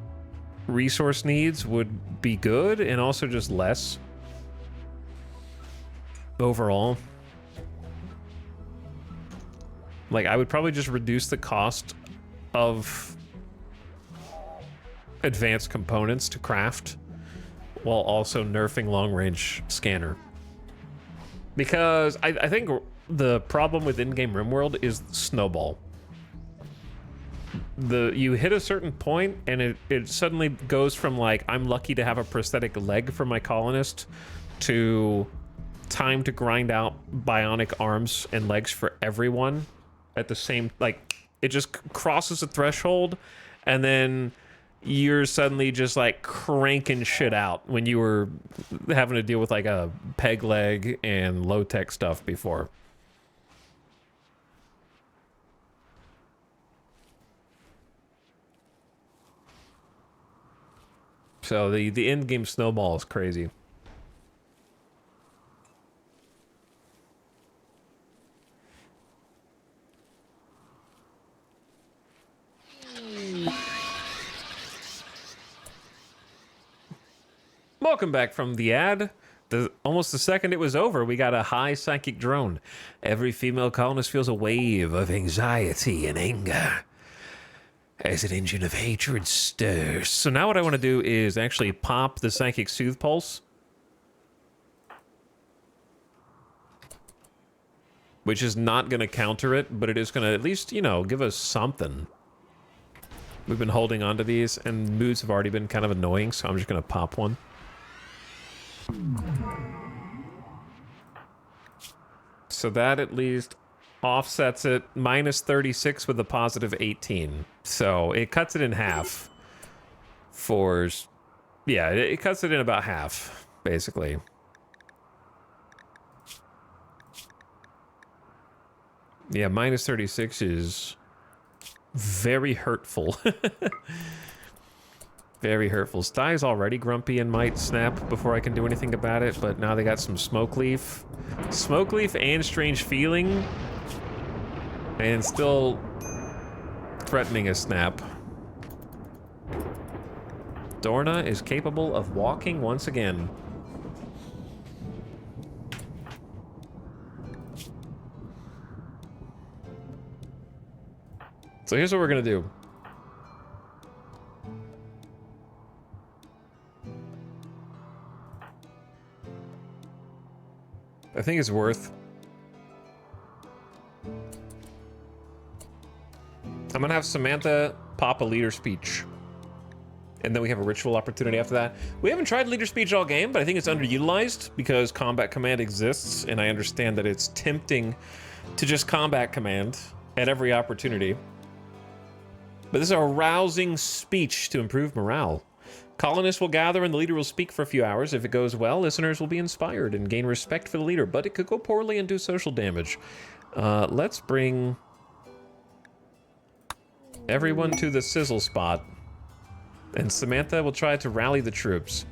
A: resource needs would be good, and also just less overall. Like, I would probably just reduce the cost of advanced components to craft while also nerfing long-range scanner. Because I think the problem with in-game RimWorld is snowball. You hit a certain point and it suddenly goes from like, I'm lucky to have a prosthetic leg for my colonist, to time to grind out bionic arms and legs for everyone at the same, like, it just crosses a threshold, and then you're suddenly just like cranking shit out when you were having to deal with like a peg leg and low tech stuff before. So the end game snowball is crazy. Welcome back from the ad. Almost the second it was over, we got a high psychic drone. Every female colonist feels a wave of anxiety and anger as an engine of hatred stirs. So now what I want to do is actually pop the psychic soothe pulse, which is not going to counter it, but it is going to at least, you know, give us something. We've been holding on to these, and moods have already been kind of annoying, so I'm just going to pop one. So that at least offsets it. Minus 36 with a positive 18. So it cuts it in half. For... yeah, it cuts it in about half, basically. Yeah, minus 36 is very hurtful. Very hurtful. Stye's already grumpy and might snap before I can do anything about it, but now they got some Smoke Leaf. Smoke Leaf and Strange Feeling. And still threatening a snap. Dorna is capable of walking once again. So here's what we're gonna do. I think it's worth... I'm gonna have Samantha pop a leader speech. And then we have a ritual opportunity after that. We haven't tried leader speech all game, but I think it's underutilized because combat command exists, and I understand that it's tempting to just combat command at every opportunity. But this is a rousing speech to improve morale. Colonists will gather and the leader will speak for a few hours. If it goes well, listeners will be inspired and gain respect for the leader, but it could go poorly and do social damage. Let's bring everyone to the sizzle spot, and Samantha will try to rally the troops.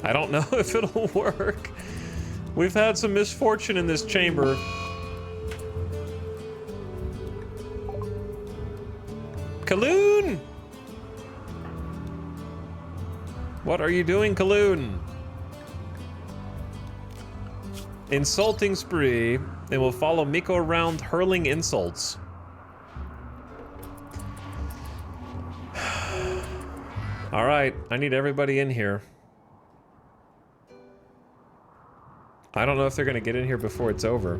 A: I don't know if it'll work. We've had some misfortune in this chamber. Kaloon! What are you doing, Kaloon? Insulting spree, and will follow Miko around hurling insults. Alright, I need everybody in here. I don't know if they're gonna get in here before it's over.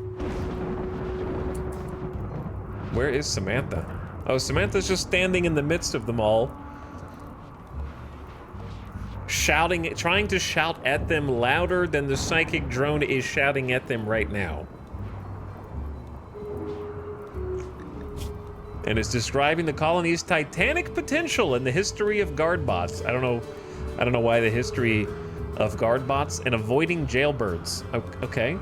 A: Where is Samantha? Oh, Samantha's just standing in the midst of them all. Shouting, trying to shout at them louder than the psychic drone is shouting at them right now. And it's describing the colony's titanic potential and the history of guard bots. I don't know why the history of guard bots and avoiding jailbirds. Okay.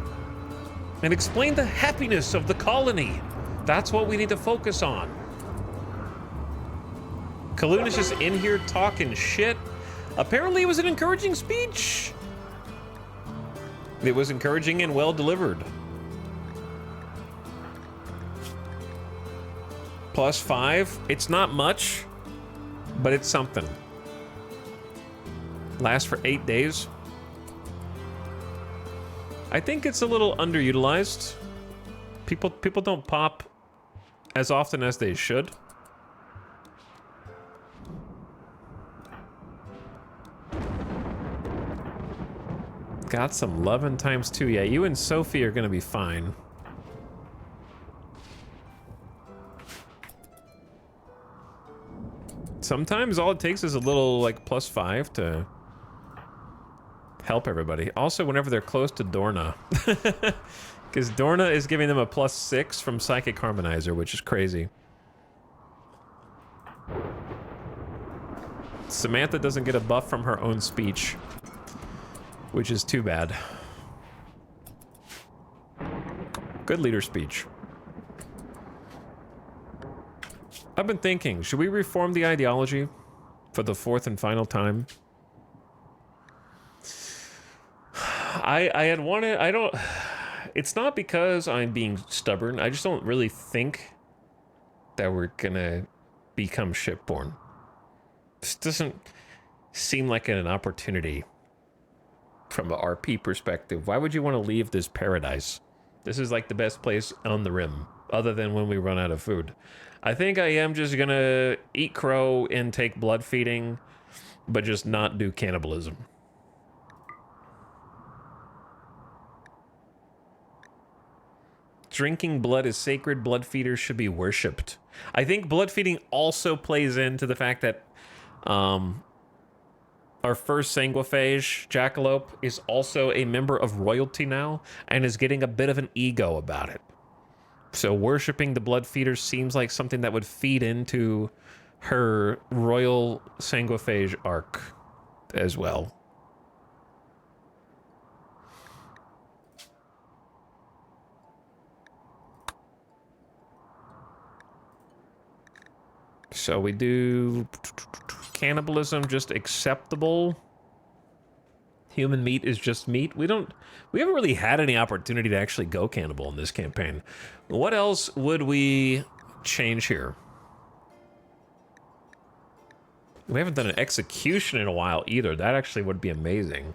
A: And explain the happiness of the colony. That's what we need to focus on. Kaloon is just in here talking shit. Apparently it was an encouraging speech. It was encouraging and well delivered. +5. It's not much, but it's something. Lasts for 8 days. I think it's a little underutilized. People don't pop as often as they should. Got some loving ×2. Yeah, you and Sophie are gonna be fine. Sometimes all it takes is a little, like, +5 to help everybody. Also, whenever they're close to Dorna. Because Dorna is giving them a +6 from Psychic Harmonizer, which is crazy. Samantha doesn't get a buff from her own speech, which is too bad. Good leader speech. I've been thinking, should we reform the ideology for the 4th and final time? I had wanted, I don't, it's not because I'm being stubborn. I just don't really think that we're gonna become shipborne. This doesn't seem like an opportunity from an RP perspective. Why would you want to leave this paradise? This is like the best place on the rim, other than when we run out of food. I think I am just gonna eat crow and take blood feeding, but just not do cannibalism. Drinking blood is sacred. Blood feeders should be worshipped. I think blood feeding also plays into the fact that our first sanguiphage, Jackalope, is also a member of royalty now and is getting a bit of an ego about it. So worshipping the blood feeders seems like something that would feed into her royal sanguiphage arc as well. So we do cannibalism, just acceptable. Human meat is just meat. We haven't really had any opportunity to actually go cannibal in this campaign. What else would we change here? We haven't done an execution in a while either. That actually would be amazing.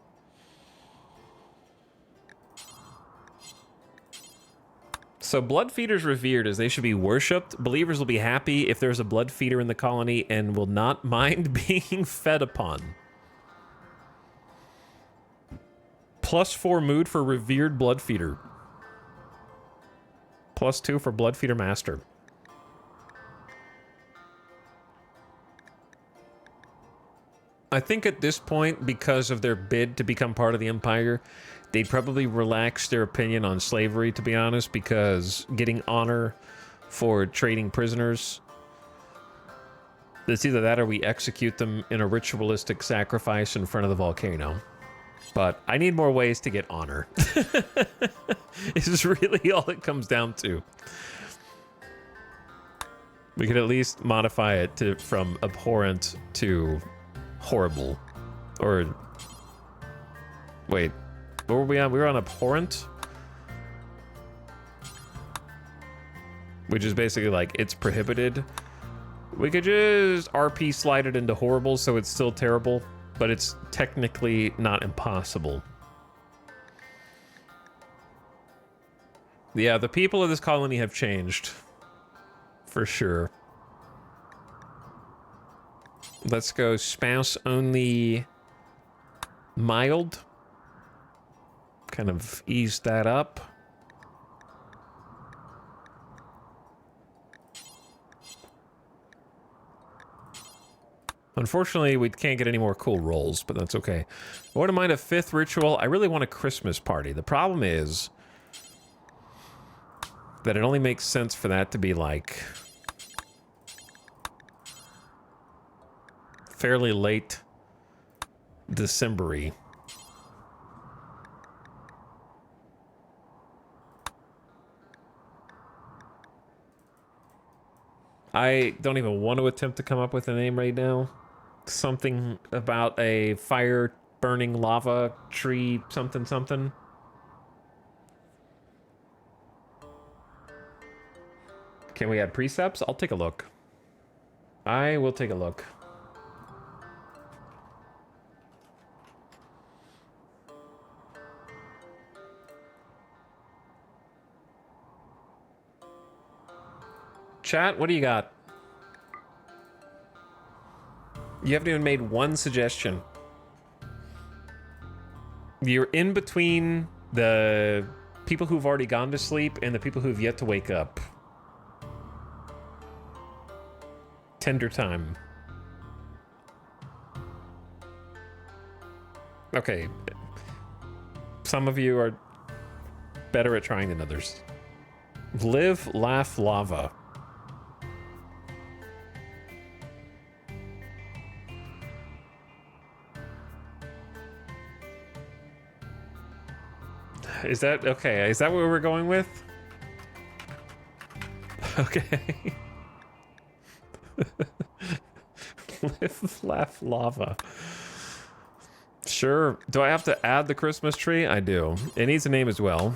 A: So blood feeders revered as they should be worshipped. Believers will be happy if there's a blood feeder in the colony and will not mind being fed upon. +4 mood for revered blood feeder. +2 for blood feeder master. I think at this point, because of their bid to become part of the Empire, they'd probably relax their opinion on slavery, to be honest, because getting honor for trading prisoners, it's either that or we execute them in a ritualistic sacrifice in front of the volcano. But I need more ways to get honor. This is really all it comes down to. We could at least modify it from abhorrent to horrible. Or wait, what were we on? We were on abhorrent, which is basically like it's prohibited. We could just RP slide it into horrible, so it's still terrible, but it's technically not impossible. Yeah, the people of this colony have changed for sure. Let's go spouse only mild. Kind of ease that up. Unfortunately, we can't get any more cool rolls, but that's okay. I wouldn't mind a 5th ritual. I really want a Christmas party. The problem is that it only makes sense for that to be like fairly late December-y. I don't even want to attempt to come up with a name right now. Something about a fire burning lava tree something something. Can we add precepts? I'll take a look. I will take a look. Chat, what do you got? You haven't even made one suggestion. You're in between the people who've already gone to sleep and the people who've yet to wake up. Tender time. Okay. Some of you are better at trying than others. Live, laugh, lava. Is that okay? Is that what we're going with? Okay. Live, laugh, lava. Sure. Do I have to add the Christmas tree? I do. It needs a name as well.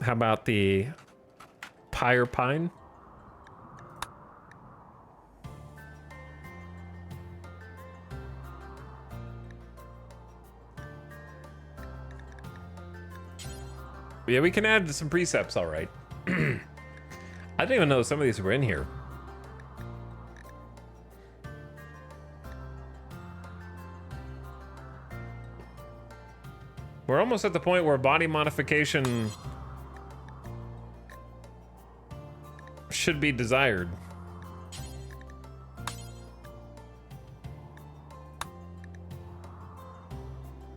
A: How about the Pyre Pine? Yeah, we can add some precepts, all right. I didn't even know some of these were in here. We're almost at the point where body modification should be desired.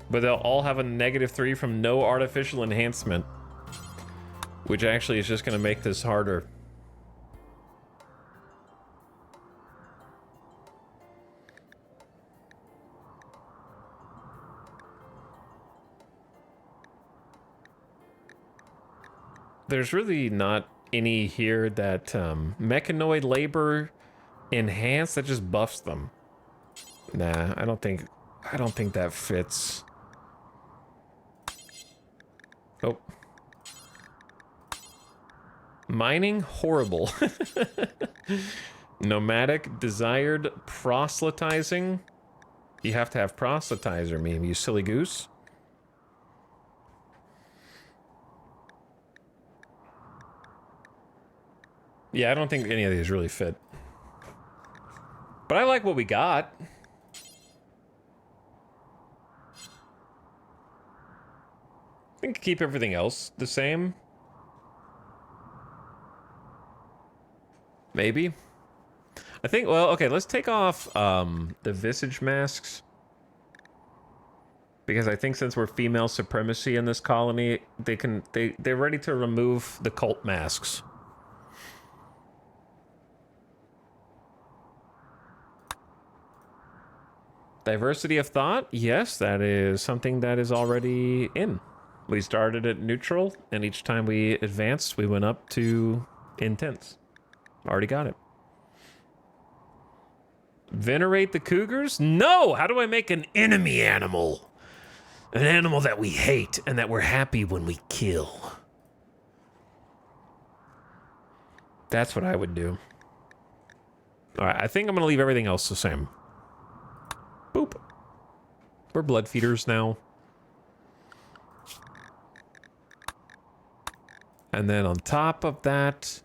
A: But they'll all have a -3 from no artificial enhancement, which actually is just going to make this harder. There's really not any here that mechanoid labor enhanced that just buffs them. Nah, I don't think that fits. Oh. Mining, horrible. Nomadic, desired, proselytizing. You have to have proselytizer meme, you silly goose. Yeah, I don't think any of these really fit. But I like what we got. I think keep everything else the same. Maybe. I think, well, okay, let's take off the visage masks. Because I think since we're female supremacy in this colony, they're ready to remove the cult masks. Diversity of thought? Yes, that is something that is already in. We started at neutral, and each time we advanced, we went up to intense. Already got it. Venerate the cougars? No! How do I make an enemy animal? An animal that we hate and that we're happy when we kill. That's what I would do. Alright, I think I'm gonna leave everything else the same. Boop. We're blood feeders now. And then on top of that...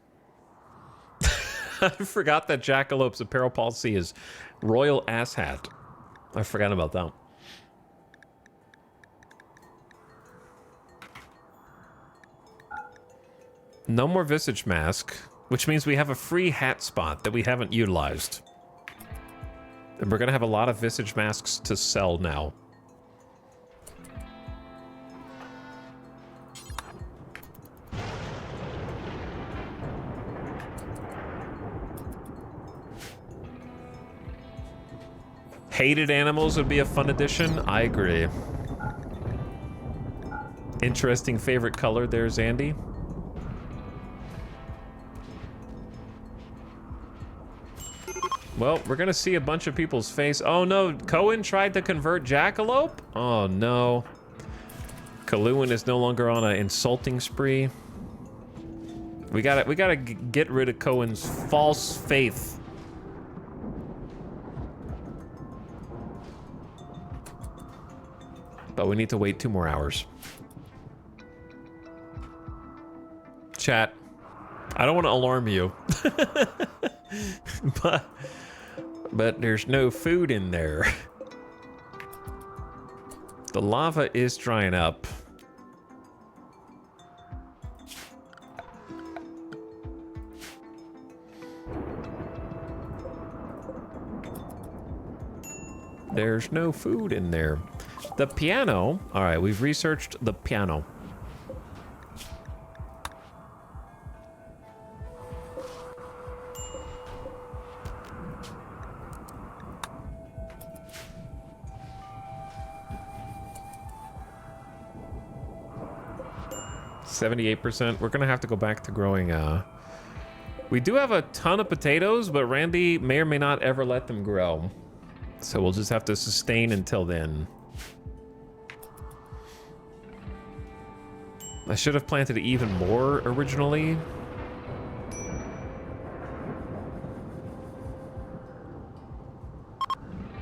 A: I forgot that Jackalope's apparel policy is royal ass hat. I forgot about that. No more visage mask, which means we have a free hat spot that we haven't utilized. And we're gonna have a lot of visage masks to sell now. Hated animals would be a fun addition. I agree. Interesting favorite color there, Zandy. Well, we're gonna see a bunch of people's face. Oh no, Cohen tried to convert Jackalope? Oh no. Kaluan is no longer on an insulting spree. We gotta get rid of Cohen's false faith. But we need to wait 2 more hours. Chat, I don't want to alarm you. but there's no food in there. The lava is drying up. there's no food in there. The piano. All right, we've researched the piano. %. We're gonna have to go back to growing. We do have a ton of potatoes, but Randy may or may not ever let them grow. So we'll just have to sustain until then. I should have planted even more originally.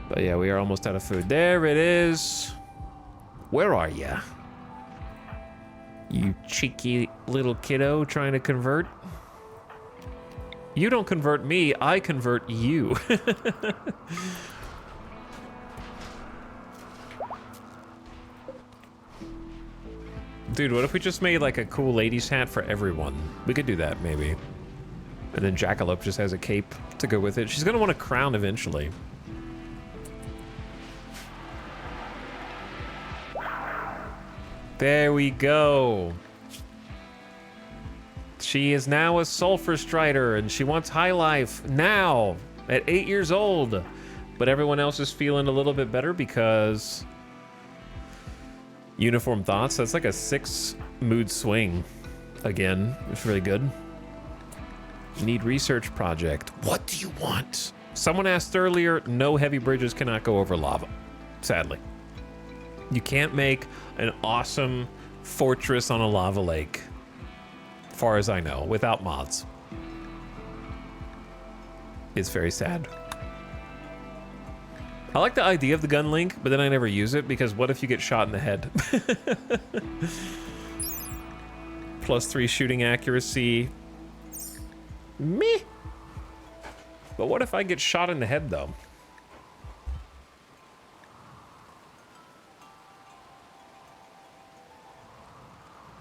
A: But yeah, we are almost out of food. There it is. Where are ya? You cheeky little kiddo trying to convert? You don't convert me, I convert you. Dude, what if we just made like a cool ladies hat for everyone? We could do that, maybe. And then Jackalope just has a cape to go with it. She's gonna want a crown eventually. There we go. She is now a Sulfurstrider, and she wants high life now at 8 years old. But everyone else is feeling a little bit better because Uniform Thoughts. That's like a 6 mood swing. Again, it's really good. Need research project. What do you want? Someone asked earlier, no heavy bridges cannot go over lava. Sadly. You can't make an awesome fortress on a lava lake, far as I know, without mods. It's very sad. I like the idea of the gun link, but then I never use it because what if you get shot in the head? +3 shooting accuracy. Meh. But what if I get shot in the head though?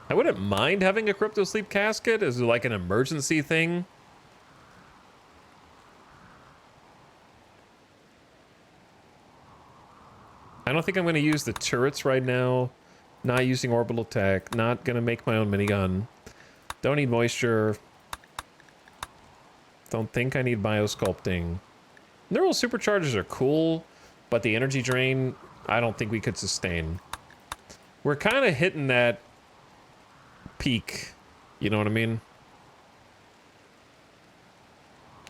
A: I wouldn't mind having a crypto sleep casket as like an emergency thing. I don't think I'm going to use the turrets right now. Not using orbital tech. Not going to make my own minigun. Don't need moisture. Don't think I need biosculpting. Neural superchargers are cool, but the energy drain, I don't think we could sustain. We're kind of hitting that peak. You know what I mean?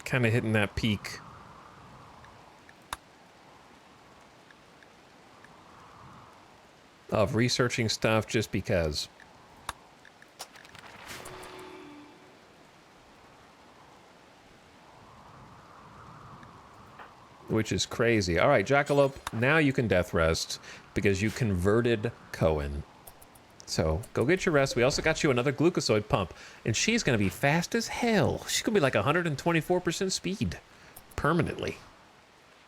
A: Kind of hitting that peak. Of researching stuff just because. Which is crazy. All right, Jackalope, now you can death rest because you converted Cohen. So go get your rest. We also got you another glucosoid pump, and she's going to be fast as hell. She's going to be like 124% speed permanently.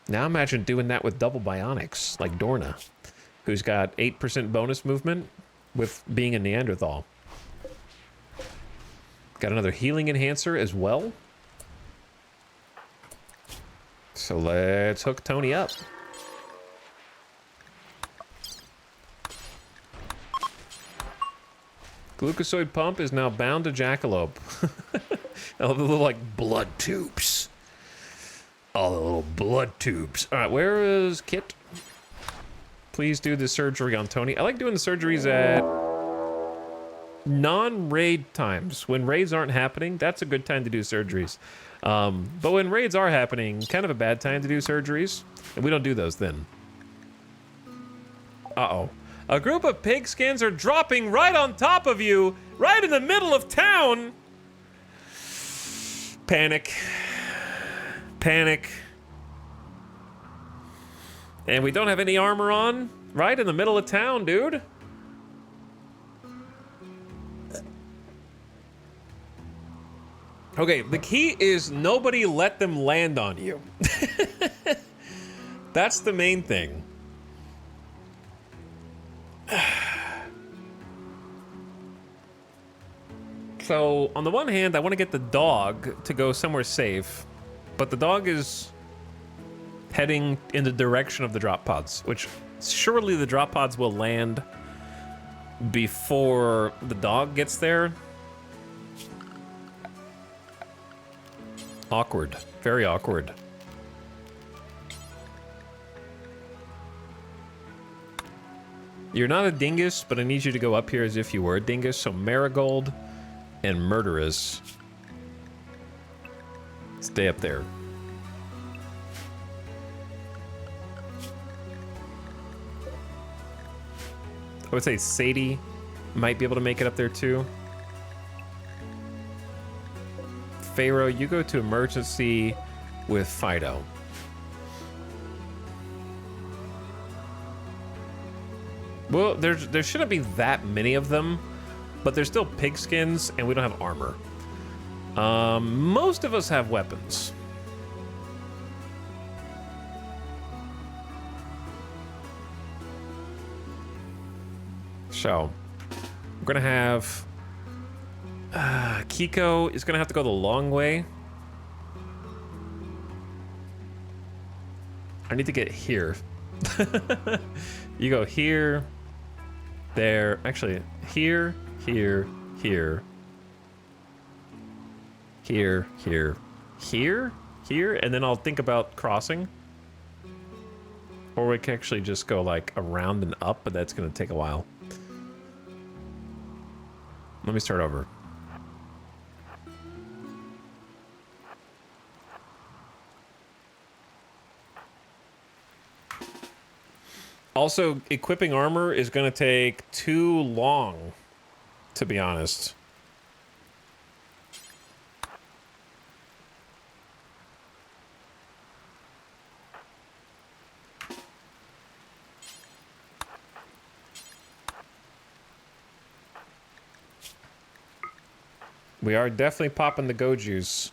A: Now imagine doing that with double bionics like Dorna, who's got 8% bonus movement with being a Neanderthal. Got another healing enhancer as well. So let's hook Tony up. Glucosoid pump is now bound to Jackalope. All the little like blood tubes. All the little blood tubes. All right, where is Kit? Please do the surgery on Tony. I like doing the surgeries at non-raid times. When raids aren't happening, that's a good time to do surgeries. But when raids are happening, kind of a bad time to do surgeries. And we don't do those then. Uh-oh. A group of pigskins are dropping right on top of you, right in the middle of town. Panic. Panic. And we don't have any armor on, right in the middle of town, dude. Okay, the key is nobody let them land on you. That's the main thing. So, on the one hand, I want to get the dog to go somewhere safe, but the dog is heading in the direction of the drop pods, which surely the drop pods will land before the dog gets there. Awkward. Very awkward. You're not a dingus, but I need you to go up here as if you were a dingus. So Marigold and Murderous. Stay up there. I would say Sadie might be able to make it up there too. Pharaoh, you go to emergency with Fido. Well, there shouldn't be that many of them, but there's still pigskins, and we don't have armor. Most of us have weapons. So, we're gonna have... Kiko is gonna have to go the long way. I need to get here. You go here, there, actually, here, here, here, here, here, here, here, and then I'll think about crossing. Or we can actually just go like around and up, but that's gonna take a while. Let me start over. Also, equipping armor is going to take too long, to be honest. We are definitely popping the go juice.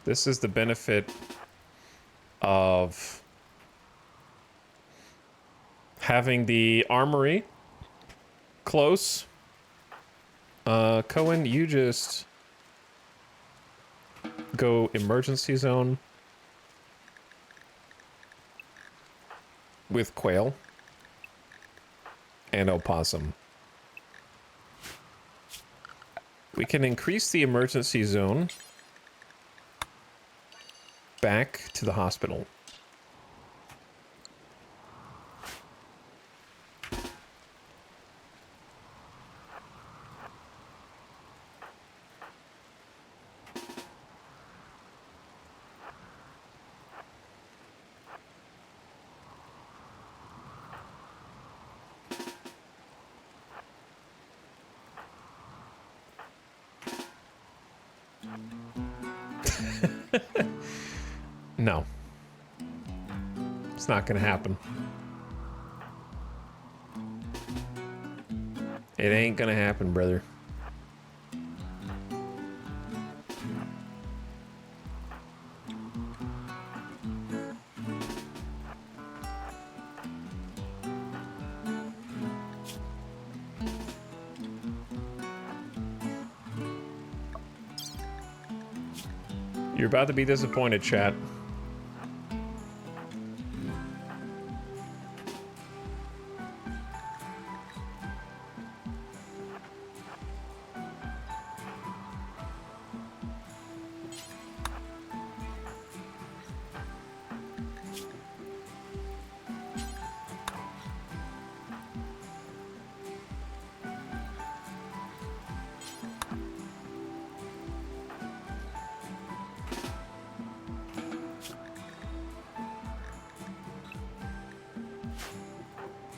A: This is the benefit of having the armory close. Cohen, you just go emergency zone with Quail and Opossum. We can increase the emergency zone back to the hospital. No. It's not gonna happen. It ain't gonna happen, brother. You're about to be disappointed, chat.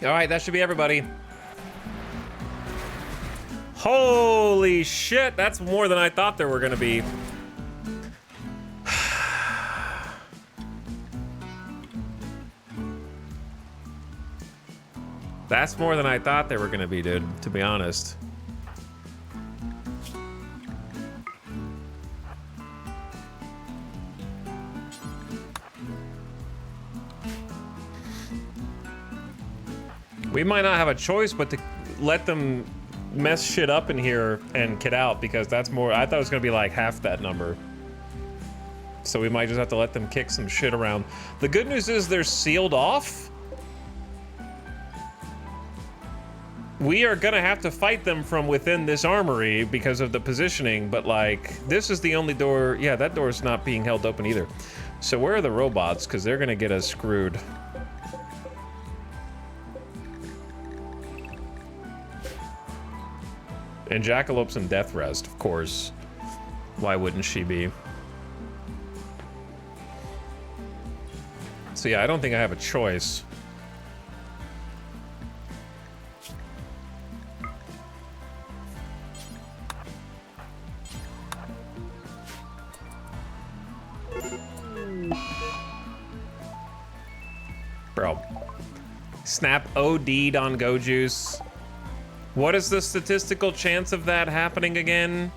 A: All right, that should be everybody. Holy shit, that's more than I thought there were gonna be. That's more than I thought they were gonna be, dude, to be honest. We might not have a choice but to let them mess shit up in here and get out, because that's more, I thought it was gonna be like half that number. So we might just have to let them kick some shit around. The good news is they're sealed off. We are gonna have to fight them from within this armory because of the positioning, but like, this is the only door. Yeah, that door's not being held open either. So where are the robots? Because they're gonna get us screwed. And Jackalope's in death rest, of course. Why wouldn't she be? So yeah, I don't think I have a choice. Bro. Snap OD'd on Go Juice. What is the statistical chance of that happening again?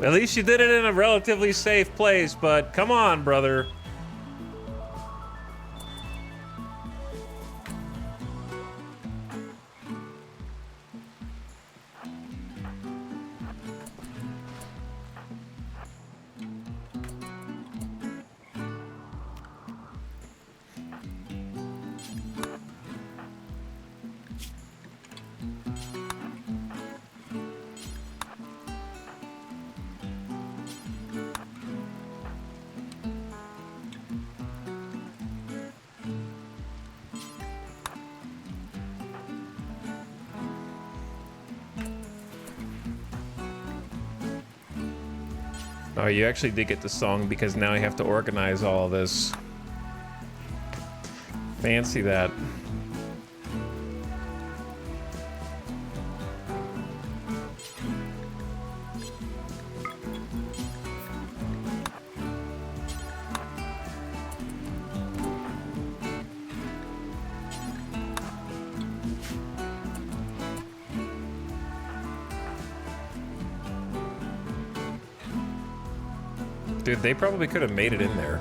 A: At least you did it in a relatively safe place, but come on, brother. Oh, you actually did get the song because now I have to organize all of this. Fancy that. Dude, they probably could have made it in there.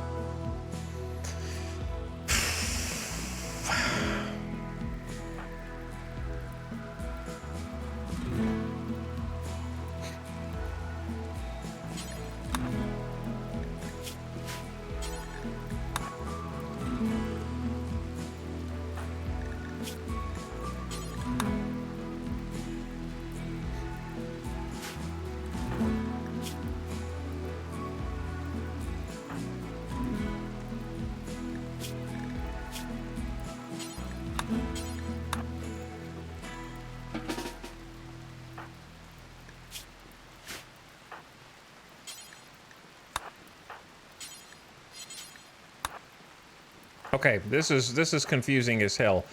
A: Okay, this is confusing as hell,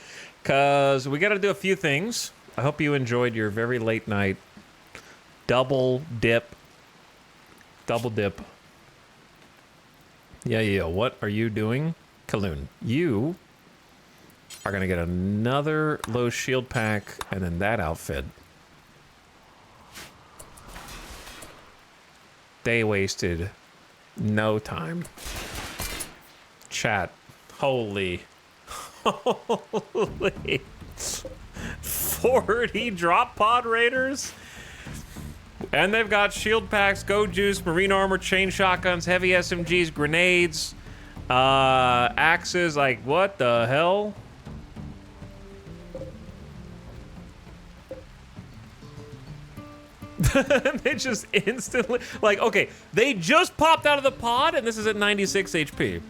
A: cause we gotta do a few things. I hope you enjoyed your very late night double dip. Yeah, what are you doing? Kaloon, you are gonna get another low shield pack and then that outfit. They wasted no time. Chat. Holy 40 drop pod raiders, and they've got shield packs, go juice, marine armor, chain shotguns, heavy SMGs, grenades, axes. Like, what the hell? They just instantly, like, okay, they just popped out of the pod and this is at 96 HP.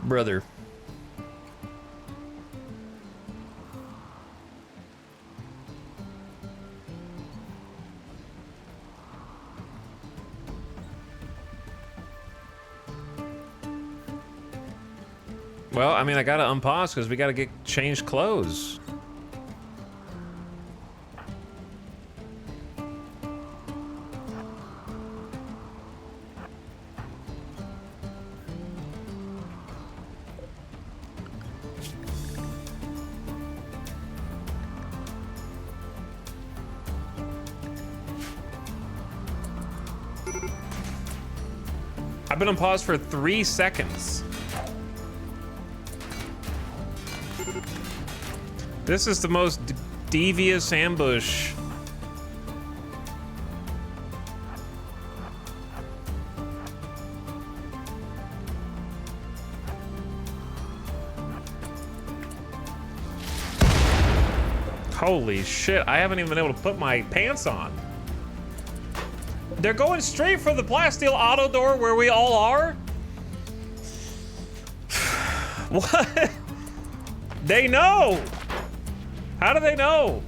A: Brother. Well, I mean, I gotta unpause because we gotta get changed clothes. I've been on pause for 3 seconds. This is the most devious ambush. Holy shit, I haven't even been able to put my pants on. They're going straight for the plasteel auto door where we all are? What? They know! How do they know?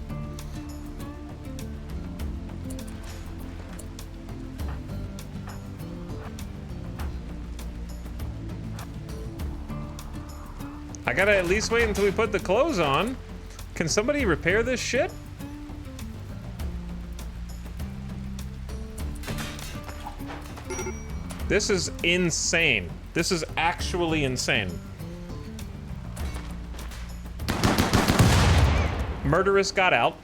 A: I gotta at least wait until we put the clothes on. Can somebody repair this shit? This is insane. This is actually insane. Murderous got out.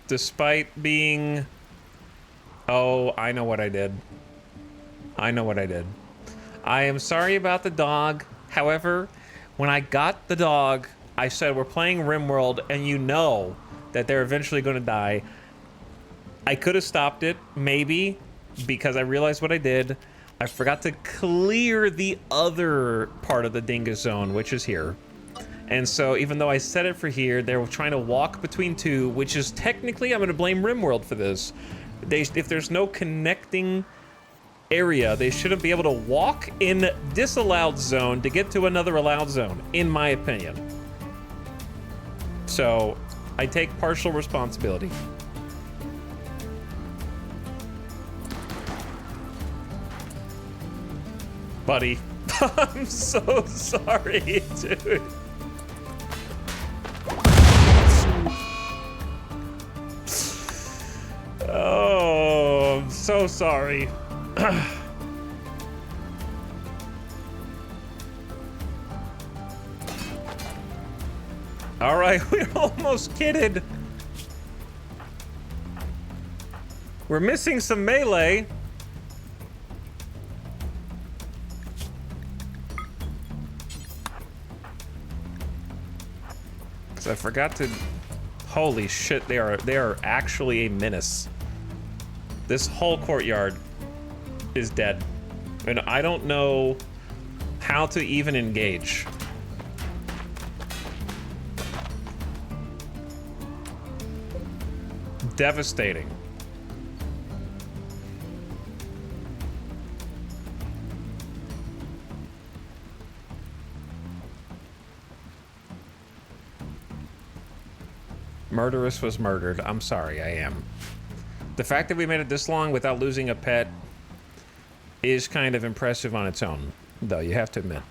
A: Despite being... Oh, I know what I did. I know what I did. I am sorry about the dog. However, when I got the dog, I said we're playing RimWorld and you know that they're eventually going to die. I could have stopped it, maybe, because I realized what I did. I forgot to clear the other part of the dingus zone, which is here. And so even though I set it for here, they were trying to walk between two, which is technically, I'm going to blame RimWorld for this. If there's no connecting area, they shouldn't be able to walk in disallowed zone to get to another allowed zone, in my opinion. So I take partial responsibility. Buddy, I'm so sorry, dude. Oh, I'm so sorry. All right, we're almost kitted. We're missing some melee. Because I forgot to... Holy shit, they are actually a menace. This whole courtyard is dead. And I don't know how to even engage. Devastating. Murderous was murdered. I'm sorry, I am. The fact that we made it this long without losing a pet is kind of impressive on its own, though, you have to admit.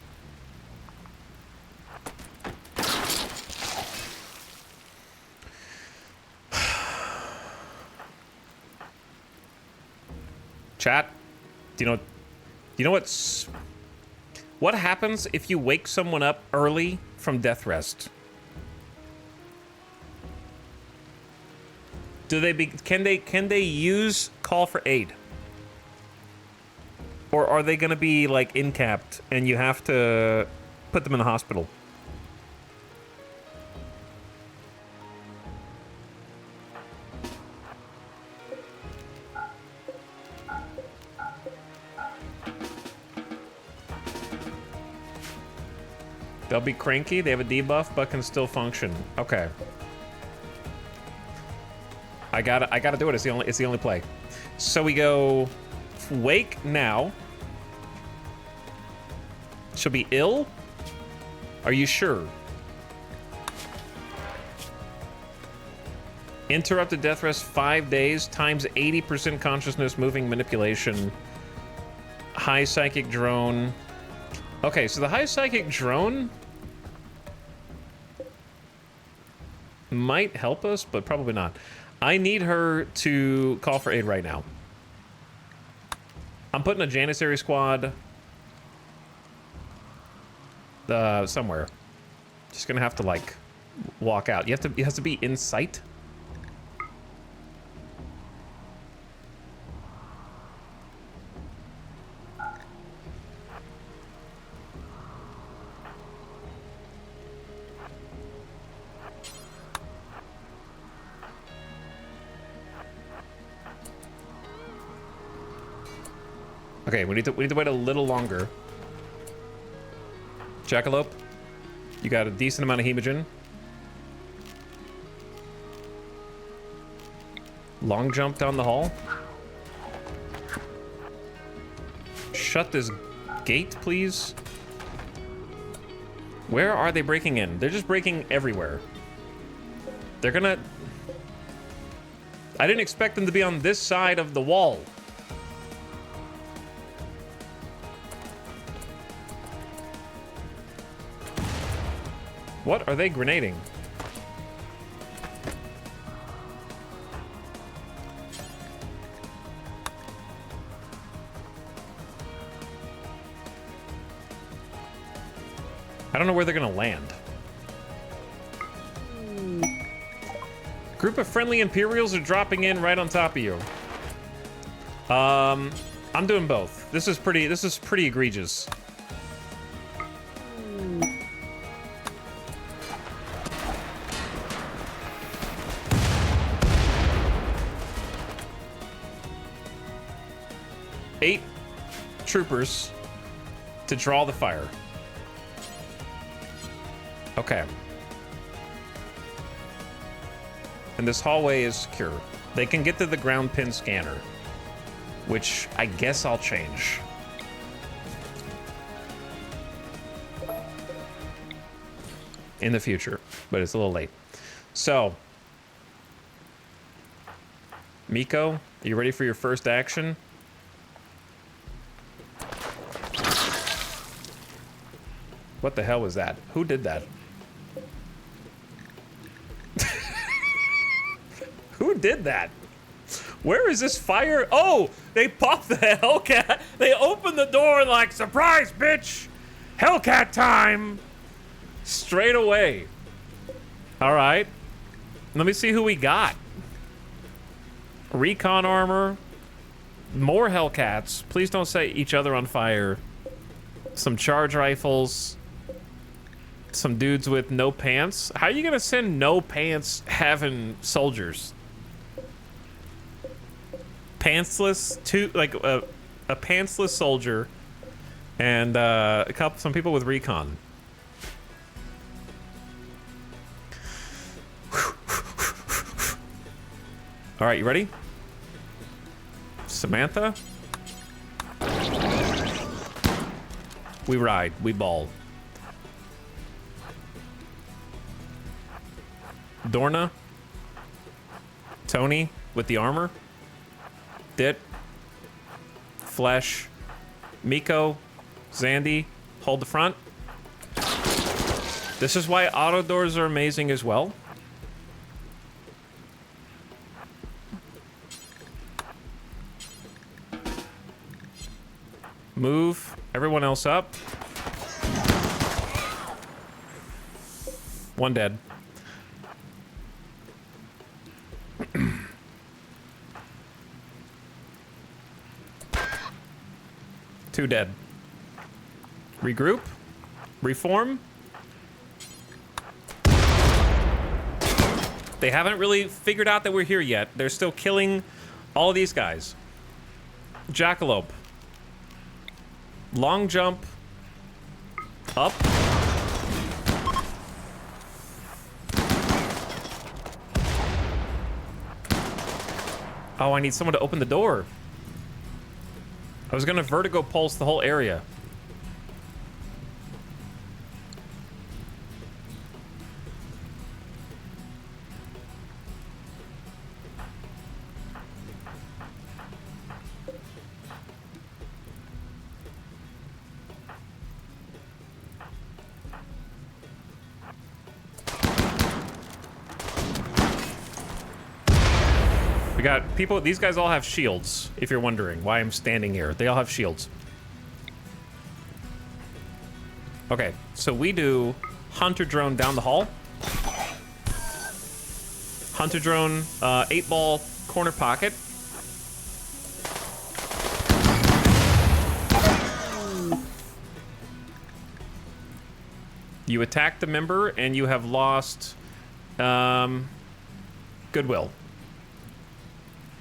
A: Chat, do you know what happens if you wake someone up early from death rest? Can they use call for aid? Or are they gonna be like incapped and you have to put them in the hospital? They'll be cranky, they have a debuff, but can still function. Okay. I gotta do it. It's the only play. So we go wake now. She'll be ill? Are you sure? Interrupted death rest 5 days times 80% consciousness, moving manipulation. High psychic drone. Okay, so the high psychic drone might help us, but probably not. I need her to call for aid right now. I'm putting a Janissary squad somewhere. Just gonna have to like walk out. It has to be in sight. Okay, we need to wait a little longer. Jackalope, you got a decent amount of hemogen. Long jump down the hall. Shut this gate, please. Where are they breaking in? They're just breaking everywhere. They're gonna... I didn't expect them to be on this side of the wall. What are they grenading? I don't know where they're gonna land. Group of friendly Imperials are dropping in right on top of you. I'm doing both. This is pretty egregious. Eight troopers to draw the fire. Okay. And this hallway is secure. They can get to the ground pin scanner, which I guess I'll change. In the future, but it's a little late. So, Miko, are you ready for your first action? What the hell was that? Who did that? Who did that? Where is this fire? Oh, they popped the Hellcat. They opened the door like, surprise, bitch! Hellcat time! Straight away. All right. Let me see who we got. Recon armor. More Hellcats. Please don't set each other on fire. Some charge rifles. Some dudes with no pants. How are you gonna send no pants having soldiers? Pantsless, a pantsless soldier, and some people with recon. All right, you ready? Samantha? We ride, we ball. Dorna? Tony with the armor? Dit? Flesh? Miko? Zandy? Hold the front? This is why auto doors are amazing as well. Move everyone else up. One dead. Two dead. Regroup. Reform. They haven't really figured out that we're here yet. They're still killing all of these guys. Jackalope. Long jump. Up. Oh, I need someone to open the door. I was gonna vertigo pulse the whole area. We got people, these guys all have shields, if you're wondering why I'm standing here. They all have shields. Okay, so we do Hunter Drone down the hall. Hunter Drone, 8-ball corner pocket. You attack the member and you have lost goodwill.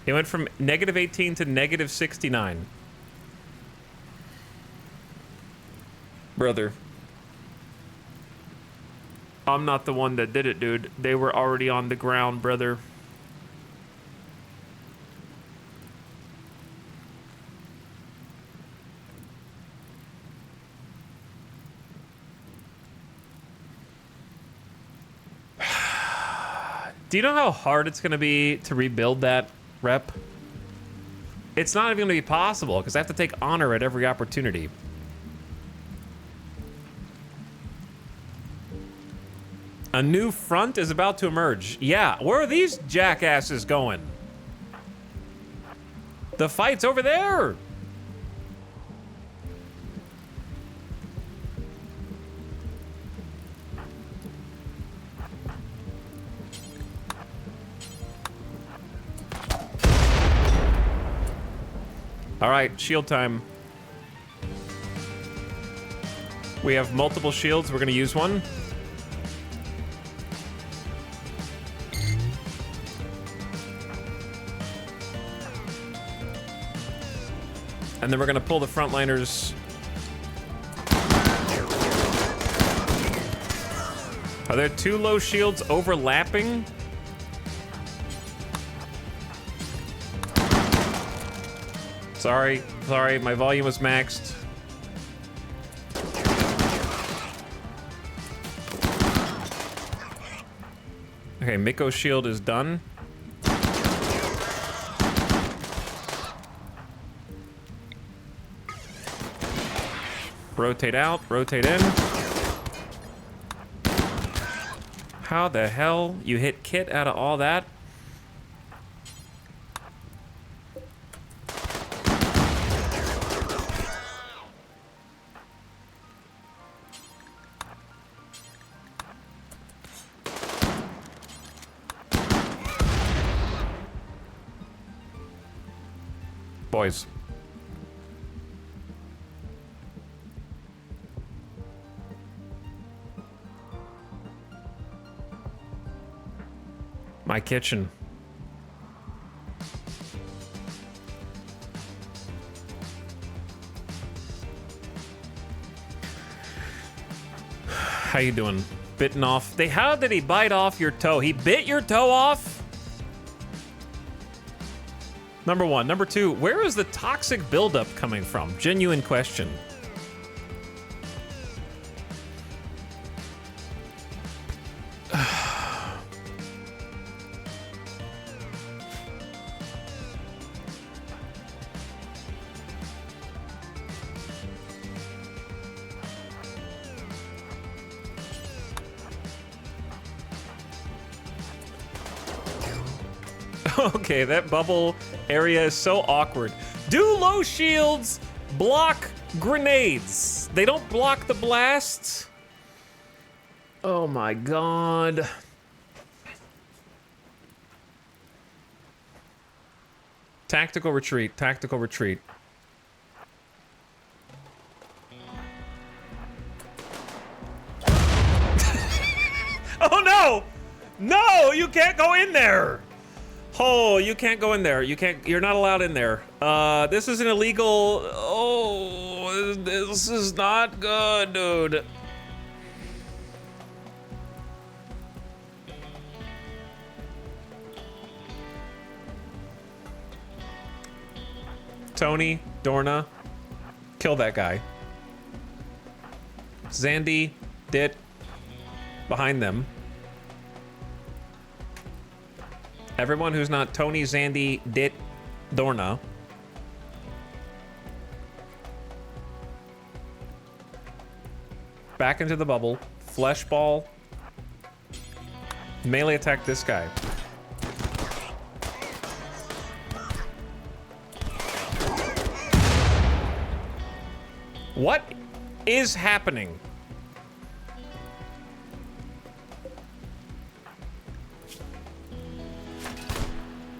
A: It went from -18 to -69. Brother. I'm not the one that did it, dude. They were already on the ground, brother. Do you know how hard it's going to be to rebuild that rep? It's not even going to be possible because I have to take honor at every opportunity. A new front is about to emerge. Yeah, where are these jackasses going? The fight's over there. All right, shield time. We have multiple shields. We're going to use one. And then we're going to pull the frontliners. Are there two low shields overlapping? Sorry, my volume was maxed. Okay, Miko's shield is done. Rotate out, rotate in. How the hell you hit Kit out of all that? Boys. My kitchen. How you doing? Bitten off. How did he bite off your toe? He bit your toe off? Number one. Number two, where is the toxic buildup coming from? Genuine question. Okay, that bubble area is so awkward. Do low shields block grenades? They don't block the blasts? Oh my god. Tactical retreat, tactical retreat. Oh no! No, you can't go in there! Oh, you can't go in there. You're not allowed in there. This is an illegal. Oh, this is not good, dude. Tony, Dorna, kill that guy. Zandy, Dit, behind them. Everyone who's not Tony, Zandy, Dit, Dorna. Back into the bubble. Flesh ball. Melee attack this guy. What is happening?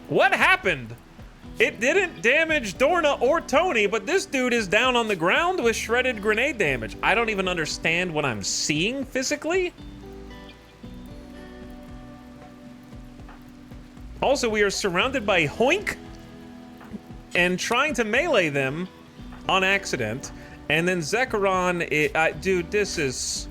A: What happened? It didn't damage Dorna or Tony, but this dude is down on the ground with shredded grenade damage. I don't even understand what I'm seeing physically. Also, we are surrounded by Hoink and trying to melee them on accident. And then Zekrom, dude, this is...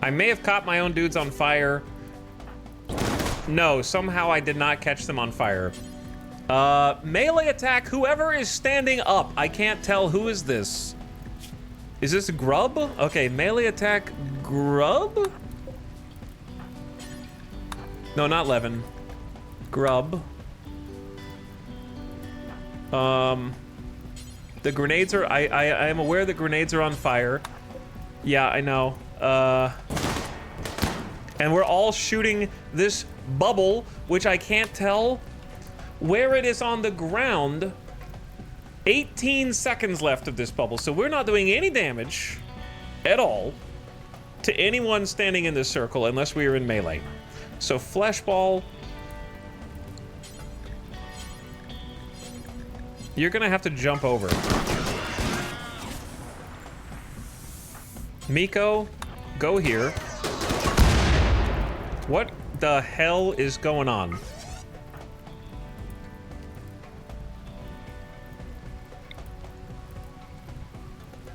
A: I may have caught my own dudes on fire. No, somehow I did not catch them on fire. Melee attack, whoever is standing up. I can't tell who is this. Is this Grub? Okay, melee attack Grub? No, not Levin. Grub. The grenades are, I am aware the grenades are on fire. Yeah, I know. And we're all shooting this bubble, which I can't tell where it is on the ground. 18 seconds left of this bubble, so we're not doing any damage at all to anyone standing in this circle unless we are in melee. So flesh ball, you're gonna have to jump over. Miko, go here. What the hell is going on?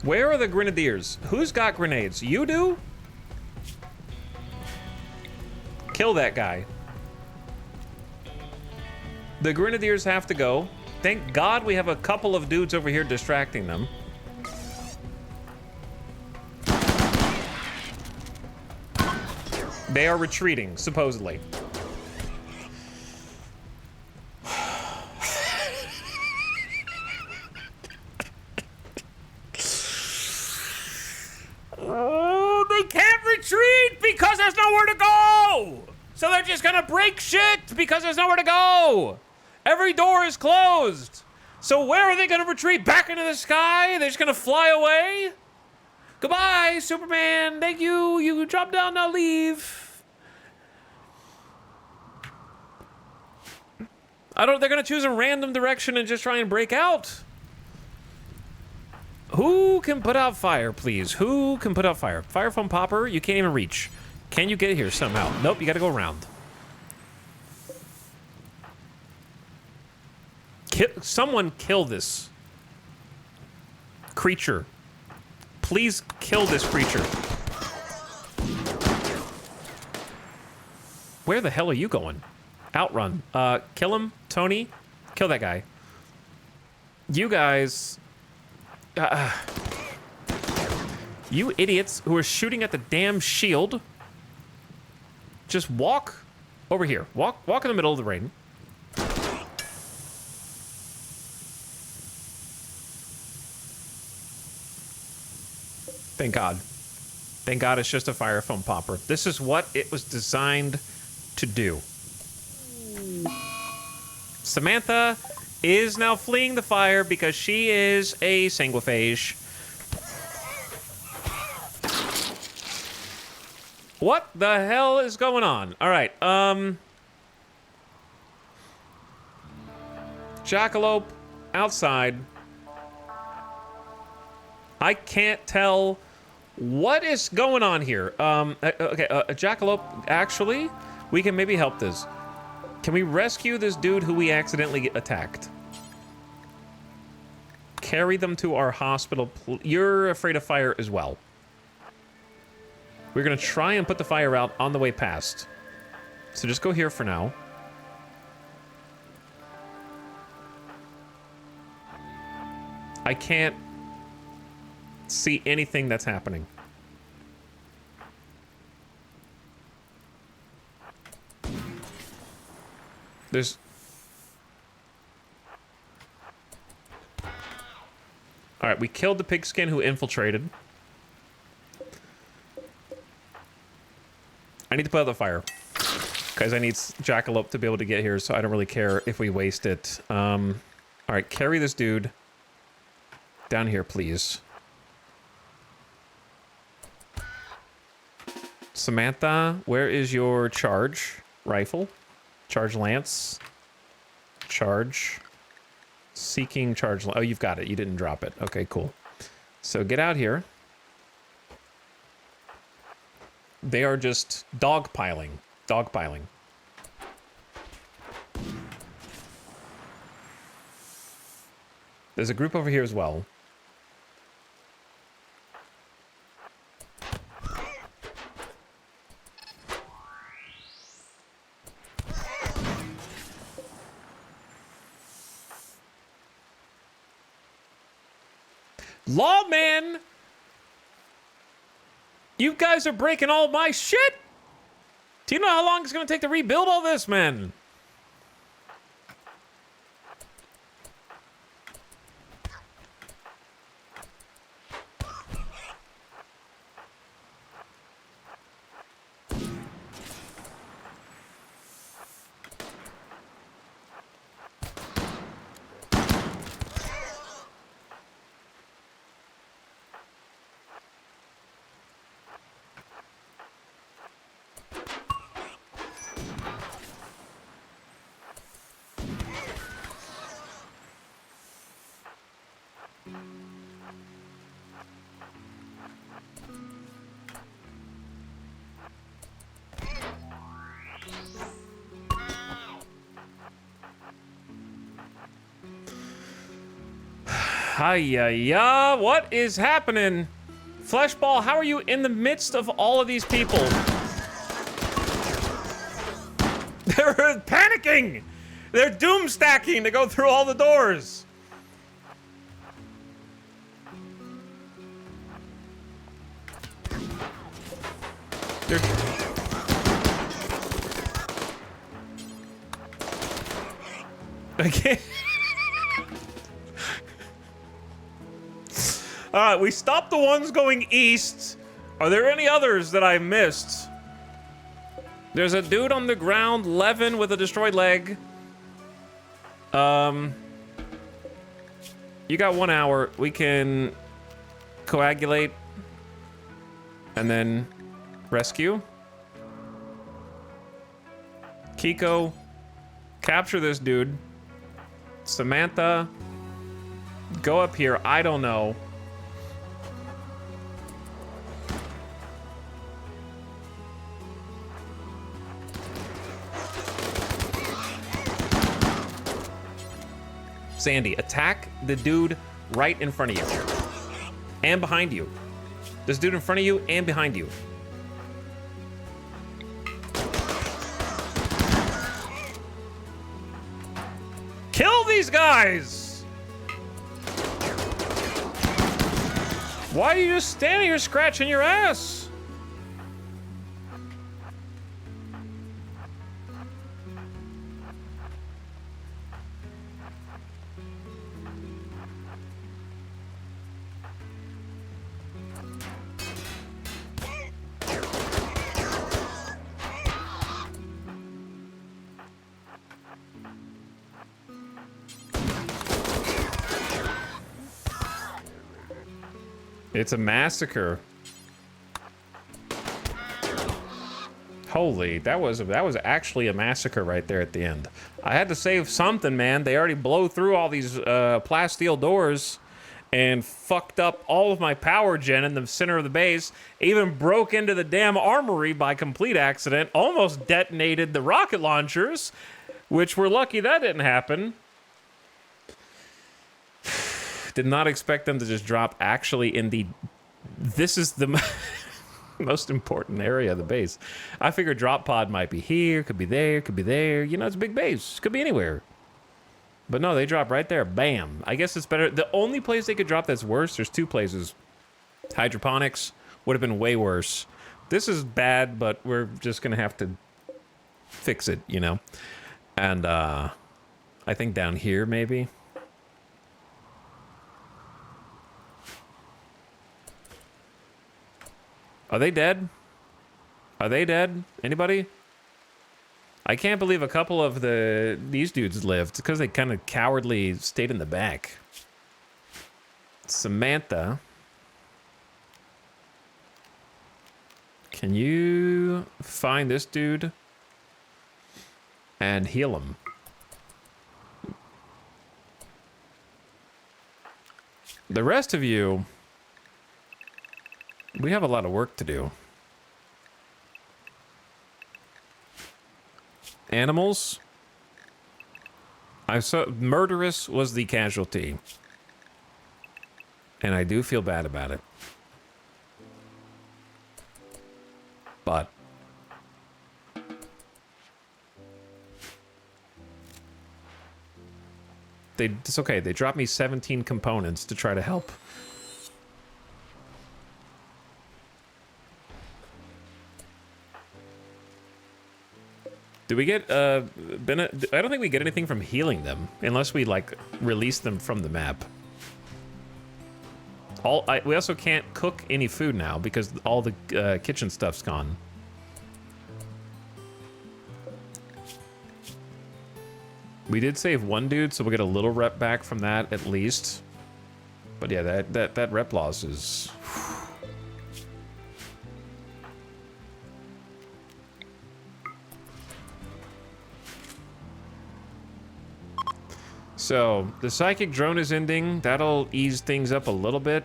A: Where are the grenadiers? Who's got grenades? You do? Kill that guy. The grenadiers have to go. Thank God we have a couple of dudes over here distracting them. They are retreating, supposedly. Oh, they can't retreat because there's nowhere to go! So they're just gonna break shit because there's nowhere to go! Every door is closed! So where are they gonna retreat? Back into the sky? They're just gonna fly away? Goodbye, Superman. Thank you. You drop down, now leave. They're gonna choose a random direction and just try and break out. Who can put out fire, please? Who can put out fire? Fire foam popper, you can't even reach. Can you get here somehow? Nope, you gotta go around. Someone kill this creature. Please kill this creature. Where the hell are you going? Outrun. Kill him, Tony. Kill that guy. You guys... you idiots who are shooting at the damn shield. Just walk over here. Walk in the middle of the rain. Thank God. Thank God it's just a fire foam popper. This is what it was designed to do. Samantha is now fleeing the fire because she is a sanguiphage. What the hell is going on? All right, Jackalope outside. I can't tell what is going on here. Okay, Jackalope, actually, we can maybe help this. Can we rescue this dude who we accidentally attacked? Carry them to our hospital. You're afraid of fire as well. We're gonna try and put the fire out on the way past. So just go here for now. I can't see anything that's happening. There's... All right, we killed the pigskin who infiltrated. I need to put out the fire. Because I need Jackalope to be able to get here, so I don't really care if we waste it. All right, carry this dude down here, please. Samantha, where is your charge rifle? Charge lance. Charge. Seeking charge. Oh, you've got it. You didn't drop it. Okay, cool. So get out here. They are just dogpiling. Dogpiling. There's a group over here as well. Lawman! You guys are breaking all my shit! Do you know how long it's gonna take to rebuild all this, man? Hi-ya-ya, what is happening? Fleshball, how are you in the midst of all of these people? They're panicking! They're doom stacking to go through all the doors! They're... I can't... Alright, we stopped the ones going east. Are there any others that I missed? There's a dude on the ground, Levin, with a destroyed leg. You got 1 hour. We can coagulate and then rescue. Kiko, capture this dude. Samantha, go up here. I don't know. Sandy, attack the dude right in front of you. And behind you. This dude in front of you and behind you. Kill these guys! Why are you just standing here scratching your ass? It's a massacre. Holy, that was actually a massacre right there at the end. I had to save something, man. They already blow through all these plasteel doors and fucked up all of my power gen in the center of the base. Even broke into the damn armory by complete accident. Almost detonated the rocket launchers, which we're lucky that didn't happen. Did not expect them to just drop actually in the... This is the most important area of the base. I figured drop pod might be here, could be there, could be there. You know, it's a big base. Could be anywhere. But no, they drop right there. Bam. I guess it's better. The only place they could drop that's worse, there's two places. Hydroponics would have been way worse. This is bad, but we're just going to have to fix it, you know? And I think down here, maybe. Are they dead? Are they dead? Anybody? I can't believe a couple of these dudes lived because they kind of cowardly stayed in the back. Samantha. Can you find this dude and heal him? The rest of you, We have a lot of work to do. Animals. I saw murderous was the casualty. And I do feel bad about it. But it's okay. They dropped me 17 components to try to help. Do we get, I don't think we get anything from healing them, unless we, like, release them from the map. We also can't cook any food now, because all the kitchen stuff's gone. We did save one dude, so we'll get a little rep back from that, at least. But yeah, that rep loss is... So, the psychic drone is ending. That'll ease things up a little bit.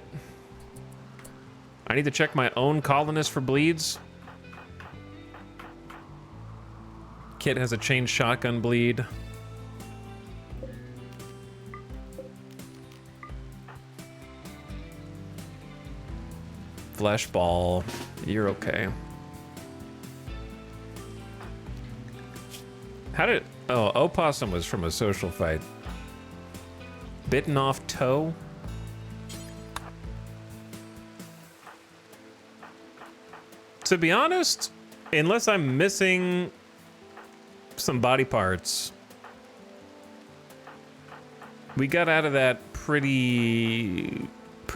A: I need to check my own colonist for bleeds. Kit has a chain shotgun bleed. Flesh ball. You're okay. How did... Oh, Opossum was from a social fight. Bitten off toe? To be honest, unless I'm missing some body parts, we got out of that pretty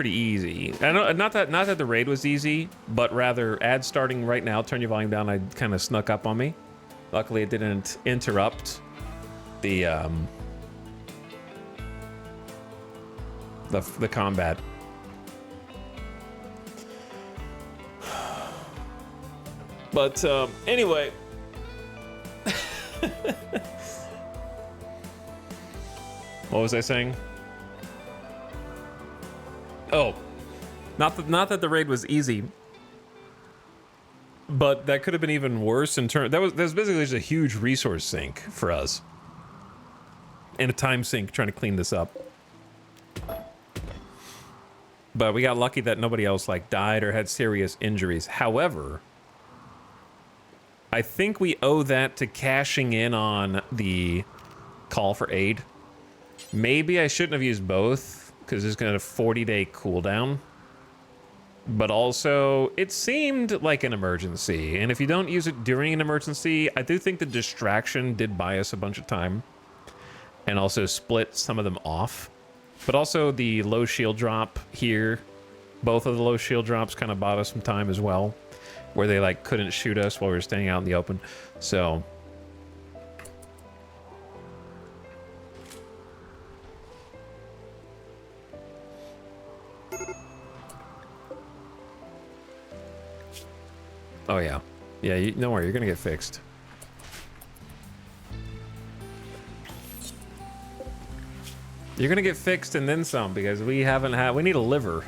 A: easy. I know, not that the raid was easy, but rather ad starting right now. Turn your volume down. I kind of snuck up on me. Luckily, it didn't interrupt the combat. But anyway, what was I saying? Oh, not that the raid was easy, but that could have been even worse in terms. That was basically just a huge resource sink for us, and a time sink trying to clean this up. But we got lucky that nobody else like died or had serious injuries. However, I think we owe that to cashing in on the call for aid. Maybe I shouldn't have used both because there's going to 40-day cooldown. But also, it seemed like an emergency. And if you don't use it during an emergency, I do think the distraction did buy us a bunch of time. And also split some of them off. But also the low shield drop here, both of the low shield drops kind of bought us some time as well, where they like couldn't shoot us while we were standing out in the open. So oh yeah, don't worry, you're gonna get fixed. You're gonna get fixed and then some, because we need a liver.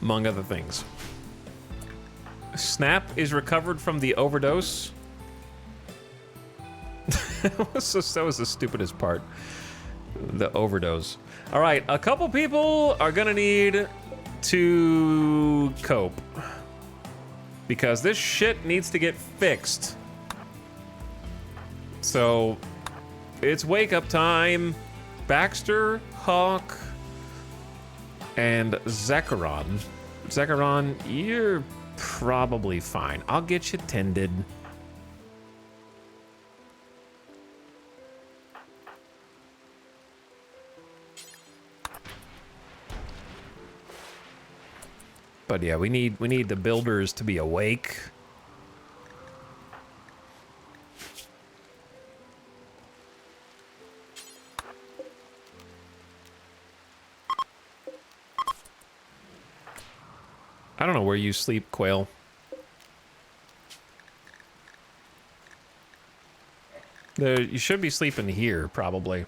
A: Among other things. Snap is recovered from the overdose. That was the stupidest part. The overdose. All right, a couple people are gonna need to cope, because this shit needs to get fixed. So it's wake up time. Baxter, Hawk, and Zekaron. Zekaron, you're probably fine. I'll get you tended. But yeah, we need the builders to be awake. I don't know where you sleep, Quail. You should be sleeping here, probably.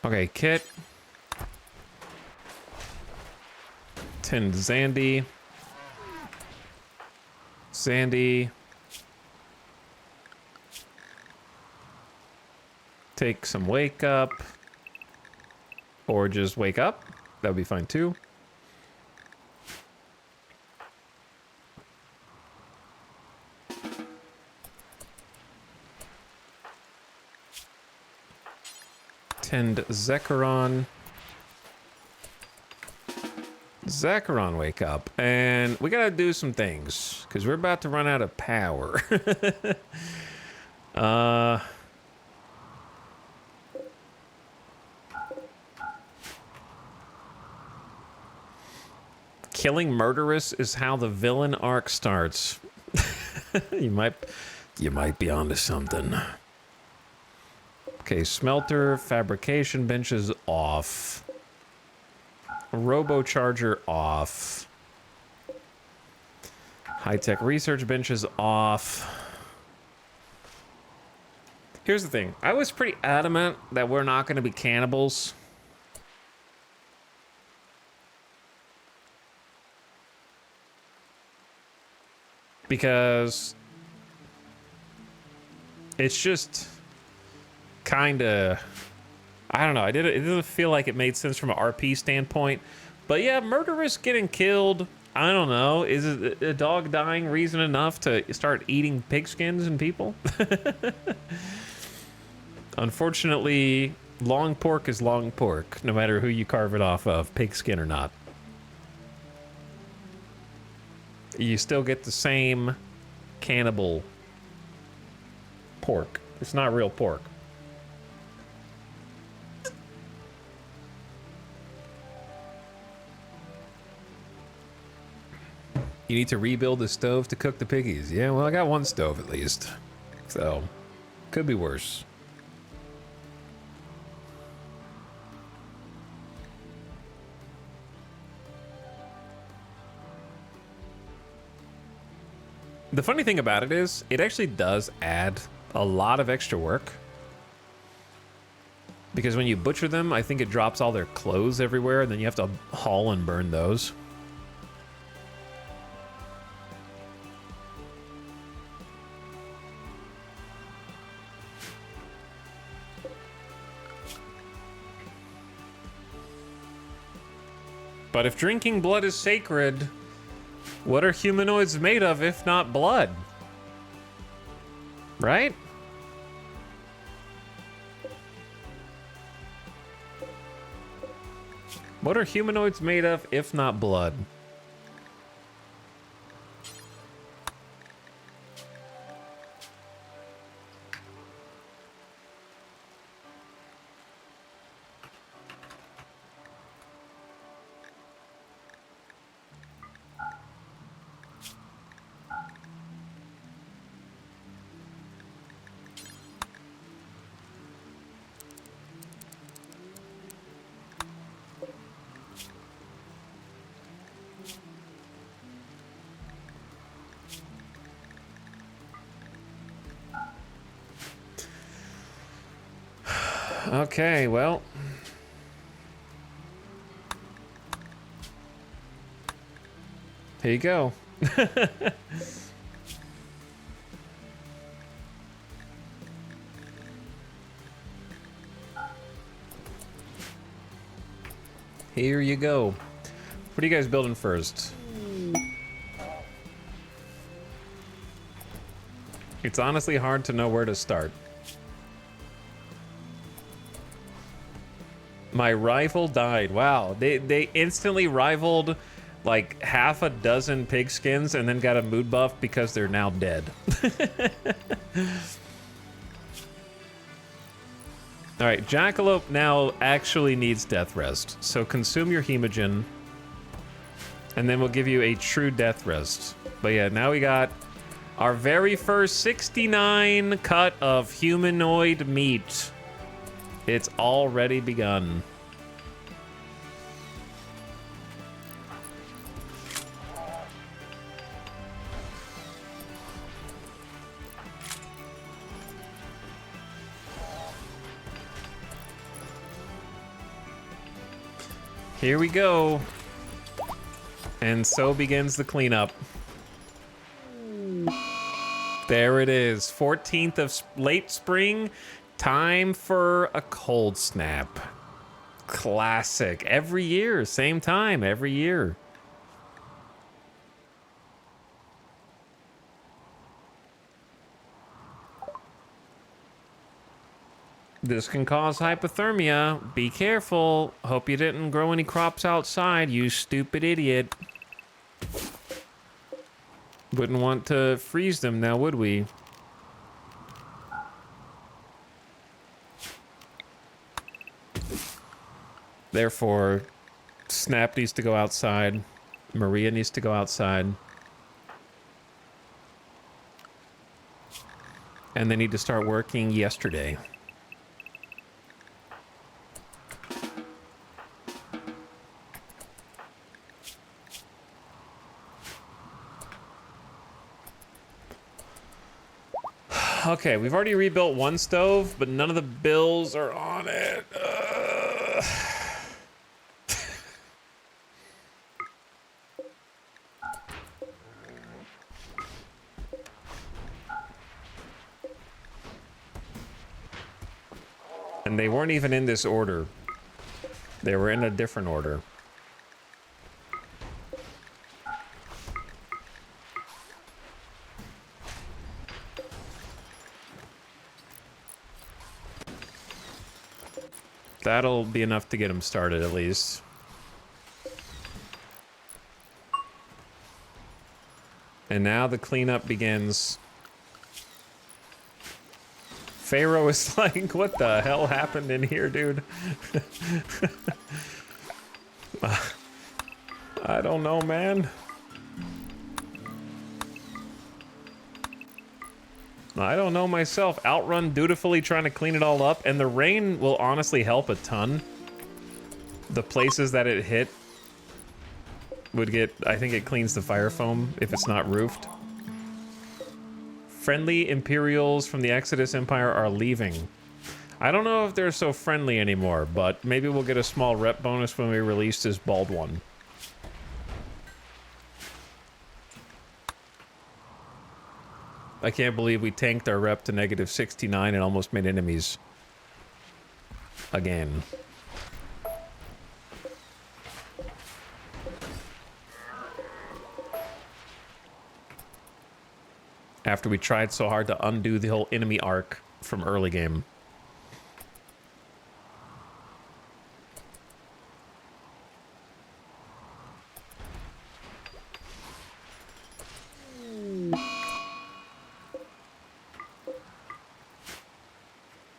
A: Okay, Kit. Tend Zandy. Zandy. Take some wake up. Or just wake up. That would be fine too. Tend Zecharon. Zecharon, wake up. And we gotta do some things, because we're about to run out of power. Killing Murderous is how the villain arc starts. you might be onto something. Okay, smelter, fabrication benches off. Robocharger off. High-tech research benches off. Here's the thing. I was pretty adamant that we're not going to be cannibals. Because it's just kind of, I don't know. It didn't feel like it made sense from an RP standpoint. But yeah, Murderous getting killed, I don't know. Is a dog dying reason enough to start eating pigskins and people? Unfortunately, long pork is long pork, no matter who you carve it off of, pigskin or not. You still get the same cannibal pork. It's not real pork. You need to rebuild the stove to cook the piggies. Yeah, well, I got one stove at least. So, could be worse. The funny thing about it is, it actually does add a lot of extra work. Because when you butcher them, I think it drops all their clothes everywhere, and then you have to haul and burn those. But if drinking blood is sacred, what are humanoids made of if not blood? Right? What are humanoids made of if not blood? Okay, well. Here you go. Here you go. What are you guys building first? It's honestly hard to know where to start. My rival died. Wow, they instantly rivaled like half a dozen pigskins and then got a mood buff because they're now dead. All right, Jackalope now actually needs death rest. So consume your hemogen and then we'll give you a true death rest. But yeah, now we got our very first 69 cut of humanoid meat. It's already begun. Here we go. And so begins the cleanup. There it is, 14th of late spring. Time for a cold snap. Classic. Every year, same time, every year. This can cause hypothermia. Be careful. Hope you didn't grow any crops outside, you stupid idiot. Wouldn't want to freeze them now, would we? Therefore, Snap needs to go outside. Maria needs to go outside. And they need to start working yesterday. Okay, we've already rebuilt one stove, but none of the bills are on it. And they weren't even in this order. They were in a different order. That'll be enough to get them started, at least. And now the cleanup begins. Pharaoh is like, what the hell happened in here, dude? I don't know, man. I don't know myself. Outrun dutifully trying to clean it all up, and the rain will honestly help a ton. The places that it hit would get, I think it cleans the fire foam if it's not roofed. Friendly Imperials from the Exodus Empire are leaving. I don't know if they're so friendly anymore, but maybe we'll get a small rep bonus when we release this bald one. I can't believe we tanked our rep to negative 69 and almost made enemies. Again. After we tried so hard to undo the whole enemy arc from early game.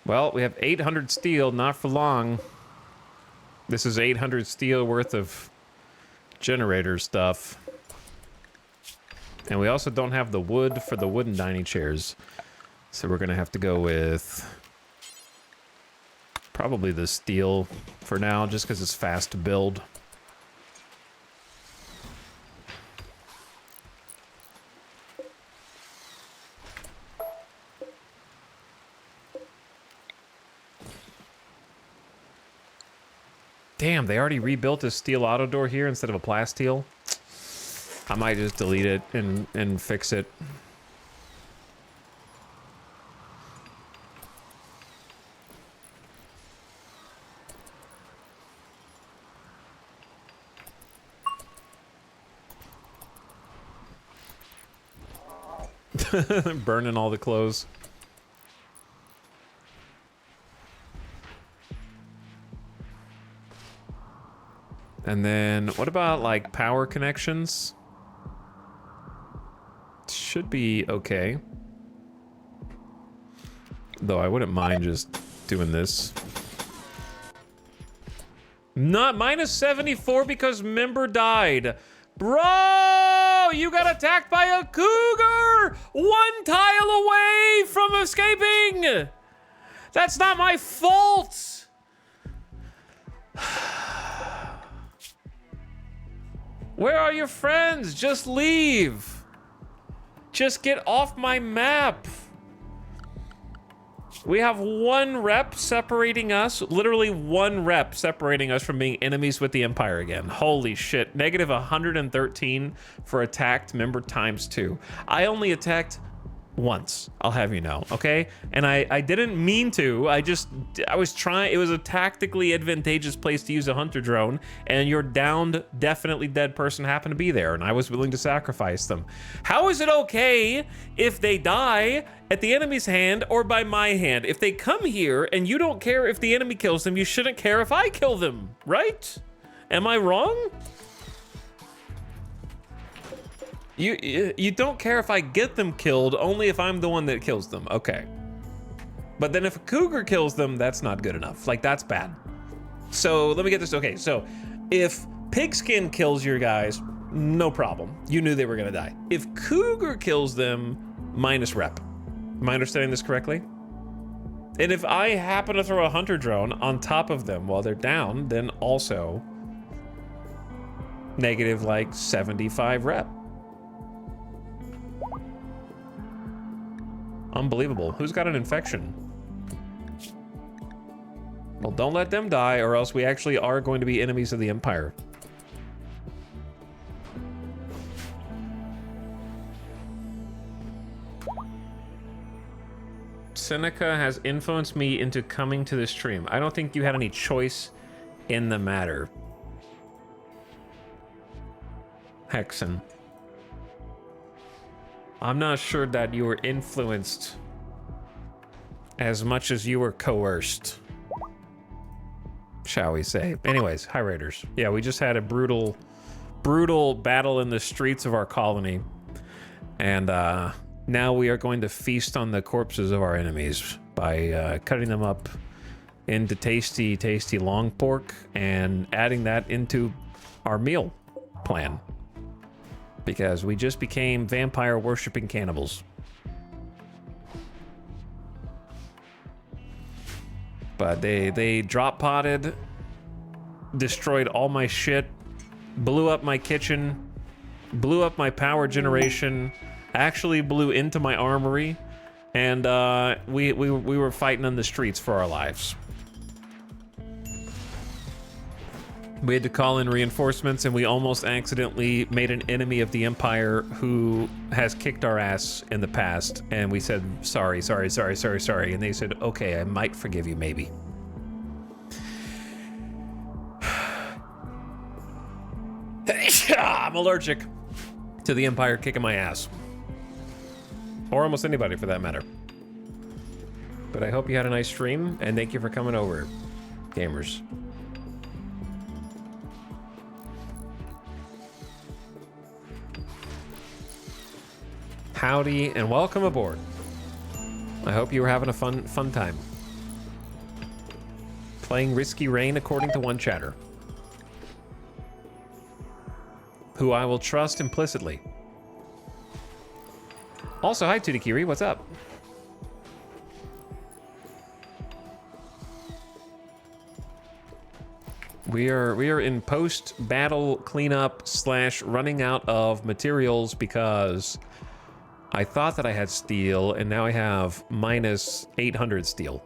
A: Well, we have 800 steel, not for long. This is 800 steel worth of generator stuff. And we also don't have the wood for the wooden dining chairs. So we're gonna have to go with probably the steel for now, just because it's fast to build. Damn, they already rebuilt a steel auto door here instead of a plasteel. I might just delete it and fix it. Burning all the clothes. And then what about like power connections? Should be okay. Though I wouldn't mind just doing this. Not minus 74 because member died. Bro, you got attacked by a cougar! 1 tile away from escaping! That's not my fault! Where are your friends? Just leave. Just get off my map. We have 1 rep separating us, literally 1 rep separating us from being enemies with the Empire again. Holy shit. Negative 113 for attacked member times 2. I only attacked once, I'll have you know, okay? And I didn't mean to. I was trying. It was a tactically advantageous place to use a hunter drone, and your downed, definitely dead person happened to be there, and I was willing to sacrifice them. How is it okay if they die at the enemy's hand or by my hand? If they come here and you don't care if the enemy kills them, you shouldn't care if I kill them, right? Am I wrong? You don't care if I get them killed, only if I'm the one that kills them. Okay. But then if a cougar kills them, that's not good enough. Like, that's bad. So let me get this. Okay, so if pigskin kills your guys, no problem. You knew they were gonna die. If cougar kills them, minus rep. Am I understanding this correctly? And if I happen to throw a hunter drone on top of them while they're down, then also negative like 75 rep. Unbelievable. Who's got an infection? Well, don't let them die, or else we actually are going to be enemies of the Empire. Seneca has influenced me into coming to this stream. I don't think you had any choice in the matter. Hexen. I'm not sure that you were influenced as much as you were coerced, shall we say. Anyways, hi Raiders. Yeah, we just had a brutal battle in the streets of our colony. And now we are going to feast on the corpses of our enemies by cutting them up into tasty, tasty long pork and adding that into our meal plan. Because we just became vampire worshipping cannibals. But they drop potted, destroyed all my shit, blew up my kitchen, blew up my power generation, actually blew into my armory, and we were fighting on the streets for our lives. We had to call in reinforcements, and we almost accidentally made an enemy of the Empire who has kicked our ass in the past. And we said, sorry. And they said, okay, I might forgive you, maybe. I'm allergic to the Empire kicking my ass. Or almost anybody, for that matter. But I hope you had a nice stream, and thank you for coming over, gamers. Howdy and welcome aboard. I hope you were having a fun time. Playing Risky Rain according to one chatter, who I will trust implicitly. Also, hi Tudikiri, what's up? We are in post-battle cleanup / running out of materials because I thought that I had steel, and now I have minus 800 steel.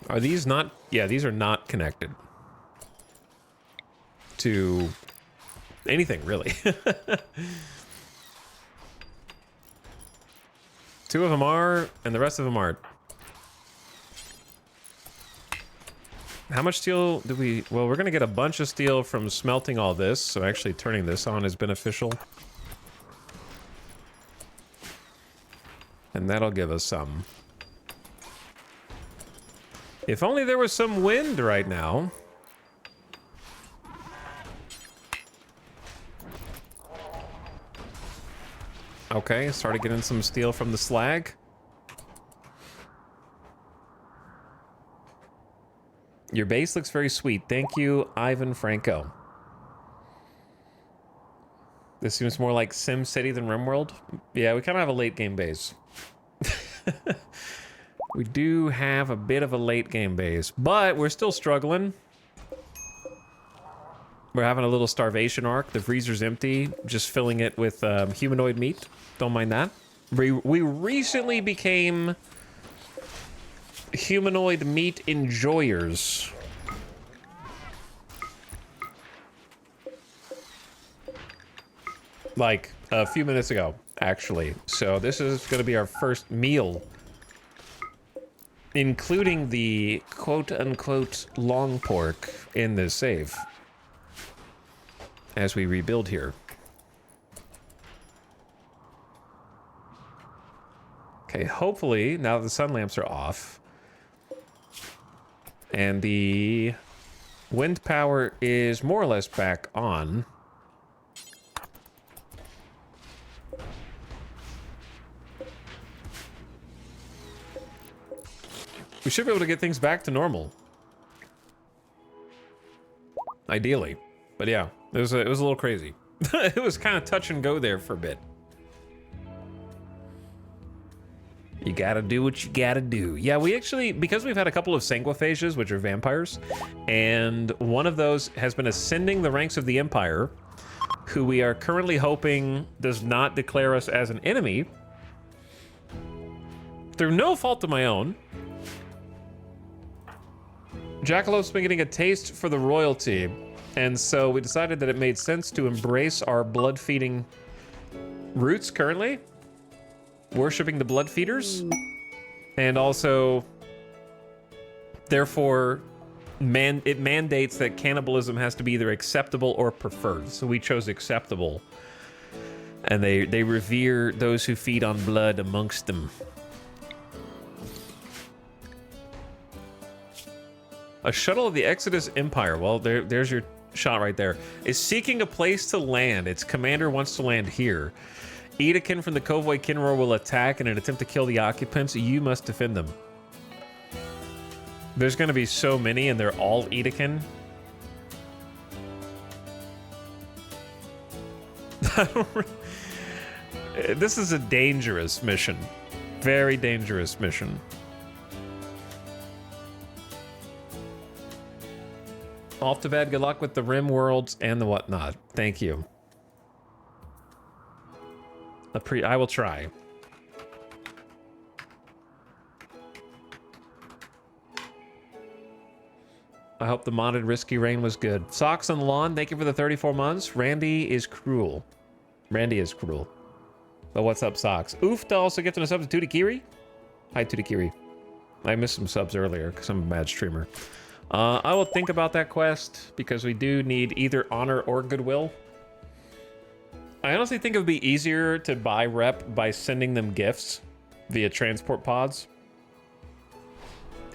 A: Are these not? Yeah, these are not connected to anything, really. Two of them are, and the rest of them aren't. How much steel do we... Well, we're going to get a bunch of steel from smelting all this, so actually turning this on is beneficial. And that'll give us some. If only there was some wind right now. Okay, started getting some steel from the slag. Your base looks very sweet. Thank you, Ivan Franco. This seems more like Sim City than RimWorld. Yeah, we kind of have a late game base. We do have a bit of a late game base, but we're still struggling. We're having a little starvation arc. The freezer's empty. Just filling it with humanoid meat. Don't mind that. We recently became humanoid meat enjoyers. Like a few minutes ago, actually. So this is going to be our first meal, including the quote-unquote long pork in this save as we rebuild here. Okay, hopefully, now that the sun lamps are off and the wind power is more or less back on, we should be able to get things back to normal. Ideally. But yeah, it was a little crazy. It was kind of touch and go there for a bit. You gotta do what you gotta do. Yeah, we actually, because we've had a couple of sanguiphages, which are vampires, and one of those has been ascending the ranks of the Empire, who we are currently hoping does not declare us as an enemy, through no fault of my own. Jackalop's been getting a taste for the royalty, and so we decided that it made sense to embrace our blood-feeding roots currently, worshipping the blood feeders, and also, therefore, it mandates that cannibalism has to be either acceptable or preferred. So we chose acceptable, and they revere those who feed on blood amongst them. A shuttle of the Exodus Empire, well, there's your shot right there, is seeking a place to land. Its commander wants to land here. Edakin from the Convoy Kinroar will attack in an attempt to kill the occupants. You must defend them. There's going to be so many, and they're all Edakin. This is a dangerous mission. Very dangerous mission. Off to bed. Good luck with the RimWorlds and the whatnot. Thank you. I will try. I hope the modded Risky Rain was good. Socks on the lawn. Thank you for the 34 months. Randy is cruel. Randy is cruel. But what's up, Socks? Oof to also gifting us up to Tudikiri. Hi, Tudikiri. I missed some subs earlier because I'm a bad streamer. I will think about that quest because we do need either honor or goodwill. I honestly think it would be easier to buy rep by sending them gifts via transport pods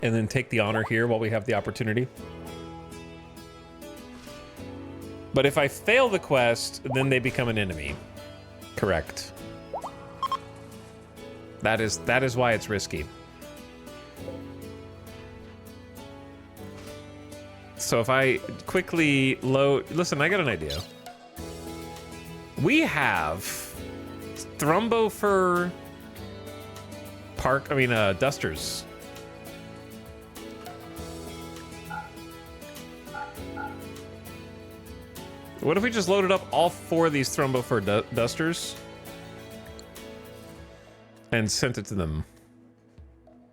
A: and then take the honor here while we have the opportunity. But if I fail the quest, then they become an enemy. Correct. That is why it's risky. So if I quickly load... Listen, I got an idea. We have Thrumbofur dusters. What if we just loaded up all 4 of these Thrumbofur dusters and sent it to them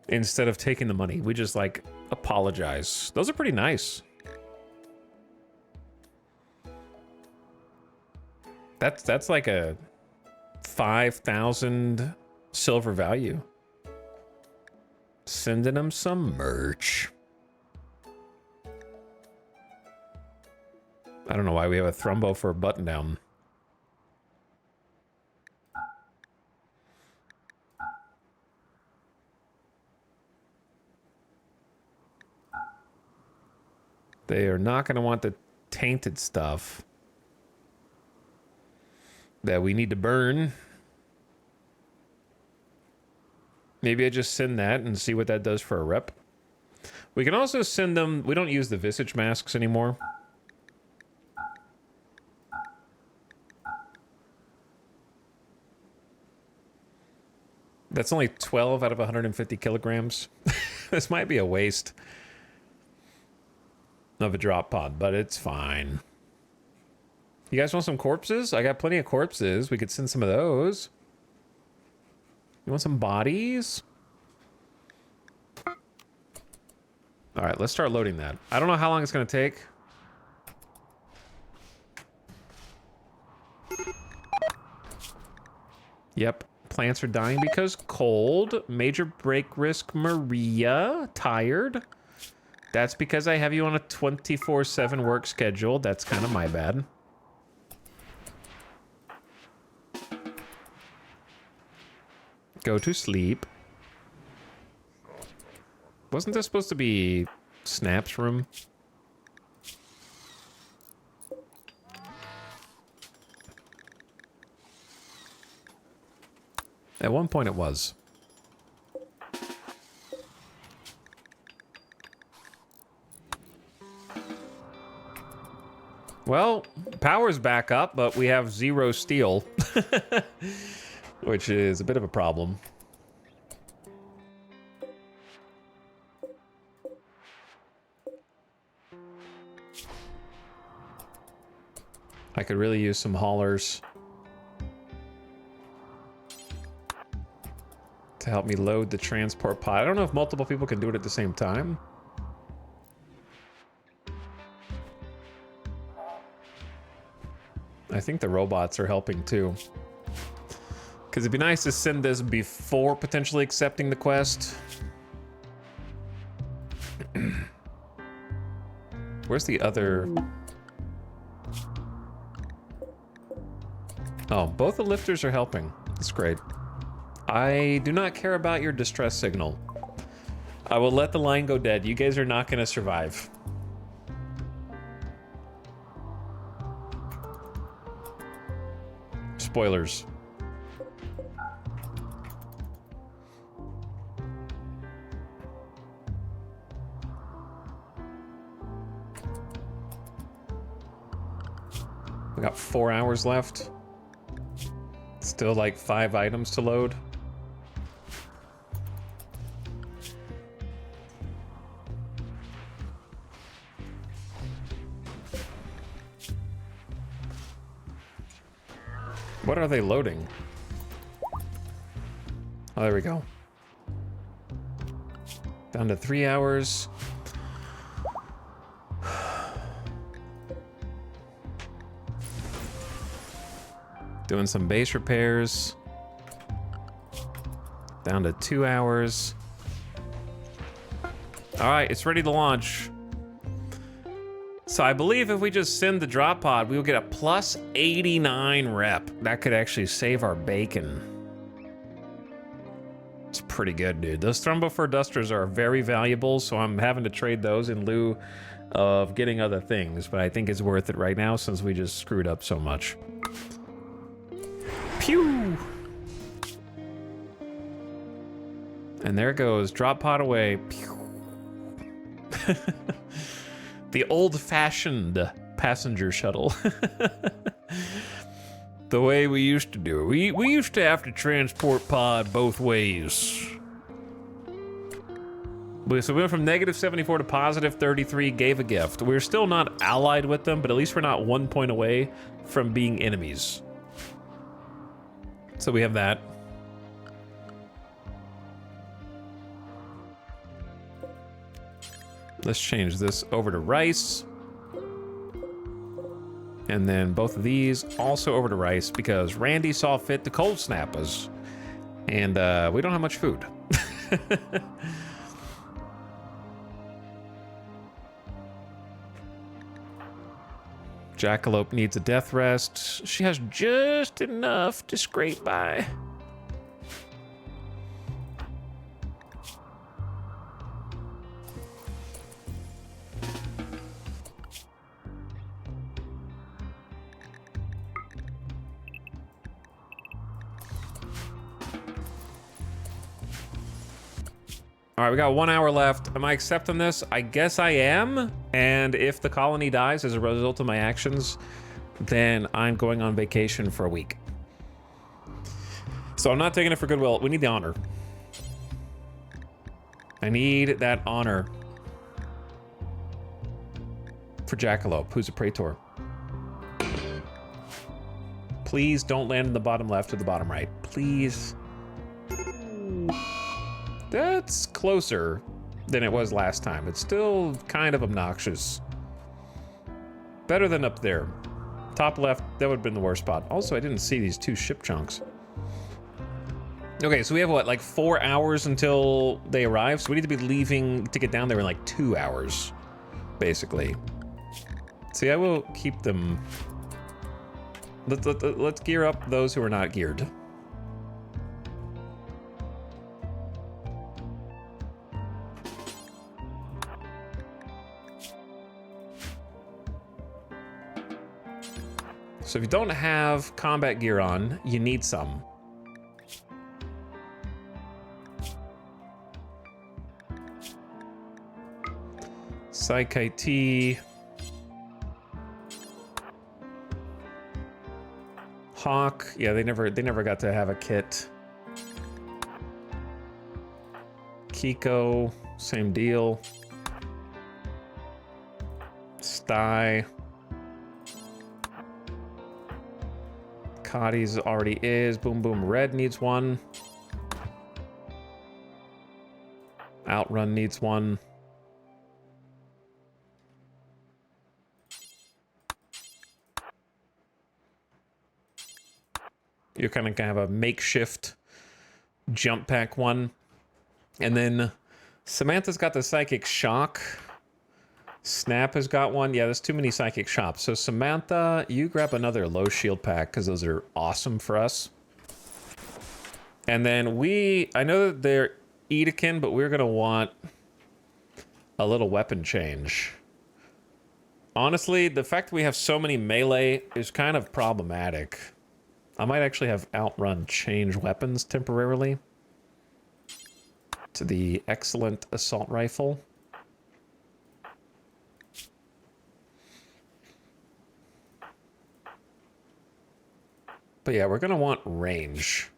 A: instead of taking the money? We just like apologize. Those are pretty nice. That's like a 5,000 silver value. Sending them some merch. I don't know why we have a Thrumbo for a button down. They are not going to want the tainted stuff that we need to burn. Maybe I just send that and see what that does for a rep. We can also send them... We don't use the visage masks anymore. That's only 12 out of 150 kilograms. This might be a waste of a drop pod, but it's fine. You guys want some corpses? I got plenty of corpses. We could send some of those. You want some bodies? All right, let's start loading that. I don't know how long it's going to take. Yep. Plants are dying because cold. Major break risk, Maria. Tired. That's because I have you on a 24/7 work schedule. That's kind of my bad. Go to sleep. Wasn't this supposed to be Snap's room? At one point it was. Well, power's back up, but we have 0 steel. Which is a bit of a problem. I could really use some haulers to help me load the transport pod. I don't know if multiple people can do it at the same time. I think the robots are helping too. Because it'd be nice to send this before potentially accepting the quest. Where's the other... Oh, both the lifters are helping. That's great. I do not care about your distress signal. I will let the line go dead. You guys are not going to survive. Spoilers. We got 4 hours left. Still like 5 items to load. What are they loading? Oh, there we go. Down to 3 hours. Doing some base repairs. Down to 2 hours. All right, it's ready to launch. So I believe if we just send the drop pod, we will get a plus 89 rep. That could actually save our bacon. It's pretty good, dude. Those Thrombophore Dusters are very valuable, so I'm having to trade those in lieu of getting other things, but I think it's worth it right now since we just screwed up so much. Pew! And there goes, drop pod away. Pew! The old-fashioned passenger shuttle. The way we used to do it. We used to have to transport pod both ways. So we went from -74 to +33, gave a gift. We're still not allied with them, but at least we're not 1 point away from being enemies. So we have that. Let's change this over to rice. And then both of these also over to rice because Randy saw fit to cold snap us. And we don't have much food. Jackalope needs a death rest. She has just enough to scrape by. All right, we got 1 hour left. Am I accepting this? I guess I am. And if the colony dies as a result of my actions, then I'm going on vacation for a week. So I'm not taking it for goodwill. We need the honor. I need that honor for Jackalope, who's a Praetor. Please don't land in the bottom left or the bottom right. Please. That's closer than it was last time. It's still kind of obnoxious. Better than up there. Top left, that would have been the worst spot. Also, I didn't see these 2 ship chunks. Okay, so we have what, like 4 hours until they arrive? So we need to be leaving to get down there in like 2 hours, basically. See, I will keep them. Let's gear up those who are not geared. So if you don't have combat gear on, you need some. Psyche T. Hawk. Yeah, they never got to have a kit. Kiko, same deal. Sty. Cotty's already is. Boom Boom Red needs one. Outrun needs one. You're kind of gonna have a makeshift jump pack one. And then Samantha's got the Psychic Shock. Snap has got one. Yeah, there's too many Psychic Shops. So Samantha, you grab another low shield pack because those are awesome for us. And then I know that they're Edekin, but we're gonna want a little weapon change. Honestly, the fact that we have so many melee is kind of problematic. I might actually have Outrun change weapons temporarily to the excellent assault rifle. But yeah, we're gonna want range.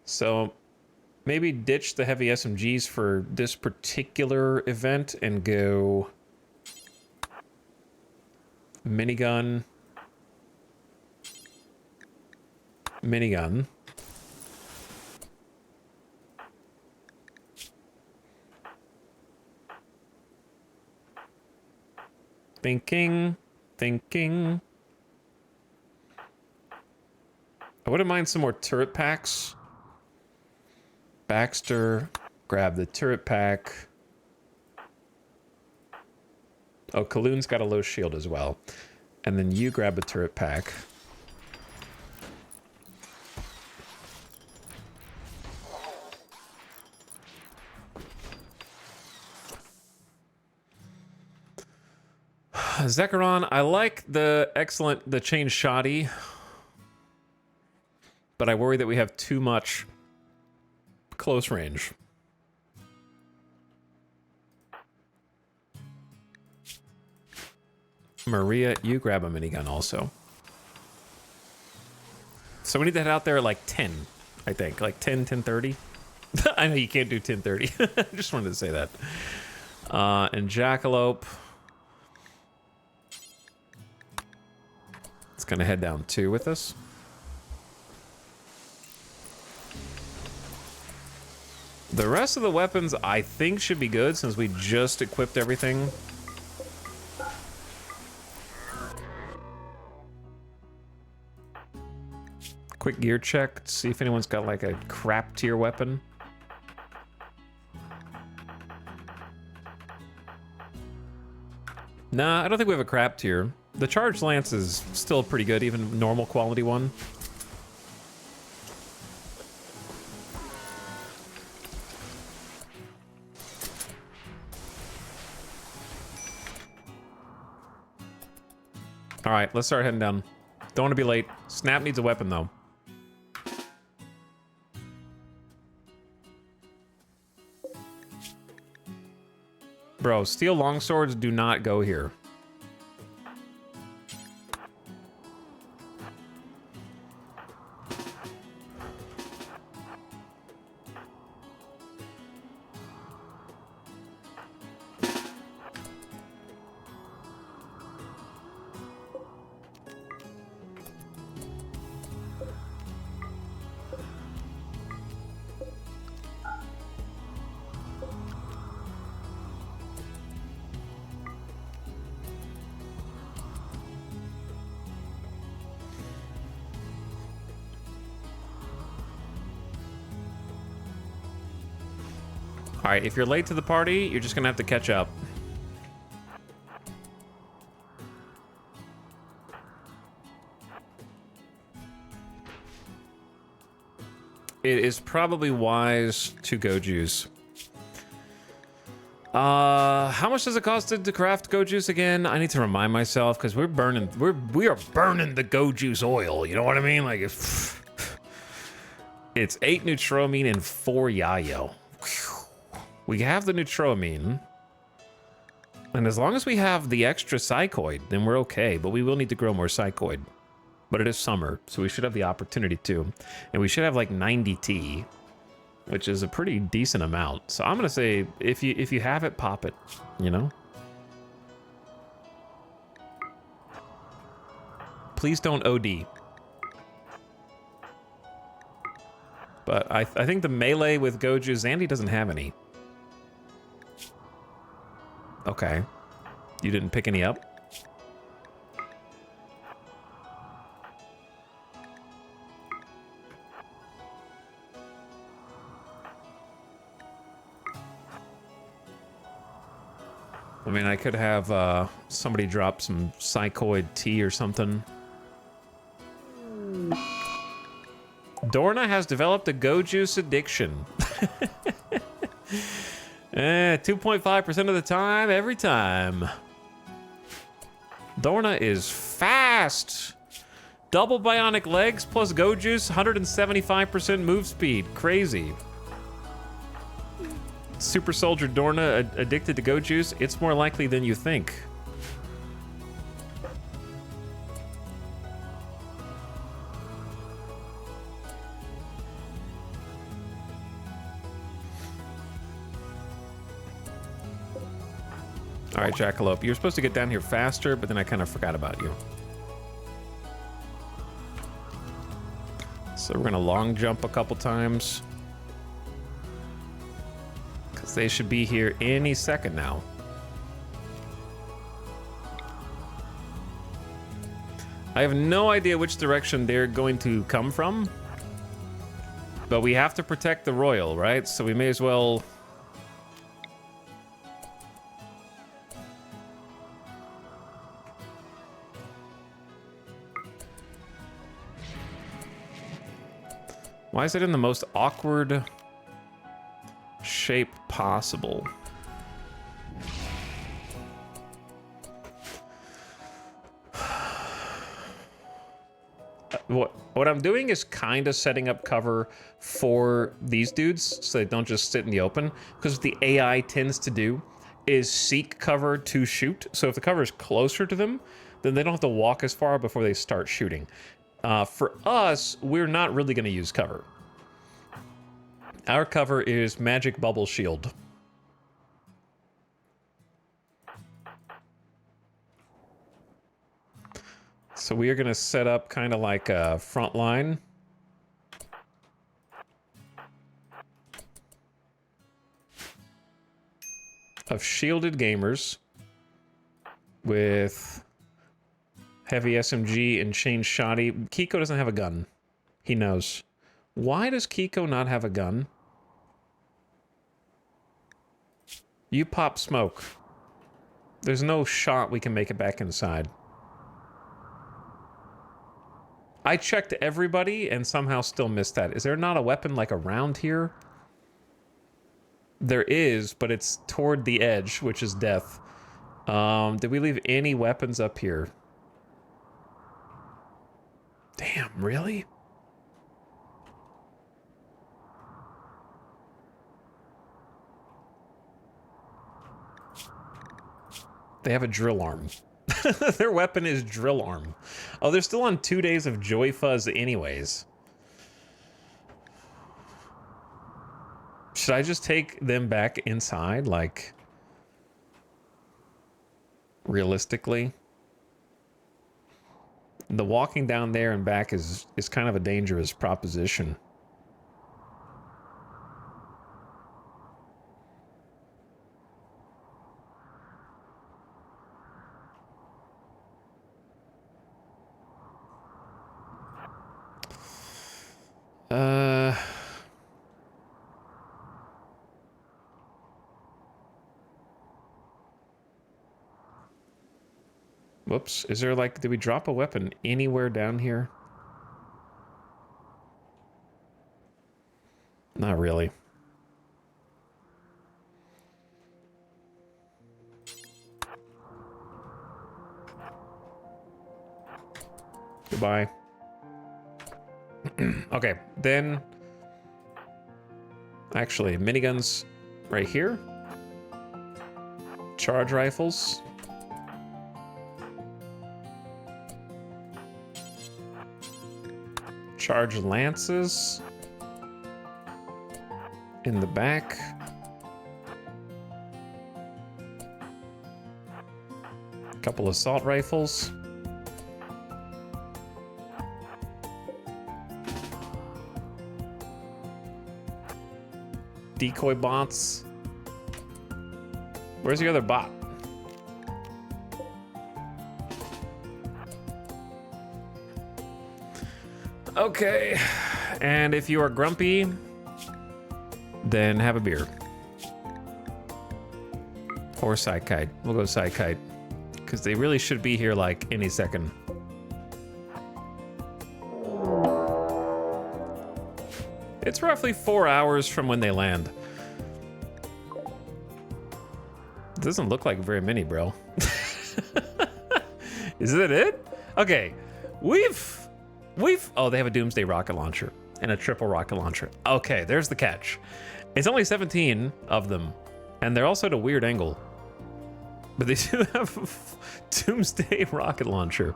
A: So maybe ditch the heavy SMGs for this particular event and go minigun. Minigun. Thinking. I wouldn't mind some more turret packs. Baxter, grab the turret pack. Oh, Kaloon's got a low shield as well. And then you grab a turret pack. Zekrom, I like the chain shoddy, but I worry that we have too much close range. Maria, you grab a minigun also. So we need to head out there at like 10, I think. Like 10, 10:30. I know you can't do 10:30. I just wanted to say that. And Jackalope. It's gonna head down 2 with us. The rest of the weapons I think should be good since we just equipped everything. Quick gear check, see if anyone's got like a crap tier weapon. Nah, I don't think we have a crap tier. The Charged Lance is still pretty good, even normal quality one. All right, let's start heading down. Don't want to be late. Snap needs a weapon, though. Bro, steel longswords do not go here. All right, if you're late to the party, you're just gonna have to catch up. It is probably wise to go juice. How much does it cost to craft go juice again? I need to remind myself because we are burning the go juice oil. You know what I mean? Like it's 8 neutroamine and 4 yayo. We have the neutroamine, and as long as we have the extra psychoid, then we're okay. But we will need to grow more psychoid. But it is summer, so we should have the opportunity to, and we should have like 90 T. Which is a pretty decent amount. So I'm gonna say, if you have it, pop it, you know? Please don't OD. But I think the melee with Goju, Zandy doesn't have any. Okay. You didn't pick any up? I mean, I could have somebody drop some psychoid tea or something. Dorna has developed a go juice addiction. 2.5% of the time, every time. Dorna is fast. Double bionic legs plus go juice, 175% move speed. Crazy. Super Soldier Dorna addicted to go juice? It's more likely than you think. All right, Jackalope, you're supposed to get down here faster, but then I kind of forgot about you. So we're gonna long jump a couple times. They should be here any second now. I have no idea which direction they're going to come from, but we have to protect the royal, right? So we may as well... Why is it in the most awkward shape possible? What I'm doing is kind of setting up cover for these dudes so they don't just sit in the open, because what the AI tends to do is seek cover to shoot. So if the cover is closer to them, then they don't have to walk as far before they start shooting. For us, we're not really going to use cover. Our cover is Magic Bubble Shield. So we are going to set up kind of like a front line. Of shielded gamers with heavy SMG and chain shoddy. Kiko doesn't have a gun. He knows. Why does Kiko not have a gun? You pop smoke. There's no shot we can make it back inside. I checked everybody and somehow still missed that. Is there not a weapon like around here? There is, but it's toward the edge, which is death. Did we leave any weapons up here? Damn, really? They have a drill arm. Their weapon is drill arm. Oh, they're still on 2 days of Joy Fuzz anyways. Should I just take them back inside, like, realistically? The walking down there and back is kind of a dangerous proposition. Whoops. Is there like, did we drop a weapon anywhere down here? Not really. Goodbye. Okay, then... Actually, miniguns right here. Charge rifles. Charge lances. In the back. A couple assault rifles. Decoy bots. Where's the other bot? Okay. And if you are grumpy, then have a beer. Or side kite. We'll go side kite. Because they really should be here like any second. It's roughly 4 hours from when they land. Doesn't look like very many, bro. Is that it? Okay, we've. Oh, they have a Doomsday rocket launcher and a triple rocket launcher. Okay, there's the catch. It's only 17 of them, and they're also at a weird angle. But they do have a Doomsday rocket launcher.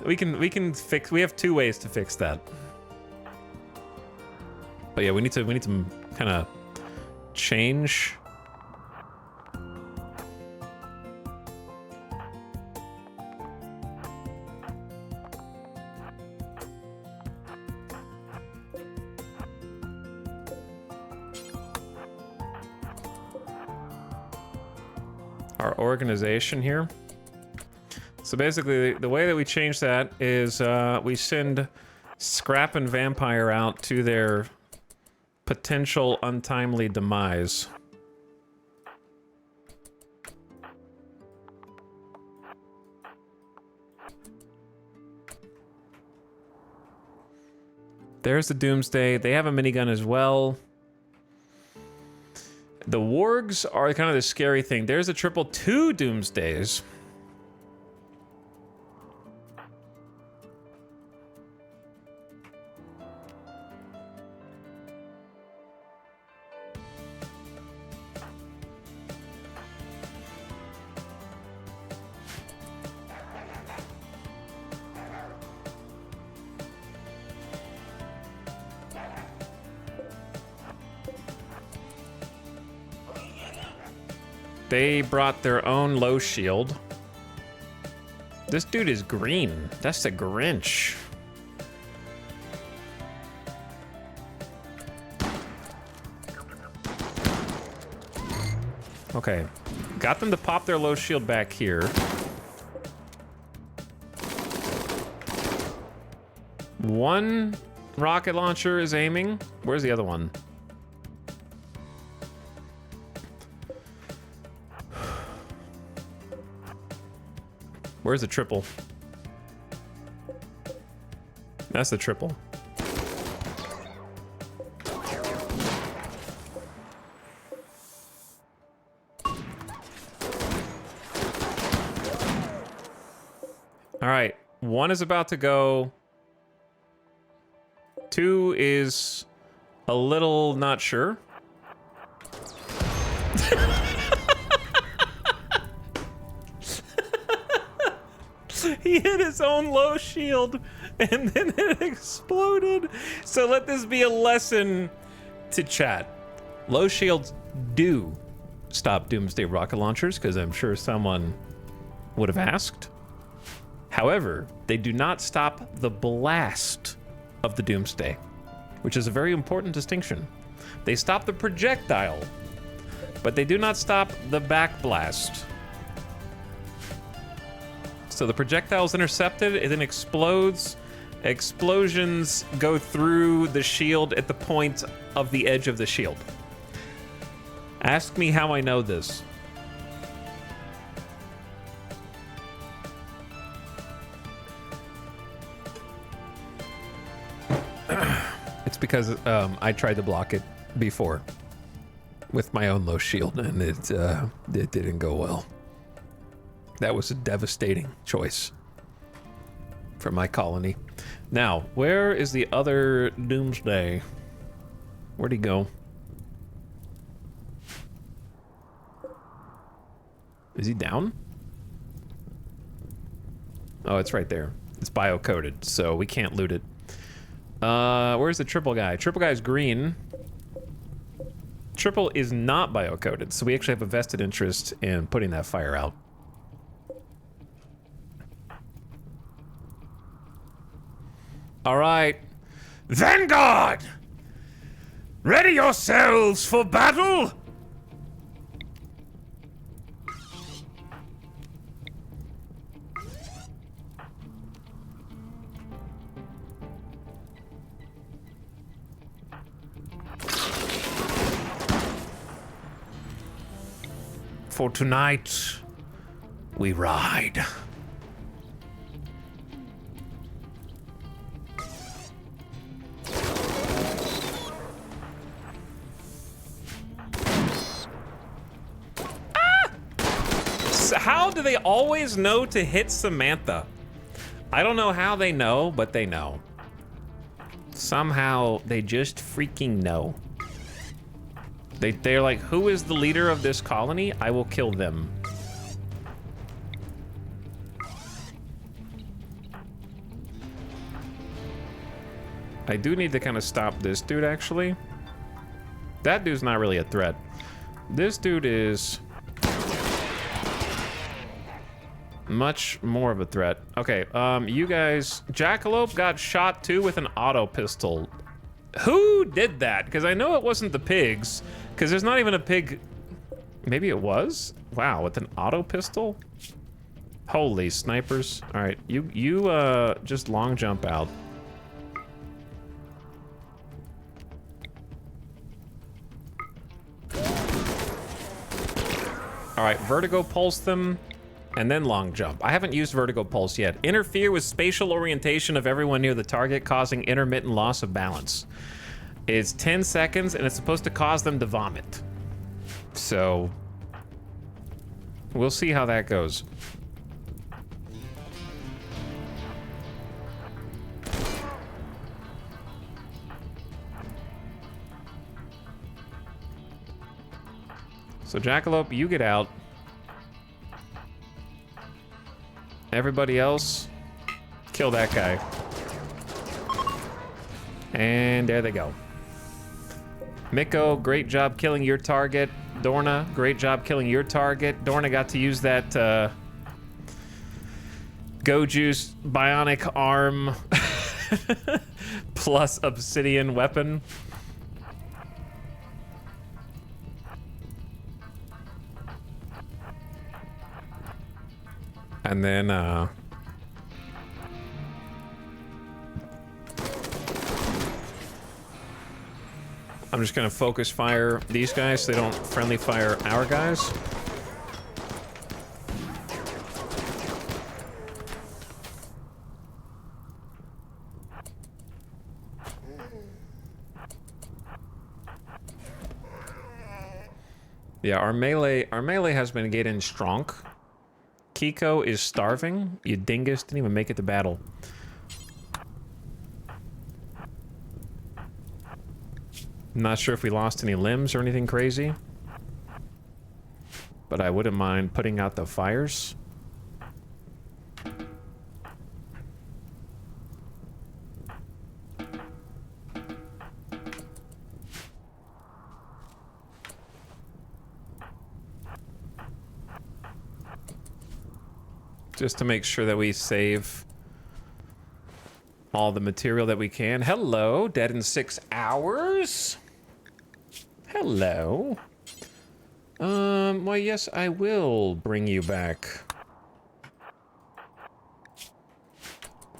A: We can fix. We have 2 ways to fix that. But yeah, we need to kind of change. Our organization here. So basically, the way that we change that is we send Scrap and Vampire out to their potential untimely demise. There's the Doomsday. They have a minigun as well. The wargs are kind of the scary thing. There's a 222 Doomsdays. They brought their own low shield. This dude is green. That's the Grinch. Okay. Got them to pop their low shield back here. One rocket launcher is aiming. Where's the other one? Where's the triple? That's the triple. All right, 1 is about to go. 2 is a little not sure. He hit his own low shield and then it exploded. So let this be a lesson to chat. Low shields do stop Doomsday rocket launchers, because I'm sure someone would have asked. However, they do not stop the blast of the Doomsday, which is a very important distinction. They stop the projectile, but they do not stop the backblast. So the projectile is intercepted, it then explodes. Explosions go through the shield at the point of the edge of the shield. Ask me how I know this. That's because I tried to block it before with my own low shield, and it didn't go well. That was a devastating choice for my colony. Now, where is the other Doomsday? Where'd he go? Is he down? Oh, it's right there. It's bio-coded, so we can't loot it. Where's the triple guy? Triple guy's green. Triple is not bio-coded, so we actually have a vested interest in putting that fire out. All right. Vanguard! Ready yourselves for battle! For tonight, we ride. How do they always know to hit Samantha? I don't know how they know, but they know. Somehow, they just freaking know. They're like, who is the leader of this colony? I will kill them. I do need to kind of stop this dude, actually. That dude's not really a threat. This dude is much more of a threat. Okay, you guys, Jackalope got shot too with an auto pistol. Who did that? Because I know it wasn't the pigs, because there's not even a pig. Maybe it was? Wow, with an auto pistol? Holy snipers. All right, you just long jump out. All right, vertigo pulse them. And then long jump. I haven't used vertigo pulse yet. Interfere with spatial orientation of everyone near the target, causing intermittent loss of balance. It's 10 seconds, and it's supposed to cause them to vomit. So, we'll see how that goes. So, Jackalope, you get out. Everybody else, kill that guy. And there they go. Miko, great job killing your target. Dorna, great job killing your target. Dorna got to use that Goju's bionic arm plus obsidian weapon. And then, I'm just gonna focus fire these guys so they don't friendly fire our guys. Yeah, our melee has been getting strong. Kiko is starving. You dingus, didn't even make it to battle. Not sure if we lost any limbs or anything crazy. But I wouldn't mind putting out the fires. Just to make sure that we save all the material that we can. Hello, dead in 6 hours. Hello. Well, yes, I will bring you back.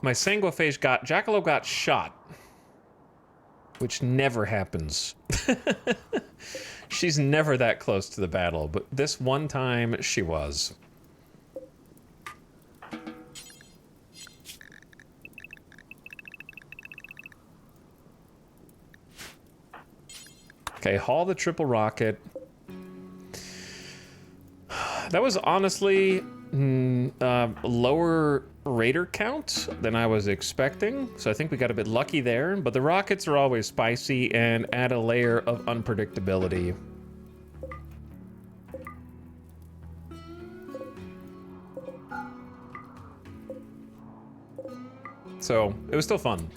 A: My Sanguiphage Jackalope got shot. Which never happens. She's never that close to the battle, but this one time she was. Okay, haul the triple rocket. That was honestly lower raider count than I was expecting, so I think we got a bit lucky there, but the rockets are always spicy and add a layer of unpredictability. So, it was still fun.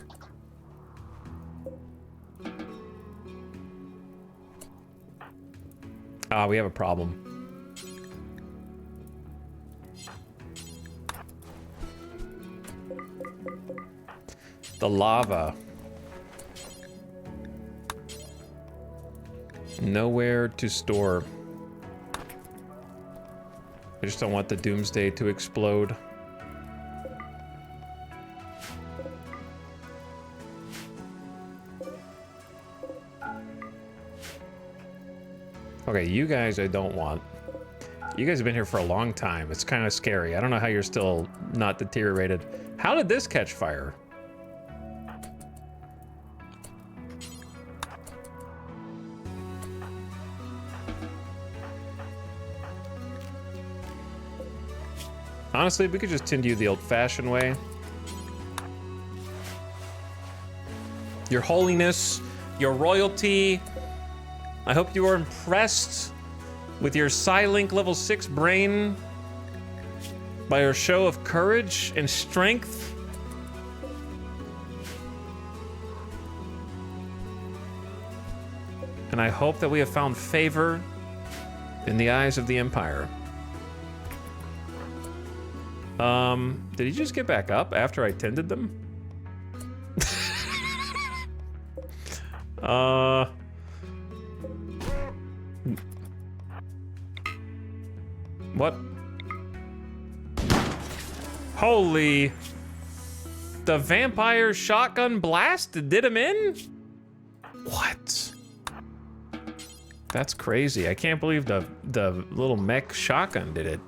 A: Ah, we have a problem. The lava. Nowhere to store. I just don't want the doomsday to explode. Okay, you guys I don't want. You guys have been here for a long time. It's kind of scary. I don't know how you're still not deteriorated. How did this catch fire? Honestly, we could just tend to you the old-fashioned way. Your holiness, your royalty. I hope you are impressed with your Psylink level 6 brain by your show of courage and strength. And I hope that we have found favor in the eyes of the Empire. Did he just get back up after I tended them? What? Holy... The vampire shotgun blast did him in? What? That's crazy. I can't believe the little mech shotgun did it.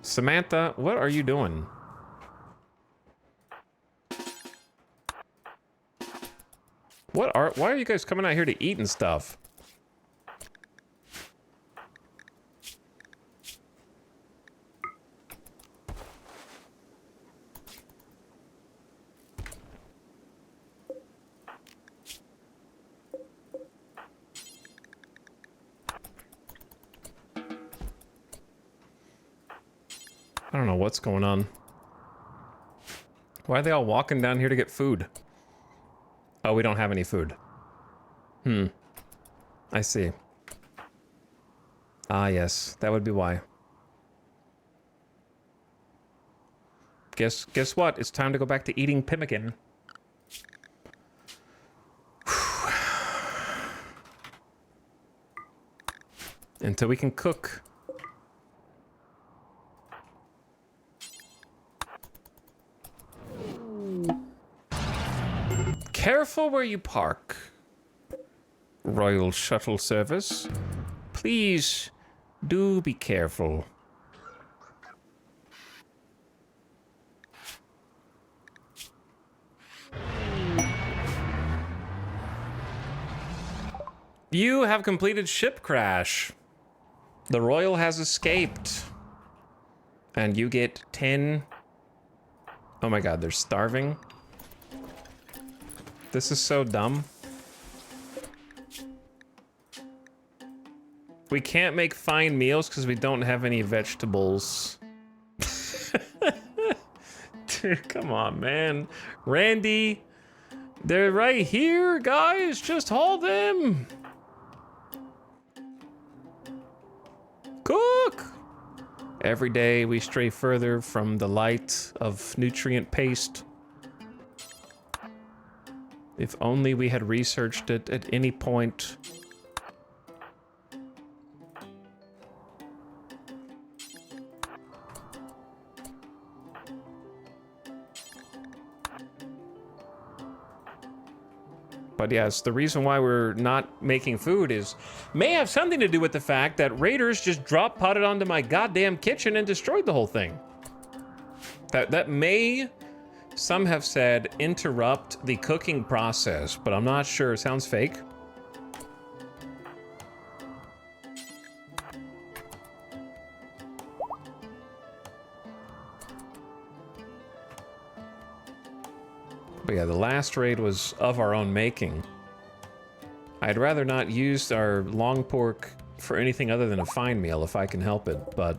A: Samantha, what are you doing? Why are you guys coming out here to eat and stuff? I don't know what's going on. Why are they all walking down here to get food? Oh, we don't have any food. I see. Ah, yes. That would be why. Guess what? It's time to go back to eating pemmican. Until we can cook. Careful where you park. Royal Shuttle Service. Please do be careful. You have completed ship crash. The Royal has escaped. And you get 10... Oh my god, they're starving. This is so dumb. We can't make fine meals because we don't have any vegetables. Dude, come on, man. Randy, they're right here, guys. Just haul them. Cook. Every day we stray further from the light of nutrient paste. If only we had researched it at any point. But yes, the reason why we're not making food may have something to do with the fact that raiders just drop potted onto my goddamn kitchen and destroyed the whole thing. That may, some have said, interrupt the cooking process, but I'm not sure. It sounds fake. But yeah, the last raid was of our own making. I'd rather not use our long pork for anything other than a fine meal if I can help it, but...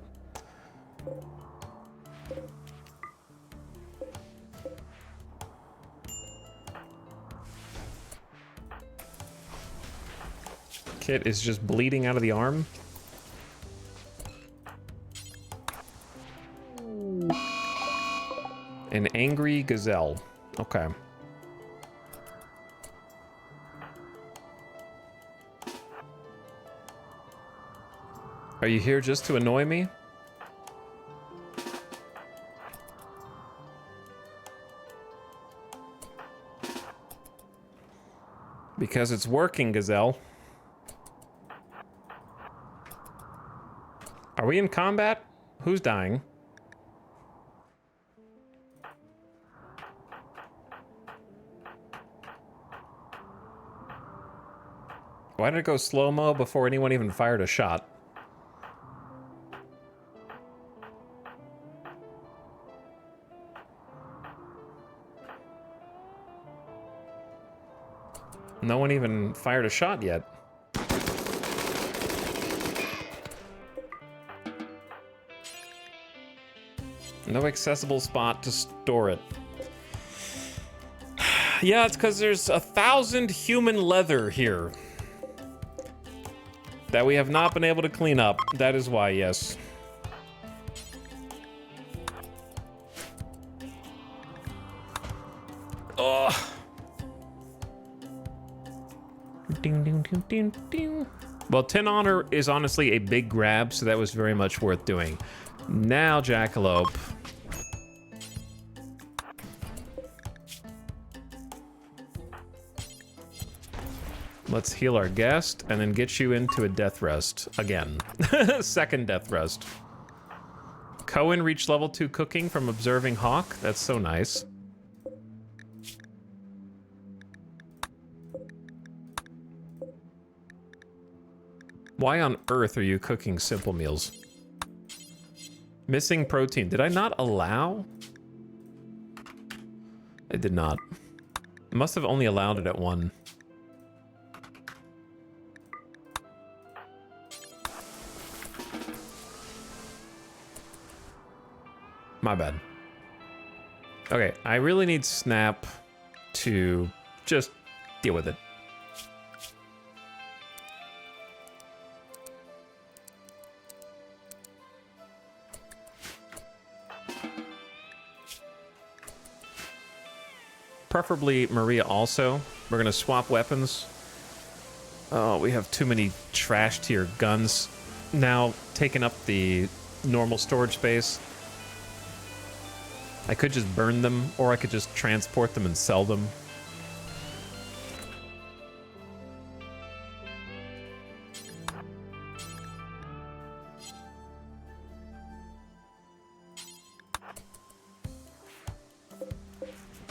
A: Kit is just bleeding out of the arm. An angry gazelle. Okay. Are you here just to annoy me? Because it's working, gazelle. Are we in combat? Who's dying? Why did it go slow-mo before anyone even fired a shot? No one even fired a shot yet. No accessible spot to store it. Yeah, it's because there's 1,000 human leather here that we have not been able to clean up. That is why, yes. Ugh. Ding, ding, ding, ding, ding. Well, 10 honor is honestly a big grab, so that was very much worth doing. Now, Jackalope. Let's heal our guest and then get you into a death rest again. Second death rest. Cohen reached level 2 cooking from observing Hawk. That's so nice. Why on earth are you cooking simple meals? Missing protein. Did I not allow? I did not. Must have only allowed it at 1. My bad. Okay, I really need Snap to just deal with it. Preferably Maria also. We're gonna swap weapons. Oh, we have too many trash tier guns now taking up the normal storage space. I could just burn them, or I could just transport them and sell them.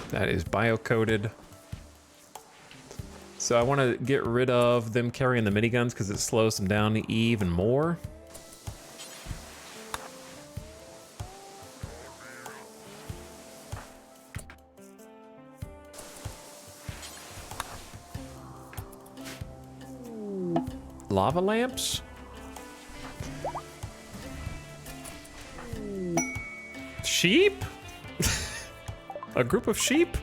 A: That is bio-coded. So I want to get rid of them carrying the miniguns because it slows them down even more. Lava lamps? Sheep? A group of sheep?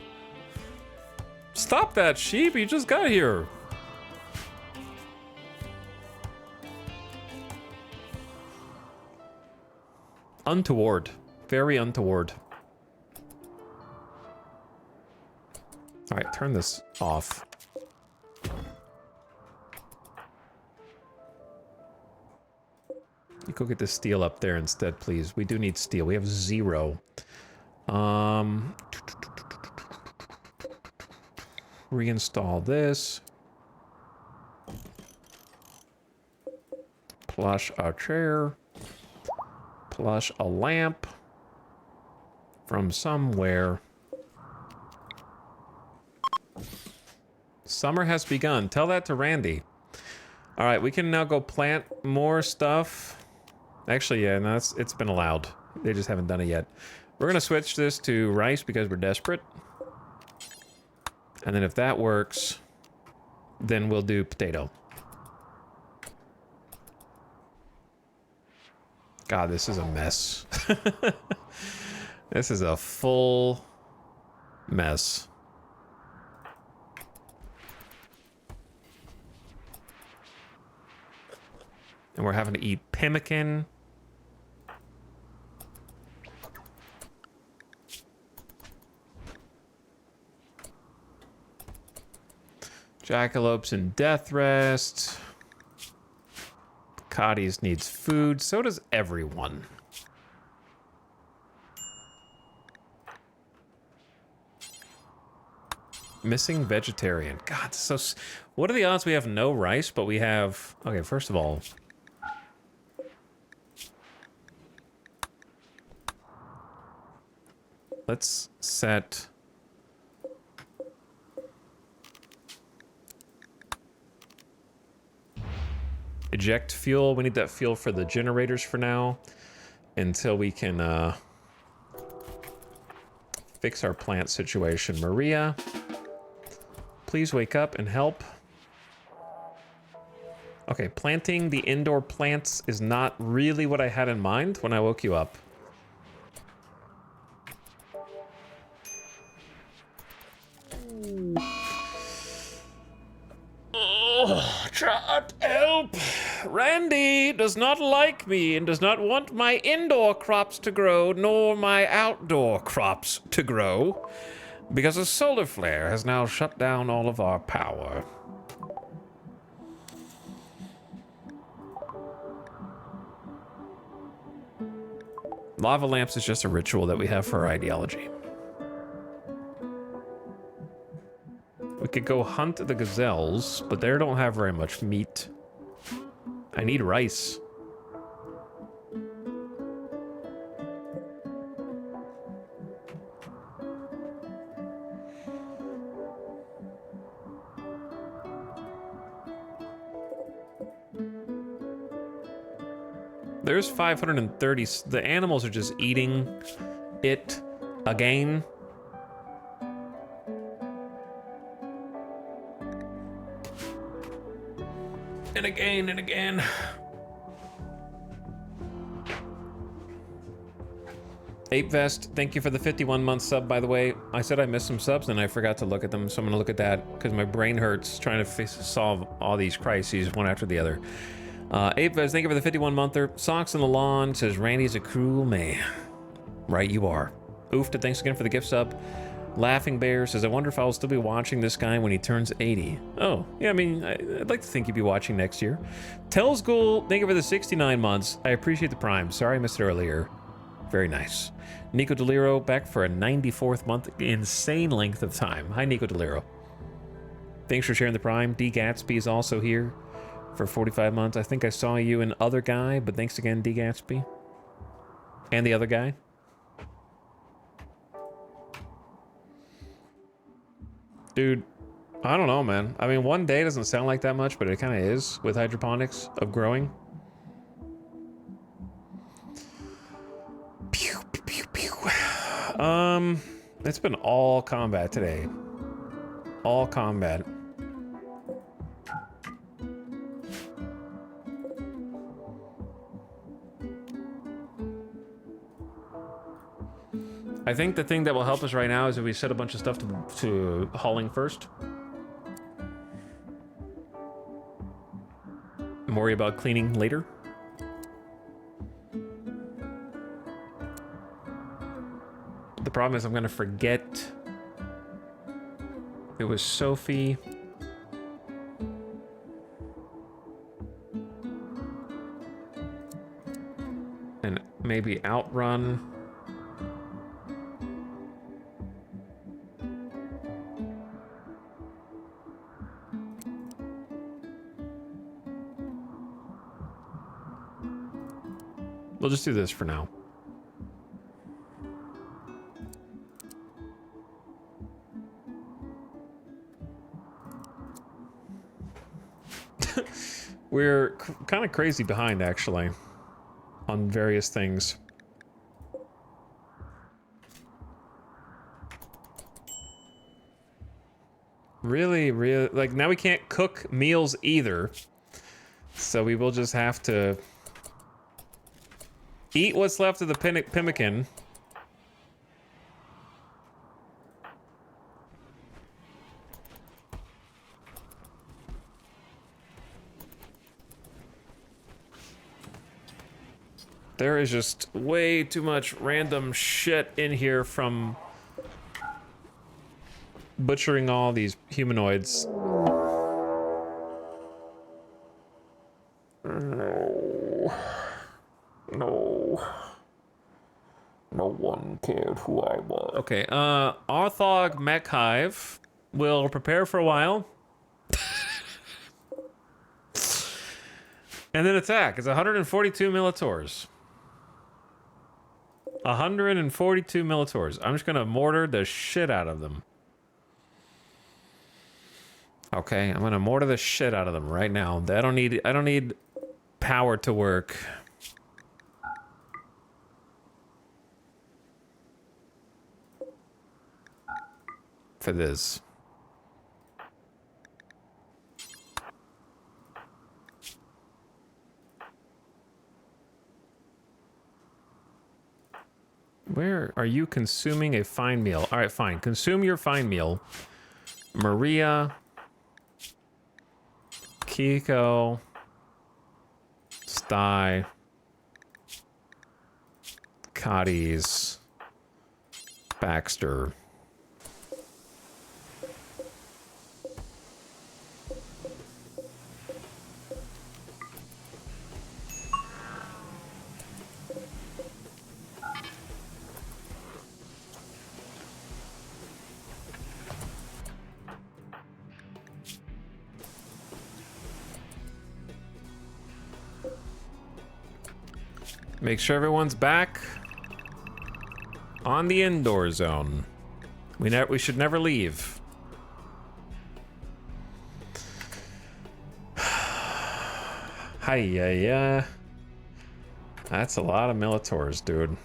A: Stop that, sheep! You just got here! Untoward. Very untoward. Alright, turn this off. You go get the steel up there instead, please. We do need steel. We have 0. Reinstall this. Plush a chair. Plush a lamp. from somewhere. Summer has begun. Tell that to Randy. All right, we can now go plant more stuff. Actually, yeah, no, it's been allowed. They just haven't done it yet. We're gonna switch this to rice because we're desperate. And then if that works, then we'll do potato. God, this is a mess. This is a full mess. And we're having to eat pemmican. Jackalopes in death rest. Cotties needs food. So does everyone. Missing vegetarian. God, so... What are the odds we have no rice, but we have... Okay, first of all... Let's set... Eject fuel. We need that fuel for the generators for now. Until we can, fix our plant situation. Maria... Please wake up and help. Okay, planting the indoor plants is not really what I had in mind when I woke you up. Oh, Chad, help! Randy does not like me and does not want my indoor crops to grow, nor my outdoor crops to grow. Because a solar flare has now shut down all of our power. Lava lamps is just a ritual that we have for our ideology. We could go hunt the gazelles, but they don't have very much meat. I need rice. There's 530. The animals are just eating it again. And again and again. Ape Vest, thank you for the 51-month sub, by the way. I said I missed some subs and I forgot to look at them, so I'm gonna look at that because my brain hurts trying to solve all these crises one after the other. Ape Vest, thank you for the 51-monther. Socks on the Lawn says, Randy's a cruel man. Right, you are. Oofta, thanks again for the gift sub. Laughing Bear says, I wonder if I'll still be watching this guy when he turns 80. Oh, yeah, I mean, I'd like to think you'd be watching next year. Tells Ghoul, thank you for the 69 months. I appreciate the Prime. Sorry I missed it earlier. Very nice. Nico Deliro, back for a 94th month. Insane length of time. Hi, Nico Deliro. Thanks for sharing the Prime. D. Gatsby is also here for 45 months. I think I saw you and Other Guy, but thanks again, D. Gatsby. And the other guy. Dude, I don't know, man. I mean, one day doesn't sound like that much, but it kind of is with hydroponics of growing. Pew, pew, pew, pew. It's been all combat today. All combat. I think the thing that will help us right now is if we set a bunch of stuff to hauling first. And worry about cleaning later. The problem is I'm gonna forget. It was Sophie. And maybe Outrun. We'll just do this for now. We're kind of crazy behind, actually, on various things. Really, like, now we can't cook meals either. So we will just have to eat what's left of the pemmican. There is just way too much random shit in here from butchering all these humanoids. No. No. No one cared who I was. Okay, Arthog Mech Hive will prepare for a while. And then attack. It's 142 Militaurs. 142 Militaurs. I'm just gonna mortar the shit out of them. Okay, I'm gonna mortar the shit out of them right now. I don't need power to work. For this. Where are you consuming a fine meal? All right, fine. Consume your fine meal. Maria. Kiko. Sty. Cotties. Baxter. Make sure everyone's back on the indoor zone. We should never leave. Hi-ya-ya. That's a lot of Militaurs, dude.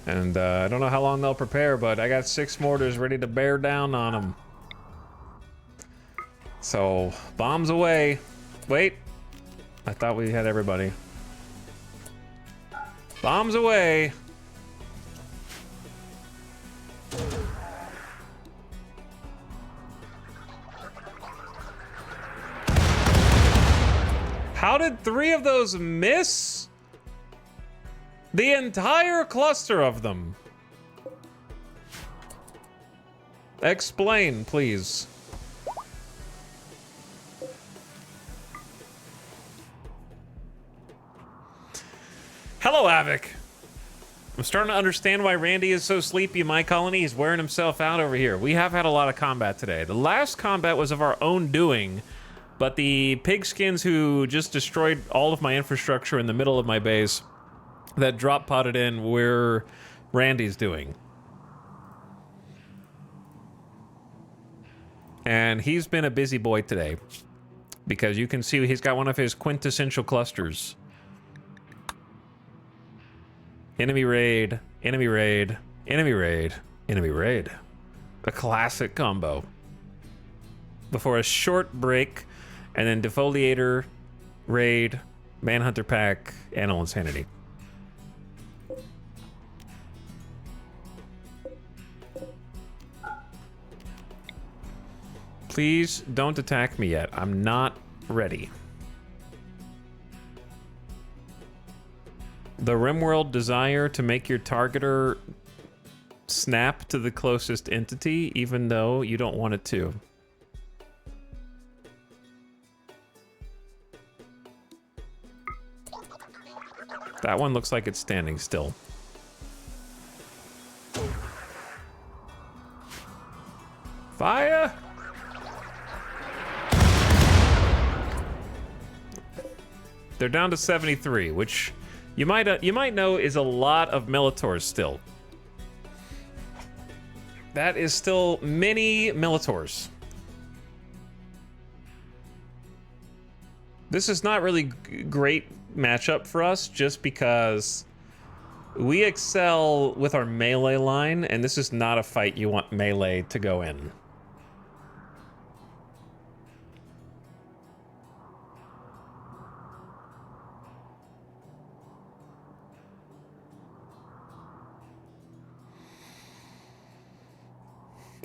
A: And I don't know how long they'll prepare, but I got 6 mortars ready to bear down on them. So, bombs away. Wait. I thought we had everybody. Bombs away. How did 3 of those miss? The entire cluster of them. Explain, please. Hello, Avic. I'm starting to understand why Randy is so sleepy in my colony. He's wearing himself out over here. We have had a lot of combat today. The last combat was of our own doing, but the pigskins who just destroyed all of my infrastructure in the middle of my base that drop potted in were Randy's doing. And he's been a busy boy today because you can see he's got one of his quintessential clusters. Enemy raid, enemy raid, enemy raid, enemy raid. A classic combo. Before a short break, and then defoliator, raid, manhunter pack, animal insanity. Please don't attack me yet. I'm not ready. The RimWorld desire to make your targeter snap to the closest entity, even though you don't want it to. That one looks like it's standing still. Fire! They're down to 73, which you might know is a lot of Militaurs still. That is still many Militors. This is not really great matchup for us just because we excel with our melee line, and this is not a fight you want melee to go in.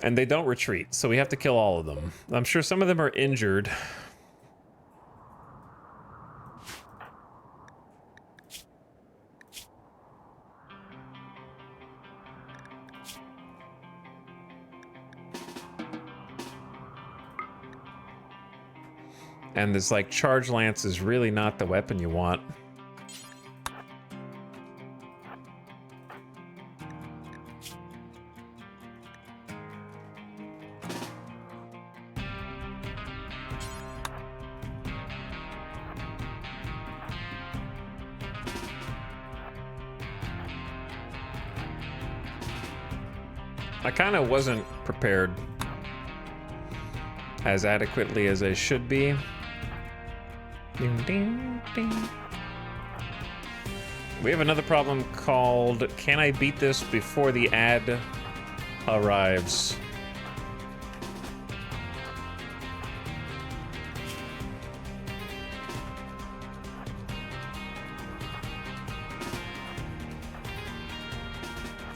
A: And they don't retreat, so we have to kill all of them. I'm sure some of them are injured. And this, like, charge lance is really not the weapon you want. I kind of wasn't prepared as adequately as I should be. Ding, ding, ding. We have another problem called, can I beat this before the ad arrives?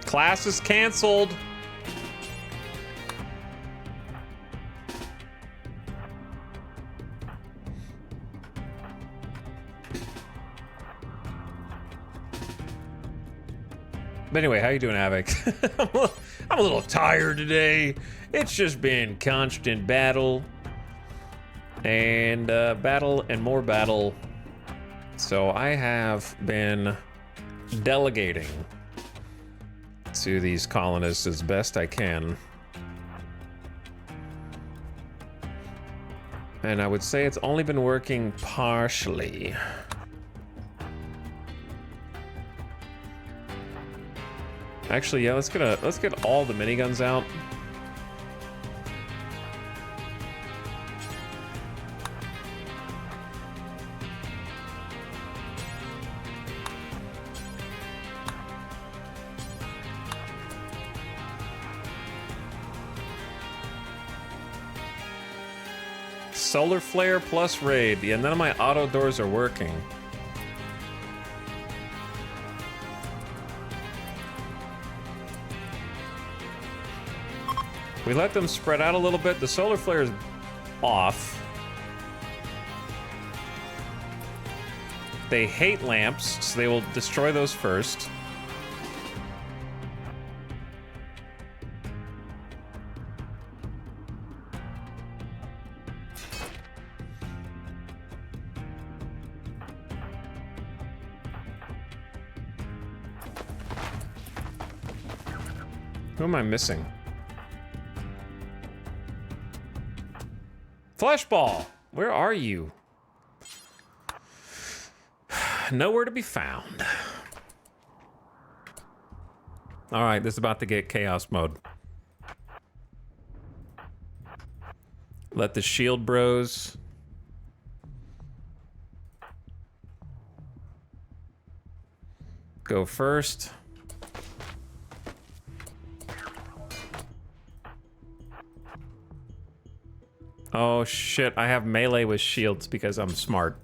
A: Class is canceled. But anyway, how you doing, Havoc? I'm a little tired today. It's just been constant battle. And battle and more battle. So I have been delegating to these colonists as best I can. And I would say it's only been working partially. Actually, yeah, let's get all the miniguns out. Solar flare plus raid. Yeah, none of my auto doors are working. We let them spread out a little bit. The solar flare is off. They hate lamps, so they will destroy those first. Who am I missing? Fleshball, where are you? Nowhere to be found. All right, this is about to get chaos mode. Let the shield bros go first. Oh shit, I have melee with shields because I'm smart.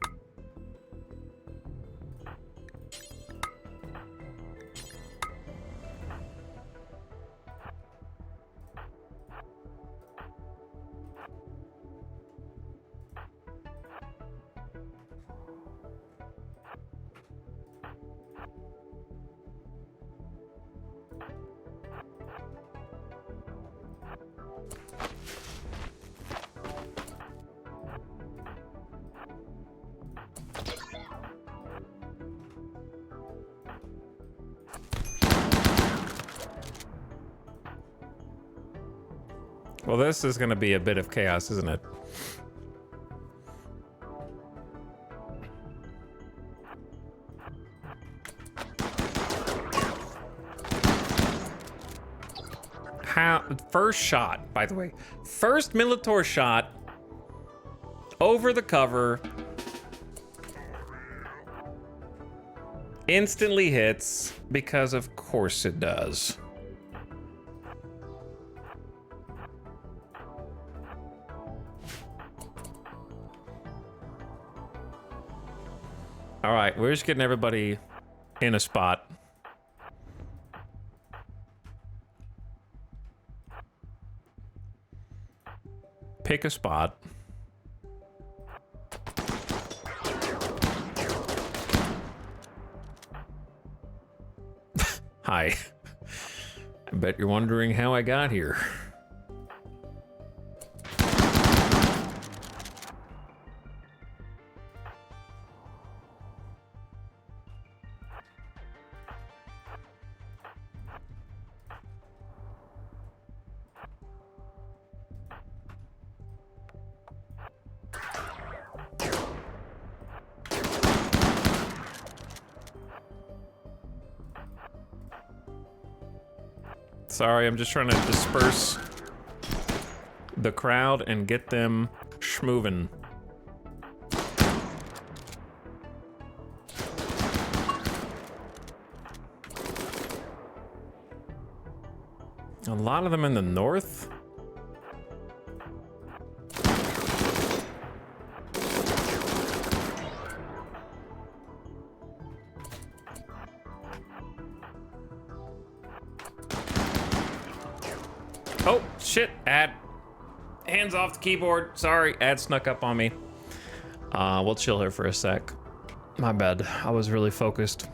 A: Well, this is going to be a bit of chaos, isn't it? How? first shot, by the way. First Militor shot over the cover. Instantly hits, because of course it does. All right, we're just getting everybody in a spot. Pick a spot. Hi. I bet you're wondering how I got here. Sorry, I'm just trying to disperse the crowd and get them schmovin'. A lot of them in the north. Oh, shit, ad. Hands off the keyboard. Sorry, ad snuck up on me. We'll chill here for a sec. My bad, I was really focused.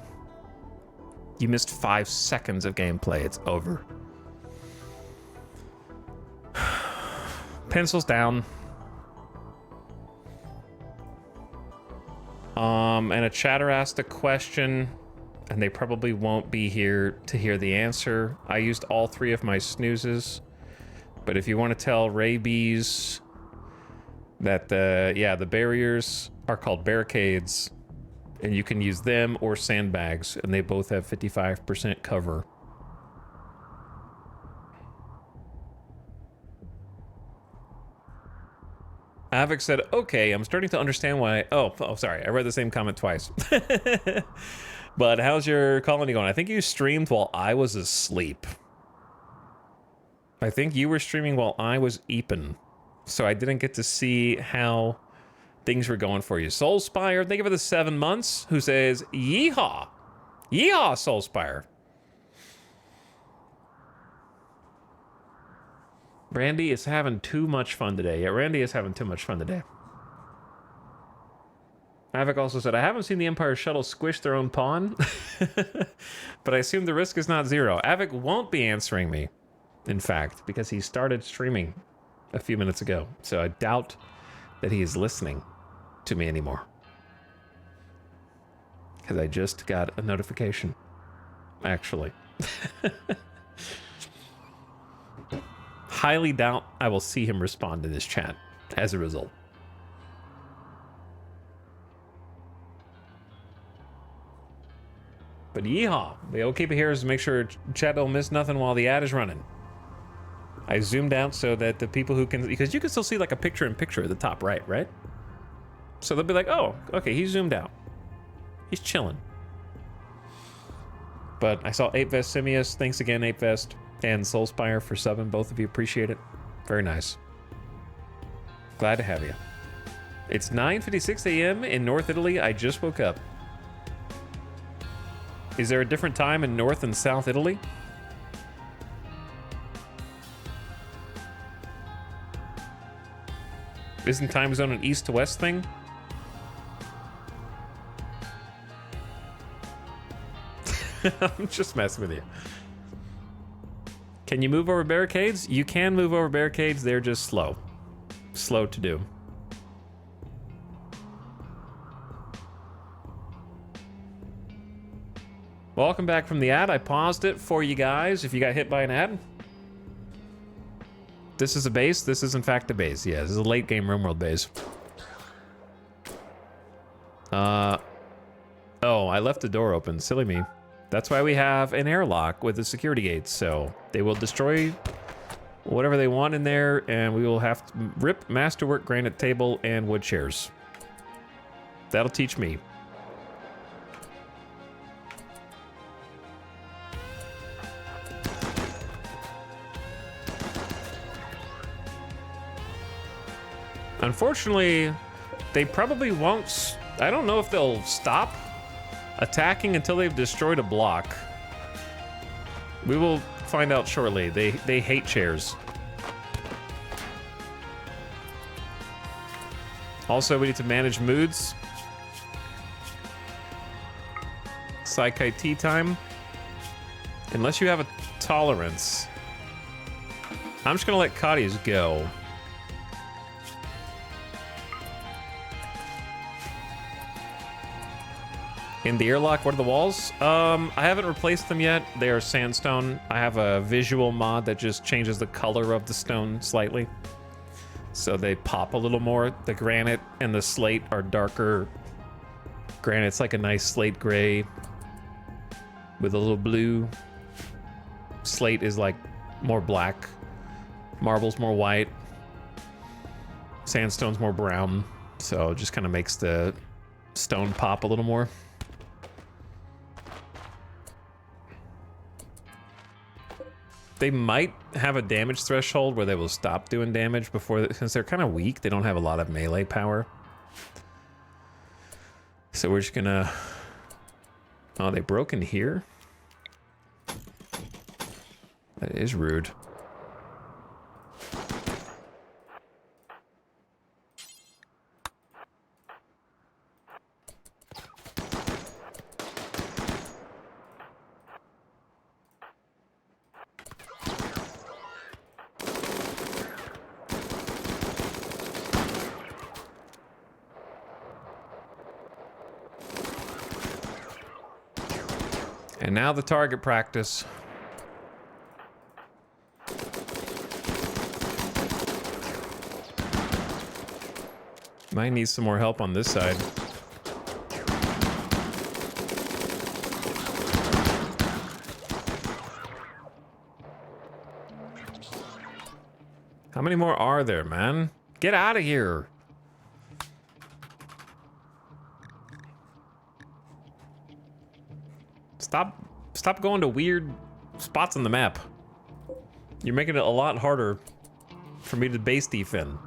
A: You missed 5 seconds of gameplay, it's over. Pencils down. And a chatter asked a question, and they probably won't be here to hear the answer. I used all 3 of my snoozes. But if you want to tell rabies that the barriers are called barricades, and you can use them or sandbags, and they both have 55% cover. Avik said, okay, I'm starting to understand why. Oh, sorry, I read the same comment twice. But how's your colony going? I think you streamed while I was asleep. I think you were streaming while I was eeping, so I didn't get to see how things were going for you. Soulspire, thank you for the 7 months, who says, yeehaw. Yeehaw, Soulspire. Randy is having too much fun today. Yeah, Randy is having too much fun today. Avik also said, I haven't seen the Empire shuttle squish their own pawn, but I assume the risk is not zero. Avik won't be answering me, in fact, because he started streaming a few minutes ago. So I doubt that he is listening to me anymore. Because I just got a notification, actually. Highly doubt I will see him respond in this chat as a result. But yeehaw, we'll keep it here to make sure chat don't miss nothing while the ad is running. I zoomed out so that the people who can, because you can still see like a picture-in-picture at the top right, right? So they'll be like, oh, okay, he's zoomed out. He's chilling. But I saw 8Vest Simius, thanks again 8Vest, and Soulspire for subbing, both of you appreciate it. Very nice. Glad to have you. It's 9:56 a.m. in North Italy, I just woke up. Is there a different time in North and South Italy? Isn't time zone an east to west thing? I'm just messing with you. Can you move over barricades? You can move over barricades, they're just slow. Slow to do. Welcome back from the ad. I paused it for you guys if you got hit by an ad. This is a base. This is in fact a base. Yeah, this is a late game RimWorld base. Oh, I left the door open. Silly me. That's why we have an airlock with the security gates, so they will destroy whatever they want in there, and we will have to rip masterwork granite table and wood chairs. That'll teach me. Unfortunately, they probably won't. I don't know if they'll stop attacking until they've destroyed a block. We will find out shortly. They hate chairs. Also, we need to manage moods. Psyche tea time. Unless you have a tolerance. I'm just gonna let Cotties go. In the airlock, what are the walls? I haven't replaced them yet. They are sandstone. I have a visual mod that just changes the color of the stone slightly. So they pop a little more. The granite and the slate are darker. Granite's like a nice slate gray with a little blue. Slate is like more black. Marble's more white. Sandstone's more brown. So it just kind of makes the stone pop a little more. They might have a damage threshold where they will stop doing damage before, since they're kind of weak. They don't have a lot of melee power. So we're just gonna... Oh, they broke in here? That is rude. And now the target practice. Might need some more help on this side. How many more are there, man? Get out of here. Stop going to weird spots on the map. You're making it a lot harder for me to base defend.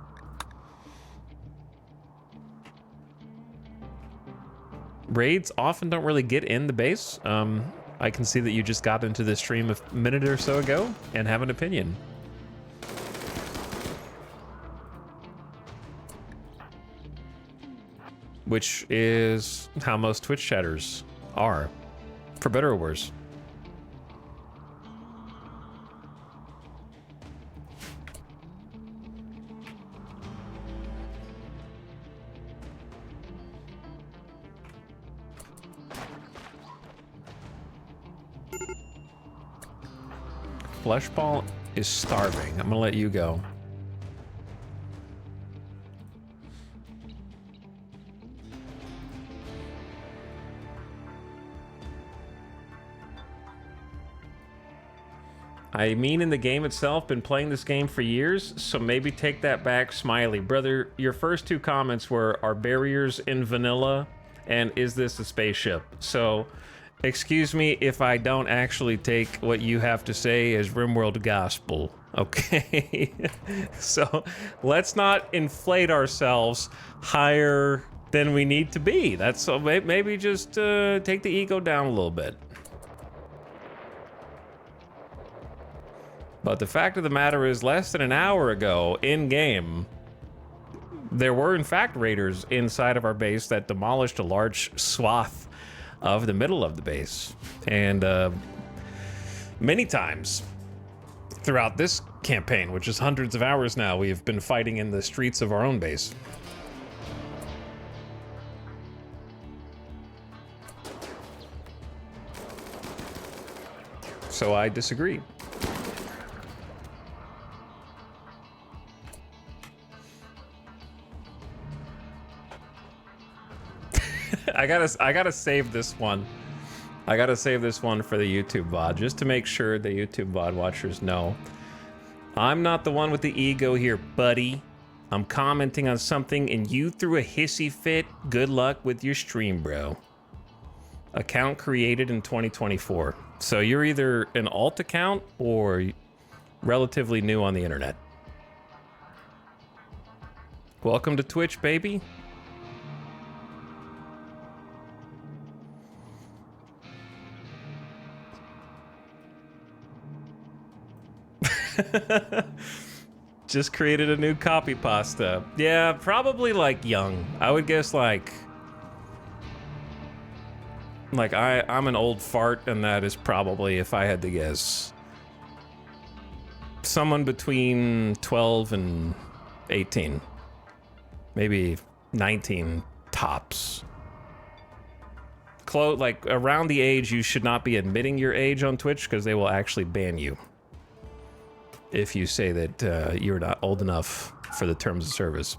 A: Raids often don't really get in the base. I can see that you just got into this stream a minute or so ago and have an opinion. Which is how most Twitch chatters are. For better or worse. Fleshball is starving. I'm gonna let you go. I mean, in the game itself, been playing this game for years, so maybe take that back, Smiley. Brother, your first two comments were, are barriers in vanilla, and is this a spaceship? So, excuse me if I don't actually take what you have to say as RimWorld gospel, okay? So, let's not inflate ourselves higher than we need to be. That's so maybe just take the ego down a little bit. But the fact of the matter is, less than an hour ago, in-game, there were in fact raiders inside of our base that demolished a large swath of the middle of the base. And many times throughout this campaign, which is hundreds of hours now, we have been fighting in the streets of our own base. So I disagree. I gotta save this one. I gotta save this one for the YouTube VOD, just to make sure the YouTube VOD watchers know. I'm not the one with the ego here, buddy. I'm commenting on something and you threw a hissy fit. Good luck with your stream, bro. Account created in 2024. So you're either an alt account or relatively new on the internet. Welcome to Twitch, baby. Just created a new copy pasta. Yeah, probably like young. I would guess like I'm an old fart, and that is probably, if I had to guess, someone between 12 and 18. Maybe 19 tops. Like around the age you should not be admitting your age on Twitch because they will actually ban you if you say that you're not old enough for the terms of service.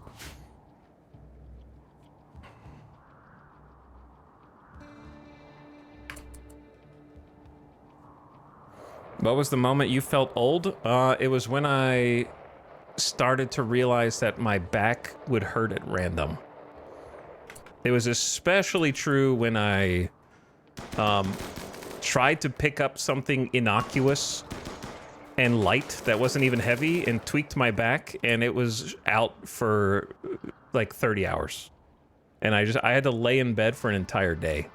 A: What was the moment you felt old? It was when I started to realize that my back would hurt at random. It was especially true when I tried to pick up something innocuous and light that wasn't even heavy and tweaked my back, and it was out for like 30 hours. And I had to lay in bed for an entire day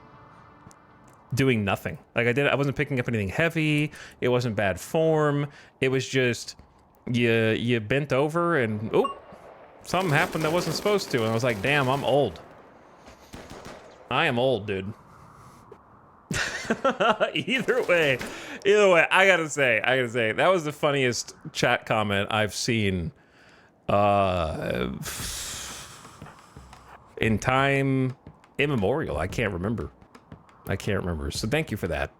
A: doing nothing. Like I wasn't picking up anything heavy. It wasn't bad form. It was just you bent over and something happened that wasn't supposed to. And I was like, damn, I'm old. I am old, dude. Either way, I gotta say, that was the funniest chat comment I've seen in time immemorial. I can't remember. So thank you for that.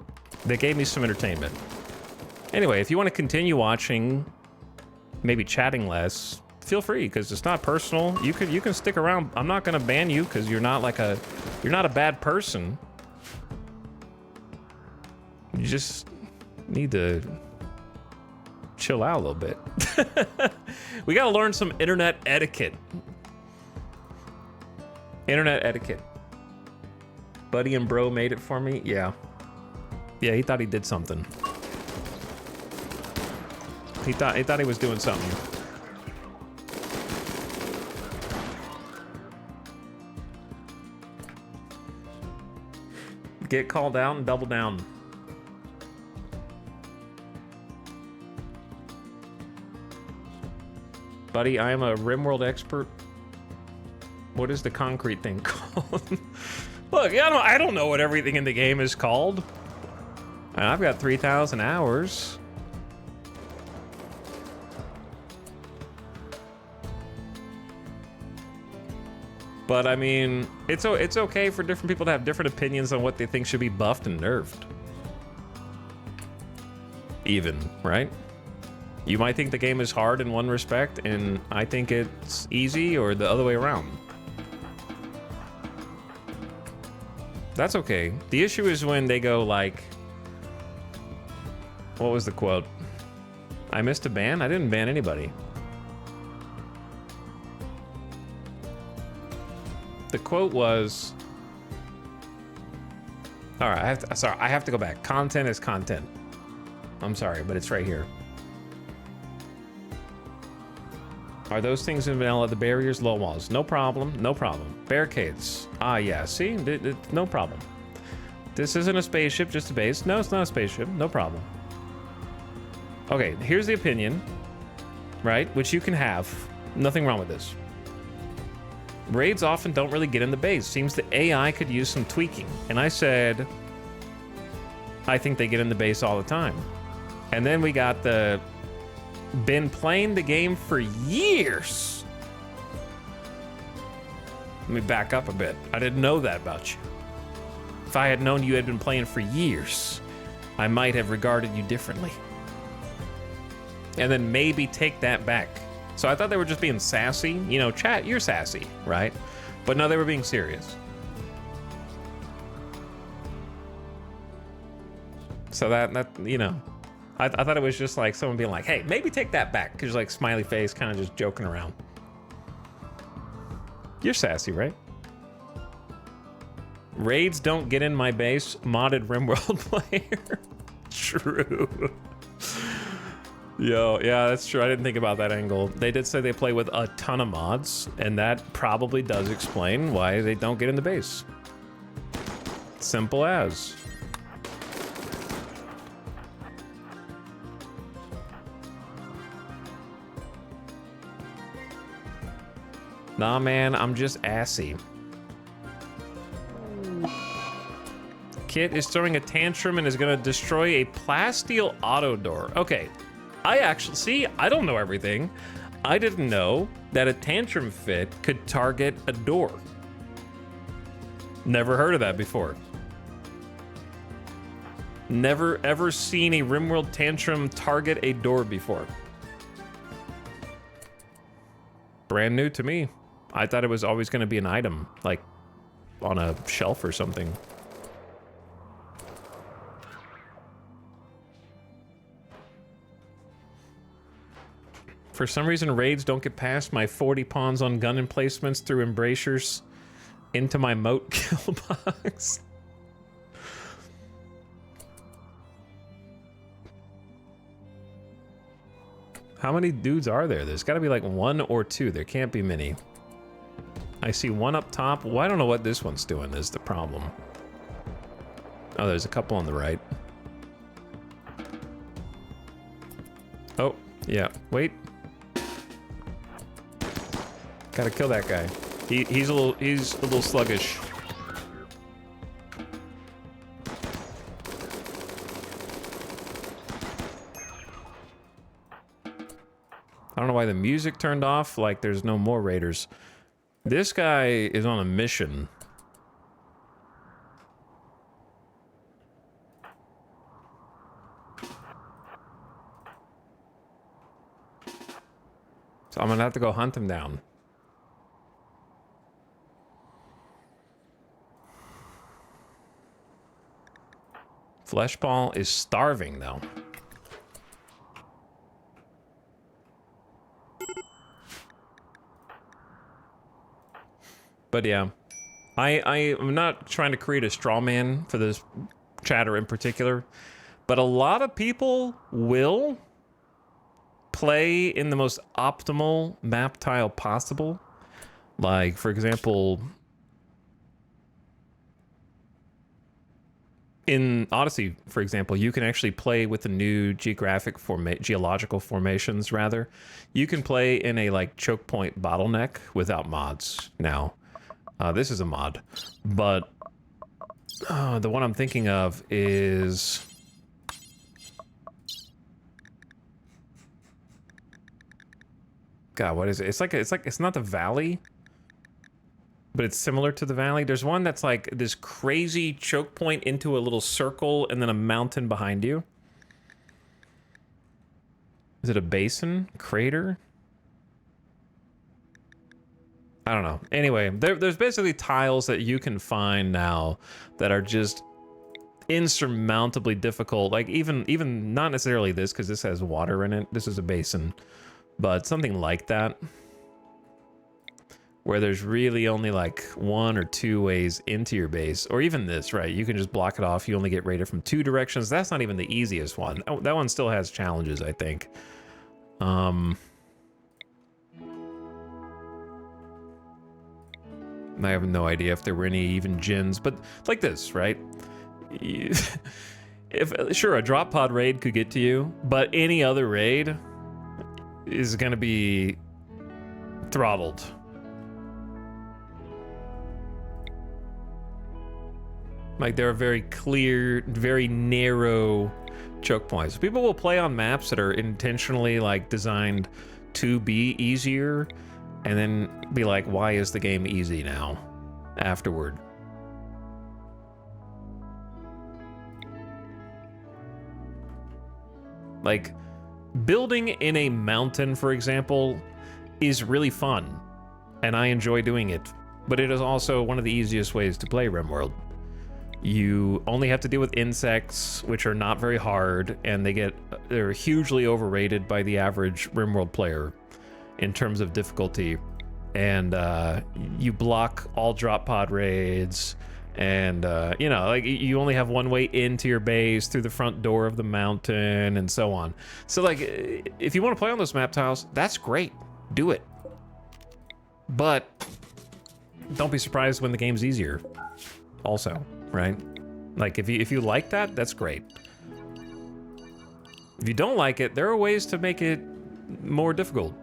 A: That gave me some entertainment. Anyway, if you want to continue watching, maybe chatting less, feel free, because it's not personal. You can stick around. I'm not gonna ban you because you're not a bad person. You just need to chill out a little bit. We gotta learn some internet etiquette. Internet etiquette. Buddy and bro made it for me? Yeah. Yeah, he thought he did something. He thought he was doing something. Get called out and double down. Buddy, I am a RimWorld expert. What is the concrete thing called? Look, I don't know what everything in the game is called. And I've got 3,000 hours. But I mean, it's okay for different people to have different opinions on what they think should be buffed and nerfed. Even, right? You might think the game is hard in one respect, and I think it's easy, or the other way around. That's okay. The issue is when they go like, what was the quote? I missed a ban? I didn't ban anybody. The quote was, all right, I have to go back. Content is content. I'm sorry, but it's right here. Are those things in vanilla? The barriers, low walls? No problem, no problem. Barricades. Ah, yeah, see? No problem. This isn't a spaceship, just a base. No, it's not a spaceship, no problem. Okay, here's the opinion, right? Which you can have. Nothing wrong with this. Raids often don't really get in the base. Seems the AI could use some tweaking. And I said, I think they get in the base all the time. And then we got the... been playing the game for years. Let me back up a bit. I didn't know that about you. If I had known you had been playing for years, I might have regarded you differently. And then maybe take that back. So I thought they were just being sassy. You know, chat, you're sassy, right? But no, they were being serious. So that you know, I thought it was just like someone being like, hey, maybe take that back. Because like smiley face, kind of just joking around. You're sassy, right? Raids don't get in my base. Modded RimWorld player. True. Yo, yeah, that's true. I didn't think about that angle. They did say they play with a ton of mods, and that probably does explain why they don't get in the base. Simple as. Nah, man, I'm just assy. Kit is throwing a tantrum and is gonna destroy a plasteel auto door. Okay, I actually, see, I don't know everything. I didn't know that a tantrum fit could target a door. Never heard of that before. Never ever seen a RimWorld tantrum target a door before. Brand new to me. I thought it was always gonna be an item, like on a shelf or something. For some reason, raids don't get past my 40 pawns on gun emplacements through embracers into my moat kill box. How many dudes are there? There's got to be like one or two. There can't be many. I see one up top. Well, I don't know what this one's doing is the problem. Oh, there's a couple on the right. Oh, yeah. Wait. Gotta kill that guy. He's a little sluggish. I don't know why the music turned off, like there's no more raiders. This guy is on a mission. So I'm gonna have to go hunt him down. Fleshball is starving though. But yeah, I'm not trying to create a straw man for this chatter in particular, but a lot of people will play in the most optimal map tile possible. Like, for example, in Odyssey, for example, you can actually play with the new geological formations, rather. You can play in a, like, choke point bottleneck without mods now. This is a mod, but the one I'm thinking of is... God, what is it? It's not the valley, but it's similar to the valley. There's one that's like this crazy choke point into a little circle and then a mountain behind you. Is it a basin? Crater? I don't know. Anyway, there's basically tiles that you can find now that are just insurmountably difficult. Like even not necessarily this, because this has water in it. This is a basin, but something like that, where there's really only like one or two ways into your base, or even this, right? You can just block it off. You only get raided from two directions. That's not even the easiest one. That one still has challenges, I think. I have no idea if there were any even gins, but like this, right? Sure, a drop pod raid could get to you, but any other raid is gonna be throttled. Like, there are very clear, very narrow choke points. People will play on maps that are intentionally like designed to be easier, and then be like, why is the game easy now? Afterward. Like, building in a mountain, for example, is really fun, and I enjoy doing it, but it is also one of the easiest ways to play RimWorld. You only have to deal with insects, which are not very hard, and they're hugely overrated by the average RimWorld player in terms of difficulty. And you block all drop pod raids, and you know, like you only have one way into your base through the front door of the mountain, and so on. So like, if you want to play on those map tiles, that's great. Do it. But don't be surprised when the game's easier. Also, right? Like if you like that, that's great. If you don't like it, there are ways to make it more difficult.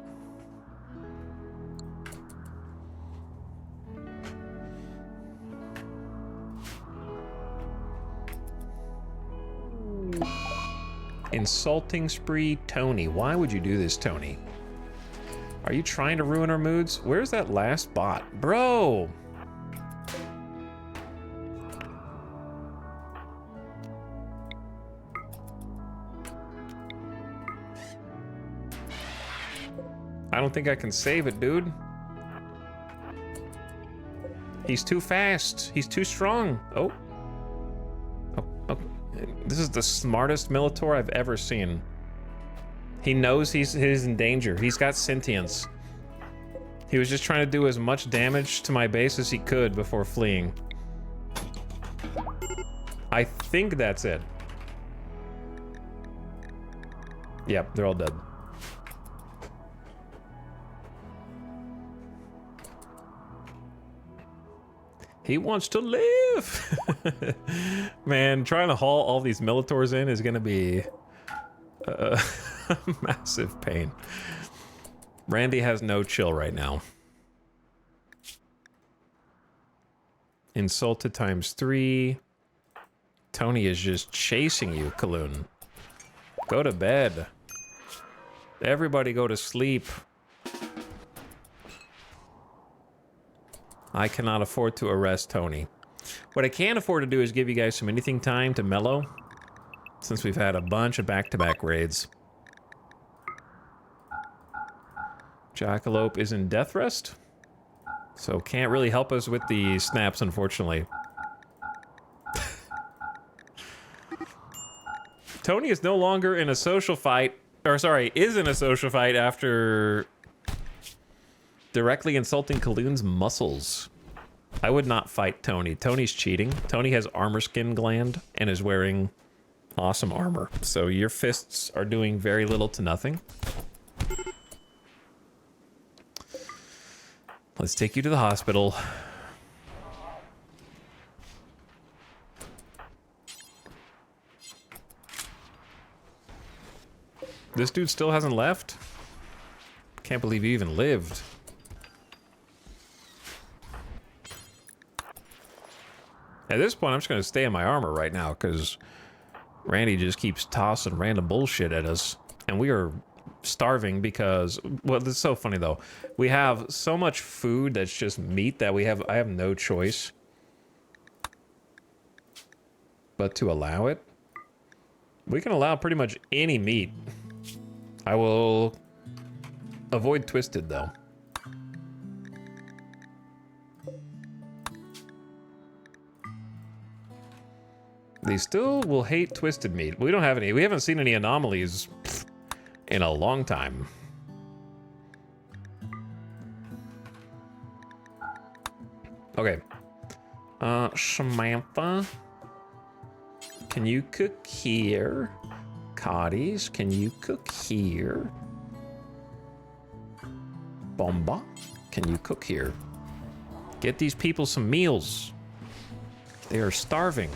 A: Insulting spree, Tony. Why would you do this, Tony? Are you trying to ruin our moods? Where's that last bot? Bro! I don't think I can save it, dude. He's too fast. He's too strong. Oh. Oh. This is the smartest Militor I've ever seen. He knows he's in danger. He's got sentience. He was just trying to do as much damage to my base as he could before fleeing. I think that's it. Yep, they're all dead. He wants to live. Man, trying to haul all these Militors in is gonna be a massive pain. Randy has no chill right now. Insulted ×3. Tony is just chasing you, Kaloon. Go to bed. Everybody go to sleep. I cannot afford to arrest Tony. What I can afford to do is give you guys some anything time to mellow, since we've had a bunch of back-to-back raids. Jackalope is in death rest, so can't really help us with the snaps, unfortunately. Tony is no longer in a social fight, or sorry, is in a social fight after directly insulting Kaloon's muscles. I would not fight Tony. Tony's cheating. Tony has armor skin gland and is wearing awesome armor. So your fists are doing very little to nothing. Let's take you to the hospital. This dude still hasn't left? Can't believe he even lived. At this point, I'm just going to stay in my armor right now, because Randy just keeps tossing random bullshit at us. And we are starving because... Well, this is so funny, though. We have so much food that's just meat that I have no choice but to allow it. We can allow pretty much any meat. I will avoid twisted, though. They still will hate twisted meat. We don't have any. We haven't seen any anomalies in a long time. Okay. Samantha, can you cook here? Cotties, can you cook here? Bomba, can you cook here? Get these people some meals. They are starving.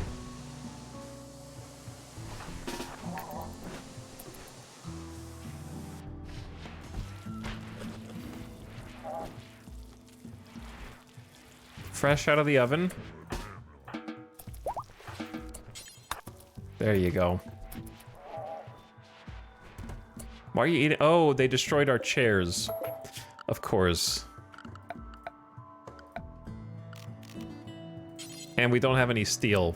A: Fresh out of the oven. There you go. Why are you eating? Oh, they destroyed our chairs. Of course. And we don't have any steel.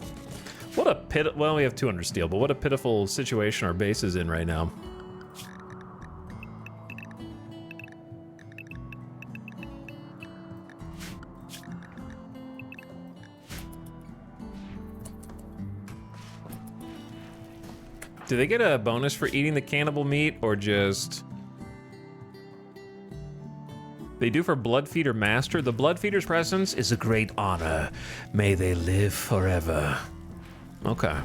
A: What a well, we have 200 steel, but what a pitiful situation our base is in right now. Do they get a bonus for eating the cannibal meat, or just... They do for Bloodfeeder Master. The Bloodfeeder's presence is a great honor. May they live forever. Okay.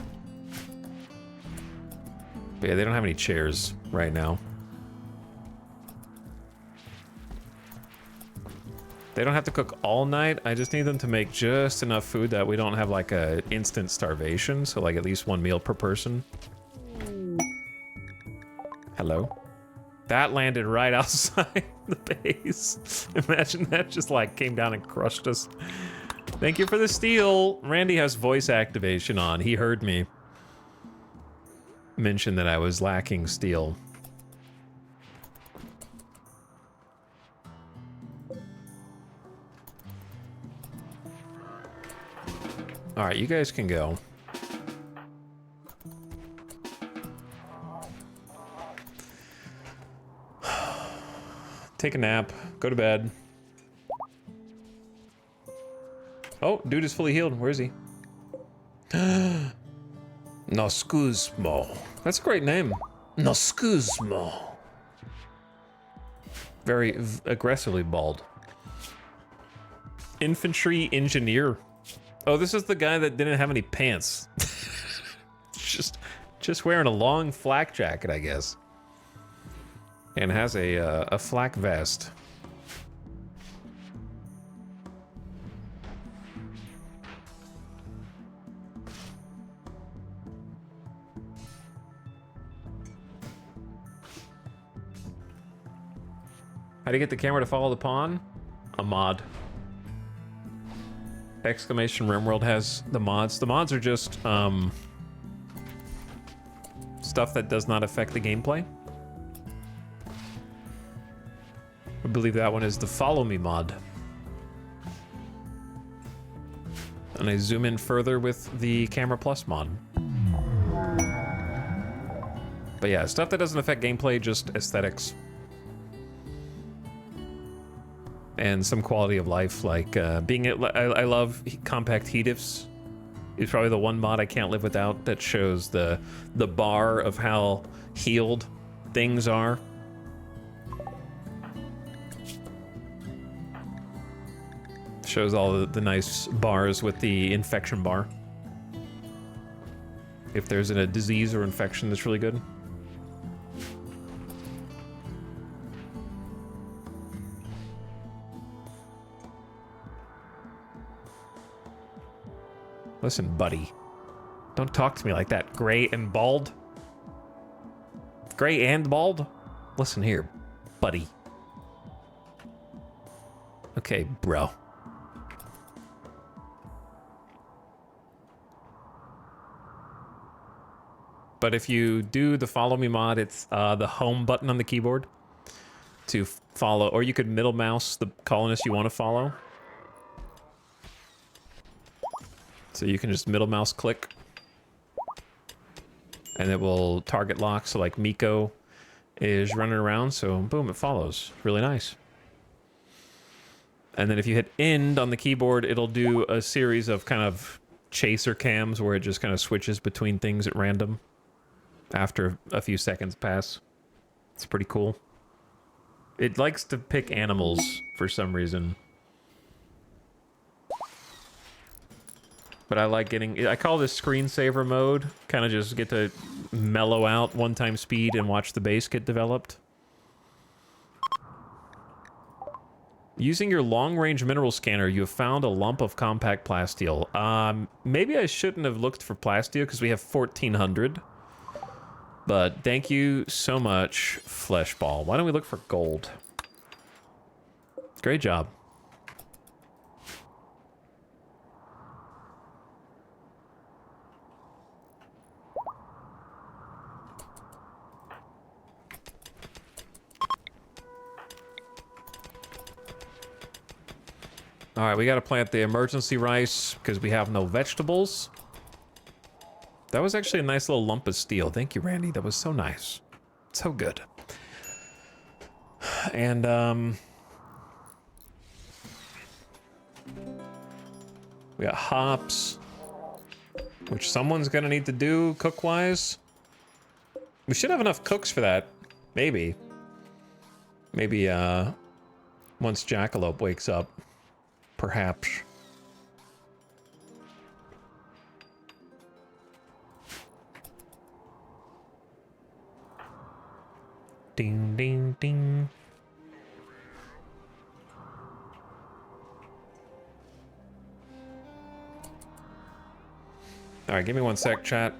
A: But yeah, they don't have any chairs right now. They don't have to cook all night. I just need them to make just enough food that we don't have like a instant starvation. So like at least 1 meal per person. Hello? That landed right outside the base. Imagine that just like came down and crushed us. Thank you for the steel. Randy has voice activation on. He heard me mention that I was lacking steel. All right, you guys can go. Take a nap, go to bed. Oh, dude is fully healed. Where is he? Noscuzmo. That's a great name. Noscuzmo. Very aggressively bald. Infantry engineer. Oh, this is the guy that didn't have any pants. just wearing a long flak jacket, I guess. And has a flak vest. How do you get the camera to follow the pawn? A mod. Exclamation RimWorld has the mods. The mods are just stuff that does not affect the gameplay. I believe that one is the Follow Me mod. And I zoom in further with the Camera Plus mod. But yeah, stuff that doesn't affect gameplay, just aesthetics. And some quality of life, like I love compact heat-ifs. It's probably the one mod I can't live without that shows the bar of how healed things are. Shows all the nice bars with the infection bar. If there's a disease or infection that's really good. Listen, buddy. Don't talk to me like that. Gray and bald. Gray and bald? Listen here, buddy. Okay, bro. But if you do the follow me mod, it's the home button on the keyboard to follow, or you could middle mouse the colonist you want to follow. So you can just middle mouse click and it will target lock. So like Miko is running around, so boom, it follows. Really nice. And then if you hit end on the keyboard, it'll do a series of kind of chaser cams where it just kind of switches between things at random after a few seconds pass. It's pretty cool. It likes to pick animals for some reason. But I like getting, I call this screensaver mode. Kind of just get to mellow out one-time speed and watch the base get developed. Using your long-range mineral scanner, you have found a lump of compact plasteel. Maybe I shouldn't have looked for plasteel because we have 1,400. But thank you so much, Fleshball. Why don't we look for gold? Great job. All right, we got to plant the emergency rice because we have no vegetables. That was actually a nice little lump of steel. Thank you, Randy. That was so nice. So good. And, we got hops, which someone's going to need to do cook-wise. We should have enough cooks for that. Maybe. Maybe, once Jackalope wakes up. Perhaps. Ding, ding, ding. All right, give me 1 sec, chat.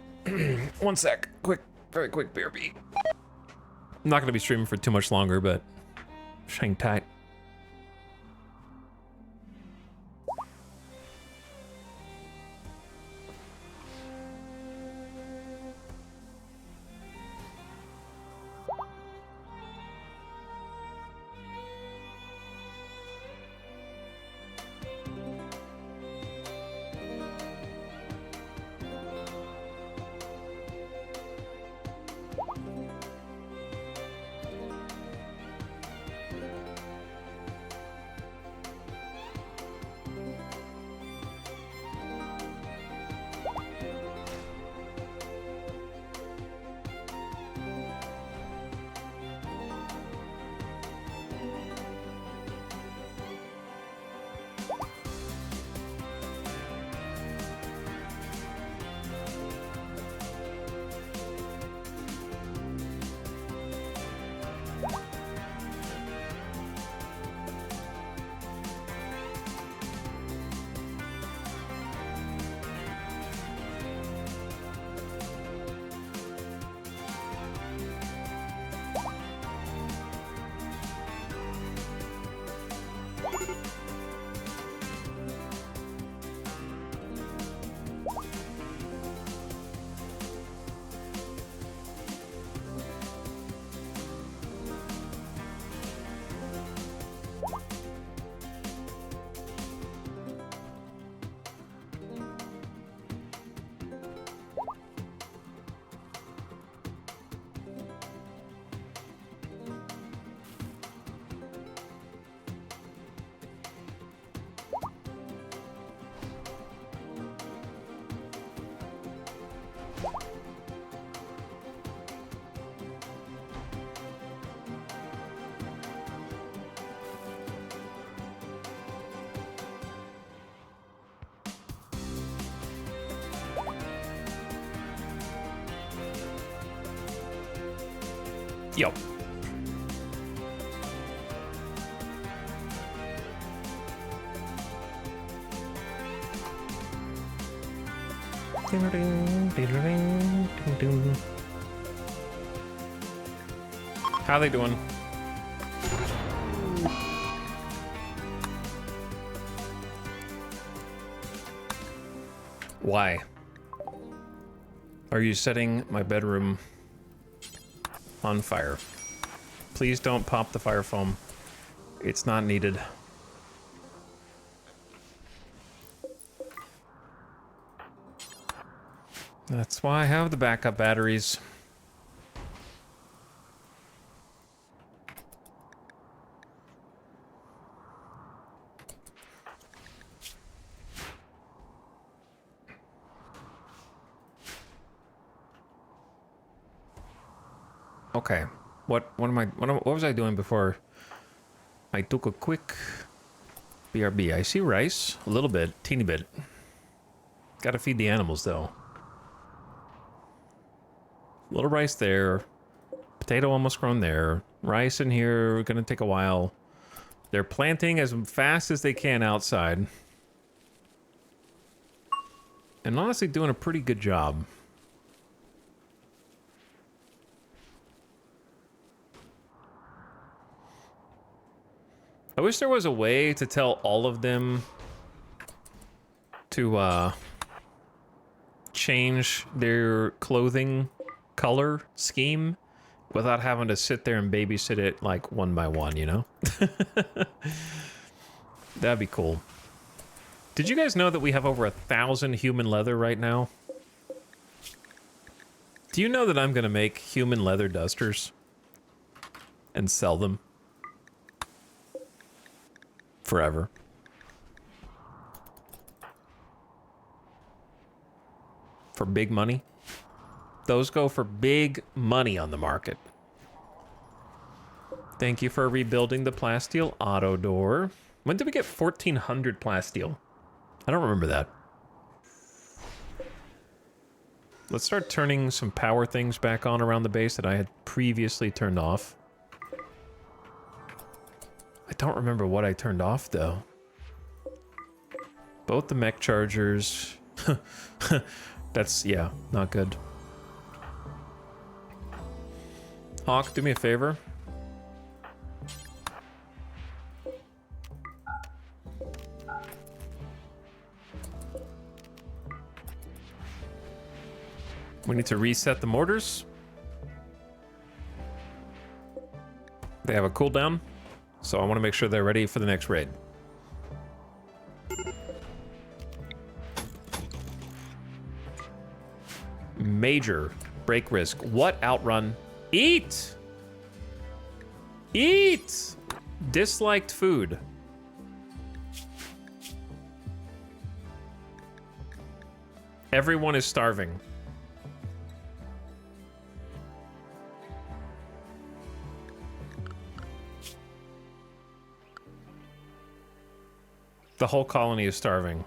A: 1 sec. Quick, very quick, BRB. I'm not going to be streaming for too much longer, but just hang tight. Yo. How they doing? Why? Are you setting my bedroom on fire? Please don't pop the fire foam. It's not needed. That's why I have the backup batteries. Okay. What was I doing before I took a quick BRB? I see rice, a little bit, teeny bit. Gotta feed the animals though. Little rice there. Potato almost grown there. Rice in here, gonna take a while. They're planting as fast as they can outside. And honestly doing a pretty good job. I wish there was a way to tell all of them to change their clothing color scheme without having to sit there and babysit it like one by one, you know? That'd be cool. Did you guys know that we have over 1,000 human leather right now? Do you know that I'm gonna make human leather dusters and sell them? Forever. For big money. Those go for big money on the market. Thank you for rebuilding the plasteel auto door. When did we get 1400 plasteel? I don't remember that. Let's start turning some power things back on around the base that I had previously turned off. I don't remember what I turned off, though. Both the mech chargers. That's, yeah, not good. Hawk, do me a favor. We need to reset the mortars. They have a cooldown, so I want to make sure they're ready for the next raid. Major break risk. What outrun? Eat! Eat! Disliked food. Everyone is starving. The whole colony is starving.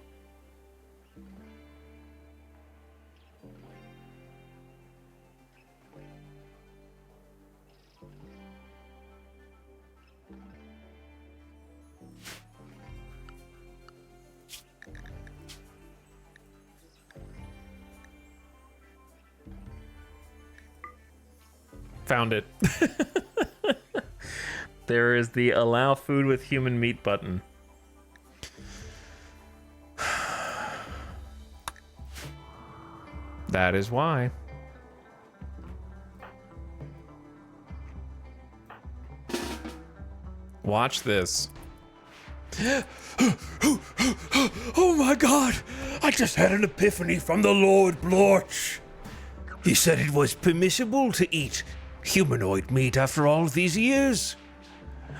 A: Found it. There is the allow food with human meat button. That is why. Watch this.
C: Oh my god! I just had an epiphany from the Lord Blorch. He said it was permissible to eat humanoid meat after all of these years.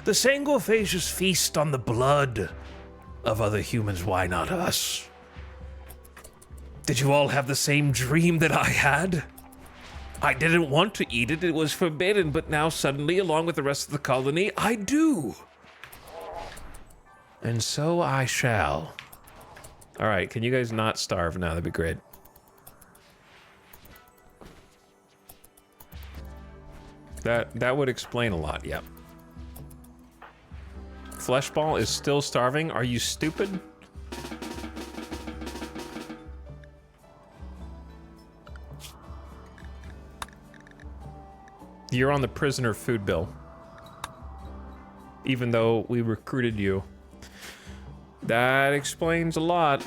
C: The Sangophagus feast on the blood of other humans, why not us? Did you all have the same dream that I had? I didn't want to eat it, it was forbidden, but now suddenly, along with the rest of the colony, I do. And so I shall.
A: All right, can you guys not starve now? That'd be great. That would explain a lot, yeah. Fleshball is still starving. Are you stupid? You're on the prisoner food bill. Even though we recruited you. That explains a lot.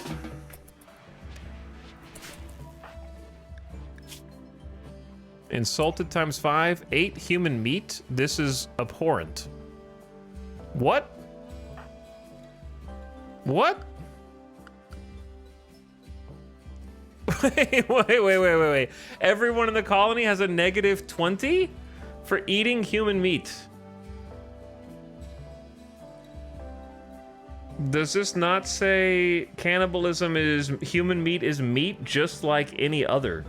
A: Insulted times 5, 8 human meat. This is abhorrent. What? What? Wait. Everyone in the colony has a negative 20 for eating human meat. Does this not say cannibalism is human meat is meat just like any other?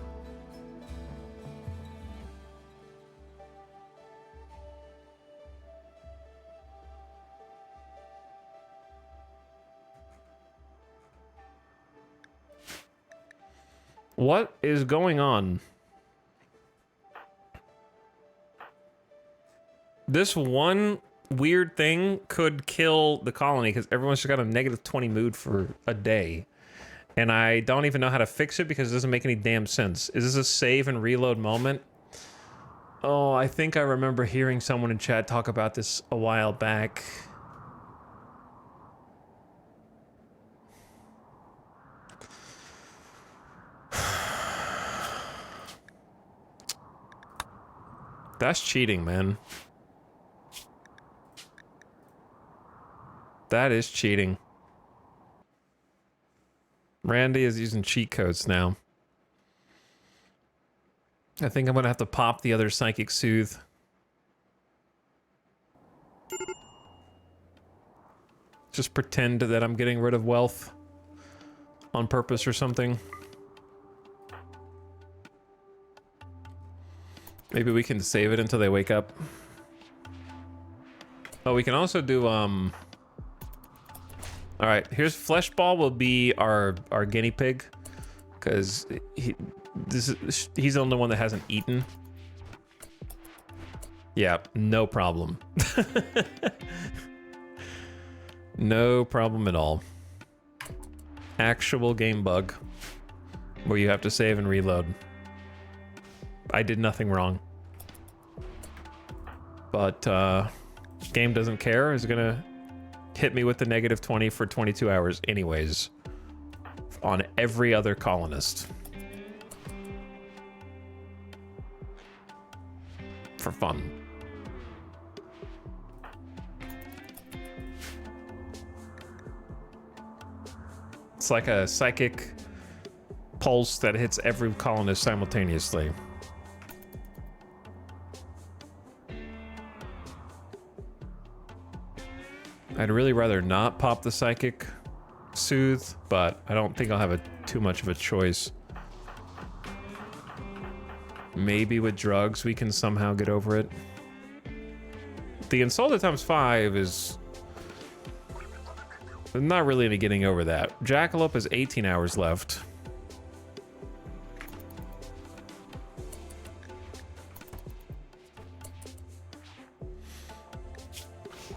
A: What is going on? This one weird thing could kill the colony because everyone's just got a negative 20 mood for a day. And I don't even know how to fix it because it doesn't make any damn sense. Is this a save and reload moment? Oh, I think I remember hearing someone in chat talk about this a while back. That's cheating, man. That is cheating. Randy is using cheat codes now. I think I'm gonna have to pop the other Psychic Soothe. Just pretend that I'm getting rid of wealth on purpose or something. Maybe we can save it until they wake up. Oh, we can also do, all right, here's Fleshball will be our guinea pig. Because he's the only one that hasn't eaten. Yeah, no problem. No problem at all. Actual game bug. Where you have to save and reload. I did nothing wrong. But, game doesn't care. Is gonna hit me with the -20 for 22 hours anyways. On every other colonist. For fun. It's like a psychic pulse that hits every colonist simultaneously. I'd really rather not pop the psychic soothe, but I don't think I'll have too much of a choice. Maybe with drugs we can somehow get over it. The insulted ×5 is not really any getting over that. Jackalope has 18 hours left.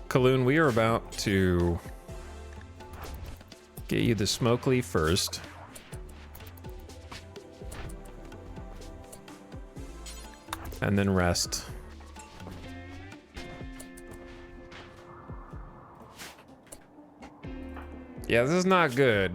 A: Kaloon, we are about to get you the smoke leaf first. And then rest. Yeah, this is not good.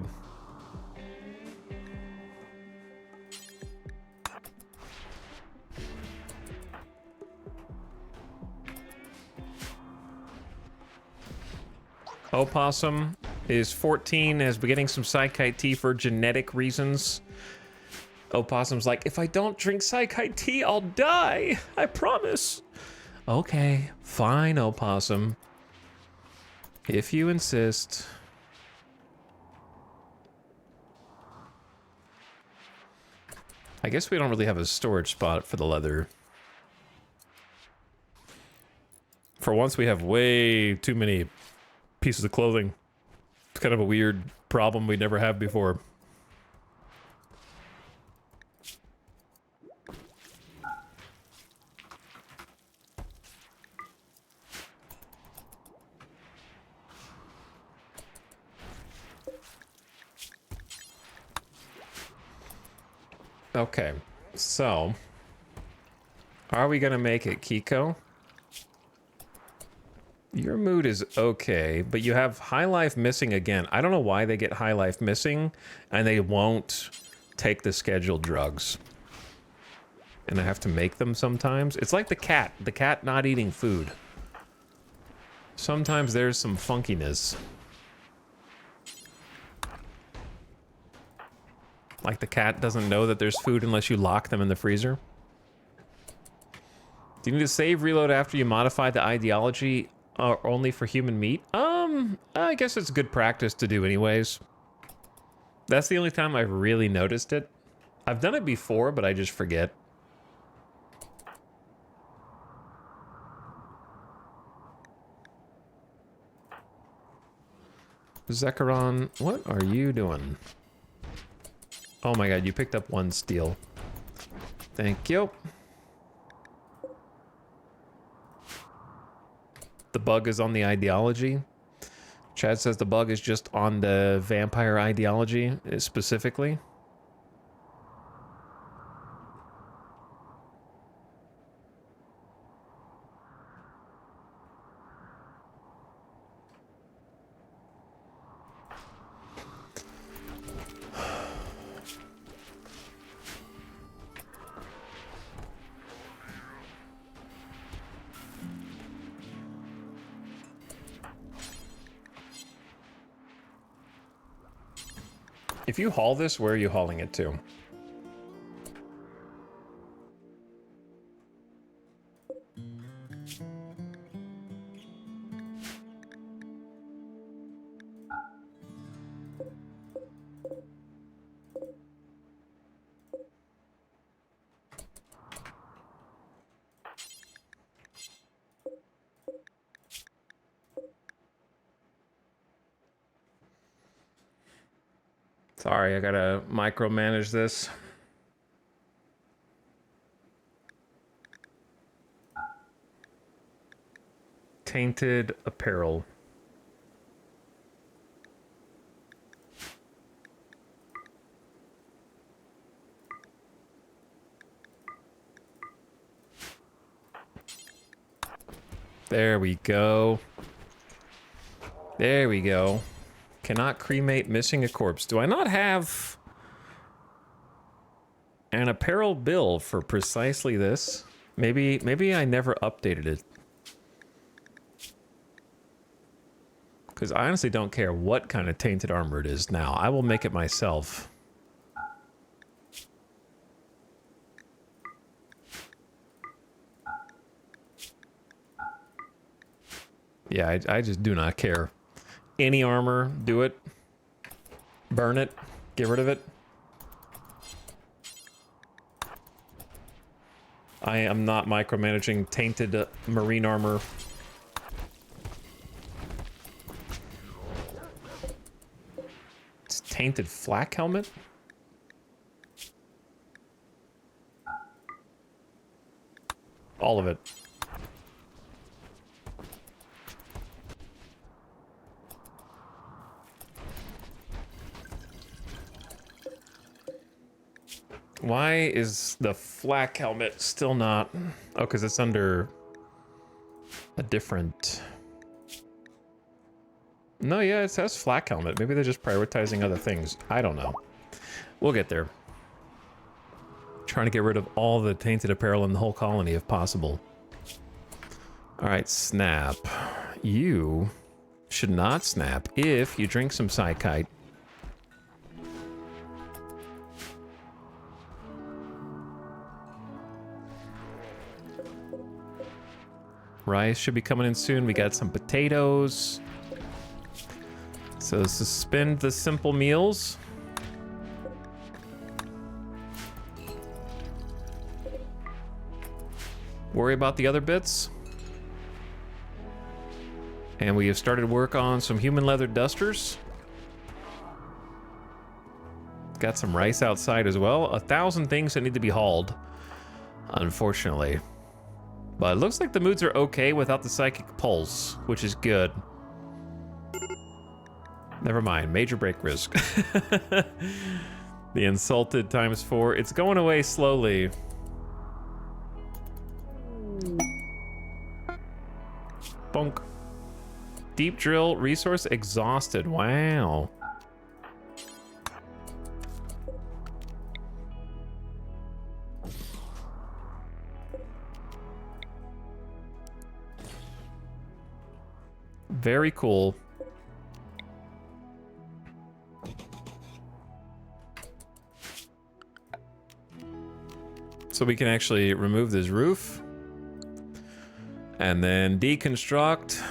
A: Opossum is 14, is getting some Psykite tea for genetic reasons. Opossum's like, if I don't drink Psykite tea, I'll die. I promise. Okay, fine, Opossum. If you insist. I guess we don't really have a storage spot for the leather. For once, we have way too many pieces of clothing. It's kind of a weird problem we never had before. Okay, so are we gonna make it, Kiko? Your mood is okay, but you have high life missing again. I don't know why they get high life missing and they won't take the scheduled drugs. And I have to make them sometimes. It's like the cat not eating food. Sometimes there's some funkiness. Like the cat doesn't know that there's food unless you lock them in the freezer. Do you need to save reload after you modify the ideology only for human meat? I guess it's good practice to do anyways. That's the only time I've really noticed it. I've done it before, but I just forget. Zekrom, what are you doing? Oh my god, you picked up one steel. Thank you. The bug is on the ideology. Chad says the bug is just on the vampire ideology specifically. If you haul this, where are you hauling it to? Sorry, I gotta micromanage this. Tainted apparel. There we go. There we go. Cannot cremate missing a corpse. Do I not have an apparel bill for precisely this? Maybe I never updated it. Because I honestly don't care what kind of tainted armor it is now. I will make it myself. Yeah, I just do not care. Any armor, do it. Burn it. Get rid of it. I am not micromanaging tainted marine armor. It's tainted flak helmet? All of it. Why is the flak helmet still not... Oh, because it's under a different... No, yeah, it says flak helmet. Maybe they're just prioritizing other things. I don't know. We'll get there. Trying to get rid of all the tainted apparel in the whole colony if possible. Alright, snap. You should not snap if you drink some Psychite. Rice should be coming in soon. We got some potatoes. So suspend the simple meals. Worry about the other bits. And we have started work on some human leather dusters. Got some rice outside as well. 1,000 things that need to be hauled, unfortunately. But it looks like the moods are okay without the psychic pulse, which is good. Never mind, major break risk. The insulted ×4. It's going away slowly. Bonk. Deep drill resource exhausted. Wow. Very cool. So we can actually remove this roof and then deconstruct.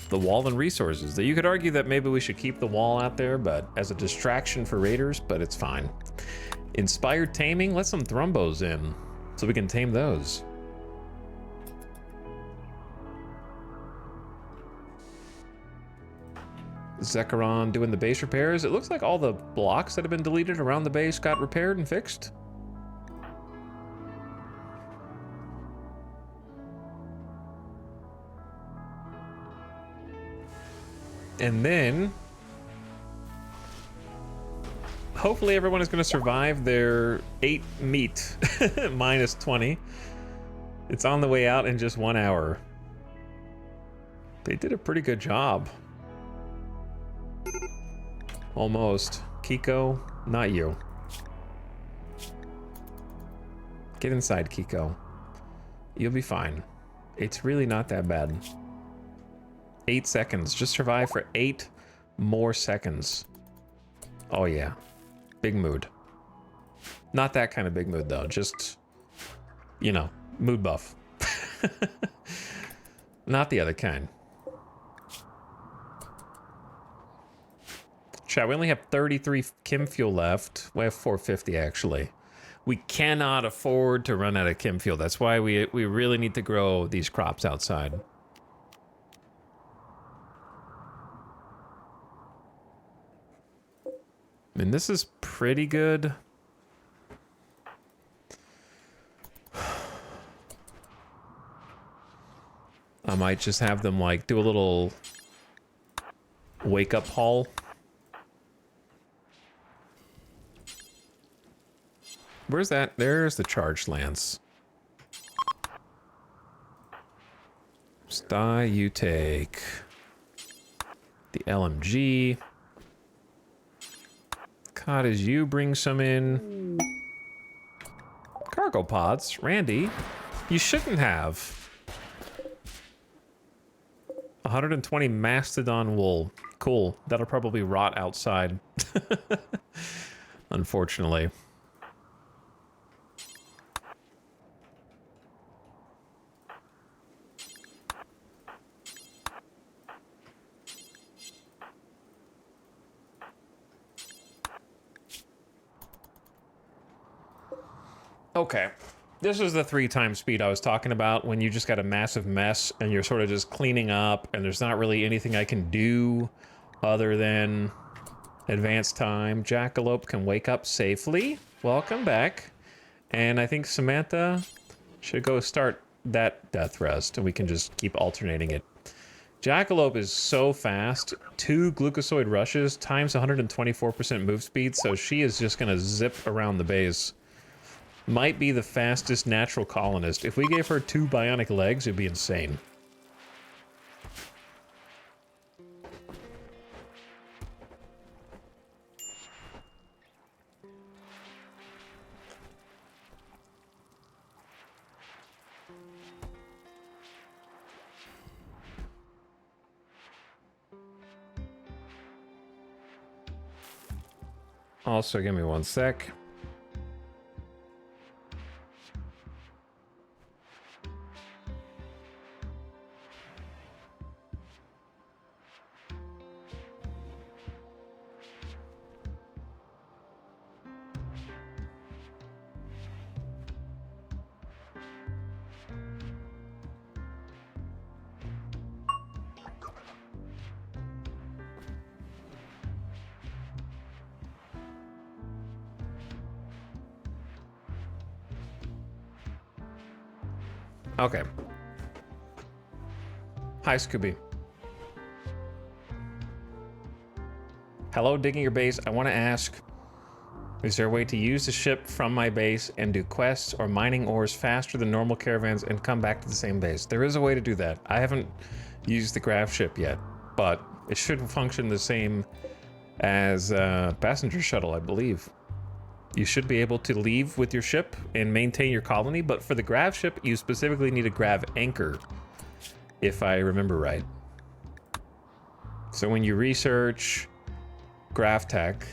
A: The wall and resources. You could argue that maybe we should keep the wall out there, but as a distraction for raiders, but it's fine. Inspired taming, let some thrumbos in so we can tame those. Zecharon doing the base repairs. It looks like all the blocks that have been deleted around the base got repaired and fixed. And then hopefully everyone is going to survive their 8 meat minus 20. It's on the way out in just 1 hour. They did a pretty good job. Almost. Kiko, not you. Get inside, Kiko. You'll be fine. It's really not that bad. 8 seconds. Just survive for 8 more seconds. Oh yeah. Big mood. Not that kind of big mood though. Just, you know, mood buff. Not the other kind. Chat, we only have 33 chem fuel left. We have 450 actually. we cannot afford to run out of chem fuel. That's why we really need to grow these crops outside. And this is pretty good. I might just have them like do a little wake up haul. Where's that? There's the charged lance. Sty, you take the LMG. Cottage, you bring some in. Cargo pods. Randy, you shouldn't have. 120 mastodon wool. Cool. That'll probably rot outside. Unfortunately. Okay. This is the 3x speed I was talking about when you just got a massive mess and you're sort of just cleaning up and there's not really anything I can do other than advance time. Jackalope can wake up safely. Welcome back. And I think Samantha should go start that death rest and we can just keep alternating it. Jackalope is so fast. 2 glucosoid rushes times 124% move speed, so she is just gonna zip around the base. Might be the fastest natural colonist. If we gave her 2 bionic legs, it'd be insane. Also, give me 1 sec. Okay. Hi, Scooby. Hello, digging your base. I want to ask, is there a way to use the ship from my base and do quests or mining ores faster than normal caravans and come back to the same base? There is a way to do that. I haven't used the grav ship yet, but it should function the same as a passenger shuttle, I believe. You should be able to leave with your ship and maintain your colony, but for the grav ship, you specifically need a grav anchor, if I remember right. So when you research grav tech,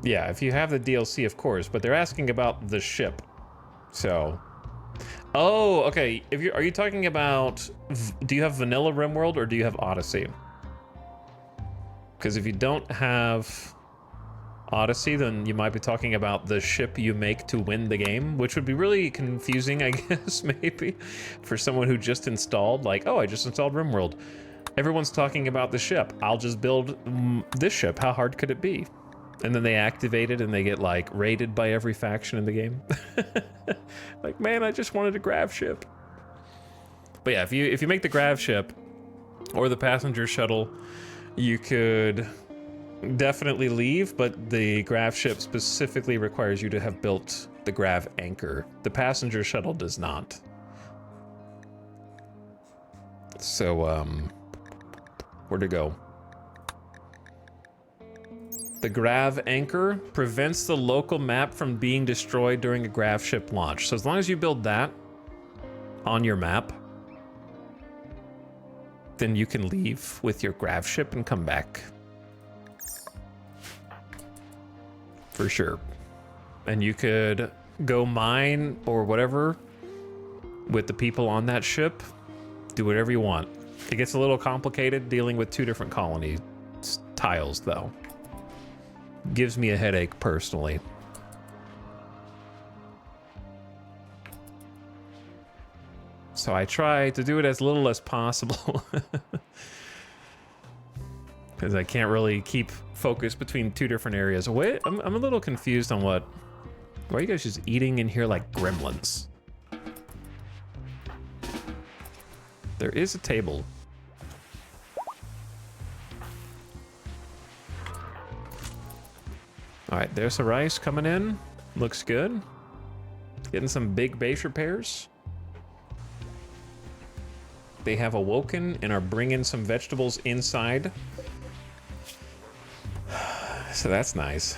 A: yeah, if you have the DLC, of course, but they're asking about the ship. So, oh, okay. Are you talking about, do you have vanilla RimWorld or do you have Odyssey? Because if you don't have Odyssey, then you might be talking about the ship you make to win the game, which would be really confusing, I guess, maybe, for someone who just installed, like, oh, I just installed RimWorld. Everyone's talking about the ship. I'll just build this ship. How hard could it be? And then they activate it and they get, like, raided by every faction in the game. Like, man, I just wanted a grav ship. But yeah, if you make the grav ship or the passenger shuttle, you could definitely leave, but the grav ship specifically requires you to have built the grav anchor. The passenger shuttle does not. So, where to go? The grav anchor prevents the local map from being destroyed during a grav ship launch. So as long as you build that on your map, then you can leave with your grav ship and come back. For sure. And you could go mine or whatever with the people on that ship. Do whatever you want. It gets a little complicated dealing with 2 different colony tiles, though. gives me a headache personally. So I try to do it as little as possible. Because I can't really keep focus between two different areas. Wait, I'm a little confused on what... Why are you guys just eating in here like gremlins? There is a table. Alright, there's the rice coming in. Looks good. Getting some big base repairs. They have awoken and are bringing some vegetables inside. So that's nice.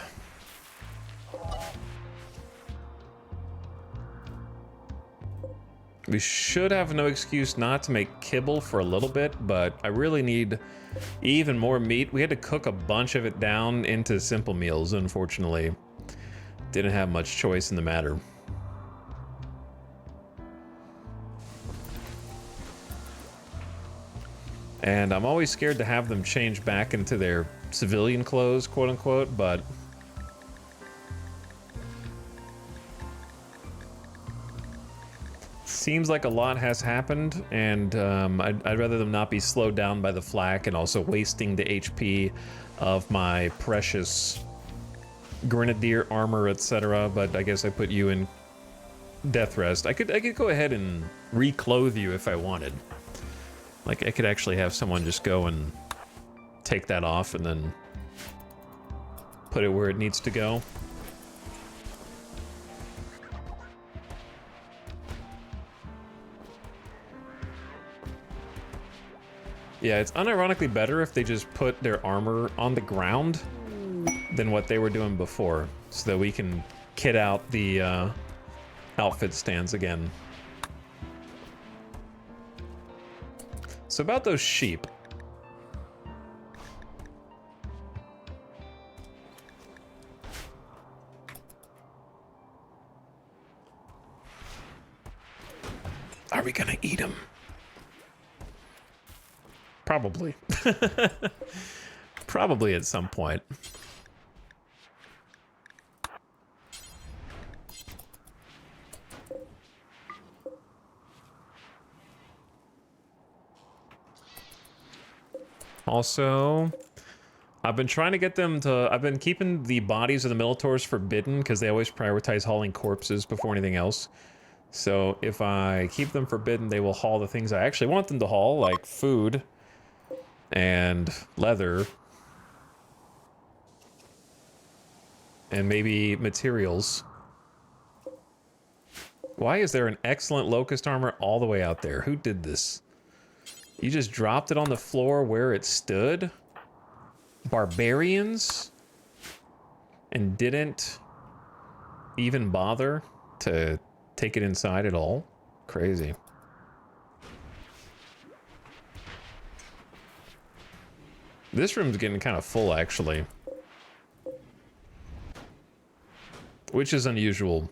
A: We should have no excuse not to make kibble for a little bit, but I really need even more meat. We had to cook a bunch of it down into simple meals, unfortunately. Didn't have much choice in the matter. And I'm always scared to have them change back into their civilian clothes, quote unquote, but seems like a lot has happened, and I'd rather them not be slowed down by the flak and also wasting the HP of my precious grenadier armor, etc. But I guess I put you in death rest. I could go ahead and reclothe you if I wanted. Like, I could actually have someone just go and take that off and then put it where it needs to go. Yeah, it's unironically better if they just put their armor on the ground than what they were doing before, so that we can kit out the outfit stands again. So about those sheep. Are we gonna eat them? Probably. Probably at some point. Also, I've been trying to get them to... I've been keeping the bodies of the Minotaurs forbidden because they always prioritize hauling corpses before anything else. So if I keep them forbidden, they will haul the things I actually want them to haul, like food and leather and maybe materials. Why is there an excellent locust armor all the way out there? Who did this? You just dropped it on the floor where it stood? Barbarians? And didn't even bother to take it inside at all? Crazy. This room's getting kind of full, actually. Which is unusual.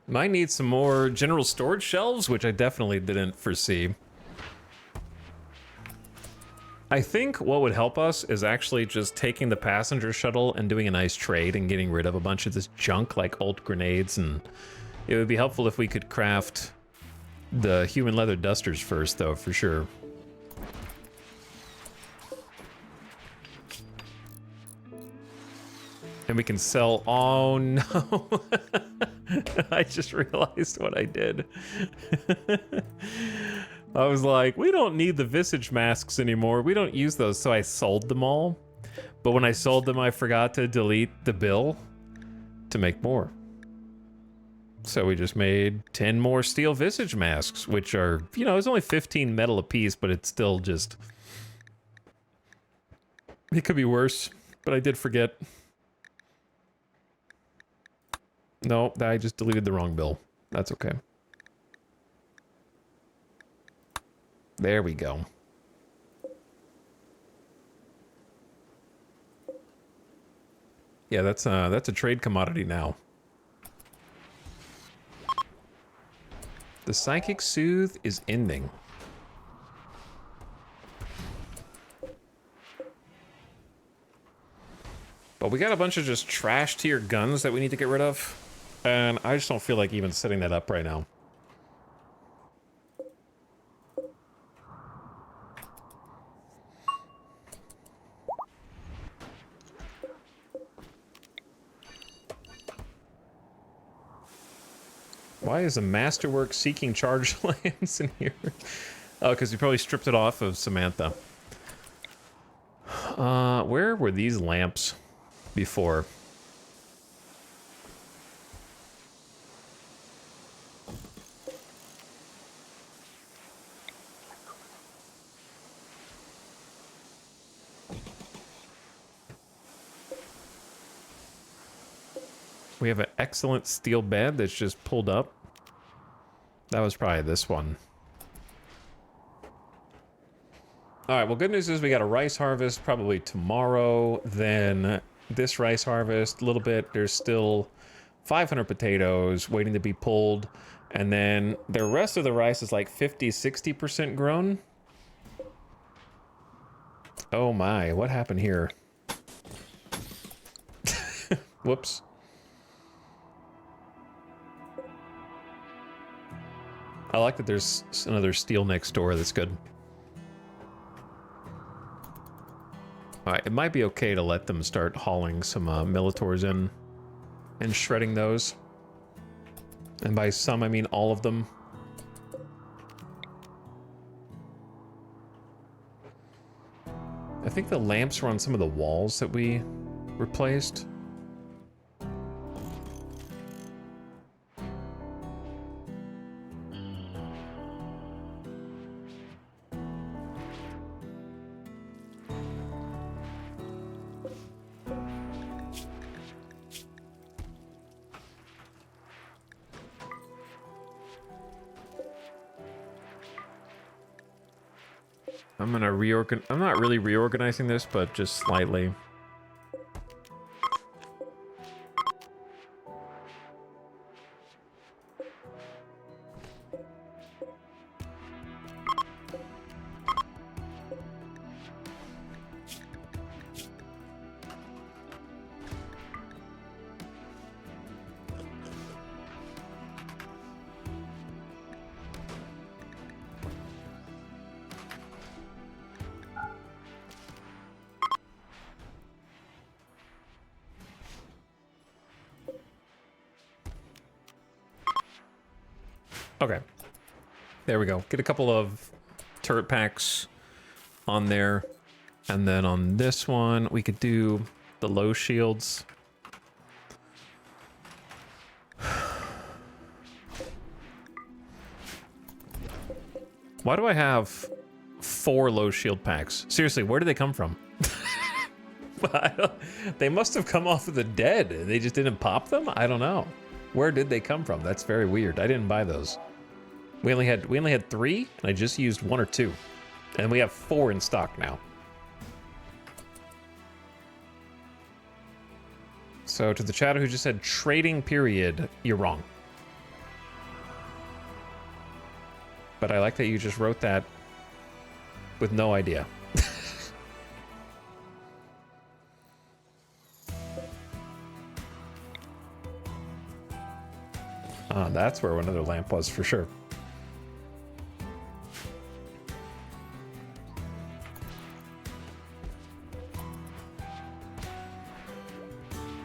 A: Might need some more general storage shelves, which I definitely didn't foresee. I think what would help us is actually just taking the passenger shuttle and doing a nice trade and getting rid of a bunch of this junk like old grenades, and it would be helpful if we could craft the human leather dusters first, though, for sure. And we can sell... Oh, no. I just realized what I did. I was like, we don't need the visage masks anymore. We don't use those, so I sold them all. But when I sold them, I forgot to delete the bill to make more. So we just made 10 more steel visage masks, which are, you know, it's only 15 metal apiece, but it's still just... It could be worse, but I did forget. No, I just deleted the wrong bill. That's okay. There we go. Yeah, that's a trade commodity now. The Psychic Soothe is ending. But we got a bunch of just trash tier guns that we need to get rid of. And I just don't feel like even setting that up right now. Why is a Masterwork Seeking Charge Lance in here? Oh, because he probably stripped it off of Samantha. Where were these lamps before? We have an excellent steel bed that's just pulled up. That was probably this one. All right, well, good news is we got a rice harvest probably tomorrow. Then this rice harvest, a little bit. There's still 500 potatoes waiting to be pulled. And then the rest of the rice is like 50, 60% grown. Oh my, what happened here? Whoops. I like that there's another steel next door. That's good. All right, it might be okay to let them start hauling some Militors in and shredding those. And by some, I mean all of them. I think the lamps were on some of the walls that we replaced. I'm gonna I'm not really reorganizing this, but just slightly. Okay. There we go. Get a couple of turret packs on there. And then on this one, we could do the low shields. Why do I have 4 low shield packs? Seriously, where did they come from? They must have come off of the dead. They just didn't pop them? I don't know. Where did they come from? That's very weird. I didn't buy those. We only had 3, and I just used 1 or 2. And we have 4 in stock now. So to the chatter who just said trading period, you're wrong. But I like that you just wrote that with no idea. That's where another lamp was for sure.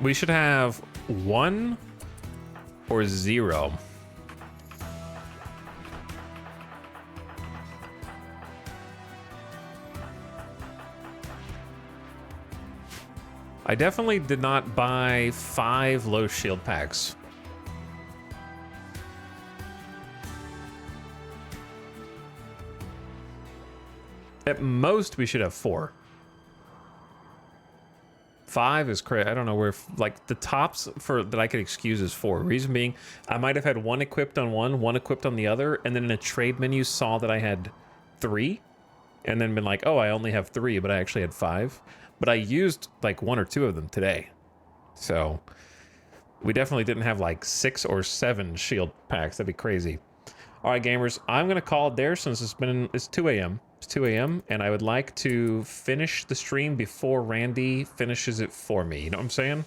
A: We should have 1 or 0. I definitely did not buy 5 low shield packs. At most, we should have 4. 5 is crazy. I don't know where, like, the tops for that I could excuse is 4. Reason being, I might have had 1 equipped on one equipped on the other, and then in a trade menu saw that I had 3, and then been like, oh, I only have 3, but I actually had 5. But I used like 1 or 2 of them today. So we definitely didn't have like 6 or 7 shield packs. That'd be crazy. All right, gamers, I'm gonna call it there since it's 2 a.m. It's 2 a.m. and I would like to finish the stream before Randy finishes it for me. You know what I'm saying?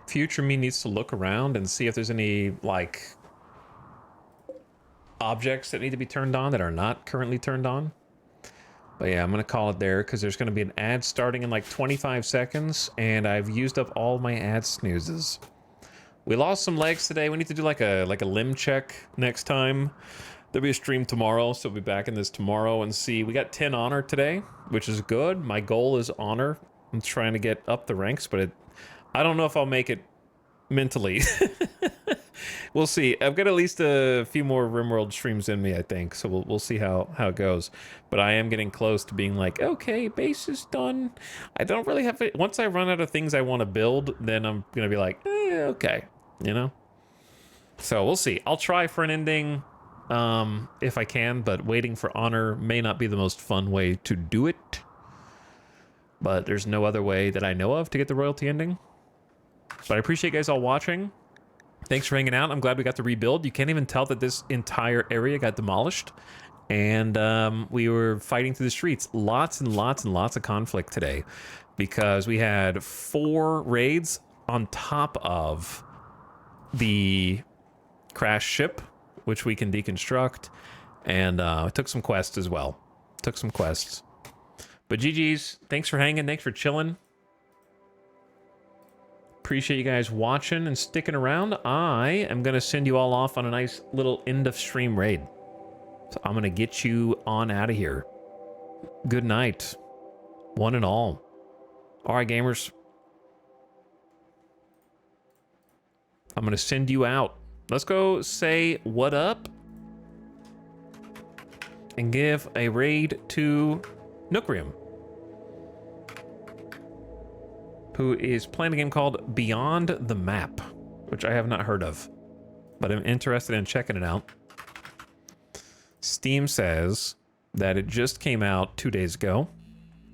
A: Future me needs to look around and see if there's any like objects that need to be turned on that are not currently turned on. But yeah, I'm gonna call it there because there's gonna be an ad starting in like 25 seconds and I've used up all my ad snoozes. We lost some legs today. We need to do like a limb check next time. There'll be a stream tomorrow, so we'll be back in this tomorrow and see. We got 10 honor today, which is good. My goal is honor. I'm trying to get up the ranks, but I don't know if I'll make it mentally. We'll see. I've got at least a few more RimWorld streams in me, I think, so we'll see how it goes. But I am getting close to being like, okay, base is done. I don't really have it. Once I run out of things I want to build, then I'm gonna be like, okay, you know. So we'll see. I'll try for an ending if I can, but waiting for honor may not be the most fun way to do it. But there's no other way that I know of to get the royalty ending. But I appreciate you guys all watching. Thanks for hanging out. I'm glad we got to rebuild. You can't even tell that this entire area got demolished. And we were fighting through the streets. Lots and lots and lots of conflict today. Because we had 4 raids on top of the crashed ship, which we can deconstruct. And took some quests as well. Took some quests. But GG's. Thanks for hanging. Thanks for chilling. Appreciate you guys watching and sticking around. I am going to send you all off on a nice little end of stream raid. So I'm going to get you on out of here. Good night. One and all. All right, gamers. I'm going to send you out. Let's go say what up. And give a raid to Nookrium, who is playing a game called Beyond the Map, which I have not heard of, but I'm interested in checking it out. Steam says that it just came out 2 days ago,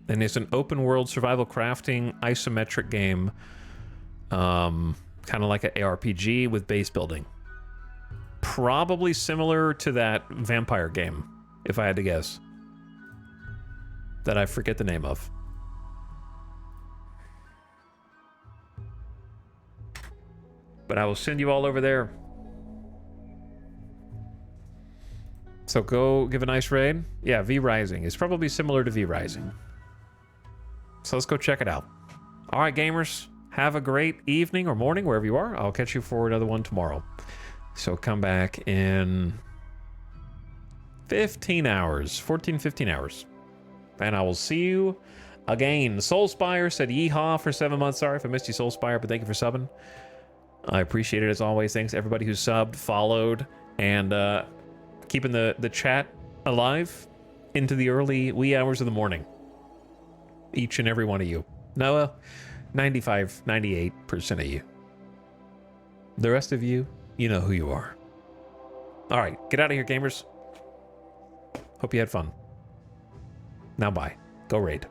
A: and it's an open world survival crafting isometric game, kind of like an ARPG with base building. Probably similar to that vampire game, if I had to guess, that I forget the name of. But I will send you all over there. So go give a nice raid. Yeah, V Rising is probably similar to V Rising. So let's go check it out. All right, gamers, have a great evening or morning wherever you are. I'll catch you for another one tomorrow. So come back in 15 hours, 14, 15 hours. And I will see you again. Soulspire said yeehaw for 7 months. Sorry if I missed you, Soulspire, but thank you for subbing. I appreciate it as always. Thanks to everybody who subbed, followed, and keeping the chat alive into the early wee hours of the morning. Each and every one of you. Noah, 95, 98% of you. The rest of you, you know who you are. All right, get out of here, gamers. Hope you had fun. Now bye. Go raid.